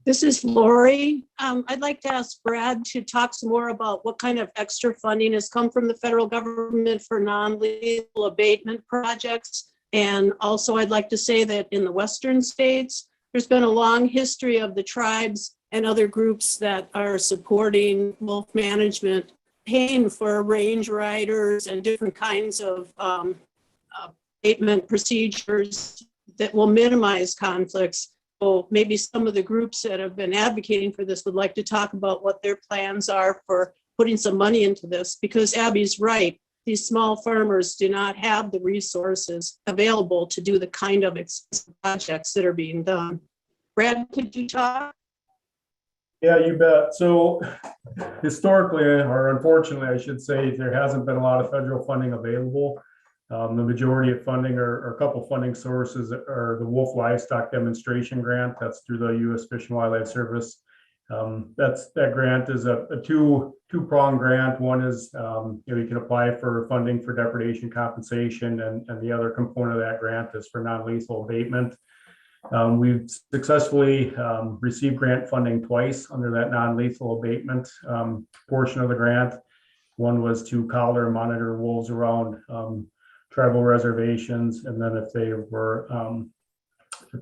This is Lori. I'd like to ask Brad to talk some more about what kind of extra funding has come from the federal government for non-lethal abatement projects. And also I'd like to say that in the Western states, there's been a long history of the tribes and other groups that are supporting wolf management, paying for range riders and different kinds of abatement procedures that will minimize conflicts. So maybe some of the groups that have been advocating for this would like to talk about what their plans are for putting some money into this, because Abby's right. These small farmers do not have the resources available to do the kind of expensive projects that are being done. Brad, could you talk? Yeah, you bet. So historically, or unfortunately, I should say, there hasn't been a lot of federal funding available. The majority of funding or a couple funding sources are the Wolf Livestock Demonstration Grant. That's through the U.S. Fish and Wildlife Service. That grant is a two-pronged grant. One is you can apply for funding for depredation compensation, and the other component of that grant is for non-lethal abatement. We've successfully received grant funding twice under that non-lethal abatement portion of the grant. One was to collar and monitor wolves around tribal reservations, and then if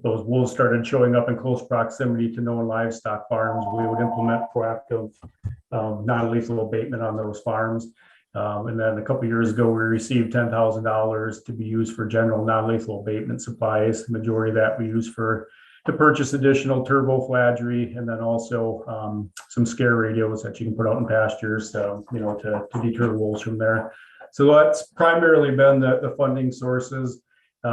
those wolves started showing up in close proximity to known livestock farms, we would implement proactive non-lethal abatement on those farms. And then a couple of years ago, we received $10,000 to be used for general non-lethal abatement supplies. The majority of that we use to purchase additional turbo flagery, and then also some scare radios that you can put out in pastures, to deter wolves from there. So that's primarily been the funding sources. A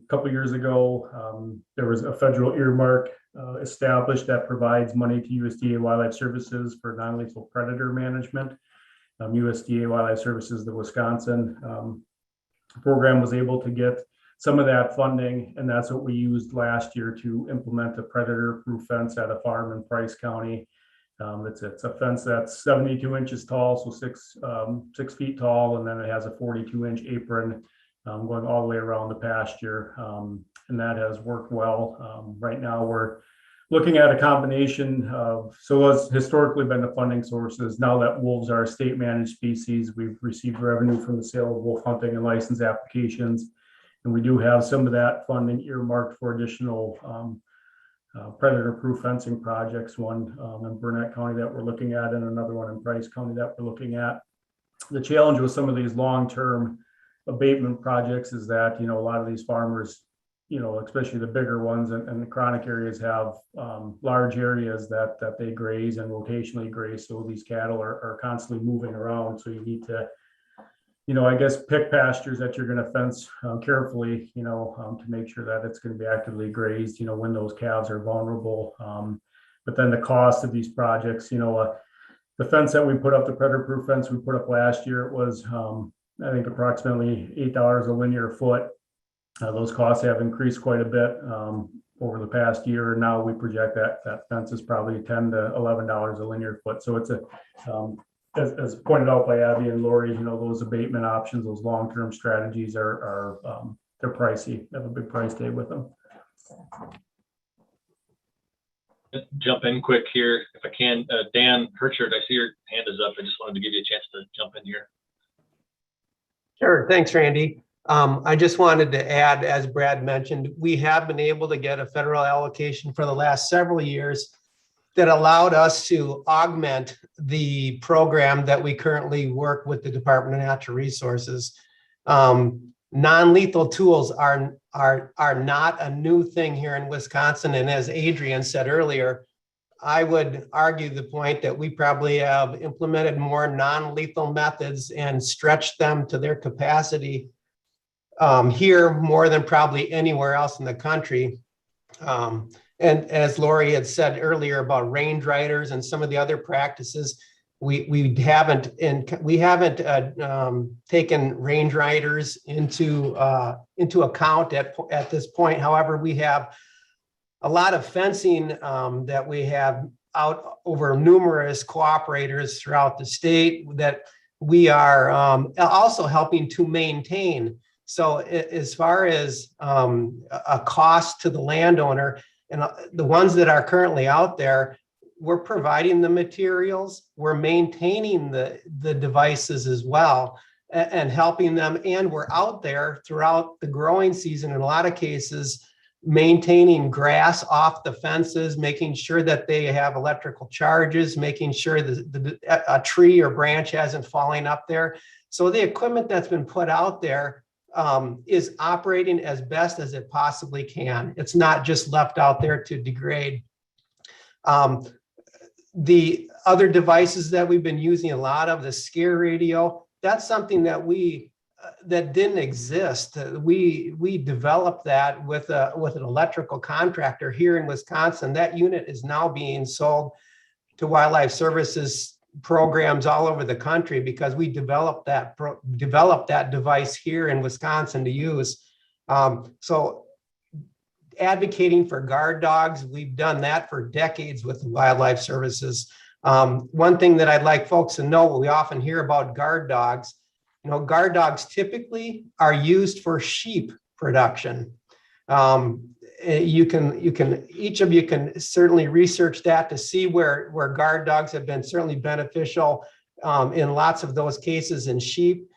couple of years ago, there was a federal earmark established that provides money to USDA Wildlife Services for non-lethal predator management. USDA Wildlife Services, the Wisconsin program, was able to get some of that funding, and that's what we used last year to implement a predator-proof fence at a farm in Price County. It's a fence that's 72 inches tall, so 6 feet tall, and then it has a 42-inch apron going all the way around the pasture, and that has worked well. Right now, we're looking at a combination of, so has historically been the funding sources. Now that wolves are a state-managed species, we've received revenue from the sale of wolf hunting and license applications, and we do have some of that funding earmarked for additional predator-proof fencing projects, one in Burnett County that we're looking at, and another one in Price County that we're looking at. The challenge with some of these long-term abatement projects is that, a lot of these farmers, especially the bigger ones and the chronic areas, have large areas that they graze and rotationally graze. So these cattle are constantly moving around. So you need to, I guess, pick pastures that you're going to fence carefully, to make sure that it's going to be actively grazed, when those calves are vulnerable. But then the cost of these projects, the fence that we put up, the predator-proof fence we put up last year, it was, I think, approximately $8 a linear foot. Those costs have increased quite a bit over the past year. And now we project that fence is probably $10 to $11 a linear foot. So it's as pointed out by Abby and Lori, those abatement options, those long-term strategies they're pricey. They have a big price tag with them. Jump in quick here if I can. Dan Herchard, I see your hand is up. I just wanted to give you a chance to jump in here. Sure, thanks, Randy. I just wanted to add, as Brad mentioned, we have been able to get a federal allocation for the last several years that allowed us to augment the program that we currently work with the Department of Natural Resources. Non-lethal tools are not a new thing here in Wisconsin. And as Adrian said earlier, I would argue the point that we probably have implemented more non-lethal methods and stretched them to their capacity here more than probably anywhere else in the country. And as Lori had said earlier about range riders and some of the other practices, we haven't taken range riders into account at this point. However, we have a lot of fencing that we have out over numerous cooperators throughout the state that we are also helping to maintain. So as far as a cost to the landowner, and the ones that are currently out there, we're providing the materials, we're maintaining the devices as well, and helping them. And we're out there throughout the growing season, in a lot of cases, maintaining grass off the fences, making sure that they have electrical charges, making sure that a tree or branch hasn't fallen up there. So the equipment that's been put out there is operating as best as it possibly can. It's not just left out there to degrade. The other devices that we've been using a lot of, the scare radio, that's something that that didn't exist. We developed that with an electrical contractor here in Wisconsin. That unit is now being sold to wildlife services programs all over the country because we developed that device here in Wisconsin to use. So advocating for guard dogs, we've done that for decades with wildlife services. One thing that I'd like folks to know, we often hear about guard dogs. You know, guard dogs typically are used for sheep production. Each of you can certainly research that to see where guard dogs have been certainly beneficial in lots of those cases in sheep.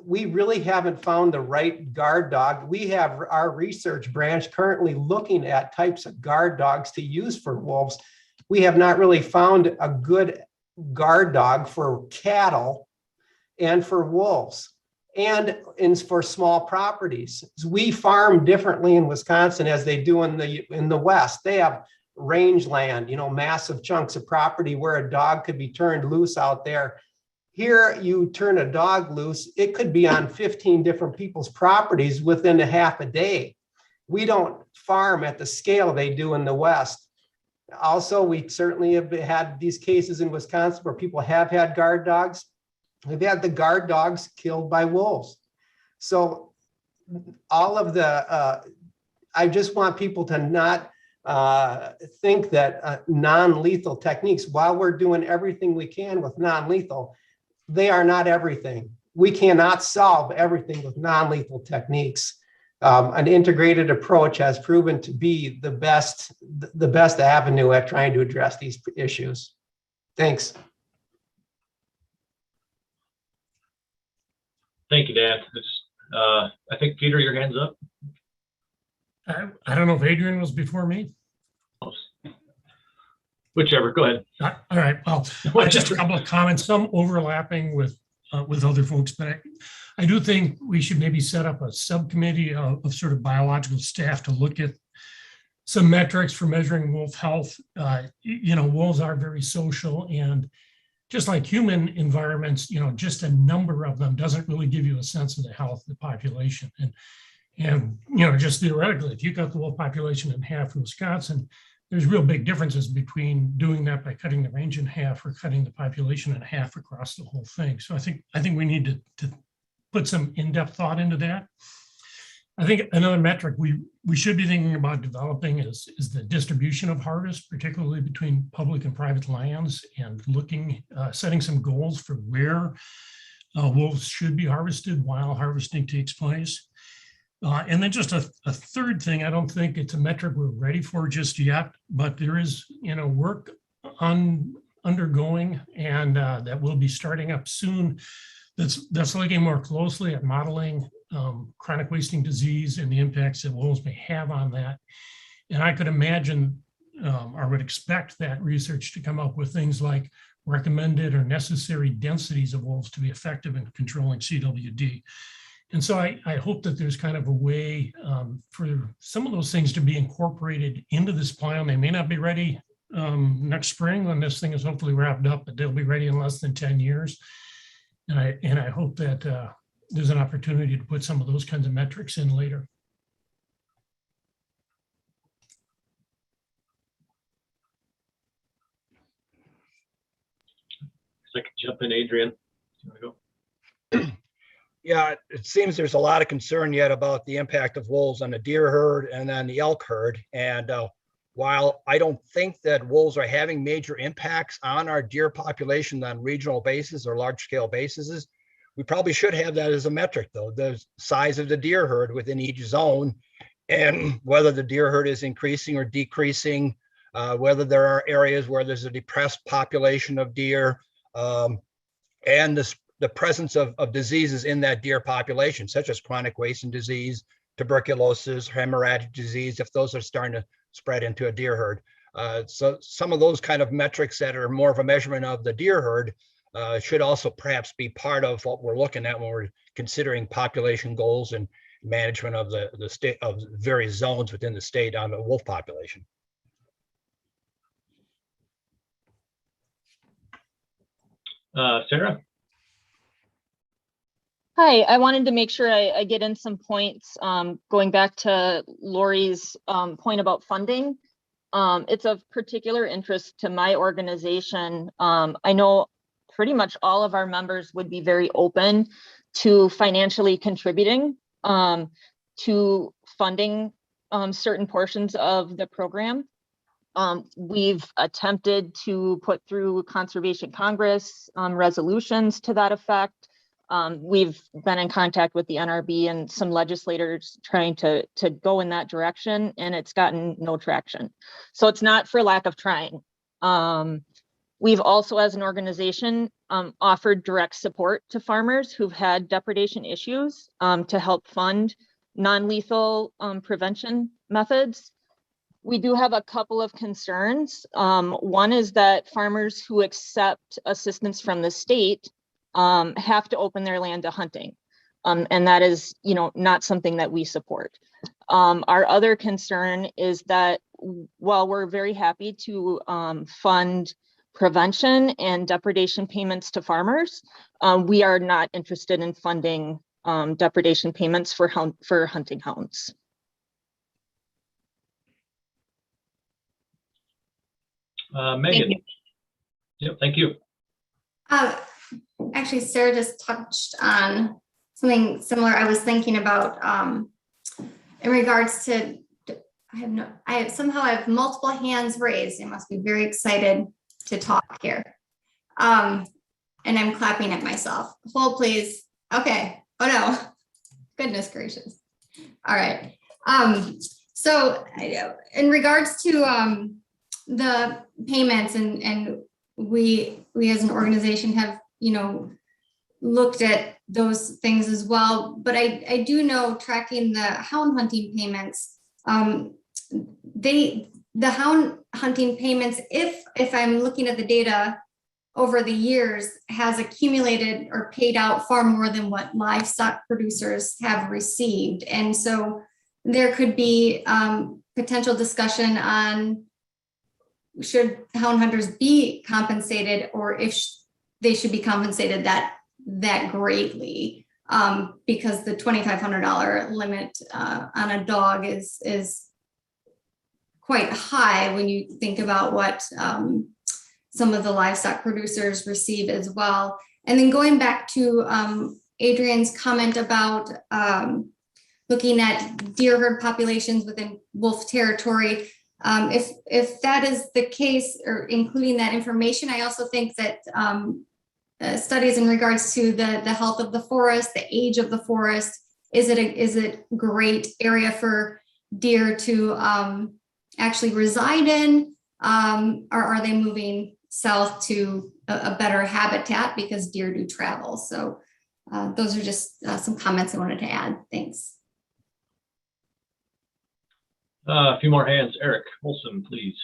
We really haven't found the right guard dog. We have our research branch currently looking at types of guard dogs to use for wolves. We have not really found a good guard dog for cattle and for wolves and for small properties. We farm differently in Wisconsin as they do in the West. They have rangeland, you know, massive chunks of property where a dog could be turned loose out there. Here, you turn a dog loose, it could be on 15 different people's properties within a half a day. We don't farm at the scale they do in the West. Also, we certainly have had these cases in Wisconsin where people have had guard dogs. We've had the guard dogs killed by wolves. So all of I just want people to not think that non-lethal techniques, while we're doing everything we can with non-lethal, they are not everything. We cannot solve everything with non-lethal techniques. An integrated approach has proven to be the best avenue at trying to address these issues. Thanks. Thank you, Dan. I think, Peter, your hand's up. I don't know if Adrian was before me. Whichever, go ahead. All right, well, just a couple of comments, some overlapping with other folks, but I do think we should maybe set up a subcommittee of sort of biological staff to look at some metrics for measuring wolf health. You know, wolves are very social, and just like human environments, you know, just a number of them doesn't really give you a sense of the health of the population. And you know, just theoretically, if you cut the wolf population in half in Wisconsin, there's real big differences between doing that by cutting the range in half or cutting the population in half across the whole thing. So I think we need to put some in-depth thought into that. I think another metric we should be thinking about developing is the distribution of harvest, particularly between public and private lands, and setting some goals for where wolves should be harvested while harvesting takes place. And then just a third thing, I don't think it's a metric we're ready for just yet, but there is, you know, work undergoing and that will be starting up soon. That's looking more closely at modeling chronic wasting disease and the impacts that wolves may have on that. And I could imagine or would expect that research to come up with things like recommended or necessary densities of wolves to be effective in controlling CWD. And so I hope that there's kind of a way for some of those things to be incorporated into this plan. They may not be ready next spring when this thing is hopefully wrapped up, but they'll be ready in less than 10 years. And I hope that there's an opportunity to put some of those kinds of metrics in later. I can jump in, Adrian. You want to go? Yeah, it seems there's a lot of concern yet about the impact of wolves on the deer herd and then the elk herd. And while I don't think that wolves are having major impacts on our deer population on regional basis or large scale bases, we probably should have that as a metric, though, the size of the deer herd within each zone, and whether the deer herd is increasing or decreasing, whether there are areas where there's a depressed population of deer, and the presence of diseases in that deer population, such as chronic wasting disease, tuberculosis, hemorrhagic disease, if those are starting to spread into a deer herd. So some of those kind of metrics that are more of a measurement of the deer herd should also perhaps be part of what we're looking at when we're considering population goals and management of the state of various zones within the state on the wolf population. Sarah? Hi, I wanted to make sure I get in some points, going back to Lori's point about funding. It's of particular interest to my organization. I know pretty much all of our members would be very open to financially contributing to funding certain portions of the program. We've attempted to put through Conservation Congress resolutions to that effect. We've been in contact with the NRB and some legislators trying to go in that direction, and it's gotten no traction. So it's not for lack of trying. We've also, as an organization, offered direct support to farmers who've had depredation issues to help fund non-lethal prevention methods. We do have a couple of concerns. One is that farmers who accept assistance from the state have to open their land to hunting. And that is, not something that we support. Our other concern is that while we're very happy to fund prevention and depredation payments to farmers, we are not interested in funding depredation payments for hunting hounds. Megan. Yep, thank you. Actually, Sarah just touched on something similar I was thinking about in regards to, I have multiple hands raised. I must be very excited to talk here. And I'm clapping at myself. Hold, please. Okay. Oh no. Goodness gracious. All right. So in regards to the payments, and we as an organization have looked at those things as well, but I do know, tracking the hound hunting payments, the hound hunting payments, if I'm looking at the data over the years, has accumulated or paid out far more than what livestock producers have received. And so there could be potential discussion on, should hound hunters be compensated, or if they should be compensated that greatly, because the $2,500 limit on a dog is quite high when you think about what some of the livestock producers receive as well. And then going back to Adrian's comment about looking at deer herd populations within wolf territory, if that is the case, or including that information, I also think that studies in regards to the health of the forest, the age of the forest, is it a great area for deer to actually reside in, or are they moving south to a better habitat because deer do travel? So those are just some comments I wanted to add. Thanks. A few more hands. Eric Olson, please.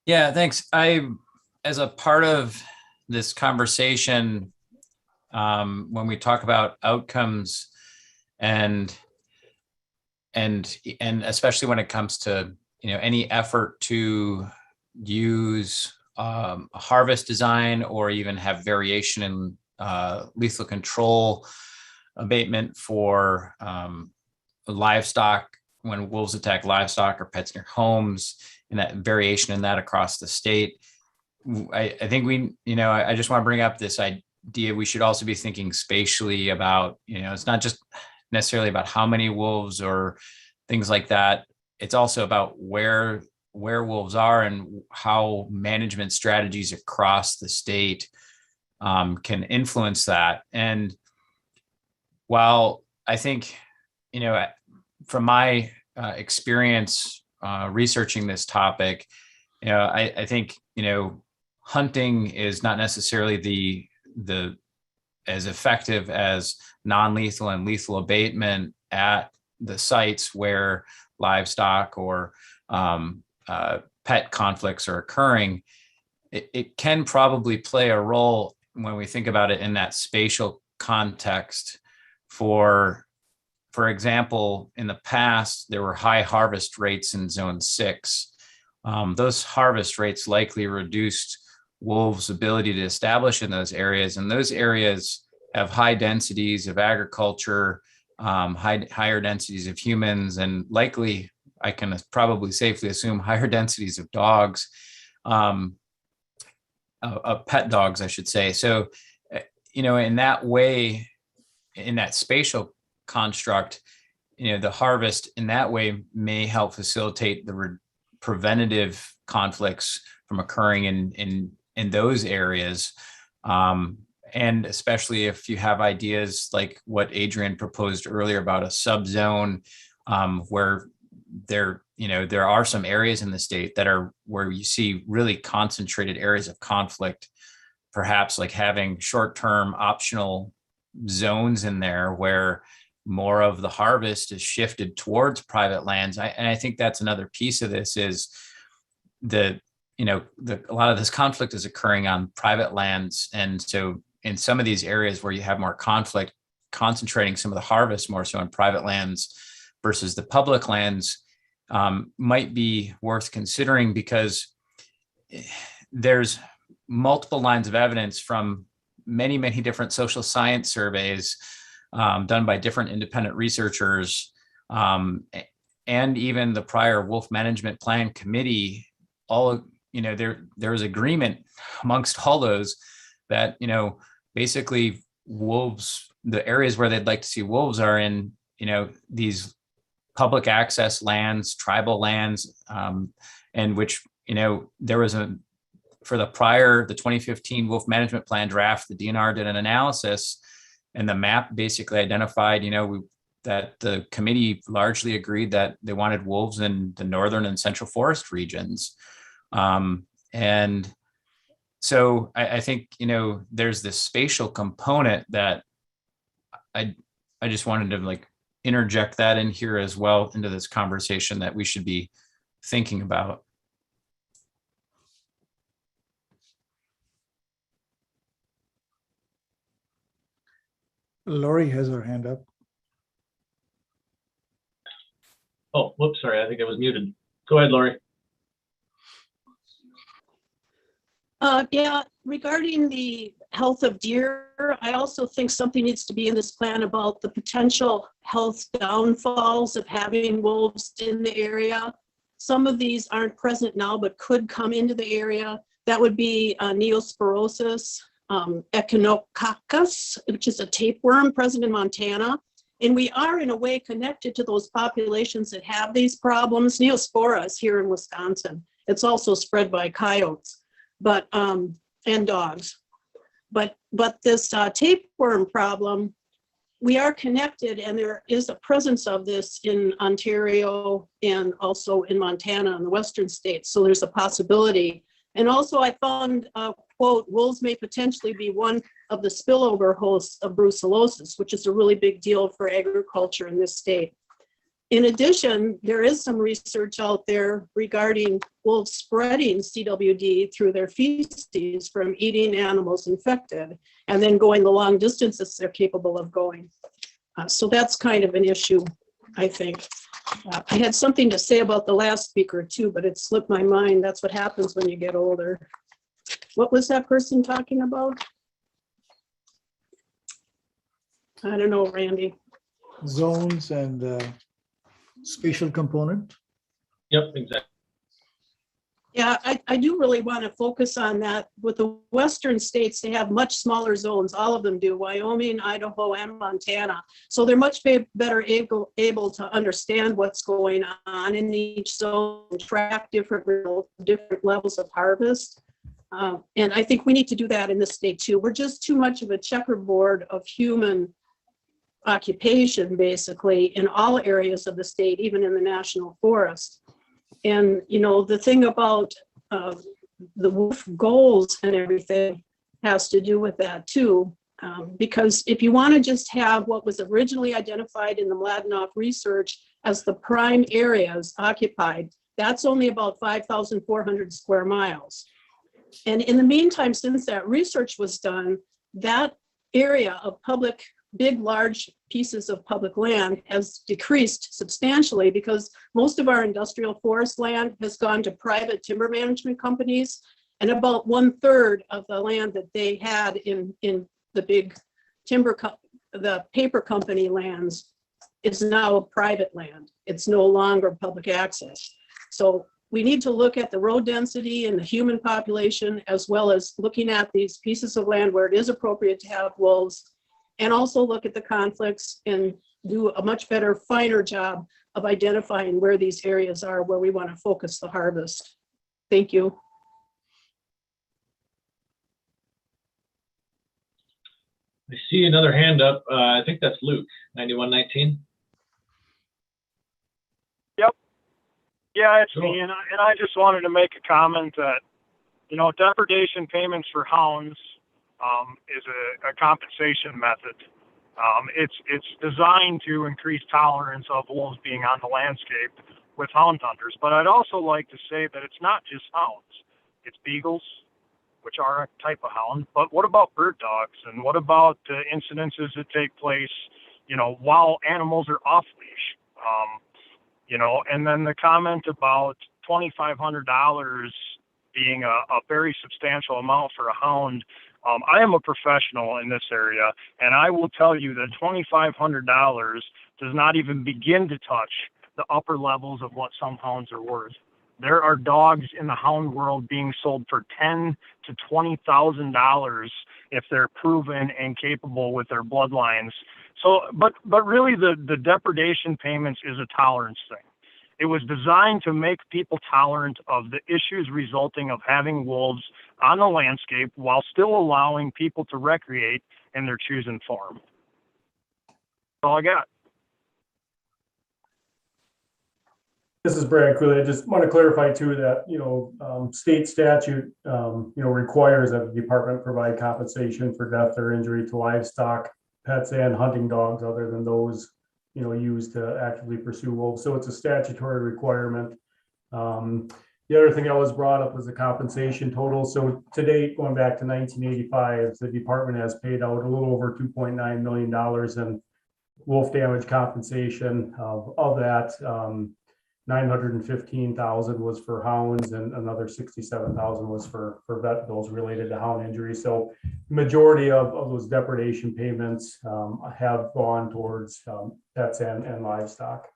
Yeah, thanks. As a part of this conversation, when we talk about outcomes and especially when it comes to any effort to use a harvest design or even have variation in lethal control abatement for livestock, when wolves attack livestock or pets near homes, and that variation in that across the state. I think I just want to bring up this idea. We should also be thinking spatially about, it's not just necessarily about how many wolves or things like that. it's also about where wolves are and how management strategies across the state can influence that. And while I think, from my experience researching this topic, I think, hunting is not necessarily the as effective as non-lethal and lethal abatement at the sites where livestock or pet conflicts are occurring. It can probably play a role when we think about it in that spatial context. For example, in the past, there were high harvest rates in Zone 6. Those harvest rates likely reduced wolves' ability to establish in those areas, and those areas have high densities of agriculture, higher densities of humans, and likely, I can probably safely assume, higher densities of dogs, of pet dogs, I should say. So, in that way, in that spatial construct, the harvest in that way may help facilitate the preventative conflicts from occurring in those areas. And especially if you have ideas like what Adrian proposed earlier about a subzone, where there are some areas in the state that are where you see really concentrated areas of conflict, perhaps like having short-term optional zones in there where more of the harvest is shifted towards private lands. And I think that's another piece of this is a lot of this conflict is occurring on private lands. And so in some of these areas where you have more conflict, concentrating some of the harvest more so on private lands versus the public lands might be worth considering, because there's multiple lines of evidence from many, many different social science surveys done by different independent researchers, and even the prior Wolf Management Plan Committee. There was agreement amongst all those that, basically wolves, the areas where they'd like to see wolves are in, these public access lands, tribal lands, and which, there was for the 2015 Wolf Management Plan draft, the DNR did an analysis, and the map basically identified, that the committee largely agreed that they wanted wolves in the northern and central forest regions. And so I think, there's this spatial component that I just wanted to interject that in here as well into this conversation that we should be thinking about. Lori has her hand up. Oh, whoops, sorry, I think I was muted. Go ahead, Lori. Yeah, regarding the health of deer, I also think something needs to be in this plan about the potential health downfalls of having wolves in the area. Some of these aren't present now, but could come into the area. That would be Neosporosis, Echinococcus, which is a tapeworm present in Montana. And we are in a way connected to those populations that have these problems. Neospora is here in Wisconsin. It's also spread by coyotes, and dogs. But this tapeworm problem, we are connected, and there is a presence of this in Ontario and also in Montana and the western states. So there's a possibility. And also I found, quote, wolves may potentially be one of the spillover hosts of brucellosis, which is a really big deal for agriculture in this state. In addition, there is some research out there regarding wolves spreading CWD through their feces from eating animals infected and then going the long distances they're capable of going. So that's kind of an issue, I think. I had something to say about the last speaker too, but it slipped my mind. That's what happens when you get older. What was that person talking about? I don't know, Randy. Zones and spatial component. Yep, exactly. Yeah, I do really want to focus on that. With the western states, they have much smaller zones. All of them do, Wyoming, Idaho, and Montana. So they're much better able to understand what's going on in each zone, track different levels of harvest. And I think we need to do that in this state too. We're just too much of a checkerboard of human occupation, basically, in all areas of the state, even in the national forest. And, you know, the thing about the wolf goals and everything has to do with that too. Because if you want to just have what was originally identified in the Mladenoff research as the prime areas occupied, that's only about 5,400 square miles. And in the meantime, since that research was done, that area of public, big, large pieces of public land has decreased substantially because most of our industrial forest land has gone to private timber management companies, and about 1/3 of the land that they had in the big the paper company lands is now private land. It's no longer public access. So we need to look at the road density and the human population, as well as looking at these pieces of land where it is appropriate to have wolves, and also look at the conflicts and do a much better, finer job of identifying where these areas are where we want to focus the harvest. Thank you. I see another hand up. I think that's Luke, 9119. Yep. Yeah, it's me, and I just wanted to make a comment that, you know, depredation payments for hounds is a compensation method. It's designed to increase tolerance of wolves being on the landscape with hound hunters. But I'd also like to say that it's not just hounds. It's beagles, which are a type of hound. But what about bird dogs? And what about incidences that take place, you know, while animals are off leash? You know, and then the comment about $2,500 being a very substantial amount for a hound. I am a professional in this area, and I will tell you that $2,500 does not even begin to touch the upper levels of what some hounds are worth. There are dogs in the hound world being sold for $10,000 to $20,000 if they're proven and capable with their bloodlines. So, but really the depredation payments is a tolerance thing. It was designed to make people tolerant of the issues resulting of having wolves on the landscape while still allowing people to recreate in their choosing form. That's all I got. This is Brad Cooley. I just want to clarify too that, you know, state statute, you know, requires that the department provide compensation for death or injury to livestock, pets, and hunting dogs other than those, you know, used to actively pursue wolves. So it's a statutory requirement. The other thing that was brought up was the compensation total. So to date, going back to 1985, the department has paid out a little over $2.9 million in wolf damage compensation. Of that, 915,000 was for hounds, and another 67,000 was for vet bills related to hound injury. So majority of those depredation payments have gone towards pets and livestock.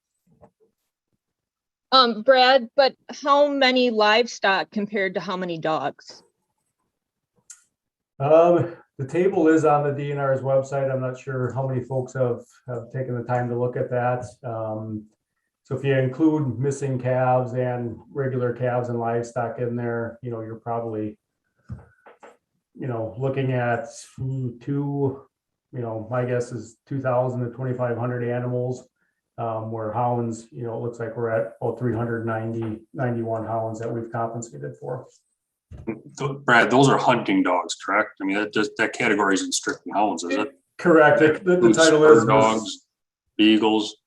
Brad, but how many livestock compared to how many dogs? The table is on the DNR's website. I'm not sure how many folks have taken the time to look at that. So if you include missing calves and regular calves and livestock in there, you know, you're probably, you know, looking at two, you know, my guess is 2,000 to 2,500 animals, where hounds, you know, it looks like we're at about 391 hounds that we've compensated for. Brad, those are hunting dogs, correct? I mean, that category isn't strictly hounds, is it? Correct. The title is dogs, beagles.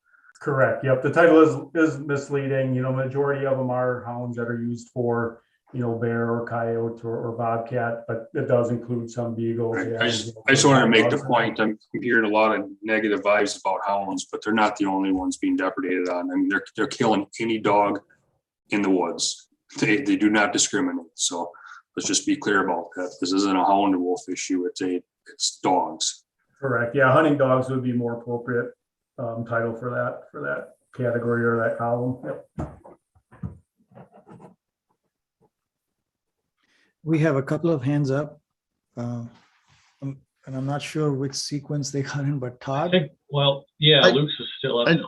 Correct. Yep. The title is misleading. You know, majority of them are hounds that are used for, you know, bear or coyote or bobcat, but it does include some beagles. Right. And, I just wanted to make the point. I'm hearing a lot of negative vibes about hounds, but they're not the only ones being depredated on. I mean, they're killing any dog in the woods. They do not discriminate. So let's just be clear about that. This isn't a hound and wolf issue. It's dogs. Correct. Yeah, hunting dogs would be more appropriate title for that category or that column. Yep. We have a couple of hands up. And I'm not sure which sequence they got in, but I Todd? think, well, yeah, Luke's is still up.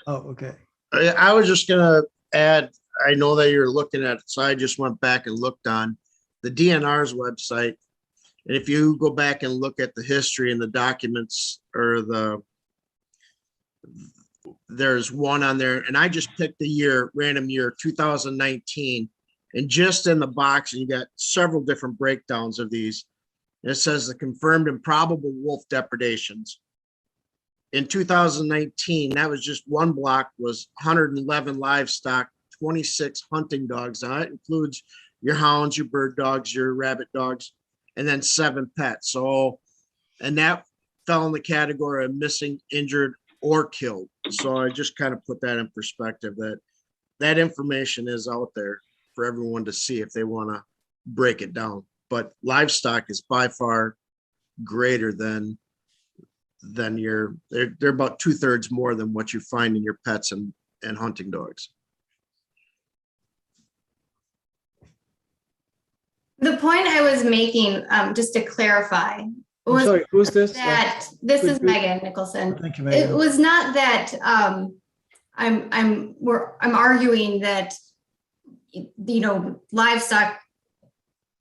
Oh, okay. I was just gonna add, I know that you're looking at it, so I just went back and looked on the DNR's website. And if you go back and look at the history and the documents or there's one on there, and I just picked the year, random year, 2019. And just in the box, and you got several different breakdowns of these. And it says the confirmed and probable wolf depredations. In 2019, that was just one block, was 111 livestock, 26 hunting dogs. Now that includes your hounds, your bird dogs, your rabbit dogs, and then 7 pets. So, and that fell in the category of missing, injured, or killed. So I just kind of put that in perspective, that information is out there for everyone to see if they want to break it down. But livestock is by far greater than they're about 2/3 more than what you find in your pets and hunting dogs. The point I was making, just to clarify, was sorry, who's this? that this is Megan Nicholson. Thank you, Megan. It was not that I'm arguing that livestock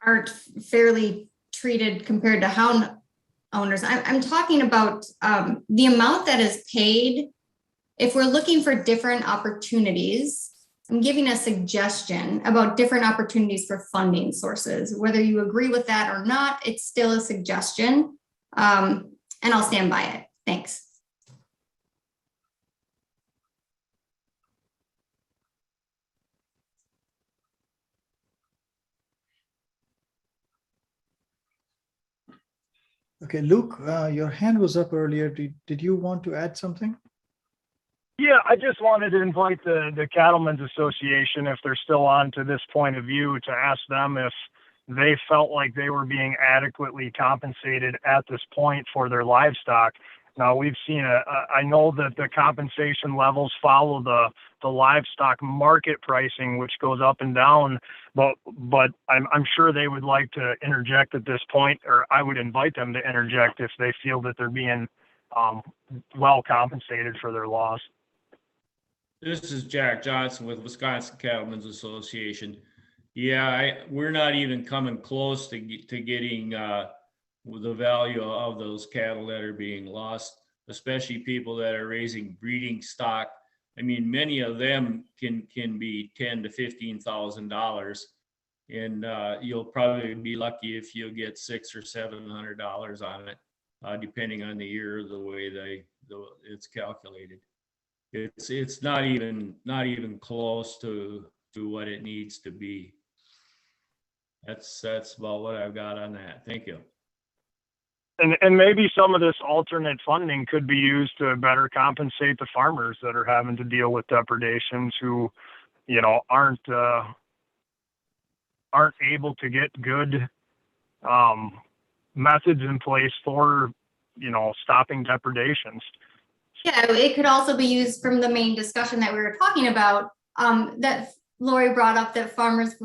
aren't fairly treated compared to hound owners. I'm talking about the amount that is paid. If we're looking for different opportunities, I'm giving a suggestion about different opportunities for funding sources. Whether you agree with that or not, it's still a suggestion, and I'll stand by it. Thanks. Okay, Luke, your hand was up earlier. Did you want to add something? Yeah, I just wanted to invite the Cattlemen's Association, if they're still on to this point of view, to ask them if they felt like they were being adequately compensated at this point for their livestock. Now, we've seen I know that the compensation levels follow the livestock market pricing, which goes up and down, but I'm sure they would like to interject at this point, or I would invite them to interject if they feel that they're being well compensated for their loss. This is Jack Johnson with Wisconsin Cattlemen's Association. Yeah, we're not even coming close to getting the value of those cattle that are being lost, especially people that are raising breeding stock. I mean, many of them can be $10,000 to $15,000, and you'll probably be lucky if you get $600 or $700 on it, depending on the year, the way it's calculated. It's not even close to what it needs to be. That's about what I've got on that. Thank you. And maybe some of this alternate funding could be used to better compensate the farmers that are having to deal with depredations, who, aren't able to get good methods in place for, stopping depredations. Yeah, it could also be used from the main discussion that we were talking about, that Lori brought up, that farmers,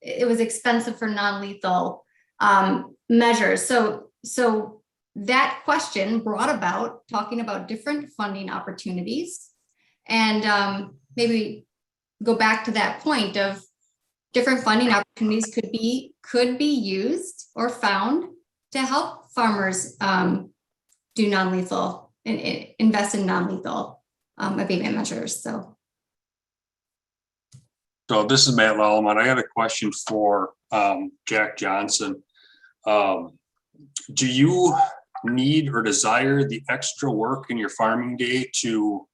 it was expensive for non-lethal measures. So that question brought about talking about different funding opportunities, and maybe go back to that point of different funding opportunities could be used or found to help farmers do non-lethal and invest in non-lethal abatement measures. So this is Matt Lallemand. I had a question for Jack Johnson. Do you need or desire the extra work in your farming day to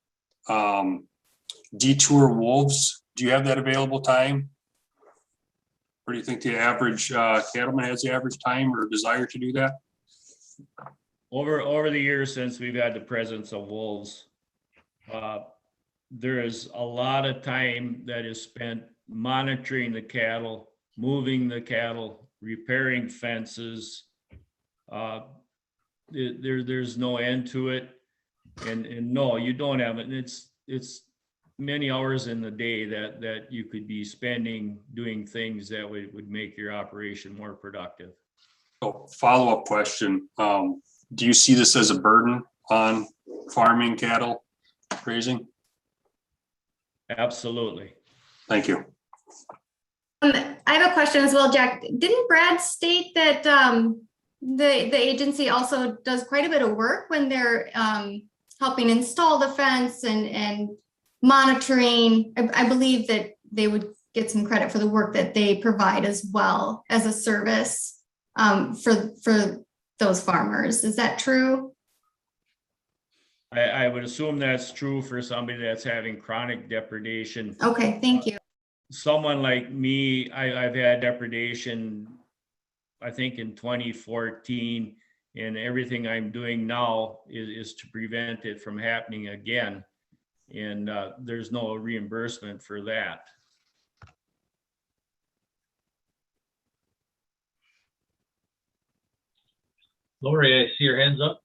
detour wolves? Do you have that available time? Or do you think the average cattleman has the average time or desire to do that? Over the years since we've had the presence of wolves, there is a lot of time that is spent monitoring the cattle, moving the cattle, repairing fences. There's no end to it, and no, you don't have it. And it's many hours in the day that you could be spending doing things that would make your operation more productive. So, follow-up question. Do you see this as a burden on farming, cattle raising? Absolutely. Thank you. I have a question as well, Jack. Didn't Brad state that the agency also does quite a bit of work when they're helping install the fence and monitoring? I believe that they would get some credit for the work that they provide as well as a service for those farmers. Is that true? I would assume that's true for somebody that's having chronic depredation. Okay, thank you. Someone like me, I've had depredation, I think in 2014, and everything I'm doing now is to prevent it from happening again. And there's no reimbursement for that. Lori, I see your hands up.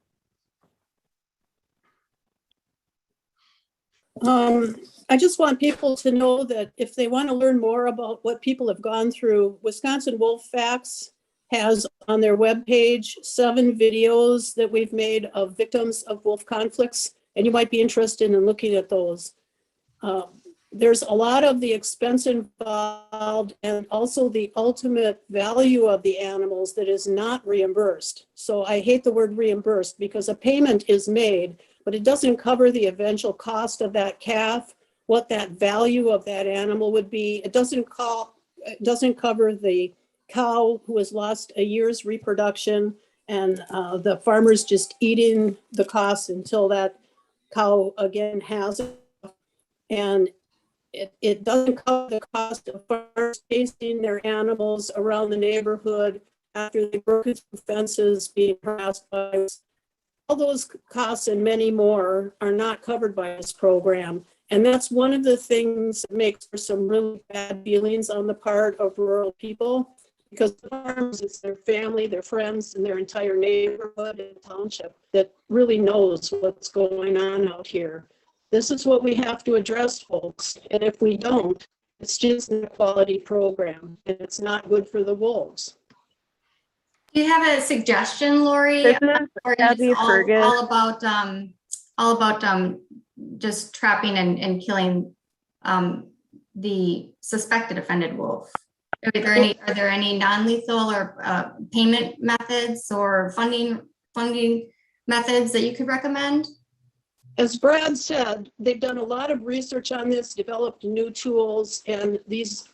I just want people to know that if they want to learn more about what people have gone through, Wisconsin Wolf Facts has on their webpage 7 videos that we've made of victims of wolf conflicts, and you might be interested in looking at those. There's a lot of the expense involved and also the ultimate value of the animals that is not reimbursed. So I hate the word reimbursed because a payment is made, but it doesn't cover the eventual cost of that calf, what that value of that animal would be. It doesn't cover the cow who has lost a year's reproduction and the farmer's just eating the cost until that cow again has it. And it doesn't cover the cost of farmers chasing their animals around the neighborhood after they've broken through fences, being harassed by. All those costs and many more are not covered by this program. And that's one of the things that makes for some really bad feelings on the part of rural people, because the farmers, it's their family, their friends, and their entire neighborhood and township that really knows what's going on out here. This is what we have to address, folks. And if we don't, it's just a quality program and it's not good for the wolves. Do you have a suggestion, Lori? This is Or is Abby it Fergus. all about just trapping and killing the suspected offended wolf? Are there any non-lethal or payment methods or funding methods that you could recommend? As Brad said, they've done a lot of research on this, developed new tools, and these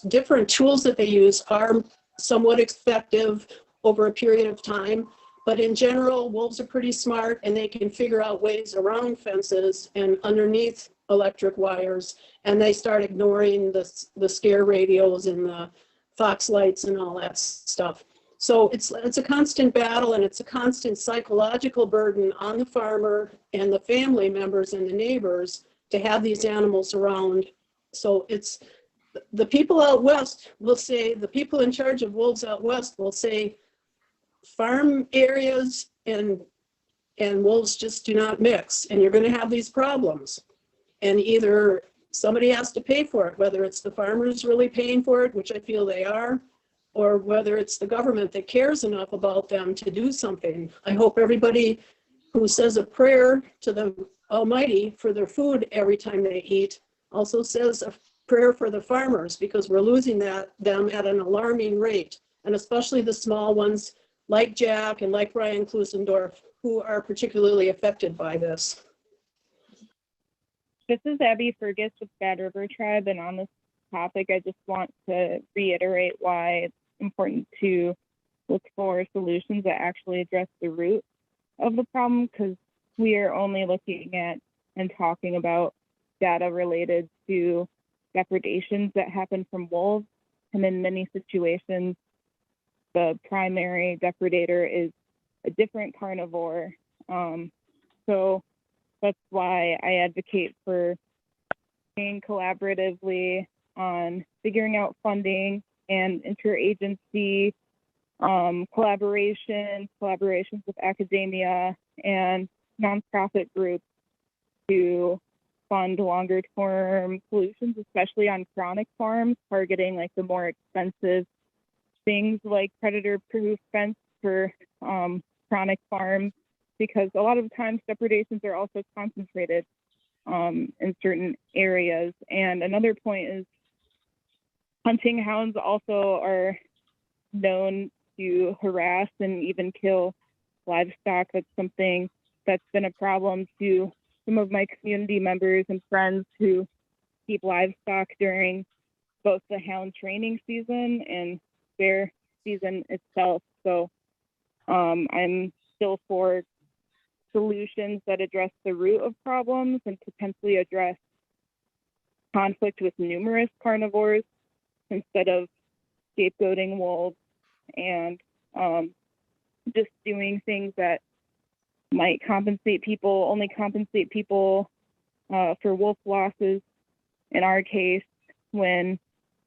different tools that they use are somewhat effective over a period of time. But in general, wolves are pretty smart and they can figure out ways around fences and underneath electric wires. And they start ignoring the scare radios and the fox lights and all that stuff. So it's a constant battle and it's a constant psychological burden on the farmer and the family members and the neighbors to have these animals around. So it's the people out west will say, the people in charge of wolves out west will say, farm areas and wolves just do not mix, and you're going to have these problems. And either somebody has to pay for it, whether it's the farmers really paying for it, which I feel they are, or whether it's the government that cares enough about them to do something. I hope everybody who says a prayer to the Almighty for their food every time they eat also says a prayer for the farmers, because we're losing them at an alarming rate, and especially the small ones like Jack and like Brian Klusendorf, who are particularly affected by this. This is Abby Fergus with Bad River Tribe, and on this topic, I just want to reiterate why it's important to look for solutions that actually address the root of the problem, because we are only looking at and talking about data related to depredations that happen from wolves, and in many situations, the primary depredator is a different carnivore. So that's why I advocate for working collaboratively on figuring out funding and interagency collaborations with academia and nonprofit groups to fund longer term solutions, especially on chronic farms, targeting like the more expensive things like predator proof fence for chronic farms, because a lot of times depredations are also concentrated in certain areas. And another point is hunting hounds also are known to harass and even kill livestock. That's something that's been a problem to some of my community members and friends who keep livestock during both the hound training season and fair season itself. So I'm still for solutions that address the root of problems and potentially address conflict with numerous carnivores instead of scapegoating wolves and just doing things that might only compensate people for wolf losses in our case when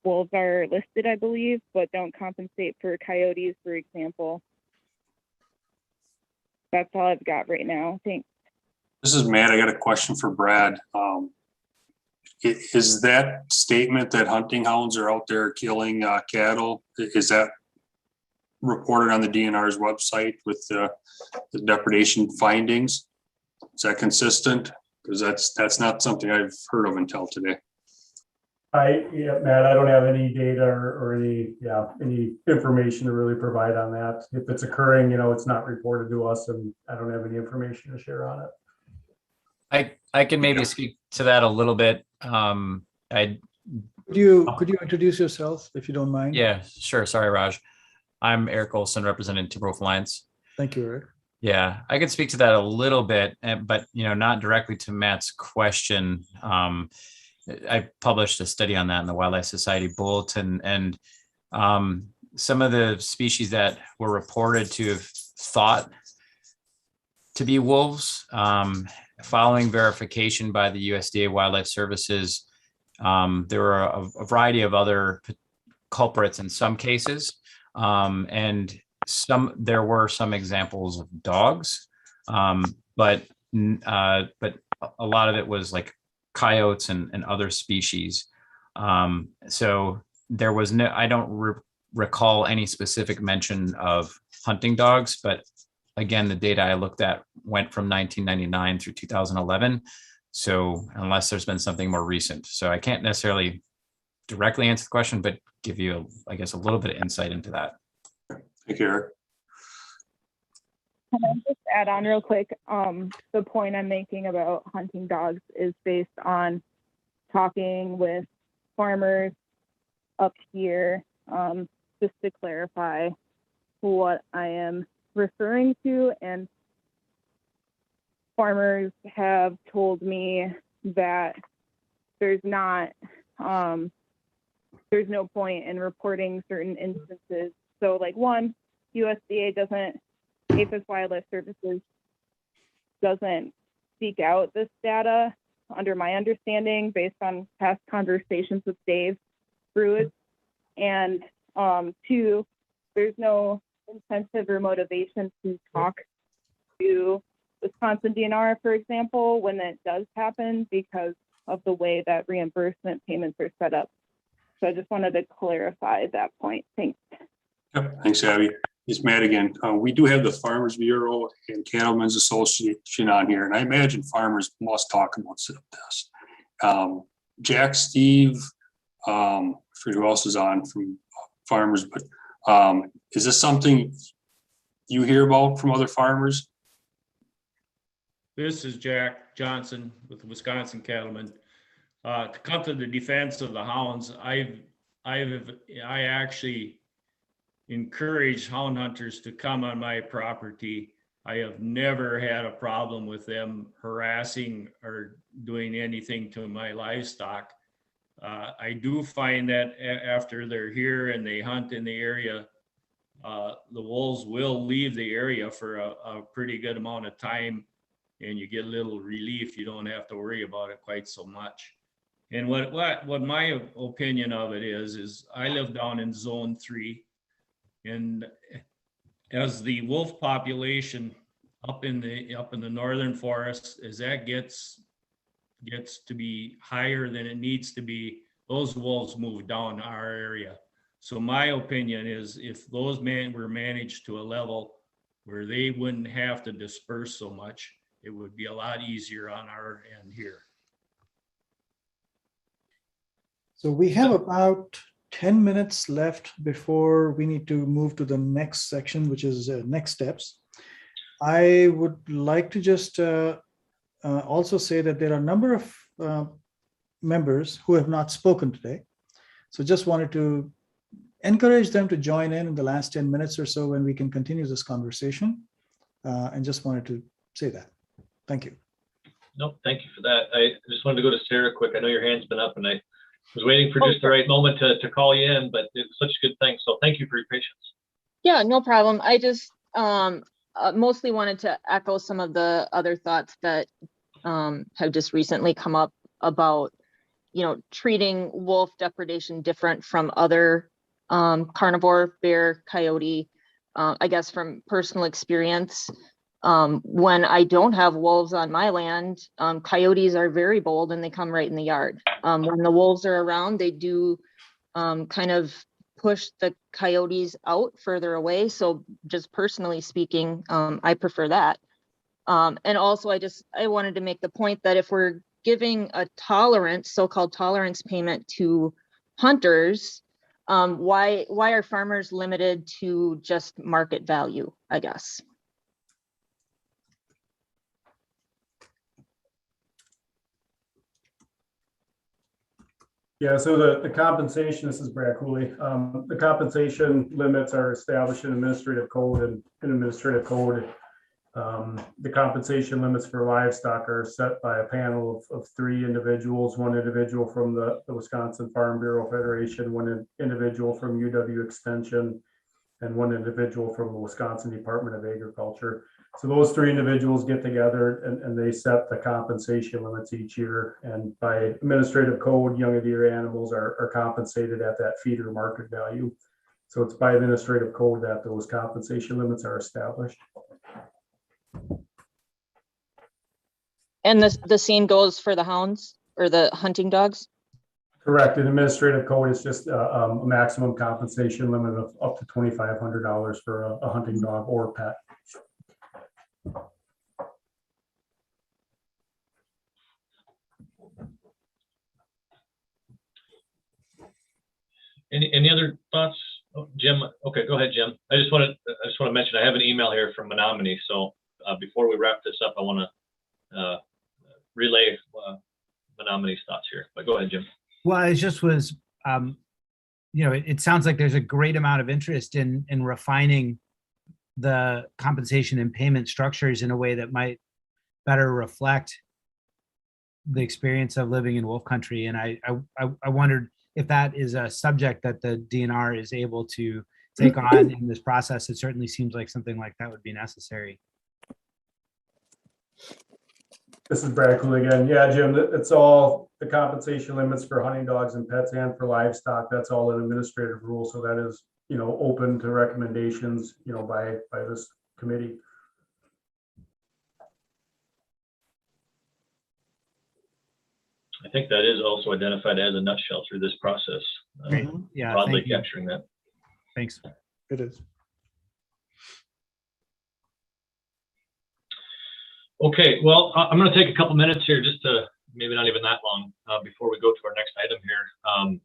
wolves are listed, I believe, but don't compensate for coyotes, for example. That's all I've got right now. Thanks. This is Matt. I got a question for Brad. Is that statement that hunting hounds are out there killing cattle, is that reported on the DNR's website with the depredation findings? Is that consistent? Because that's not something I've heard of until today. Yeah, Matt, I don't have any data or any information to really provide on that. If it's occurring, it's not reported to us, and I don't have any information to share on it. I can maybe speak to that a little bit. Could you introduce yourself if you don't mind? Yeah, sure. Sorry, Raj. I'm Eric Olson, representing Timberwolf Alliance. Thank you, Eric. Yeah, I could speak to that a little bit, but not directly to Matt's question. I published a study on that in the Wildlife Society Bulletin, and some of the species that were reported to have thought to be wolves, following verification by the USDA Wildlife Services, there were a variety of other culprits in some cases, and there were some examples of dogs, but a lot of it was like coyotes and other species. So there was no, I don't recall any specific mention of hunting dogs, but again, the data I looked at went from 1999 through 2011. So unless there's been something more recent. So I can't necessarily directly answer the question, but give you, I guess, a little bit of insight into that. Thank you, Eric. Can I just add on real quick? The point I'm making about hunting dogs is based on talking with farmers up here, just to clarify what I am referring to. And farmers have told me that there's no point in reporting certain instances. So like USDA doesn't, APHIS Wildlife Services doesn't seek out this data under my understanding based on past conversations with Dave Bruce. And two, there's no incentive or motivation to talk to Wisconsin DNR, for example, when that does happen because of the way that reimbursement payments are set up. So I just wanted to clarify that point. Thanks. Yep. Thanks, Abby. It's Matt again. We do have the Farmers Bureau and Cattlemen's Association on here, and I imagine farmers must talk about this. Jack, Steve, I forget who else is on from farmers, but is this something you hear about from other farmers? This is Jack Johnson with Wisconsin Cattlemen. To come to the defense of the hounds, I actually encourage hound hunters to come on my property. I have never had a problem with them harassing or doing anything to my livestock. I do find that after they're here and they hunt in the area, the wolves will leave the area for a pretty good amount of time, and you get a little relief. You don't have to worry about it quite so much. And what my opinion of it is I live down in Zone 3. And as the wolf population up in the northern forest, as that gets gets to be higher than it needs to be, those wolves move down our area. So my opinion is if those were managed to a level where they wouldn't have to disperse so much, it would be a lot easier on our end here. So we have about 10 minutes left before we need to move to the next section, which is next steps. I would like to just also say that there are a number of members who have not spoken today. So just wanted to encourage them to join in the last 10 minutes or so when we can continue this conversation. And just wanted to say that. Thank you. Nope, thank you for that. I just wanted to go to Sarah quick. I know your hand's been up and I was waiting for just the right moment to call you in, but it's such a good thing. So thank you for your patience. Yeah, no problem. I just mostly wanted to echo some of the other thoughts that have just recently come up about, treating wolf depredation different from other carnivore, bear, coyote. I guess from personal experience, when I don't have wolves on my land, coyotes are very bold and they come right in the yard. When the wolves are around, they do kind of push the coyotes out further away. So just personally speaking, I prefer that. And also I wanted to make the point that if we're giving a tolerance, so-called tolerance payment to hunters, why are farmers limited to just market value, I guess? Yeah, so the compensation, this is Brad Cooley. The compensation limits are established in administrative code and in administrative code. The compensation limits for livestock are set by a panel of 3 individuals, 1 individual from the Wisconsin Farm Bureau Federation, 1 individual from UW Extension, and 1 individual from the Wisconsin Department of Agriculture. So those 3 individuals get together and they set the compensation limits each year. And by administrative code, young deer animals are compensated at that feeder market value. So it's by administrative code that those compensation limits are established. And the same goes for the hounds or the hunting dogs? Correct. In administrative code, it's just a maximum compensation limit of up to $2,500 for a hunting dog or pet. Any other thoughts, Jim? Okay, go ahead, Jim. I just want to mention I have an email here from Menominee. So before we wrap this up, I want to relay Menominee's thoughts here. But go ahead, Jim. Well, it just was, it sounds like there's a great amount of interest in refining the compensation and payment structures in a way that might better reflect the experience of living in wolf country. And I wondered if that is a subject that the DNR is able to take on in this process. It certainly seems like something like that would be necessary. This is Brad Cooley again. Yeah, Jim, it's all the compensation limits for hunting dogs and pets and for livestock. That's all an administrative rule. So that is, open to recommendations, by this committee. I think that is also identified as a nutshell through this process. Great. Yeah, broadly thank you. capturing that. Thanks. It is. Okay, well, I'm going to take a couple minutes here, just to maybe not even that long, before we go to our next item here.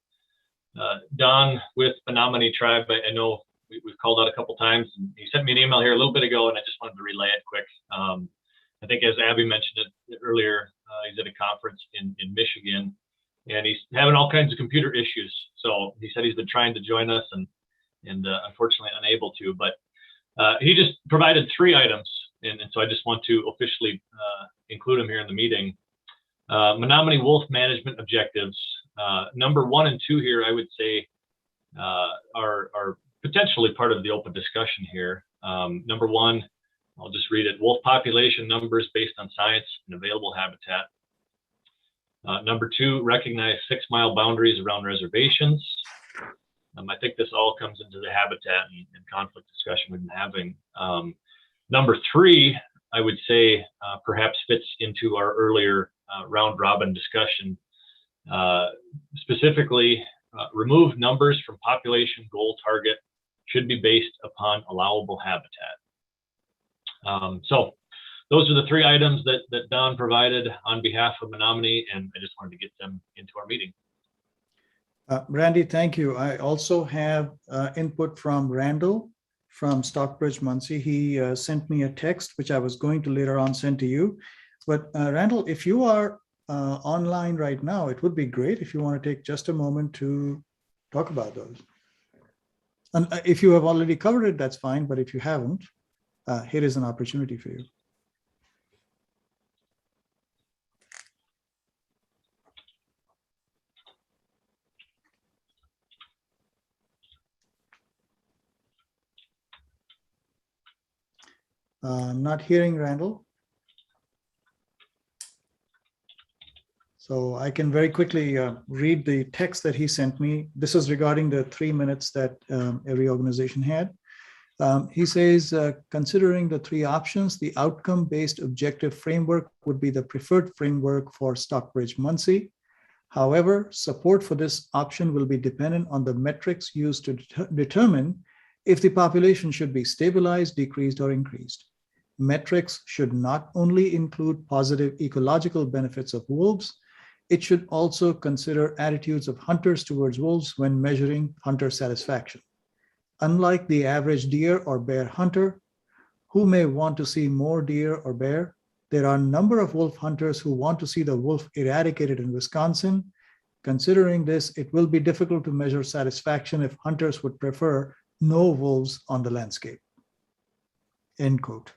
Don with Menominee Tribe, I know we've called out a couple times. And he sent me an email here a little bit ago, and I just wanted to relay it quick. I think as Abby mentioned it earlier, he's at a conference in Michigan, and he's having all kinds of computer issues. So he said he's been trying to join us and unfortunately unable to. But he just provided 3 items, and so I just want to officially include him here in the meeting. Menominee wolf management objectives. Number 1 and 2 here, I would say, are potentially part of the open discussion here. Number 1, I'll just read it. Wolf population numbers based on science and available habitat. Number 2, recognize 6-mile boundaries around reservations. I think this all comes into the habitat and conflict discussion we've been having. Number 3, I would say perhaps fits into our earlier round robin discussion. Specifically, remove numbers from population goal target should be based upon allowable habitat. So those are the three items that Don provided on behalf of Menominee, and I just wanted to get them into our meeting. Randy, thank you. I also have input from Randall from Stockbridge, Muncie. He sent me a text, which I was going to later on send to you. But Randall, if you are online right now, it would be great if you want to take just a moment to talk about those. And if you have already covered it, that's fine. But if you haven't, here is an opportunity for you. Not hearing Randall. So I can very quickly read the text that he sent me. This is regarding the 3 minutes that every organization had. He says, considering the three options, the outcome-based objective framework would be the preferred framework for Stockbridge, Muncie. However, support for this option will be dependent on the metrics used to determine if the population should be stabilized, decreased, or increased. Metrics should not only include positive ecological benefits of wolves, it should also consider attitudes of hunters towards wolves when measuring hunter satisfaction. Unlike the average deer or bear hunter, who may want to see more deer or bear, there are a number of wolf hunters who want to see the wolf eradicated in Wisconsin. Considering this, it will be difficult to measure satisfaction if hunters would prefer no wolves on the landscape. End quote.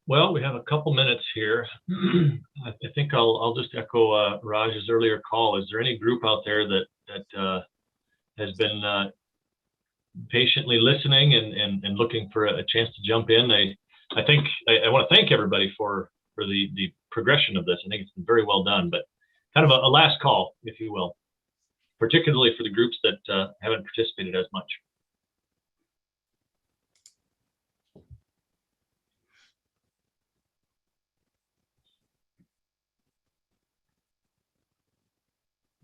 Well, we have a couple minutes here. I think I'll just echo Raj's earlier call. Is there any group out there that has been patiently listening and looking for a chance to jump in? I think I want to thank everybody for the progression of this. I think it's been very well done, but kind of a last call, if you will, particularly for the groups that haven't participated as much.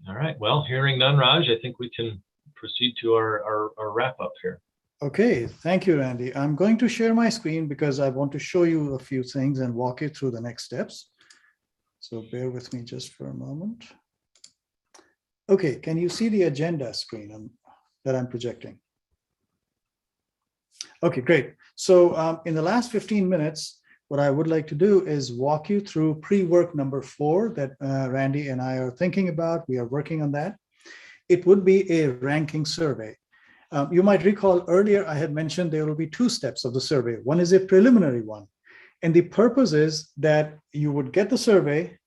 All right. Well, hearing none, Raj, I think we can proceed to our wrap up here. Okay, thank you, Randy. I'm going to share my screen because I want to show you a few things and walk you through the next steps. So bear with me just for a moment. Okay, can you see the agenda screen that I'm projecting? Okay, great. So in the last 15 minutes, what I would like to do is walk you through pre-work number 4 that Randy and I are thinking about. We are working on that. It would be a ranking survey. You might recall earlier I had mentioned there will be 2 steps of the survey. One is a preliminary one. And the purpose is that you would get the survey,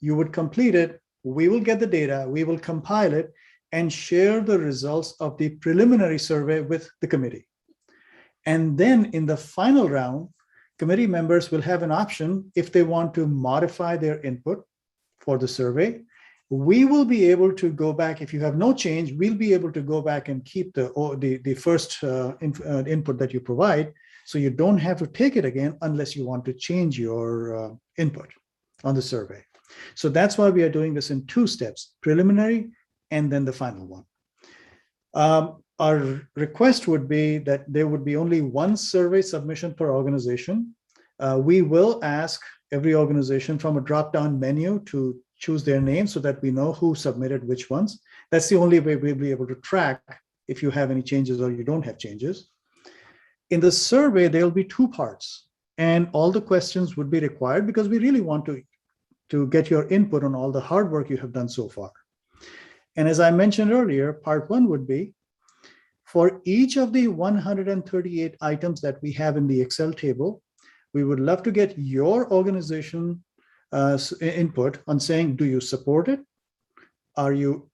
you would complete it, we will get the data, we will compile it, and share the results of the preliminary survey with the committee. And then in the final round, committee members will have an option if they want to modify their input for the survey. We will be able to go back, if you have no change, we'll be able to go back and keep the first input that you provide. So you don't have to take it again unless you want to change your input on the survey. So that's why we are doing this in 2 steps, preliminary and then the final one. Our request would be that there would be only 1 survey submission per organization. We will ask every organization from a drop-down menu to choose their name so that we know who submitted which ones. That's the only way we'll be able to track if you have any changes or you don't have changes. In the survey, there'll be 2 parts, and all the questions would be required because we really want to get your input on all the hard work you have done so far. And as I mentioned earlier, part 1 would be for each of the 138 items that we have in the Excel table, we would love to get your organization input on saying, do you support it?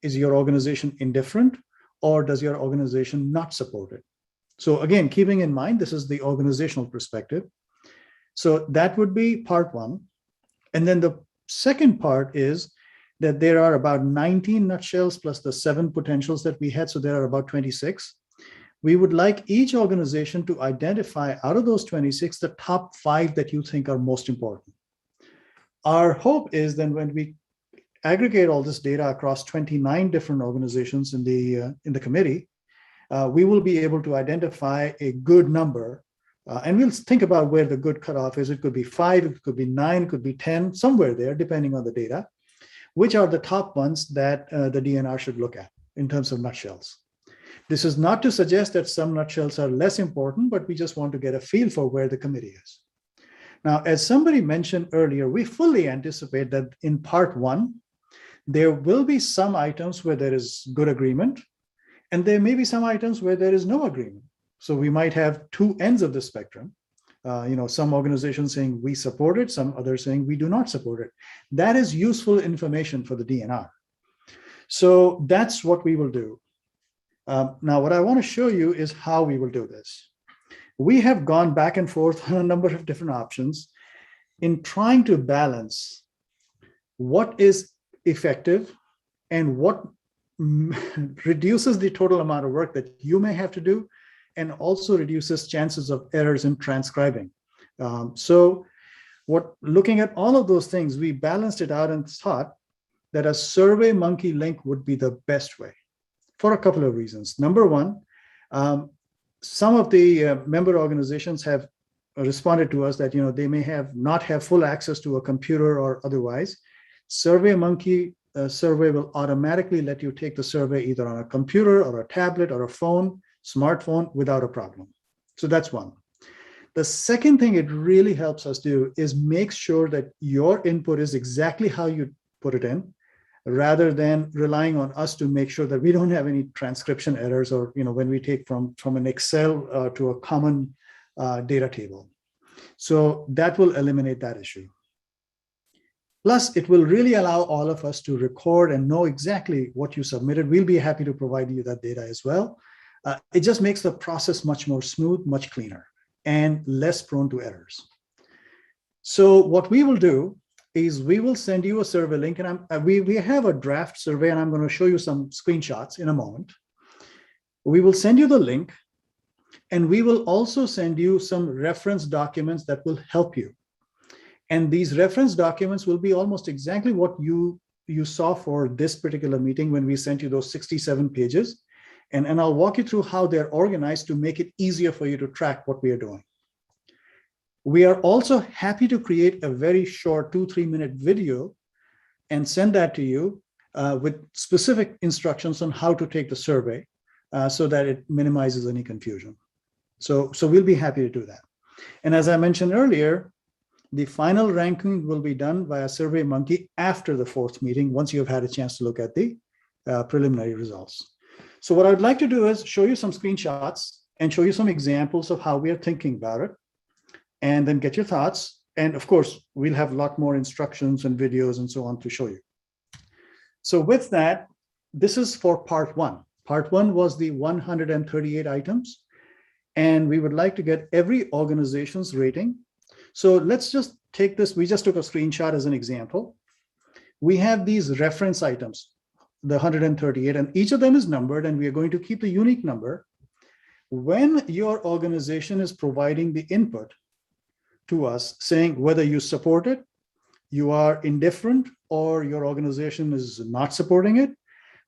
Is your organization indifferent, or does your organization not support it? So again, keeping in mind, this is the organizational perspective. So that would be part 1. And then the second part is that there are about 19 nutshells plus the 7 potentials that we had. So there are about 26. We would like each organization to identify out of those 26, the top 5 that you think are most important. Our hope is then when we aggregate all this data across 29 different organizations in the committee, we will be able to identify a good number. And we'll think about where the good cutoff is. It could be 5, it could be 9, it could be 10, somewhere there, depending on the data, which are the top ones that the DNR should look at in terms of nutshells. This is not to suggest that some nutshells are less important, but we just want to get a feel for where the committee is. Now, as somebody mentioned earlier, we fully anticipate that in part 1, there will be some items where there is good agreement, and there may be some items where there is no agreement. So we might have 2 ends of the spectrum. Some organizations saying we support it, some others saying we do not support it. That is useful information for the DNR. So that's what we will do. Now, what I want to show you is how we will do this. We have gone back and forth on a number of different options in trying to balance what is effective and what reduces the total amount of work that you may have to do, and also reduces chances of errors in transcribing. Looking at all of those things, we balanced it out and thought that a SurveyMonkey link would be the best way for a couple of reasons. Number one, some of the member organizations have responded to us that they may not have full access to a computer or otherwise. SurveyMonkey survey will automatically let you take the survey either on a computer or a tablet or a phone, smartphone, without a problem. So that's one. The second thing it really helps us do is make sure that your input is exactly how you put it in, rather than relying on us to make sure that we don't have any transcription errors, or when we take from an Excel to a common data table. So that will eliminate that issue. Plus, it will really allow all of us to record and know exactly what you submitted. We'll be happy to provide you that data as well. It just makes the process much more smooth, much cleaner, and less prone to errors. So what we will do is we will send you a survey link, and we have a draft survey, and I'm going to show you some screenshots in a moment. We will send you the link, and we will also send you some reference documents that will help you. And these reference documents will be almost exactly what you saw for this particular meeting when we sent you those 67 pages. And I'll walk you through how they're organized to make it easier for you to track what we are doing. We are also happy to create a very short 2-3 minute video and send that to you with specific instructions on how to take the survey so that it minimizes any confusion. So we'll be happy to do that. And as I mentioned earlier, the final ranking will be done via SurveyMonkey after the 4th meeting, once you have had a chance to look at the preliminary results. So what I'd like to do is show you some screenshots and show you some examples of how we are thinking about it, and then get your thoughts. And of course, we'll have a lot more instructions and videos and so on to show you. So with that, this is for part 1. Part 1 was the 138 items, and we would like to get every organization's rating. So let's just take this. We just took a screenshot as an example. We have these reference items, the 138, and each of them is numbered, and we are going to keep the unique number. When your organization is providing the input to us saying whether you support it, you are indifferent, or your organization is not supporting it,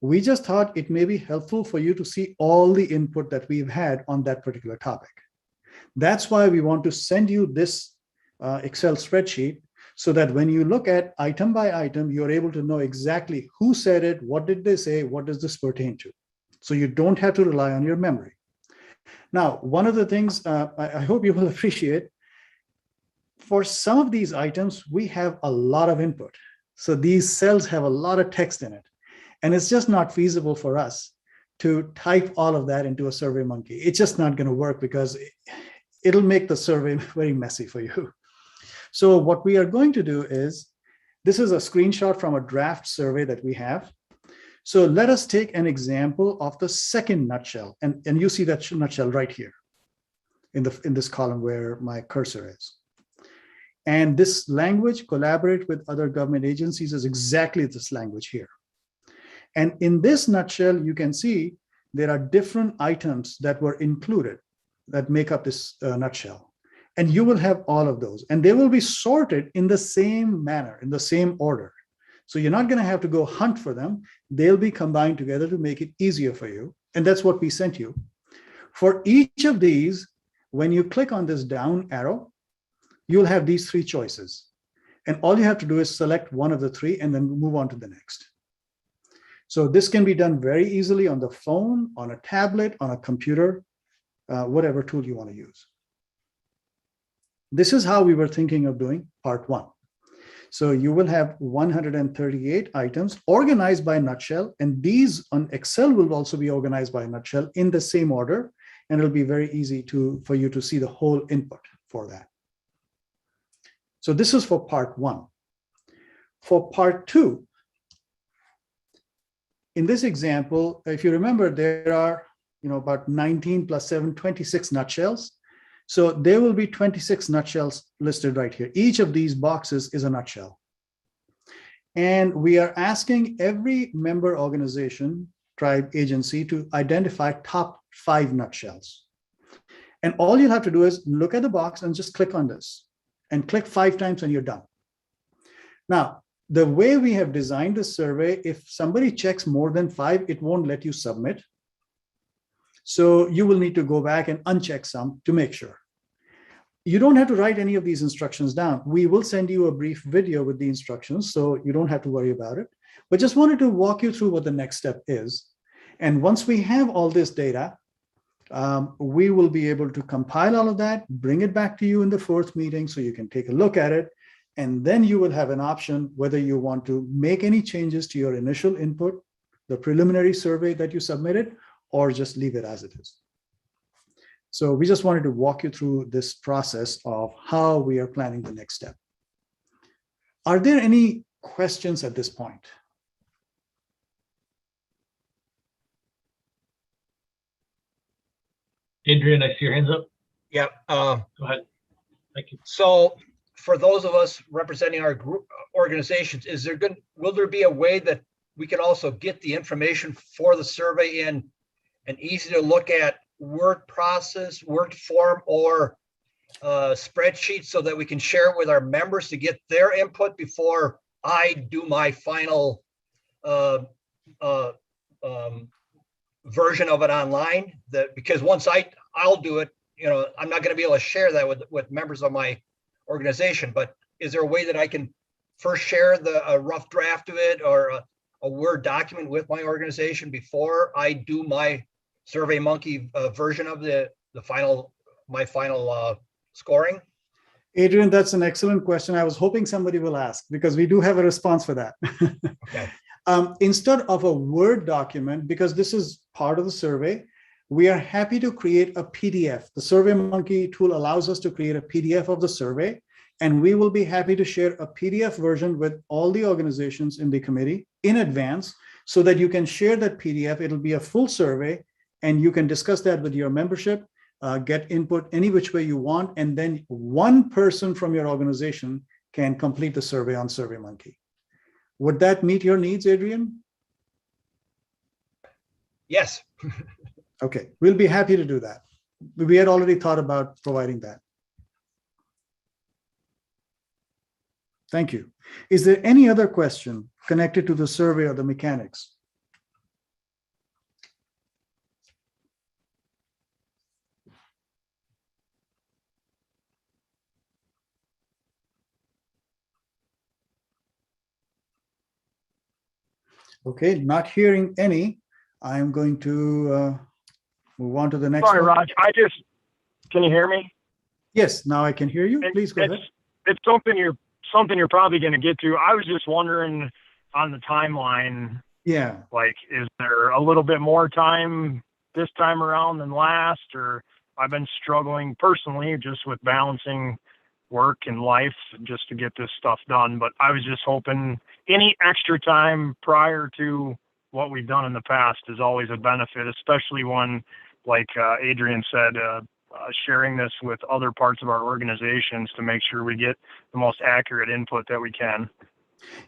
we just thought it may be helpful for you to see all the input that we've had on that particular topic. That's why we want to send you this Excel spreadsheet, so that when you look at item by item, you're able to know exactly who said it, what did they say, what does this pertain to. So you don't have to rely on your memory. Now, one of the things I hope you will appreciate, for some of these items, we have a lot of input. So these cells have a lot of text in it. And it's just not feasible for us to type all of that into a SurveyMonkey. It's just not going to work, because it'll make the survey very messy for you. So what we are going to do is, this is a screenshot from a draft survey that we have. So let us take an example of the second nutshell. And you see that nutshell right here in this column where my cursor is. And this language, collaborate with other government agencies, is exactly this language here. And in this nutshell, you can see there are different items that were included that make up this nutshell. And you will have all of those, and they will be sorted in the same manner, in the same order. So you're not going to have to go hunt for them. They'll be combined together to make it easier for you. And that's what we sent you. For each of these, when you click on this down arrow, you'll have these three choices. And all you have to do is select one of the three and then move on to the next. So this can be done very easily on the phone, on a tablet, on a computer, whatever tool you want to use. This is how we were thinking of doing part one. So you will have 138 items organized by nutshell, and these on Excel will also be organized by nutshell in the same order, and it'll be very easy for you to see the whole input for that. So this is for part one. For part two, in this example, if you remember, there are about 19 plus 7, 26 nutshells. So there will be 26 nutshells listed right here. Each of these boxes is a nutshell. And we are asking every member organization, tribe, agency to identify top 5 nutshells. And all you'll have to do is look at the box and just click on this and click 5 times and you're done. Now, the way we have designed this survey, if somebody checks more than 5, it won't let you submit. So you will need to go back and uncheck some to make sure. You don't have to write any of these instructions down. We will send you a brief video with the instructions, so you don't have to worry about it. But just wanted to walk you through what the next step is. And once we have all this data, we will be able to compile all of that, bring it back to you in the 4th meeting so you can take a look at it. And then you will have an option whether you want to make any changes to your initial input, the preliminary survey that you submitted, or just leave it as it is. So we just wanted to walk you through this process of how we are planning the next step. Are there any questions at this point? Adrian, I see your hands up. Yep. Go ahead. Thank you. So for those of us representing our group organizations, will there be a way that we can also get the information for the survey in an easy to look at Word process, Word form, or spreadsheet so that we can share it with our members to get their input before I do my final version of it online? Because once I'll do it, I'm not going to be able to share that with members of my organization. But is there a way that I can first share a rough draft of it or a Word document with my organization before I do my SurveyMonkey version of my final scoring? Adrian, that's an excellent question. I was hoping somebody will ask because we do have a response for that. Okay. Instead of a Word document, because this is part of the survey, we are happy to create a PDF. The SurveyMonkey tool allows us to create a PDF of the survey, and we will be happy to share a PDF version with all the organizations in the committee in advance so that you can share that PDF. It'll be a full survey, and you can discuss that with your membership, get input any which way you want, and then one person from your organization can complete the survey on SurveyMonkey. Would that meet your needs, Adrian? Yes. Okay, we'll be happy to do that. We had already thought about providing that. Thank you. Is there any other question connected to the survey or the mechanics? Okay, not hearing any, I'm going to move on to the next Sorry, one. Raj, can you hear me? Yes, now I can hear you. Please go ahead. It's something you're probably going to get to. I was just wondering on the timeline. Yeah. Like, is there a little bit more time this time around than last? Or I've been struggling personally just with balancing work and life just to get this stuff done. But I was just hoping any extra time prior to what we've done in the past is always a benefit, especially when, like Adrian said, sharing this with other parts of our organizations to make sure we get the most accurate input that we can.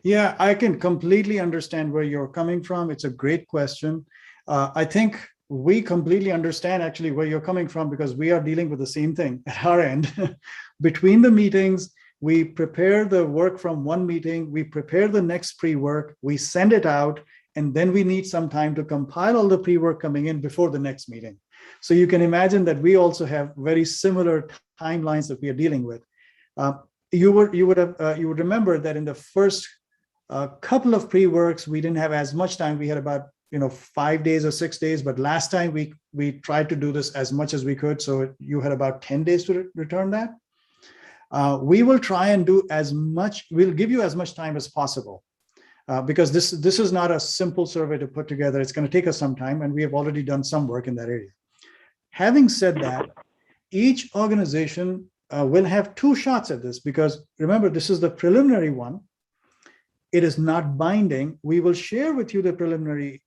Yeah, I can completely understand where you're coming from. It's a great question. I think we completely understand actually where you're coming from because we are dealing with the same thing at our end. Between the meetings, we prepare the work from one meeting, we prepare the next pre-work, we send it out, and then we need some time to compile all the pre-work coming in before the next meeting. So you can imagine that we also have very similar timelines that we are dealing with. You would remember that in the first couple of pre-works, we didn't have as much time. We had about 5 days or 6 days, but last time we tried to do this as much as we could. So you had about 10 days to return that. We will try and do as much. We'll give you as much time as possible because this is not a simple survey to put together. It's going to take us some time, and we have already done some work in that area. Having said that, each organization will have 2 shots at this because remember, this is the preliminary one. It is not binding. We will share with you the preliminary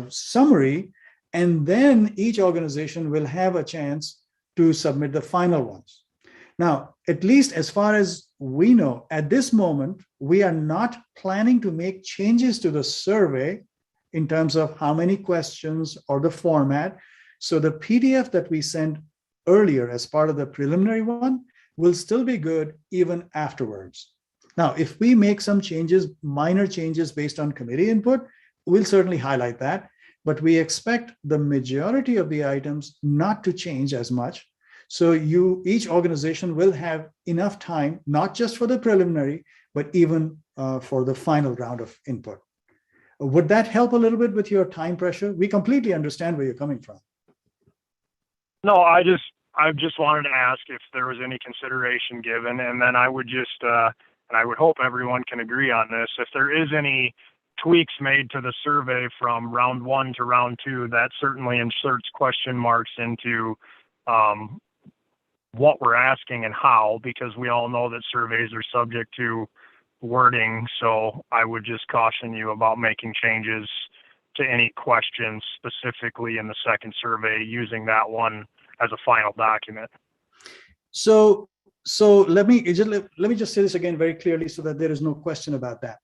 summary, and then each organization will have a chance to submit the final ones. Now, at least as far as we know, at this moment, we are not planning to make changes to the survey in terms of how many questions or the format. So the PDF that we sent earlier as part of the preliminary one will still be good even afterwards. Now, if we make some changes, minor changes based on committee input, we'll certainly highlight that. But we expect the majority of the items not to change as much. So each organization will have enough time, not just for the preliminary, but even for the final round of input. Would that help a little bit with your time pressure? We completely understand where you're coming from. No, I just wanted to ask if there was any consideration given, and then I would just, and I would hope everyone can agree on this, if there is any tweaks made to the survey from round 1 to round 2, that certainly inserts question marks into what we're asking and how, because we all know that surveys are subject to wording. So I would just caution you about making changes to any questions specifically in the second survey using that one as a final document. So let me just say this again very clearly so that there is no question about that.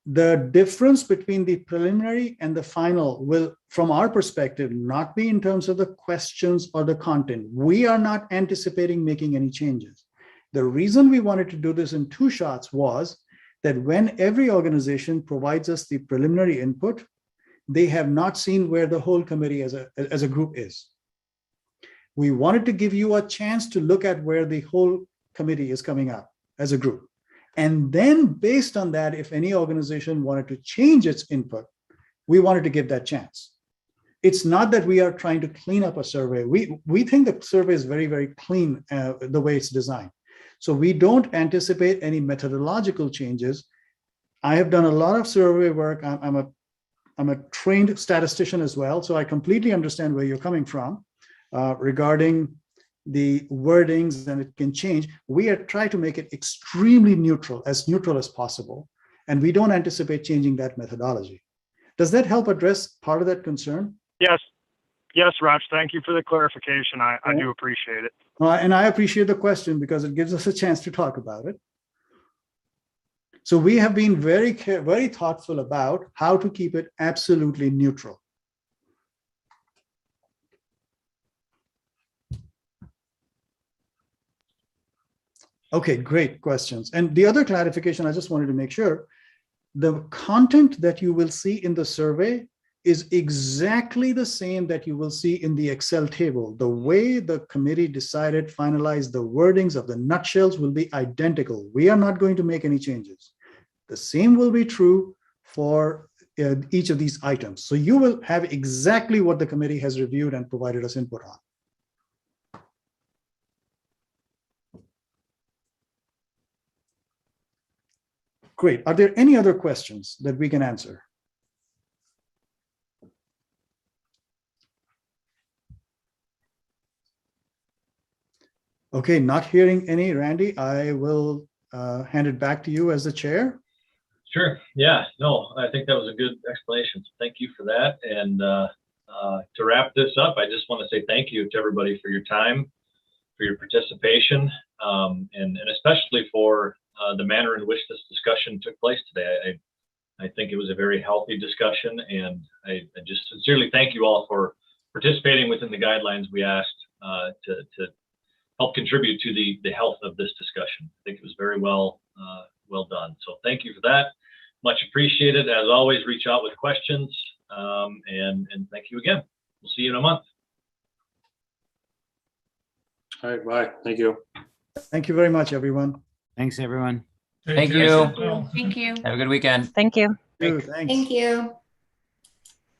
The difference between the preliminary and the final will, from our perspective, not be in terms of the questions or the content. We are not anticipating making any changes. The reason we wanted to do this in 2 shots was that when every organization provides us the preliminary input, they have not seen where the whole committee as a group is. We wanted to give you a chance to look at where the whole committee is coming out as a group. And then based on that, if any organization wanted to change its input, we wanted to give that chance. It's not that we are trying to clean up a survey. We think the survey is very, very clean the way it's designed. So we don't anticipate any methodological changes. I have done a lot of survey work. I'm a trained statistician as well. So I completely understand where you're coming from regarding the wordings, and it can change. We are trying to make it extremely neutral as possible. And we don't anticipate changing that methodology. Does that help address part of that concern? Yes. Yes, Raj, thank you for the clarification. I do appreciate it. And I appreciate the question because it gives us a chance to talk about it. So we have been very thoughtful about how to keep it absolutely neutral. Okay, great questions. And the other clarification, I just wanted to make sure, the content that you will see in the survey is exactly the same that you will see in the Excel table. The way the committee decided, finalized the wordings of the nutshells will be identical. We are not going to make any changes. The same will be true for each of these items. So you will have exactly what the committee has reviewed and provided us input on. Great. Are there any other questions that we can answer? Okay, not hearing any, Randy, I will hand it back to you as the chair. Sure. Yeah, no, I think that was a good explanation. So thank you for that. And to wrap this up, I just want to say thank you to everybody for your time, for your participation, and especially for the manner in which this discussion took place today. I think it was a very healthy discussion, and I just sincerely thank you all for participating within the guidelines we asked to help contribute to the health of this discussion. I think it was very well done. So thank you for that. Much appreciated. As always, reach out with questions, and thank you again. We'll see you in a month. All right, bye. Thank you. Thank you very much, everyone. Thanks, everyone. Thank you. Thank you. Have a good weekend. Thank you. Thanks. Thank you.